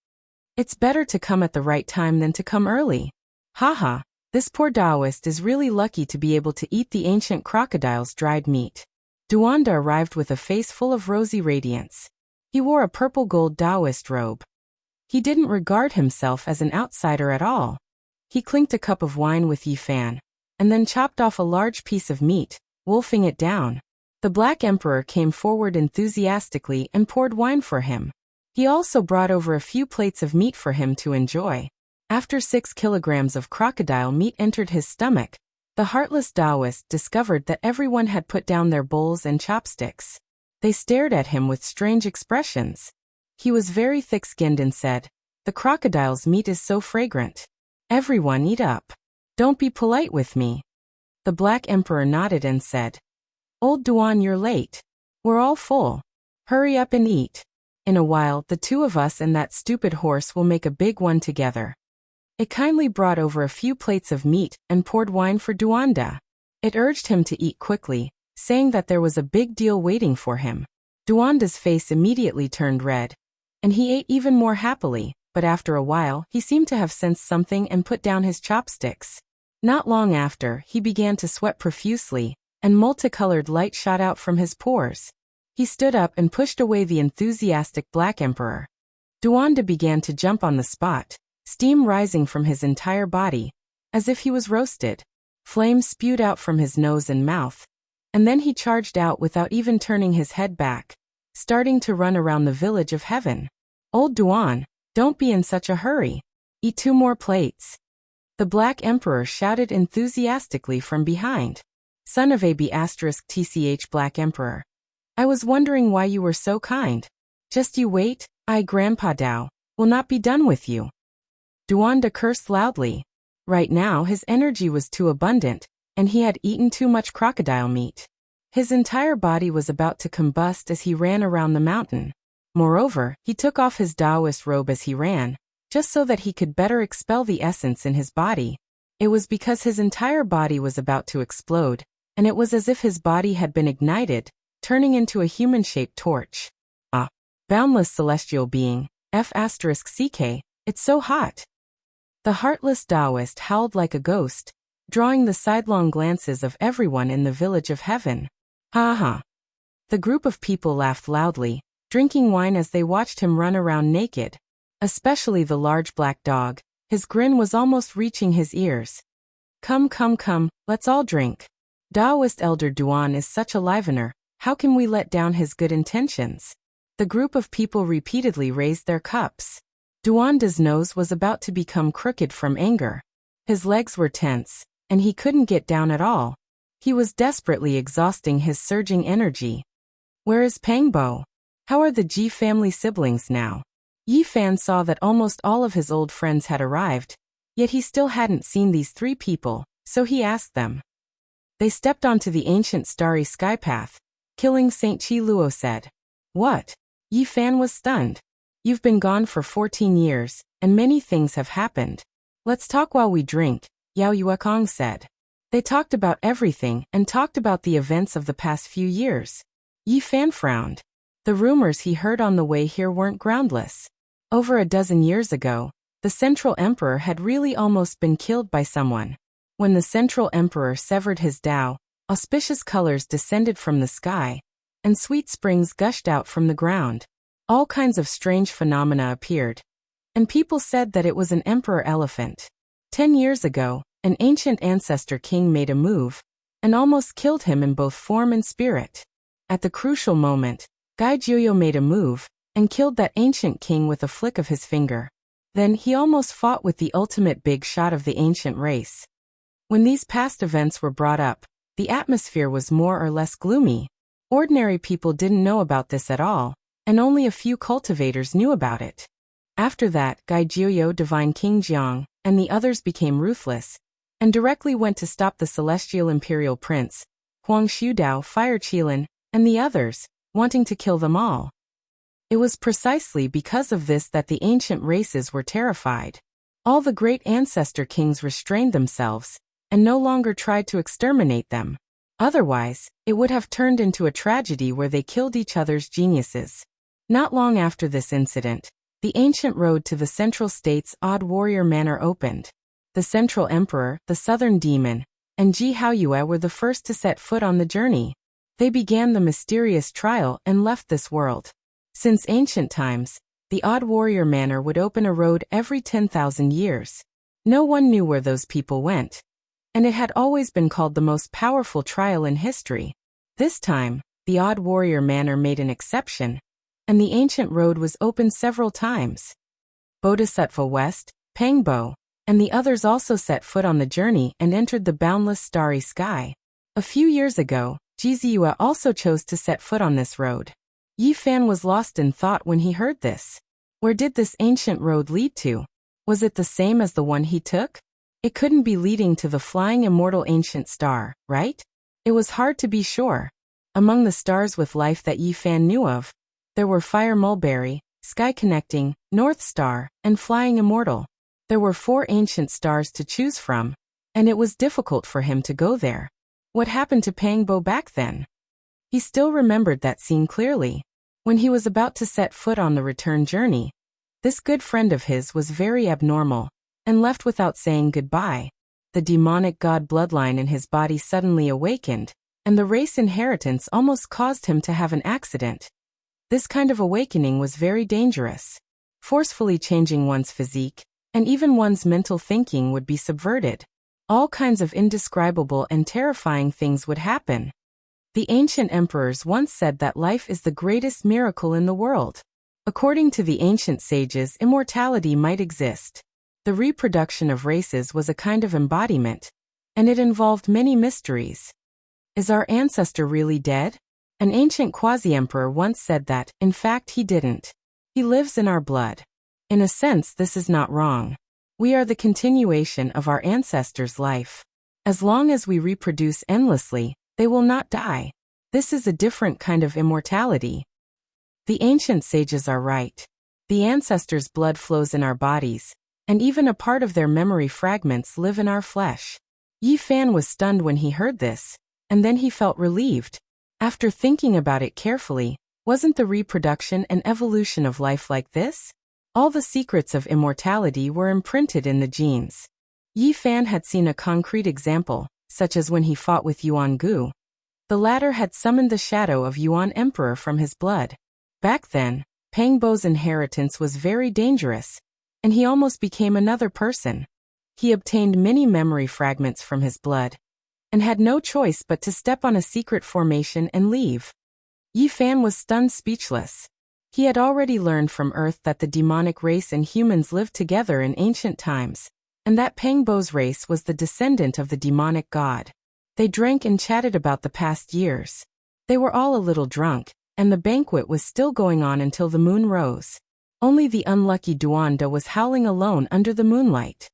"It's better to come at the right time than to come early. Haha, this poor Taoist is really lucky to be able to eat the ancient crocodile's dried meat." Duanda arrived with a face full of rosy radiance. He wore a purple gold Taoist robe. He didn't regard himself as an outsider at all. He clinked a cup of wine with Yi Fan, and then chopped off a large piece of meat, wolfing it down. The Black Emperor came forward enthusiastically and poured wine for him. He also brought over a few plates of meat for him to enjoy. After 6 kilograms of crocodile meat entered his stomach, the heartless Taoist discovered that everyone had put down their bowls and chopsticks. They stared at him with strange expressions. He was very thick-skinned and said, "The crocodile's meat is so fragrant. Everyone eat up. Don't be polite with me." The Black Emperor nodded and said, "Old Duan, you're late. We're all full. Hurry up and eat. In a while, the two of us and that stupid horse will make a big one together." It kindly brought over a few plates of meat and poured wine for Duanda. It urged him to eat quickly, saying that there was a big deal waiting for him. Duanda's face immediately turned red, and he ate even more happily, but after a while he seemed to have sensed something and put down his chopsticks. Not long after, he began to sweat profusely, and multicolored light shot out from his pores. He stood up and pushed away the enthusiastic Black Emperor. Duanda began to jump on the spot, steam rising from his entire body, as if he was roasted. Flames spewed out from his nose and mouth, and then he charged out without even turning his head back, starting to run around the village of heaven. "Old Duan, don't be in such a hurry. Eat 2 more plates." The Black Emperor shouted enthusiastically from behind. "Son of AB** TCH Black Emperor. I was wondering why you were so kind. Just you wait, I, Grandpa Dao, will not be done with you." Duanda cursed loudly. Right now his energy was too abundant, and he had eaten too much crocodile meat. His entire body was about to combust as he ran around the mountain. Moreover, he took off his Taoist robe as he ran, just so that he could better expel the essence in his body. It was because his entire body was about to explode, and it was as if his body had been ignited, turning into a human-shaped torch. Ah, boundless celestial being, F*CK, it's so hot. The heartless Taoist howled like a ghost, drawing the sidelong glances of everyone in the village of heaven. Ha ha. The group of people laughed loudly, drinking wine as they watched him run around naked. Especially the large black dog, his grin was almost reaching his ears. Come, let's all drink. Taoist Elder Duan is such a livener, how can we let down his good intentions? The group of people repeatedly raised their cups. Duanda's nose was about to become crooked from anger. His legs were tense, and he couldn't get down at all. He was desperately exhausting his surging energy. Where is Pangbo? How are the Ji family siblings now? Yi Fan saw that almost all of his old friends had arrived, yet he still hadn't seen these three people, so he asked them. They stepped onto the ancient starry sky path. Killing St. Chi Luo said. What? Yi Fan was stunned. You've been gone for 14 years, and many things have happened. Let's talk while we drink, Yao Yuekong said. They talked about everything and talked about the events of the past few years. Yi Fan frowned. The rumors he heard on the way here weren't groundless. Over a dozen years ago, the Central Emperor had really almost been killed by someone. When the Central Emperor severed his Tao, auspicious colors descended from the sky, and sweet springs gushed out from the ground. All kinds of strange phenomena appeared, and people said that it was an emperor elephant. 10 years ago, an ancient ancestor king made a move, and almost killed him in both form and spirit. At the crucial moment, Gai Jiuyo made a move, and killed that ancient king with a flick of his finger. Then he almost fought with the ultimate big shot of the ancient race. When these past events were brought up, the atmosphere was more or less gloomy. Ordinary people didn't know about this at all, and only a few cultivators knew about it. After that, Gai Jiuyo, Divine King Jiang, and the others became ruthless, and directly went to stop the Celestial Imperial Prince, Huang Xiudao, Fire Qilin, and the others, wanting to kill them all. It was precisely because of this that the ancient races were terrified. All the great ancestor kings restrained themselves, and no longer tried to exterminate them. Otherwise, it would have turned into a tragedy where they killed each other's geniuses. Not long after this incident, the ancient road to the Central State's Odd Warrior Manor opened. The Central Emperor, the Southern Demon, and Ji Haoyue were the first to set foot on the journey. They began the mysterious trial and left this world. Since ancient times, the Odd Warrior Manor would open a road every 10,000 years. No one knew where those people went, and it had always been called the most powerful trial in history. This time, the Odd Warrior Manor made an exception, and the ancient road was opened several times. Bodhisattva West, Pangbo, and the others also set foot on the journey and entered the boundless starry sky. A few years ago, Jiziyue also chose to set foot on this road. Yi Fan was lost in thought when he heard this. Where did this ancient road lead to? Was it the same as the one he took? It couldn't be leading to the flying immortal ancient star, right? It was hard to be sure. Among the stars with life that Yi Fan knew of, there were Fire Mulberry, Sky Connecting, North Star, and Flying Immortal. There were 4 ancient stars to choose from, and it was difficult for him to go there. What happened to Pangbo back then? He still remembered that scene clearly. When he was about to set foot on the return journey, this good friend of his was very abnormal, and left without saying goodbye. The demonic god bloodline in his body suddenly awakened, and the race inheritance almost caused him to have an accident. This kind of awakening was very dangerous. Forcefully changing one's physique, and even one's mental thinking would be subverted. All kinds of indescribable and terrifying things would happen. The ancient emperors once said that life is the greatest miracle in the world. According to the ancient sages, immortality might exist. The reproduction of races was a kind of embodiment, and it involved many mysteries. Is our ancestor really dead? An ancient quasi-emperor once said that, in fact, he didn't. He lives in our blood. In a sense, this is not wrong. We are the continuation of our ancestors' life. As long as we reproduce endlessly, they will not die. This is a different kind of immortality. The ancient sages are right. The ancestors' blood flows in our bodies, and even a part of their memory fragments live in our flesh. Yi Fan was stunned when he heard this, and then he felt relieved. After thinking about it carefully, wasn't the reproduction and evolution of life like this? All the secrets of immortality were imprinted in the genes. Yi Fan had seen a concrete example, such as when he fought with Yuan Gu. The latter had summoned the shadow of Yuan Emperor from his blood. Back then, Pang Bo's inheritance was very dangerous, and he almost became another person. He obtained many memory fragments from his blood, and had no choice but to step on a secret formation and leave. Yi Fan was stunned speechless. He had already learned from Earth that the demonic race and humans lived together in ancient times, and that Pang Bo's race was the descendant of the demonic god. They drank and chatted about the past years. They were all a little drunk, and the banquet was still going on until the moon rose. Only the unlucky Duanda was howling alone under the moonlight.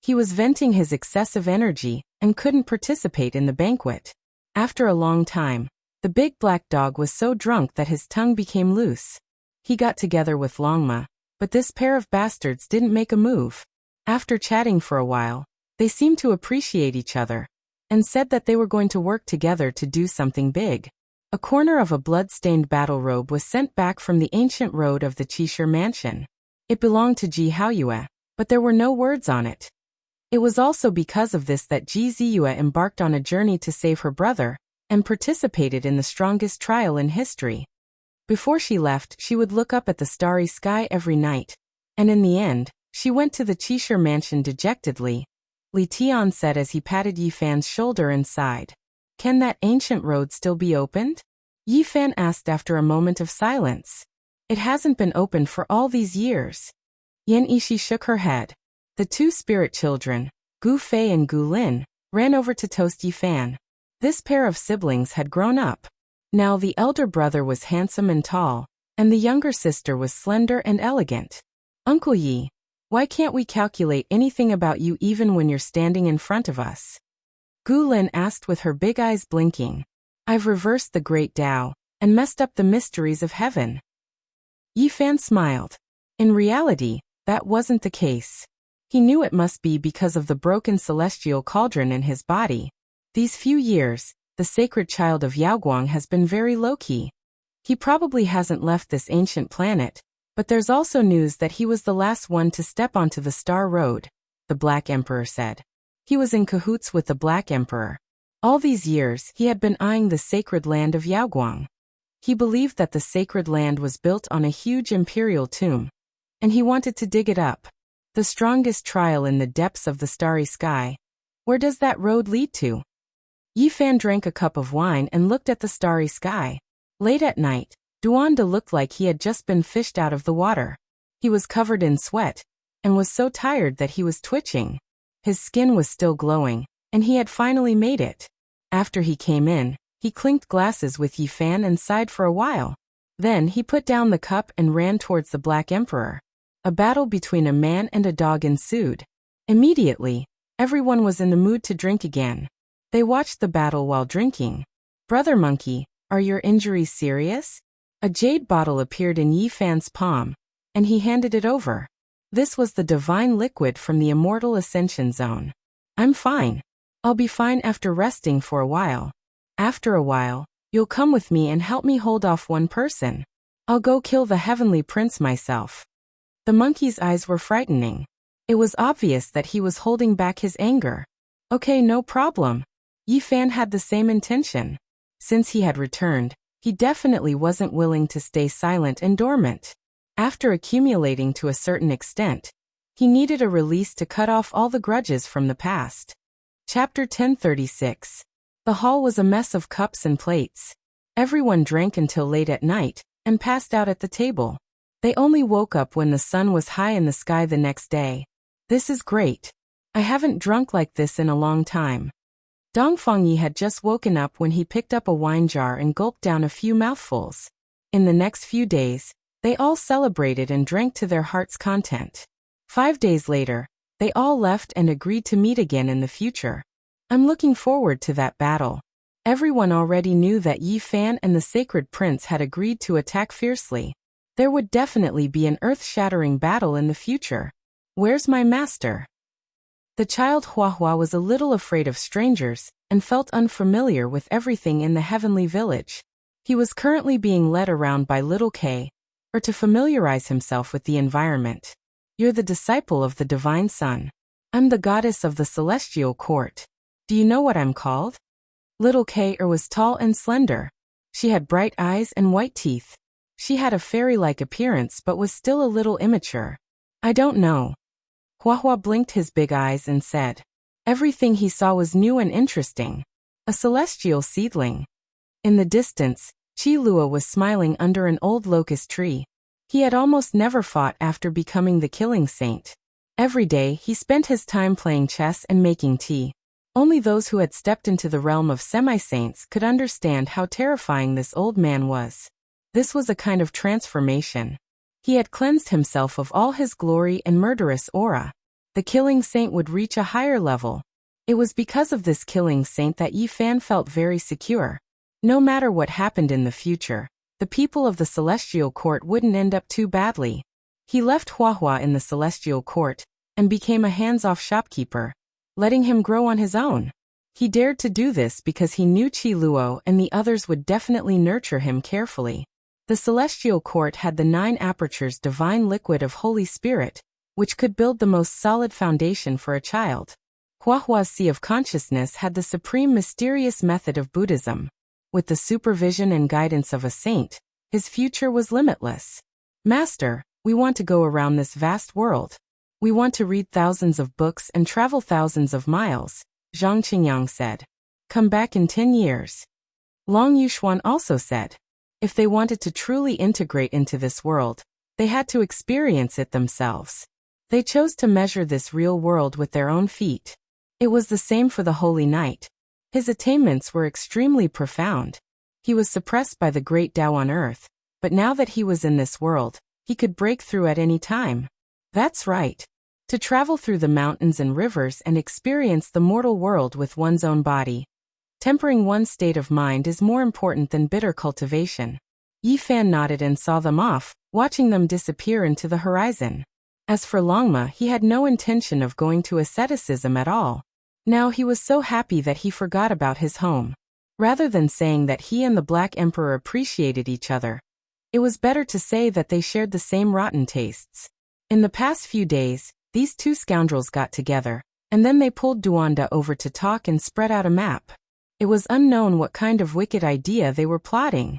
He was venting his excessive energy and couldn't participate in the banquet. After a long time, the big black dog was so drunk that his tongue became loose. He got together with Longma, but this pair of bastards didn't make a move. After chatting for a while, they seemed to appreciate each other, and said that they were going to work together to do something big. A corner of a blood-stained battle robe was sent back from the ancient road of the Qishir mansion. It belonged to Ji Haoyue, but there were no words on it. It was also because of this that Ji Ziyue embarked on a journey to save her brother, and participated in the strongest trial in history. Before she left, she would look up at the starry sky every night, and in the end, she went to the Qishir mansion dejectedly. Li Tian said as he patted Yi Fan's shoulder and sighed. Can that ancient road still be opened? Yi Fan asked after a moment of silence. It hasn't been opened for all these years. Yan Ishi shook her head. The two spirit children, Gu Fei and Gu Lin, ran over to toast Yi Fan. This pair of siblings had grown up. Now the elder brother was handsome and tall, and the younger sister was slender and elegant. Uncle Yi, why can't we calculate anything about you even when you're standing in front of us? Gu Lin asked with her big eyes blinking. I've reversed the great Tao, and messed up the mysteries of heaven. Yi Fan smiled. In reality, that wasn't the case. He knew it must be because of the broken celestial cauldron in his body. These few years, the sacred child of Yaoguang has been very low-key. He probably hasn't left this ancient planet, but there's also news that he was the last one to step onto the Star Road, the Black Emperor said. He was in cahoots with the Black Emperor. All these years, he had been eyeing the sacred land of Yaoguang. He believed that the sacred land was built on a huge imperial tomb, and he wanted to dig it up. The strongest trial in the depths of the starry sky. Where does that road lead to? Yi Fan drank a cup of wine and looked at the starry sky. Late at night, Duanda looked like he had just been fished out of the water. He was covered in sweat, and was so tired that he was twitching. His skin was still glowing, and he had finally made it. After he came in, he clinked glasses with Yi Fan and sighed for a while. Then he put down the cup and ran towards the Black Emperor. A battle between a man and a dog ensued. Immediately, everyone was in the mood to drink again. They watched the battle while drinking. Brother Monkey, are your injuries serious? A jade bottle appeared in Yi Fan's palm, and he handed it over. This was the divine liquid from the Immortal Ascension Zone. I'm fine. I'll be fine after resting for a while. After a while, you'll come with me and help me hold off one person. I'll go kill the Heavenly Prince myself. The monkey's eyes were frightening. It was obvious that he was holding back his anger. Okay, no problem. Yi Fan had the same intention. Since he had returned, he definitely wasn't willing to stay silent and dormant. After accumulating to a certain extent, he needed a release to cut off all the grudges from the past. Chapter 1036. The hall was a mess of cups and plates. Everyone drank until late at night, and passed out at the table. They only woke up when the sun was high in the sky the next day. This is great. I haven't drunk like this in a long time. Dongfeng Yi had just woken up when he picked up a wine jar and gulped down a few mouthfuls. In the next few days, they all celebrated and drank to their heart's content. 5 days later, They all left and agreed to meet again in the future. I'm looking forward to that battle. Everyone already knew that Yi Fan and the Sacred Prince had agreed to attack fiercely. There would definitely be an earth-shattering battle in the future. Where's my master? The child Huahua was a little afraid of strangers and felt unfamiliar with everything in the heavenly village. He was currently being led around by little K, or to familiarize himself with the environment. You're the disciple of the Divine Sun. I'm the goddess of the celestial court. Do you know what I'm called? Little K was tall and slender. She had bright eyes and white teeth. She had a fairy-like appearance but was still a little immature. I don't know. Huahua blinked his big eyes and said. Everything he saw was new and interesting. A celestial seedling. In the distance, Chi Lua was smiling under an old locust tree. He had almost never fought after becoming the killing saint. Every day he spent his time playing chess and making tea. Only those who had stepped into the realm of semi-saints could understand how terrifying this old man was. This was a kind of transformation. He had cleansed himself of all his glory and murderous aura. The killing saint would reach a higher level. It was because of this killing saint that Yi Fan felt very secure. No matter what happened in the future, the people of the celestial court wouldn't end up too badly. He left Huahua in the celestial court and became a hands-off shopkeeper, letting him grow on his own. He dared to do this because he knew Chi Luo and the others would definitely nurture him carefully. The celestial court had the 9 apertures divine liquid of Holy Spirit, which could build the most solid foundation for a child. Huahua's Sea of Consciousness had the supreme mysterious method of Buddhism. With the supervision and guidance of a saint, his future was limitless. Master, we want to go around this vast world. We want to read thousands of books and travel thousands of miles, Zhang Qingyang said. Come back in 10 years. Long Yuxuan also said. If they wanted to truly integrate into this world, they had to experience it themselves. They chose to measure this real world with their own feet. It was the same for the Holy Knight. His attainments were extremely profound. He was suppressed by the great Tao on earth, but now that he was in this world, he could break through at any time. That's right. To travel through the mountains and rivers and experience the mortal world with one's own body. Tempering one's state of mind is more important than bitter cultivation. Yi Fan nodded and saw them off, watching them disappear into the horizon. As for Longma, he had no intention of going to asceticism at all. Now he was so happy that he forgot about his home. Rather than saying that he and the Black Emperor appreciated each other, it was better to say that they shared the same rotten tastes. In the past few days, these two scoundrels got together, and then they pulled Duanda over to talk and spread out a map. It was unknown what kind of wicked idea they were plotting.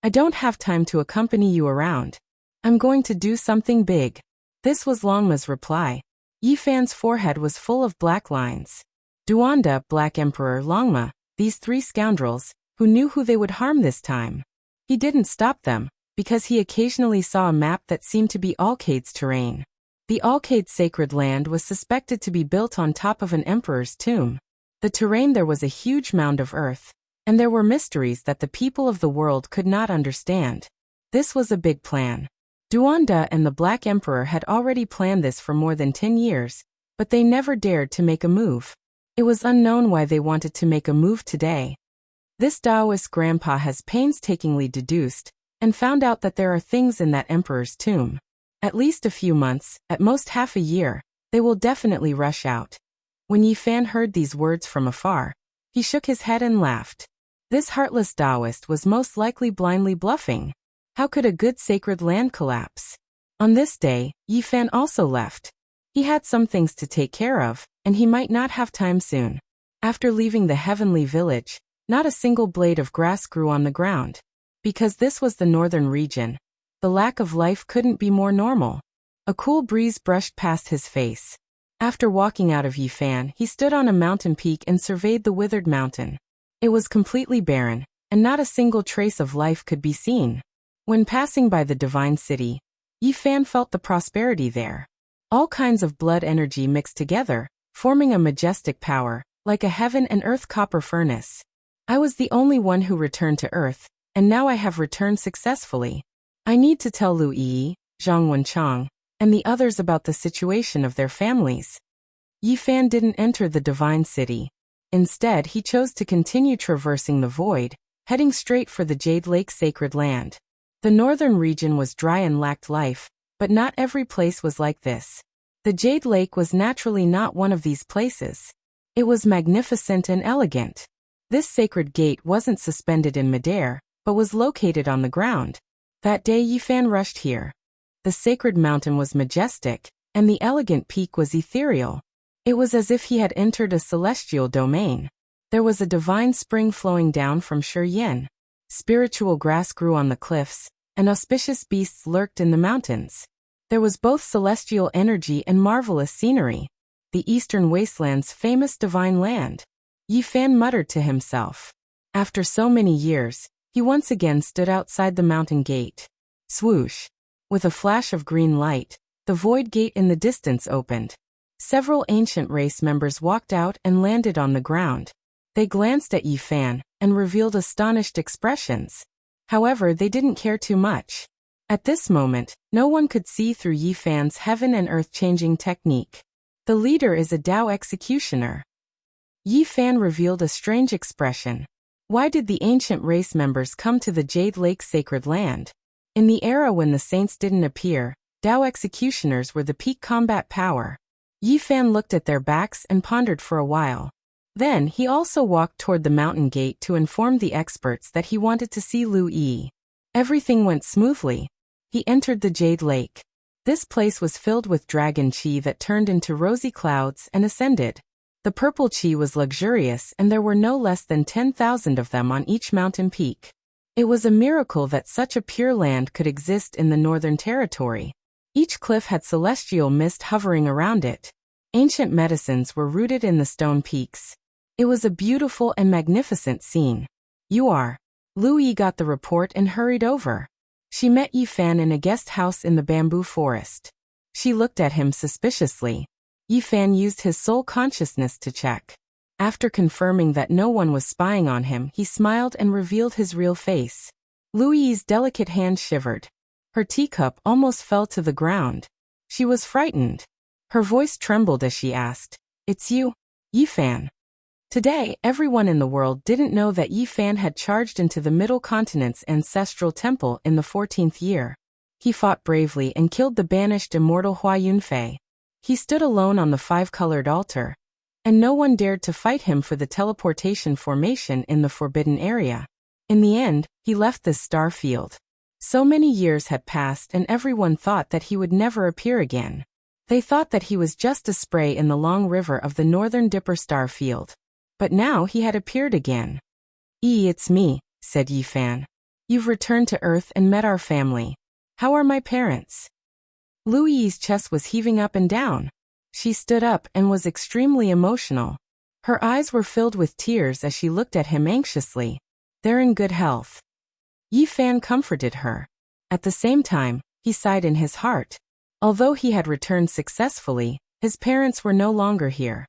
I don't have time to accompany you around. I'm going to do something big. This was Longma's reply. Yi Fan's forehead was full of black lines. Duanda, Black Emperor, Longma, these 3 scoundrels, who knew who they would harm this time. He didn't stop them, because he occasionally saw a map that seemed to be Alcade's terrain. The Alcade sacred land was suspected to be built on top of an emperor's tomb. The terrain there was a huge mound of earth, and there were mysteries that the people of the world could not understand. This was a big plan. Duanda and the Black Emperor had already planned this for more than 10 years, but they never dared to make a move. It was unknown why they wanted to make a move today. This Taoist grandpa has painstakingly deduced and found out that there are things in that emperor's tomb. At least a few months, at most half a year, they will definitely rush out. When Yi Fan heard these words from afar, he shook his head and laughed. This heartless Taoist was most likely blindly bluffing. How could a good sacred land collapse? On this day, Yi Fan also left. He had some things to take care of, and he might not have time soon. After leaving the heavenly village, not a single blade of grass grew on the ground. Because this was the northern region, the lack of life couldn't be more normal. A cool breeze brushed past his face. After walking out of Yi Fan, he stood on a mountain peak and surveyed the withered mountain. It was completely barren, and not a single trace of life could be seen. When passing by the divine city, Yi Fan felt the prosperity there. All kinds of blood energy mixed together, forming a majestic power, like a heaven and earth copper furnace. I was the only one who returned to earth, and now I have returned successfully. I need to tell Lu Yi, Zhang Wenchang, and the others about the situation of their families. Yifan didn't enter the divine city. Instead, he chose to continue traversing the void, heading straight for the Jade Lake sacred land. The northern region was dry and lacked life, but not every place was like this. The Jade Lake was naturally not one of these places. It was magnificent and elegant. This sacred gate wasn't suspended in midair, but was located on the ground. That day Yifan rushed here. The sacred mountain was majestic, and the elegant peak was ethereal. It was as if he had entered a celestial domain. There was a divine spring flowing down from Yin. Spiritual grass grew on the cliffs, and auspicious beasts lurked in the mountains. There was both celestial energy and marvelous scenery. The eastern wasteland's famous divine land. Yifan muttered to himself. After so many years, he once again stood outside the mountain gate. Swoosh! With a flash of green light, the void gate in the distance opened. Several ancient race members walked out and landed on the ground. They glanced at Yifan and revealed astonished expressions. However, they didn't care too much. At this moment, no one could see through Yifan's heaven and earth-changing technique. The leader is a Dao executioner. Yifan revealed a strange expression. Why did the ancient race members come to the Jade Lake sacred land? In the era when the saints didn't appear, Dao executioners were the peak combat power. Yifan looked at their backs and pondered for a while. Then he also walked toward the mountain gate to inform the experts that he wanted to see Lu Yi. Everything went smoothly. He entered the Jade Lake. This place was filled with dragon chi that turned into rosy clouds and ascended. The purple chi was luxurious and there were no less than 10,000 of them on each mountain peak. It was a miracle that such a pure land could exist in the Northern Territory. Each cliff had celestial mist hovering around it. Ancient medicines were rooted in the stone peaks. It was a beautiful and magnificent scene. You are. Lu Yi got the report and hurried over. She met Yifan in a guest house in the bamboo forest. She looked at him suspiciously. Yifan used his soul consciousness to check. After confirming that no one was spying on him, he smiled and revealed his real face. Lu Yi's delicate hand shivered. Her teacup almost fell to the ground. She was frightened. Her voice trembled as she asked, "It's you, Yifan?" Today, everyone in the world didn't know that Yifan had charged into the Middle Continent's ancestral temple in the 14th year. He fought bravely and killed the banished immortal Hua Yunfei. He stood alone on the five-colored altar, and no one dared to fight him for the teleportation formation in the forbidden area. In the end, he left this star field. So many years had passed and everyone thought that he would never appear again. They thought that he was just a spray in the long river of the Northern Dipper star field. But now he had appeared again. It's me," said Yifan. "You've returned to Earth and met our family. How are my parents?" Lu Yi's chest was heaving up and down. She stood up and was extremely emotional. Her eyes were filled with tears as she looked at him anxiously. "They're in good health." Yifan comforted her. At the same time, he sighed in his heart. Although he had returned successfully, his parents were no longer here.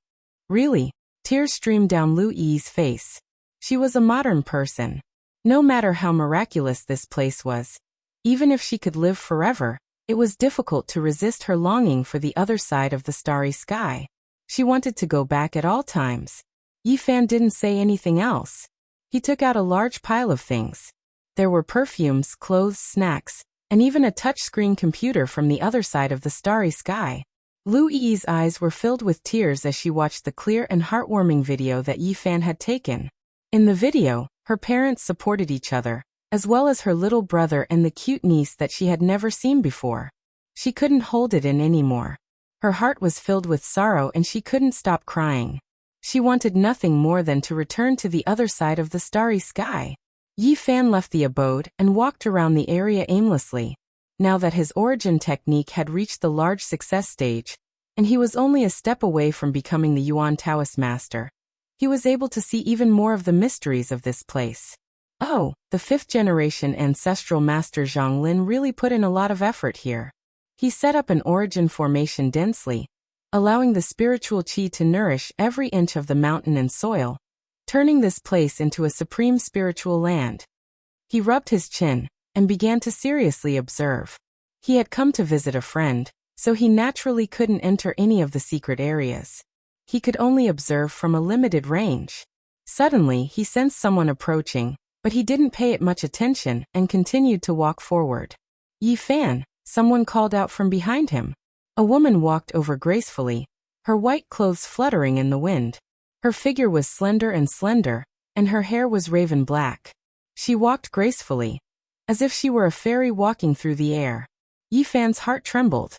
Really? Tears streamed down Lu Yi's face. She was a modern person. No matter how miraculous this place was, even if she could live forever, it was difficult to resist her longing for the other side of the starry sky. She wanted to go back at all times. Yifan didn't say anything else. He took out a large pile of things. There were perfumes, clothes, snacks, and even a touchscreen computer from the other side of the starry sky. Lu Yi's eyes were filled with tears as she watched the clear and heartwarming video that Yifan had taken. In the video, her parents supported each other, as well as her little brother and the cute niece that she had never seen before. She couldn't hold it in anymore. Her heart was filled with sorrow and she couldn't stop crying. She wanted nothing more than to return to the other side of the starry sky. Yifan left the abode and walked around the area aimlessly. Now that his origin technique had reached the large success stage, and he was only a step away from becoming the Yuan Taoist master, he was able to see even more of the mysteries of this place. Oh, the fifth-generation ancestral master Zhang Lin really put in a lot of effort here. He set up an origin formation densely, allowing the spiritual qi to nourish every inch of the mountain and soil, turning this place into a supreme spiritual land. He rubbed his chin and began to seriously observe. He had come to visit a friend, so he naturally couldn't enter any of the secret areas. he could only observe from a limited range. Suddenly, he sensed someone approaching, but he didn't pay it much attention and continued to walk forward. "Yi Fan," someone called out from behind him. A woman walked over gracefully, her white clothes fluttering in the wind. Her figure was slender, and her hair was raven black. She walked gracefully, as if she were a fairy walking through the air. Yi Fan's heart trembled.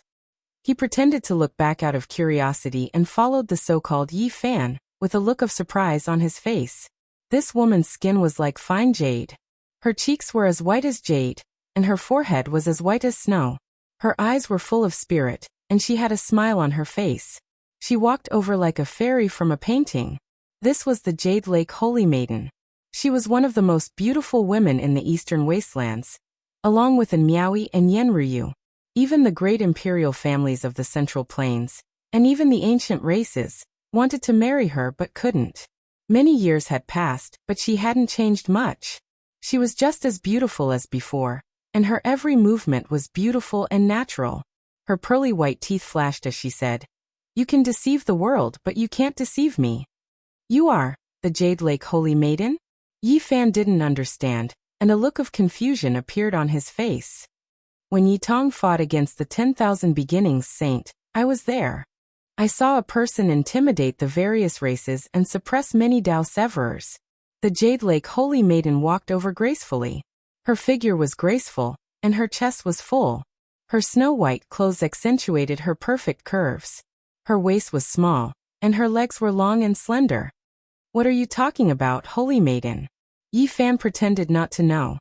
He pretended to look back out of curiosity and followed the so-called Yi Fan, with a look of surprise on his face. This woman's skin was like fine jade. Her cheeks were as white as jade, and her forehead was as white as snow. Her eyes were full of spirit, and she had a smile on her face. She walked over like a fairy from a painting. This was the Jade Lake Holy Maiden. She was one of the most beautiful women in the eastern wastelands, along with Miaoi and Yenryu. Even the great imperial families of the Central Plains, and even the ancient races, wanted to marry her but couldn't. Many years had passed, but she hadn't changed much. She was just as beautiful as before, and her every movement was beautiful and natural. Her pearly white teeth flashed as she said, "You can deceive the world, but you can't deceive me." "You are the Jade Lake Holy Maiden?" Yi Fan didn't understand, and a look of confusion appeared on his face. "When Yi Tong fought against the 10,000 Beginnings Saint, I was there. I saw a person intimidate the various races and suppress many Dao Severers." The Jade Lake Holy Maiden walked over gracefully. Her figure was graceful, and her chest was full. Her snow-white clothes accentuated her perfect curves. Her waist was small, and her legs were long and slender. "What are you talking about, Holy Maiden?" Yi Fan pretended not to know.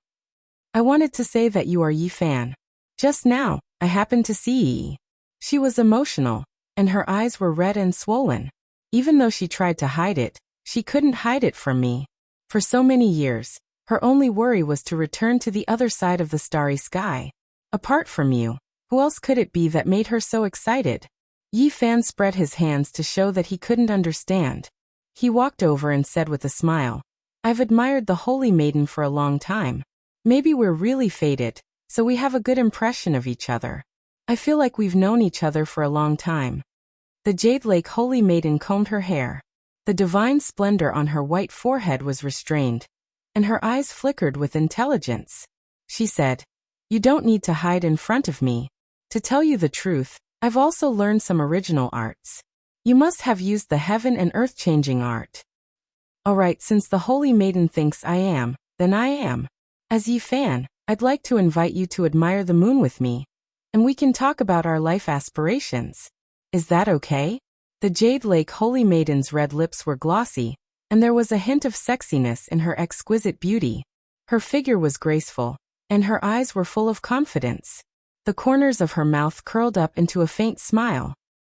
"I wanted to say that you are Yi Fan. Just now, I happened to see Yi." She was emotional, and her eyes were red and swollen. Even though she tried to hide it, she couldn't hide it from me. For so many years, her only worry was to return to the other side of the starry sky. Apart from you, who else could it be that made her so excited? Yi Fan spread his hands to show that he couldn't understand. He walked over and said with a smile, "I've admired the Holy Maiden for a long time. Maybe we're really fated, so we have a good impression of each other. I feel like we've known each other for a long time." The Jade Lake Holy Maiden combed her hair. The divine splendor on her white forehead was restrained, and her eyes flickered with intelligence. She said, "You don't need to hide in front of me. To tell you the truth, I've also learned some original arts. You must have used the heaven and earth-changing art." "Alright, since the Holy Maiden thinks I am, then I am. As Yi Fan, I'd like to invite you to admire the moon with me, and we can talk about our life aspirations. Is that okay?" The Jade Lake Holy Maiden's red lips were glossy, and there was a hint of sexiness in her exquisite beauty. Her figure was graceful, and her eyes were full of confidence. The corners of her mouth curled up into a faint smile.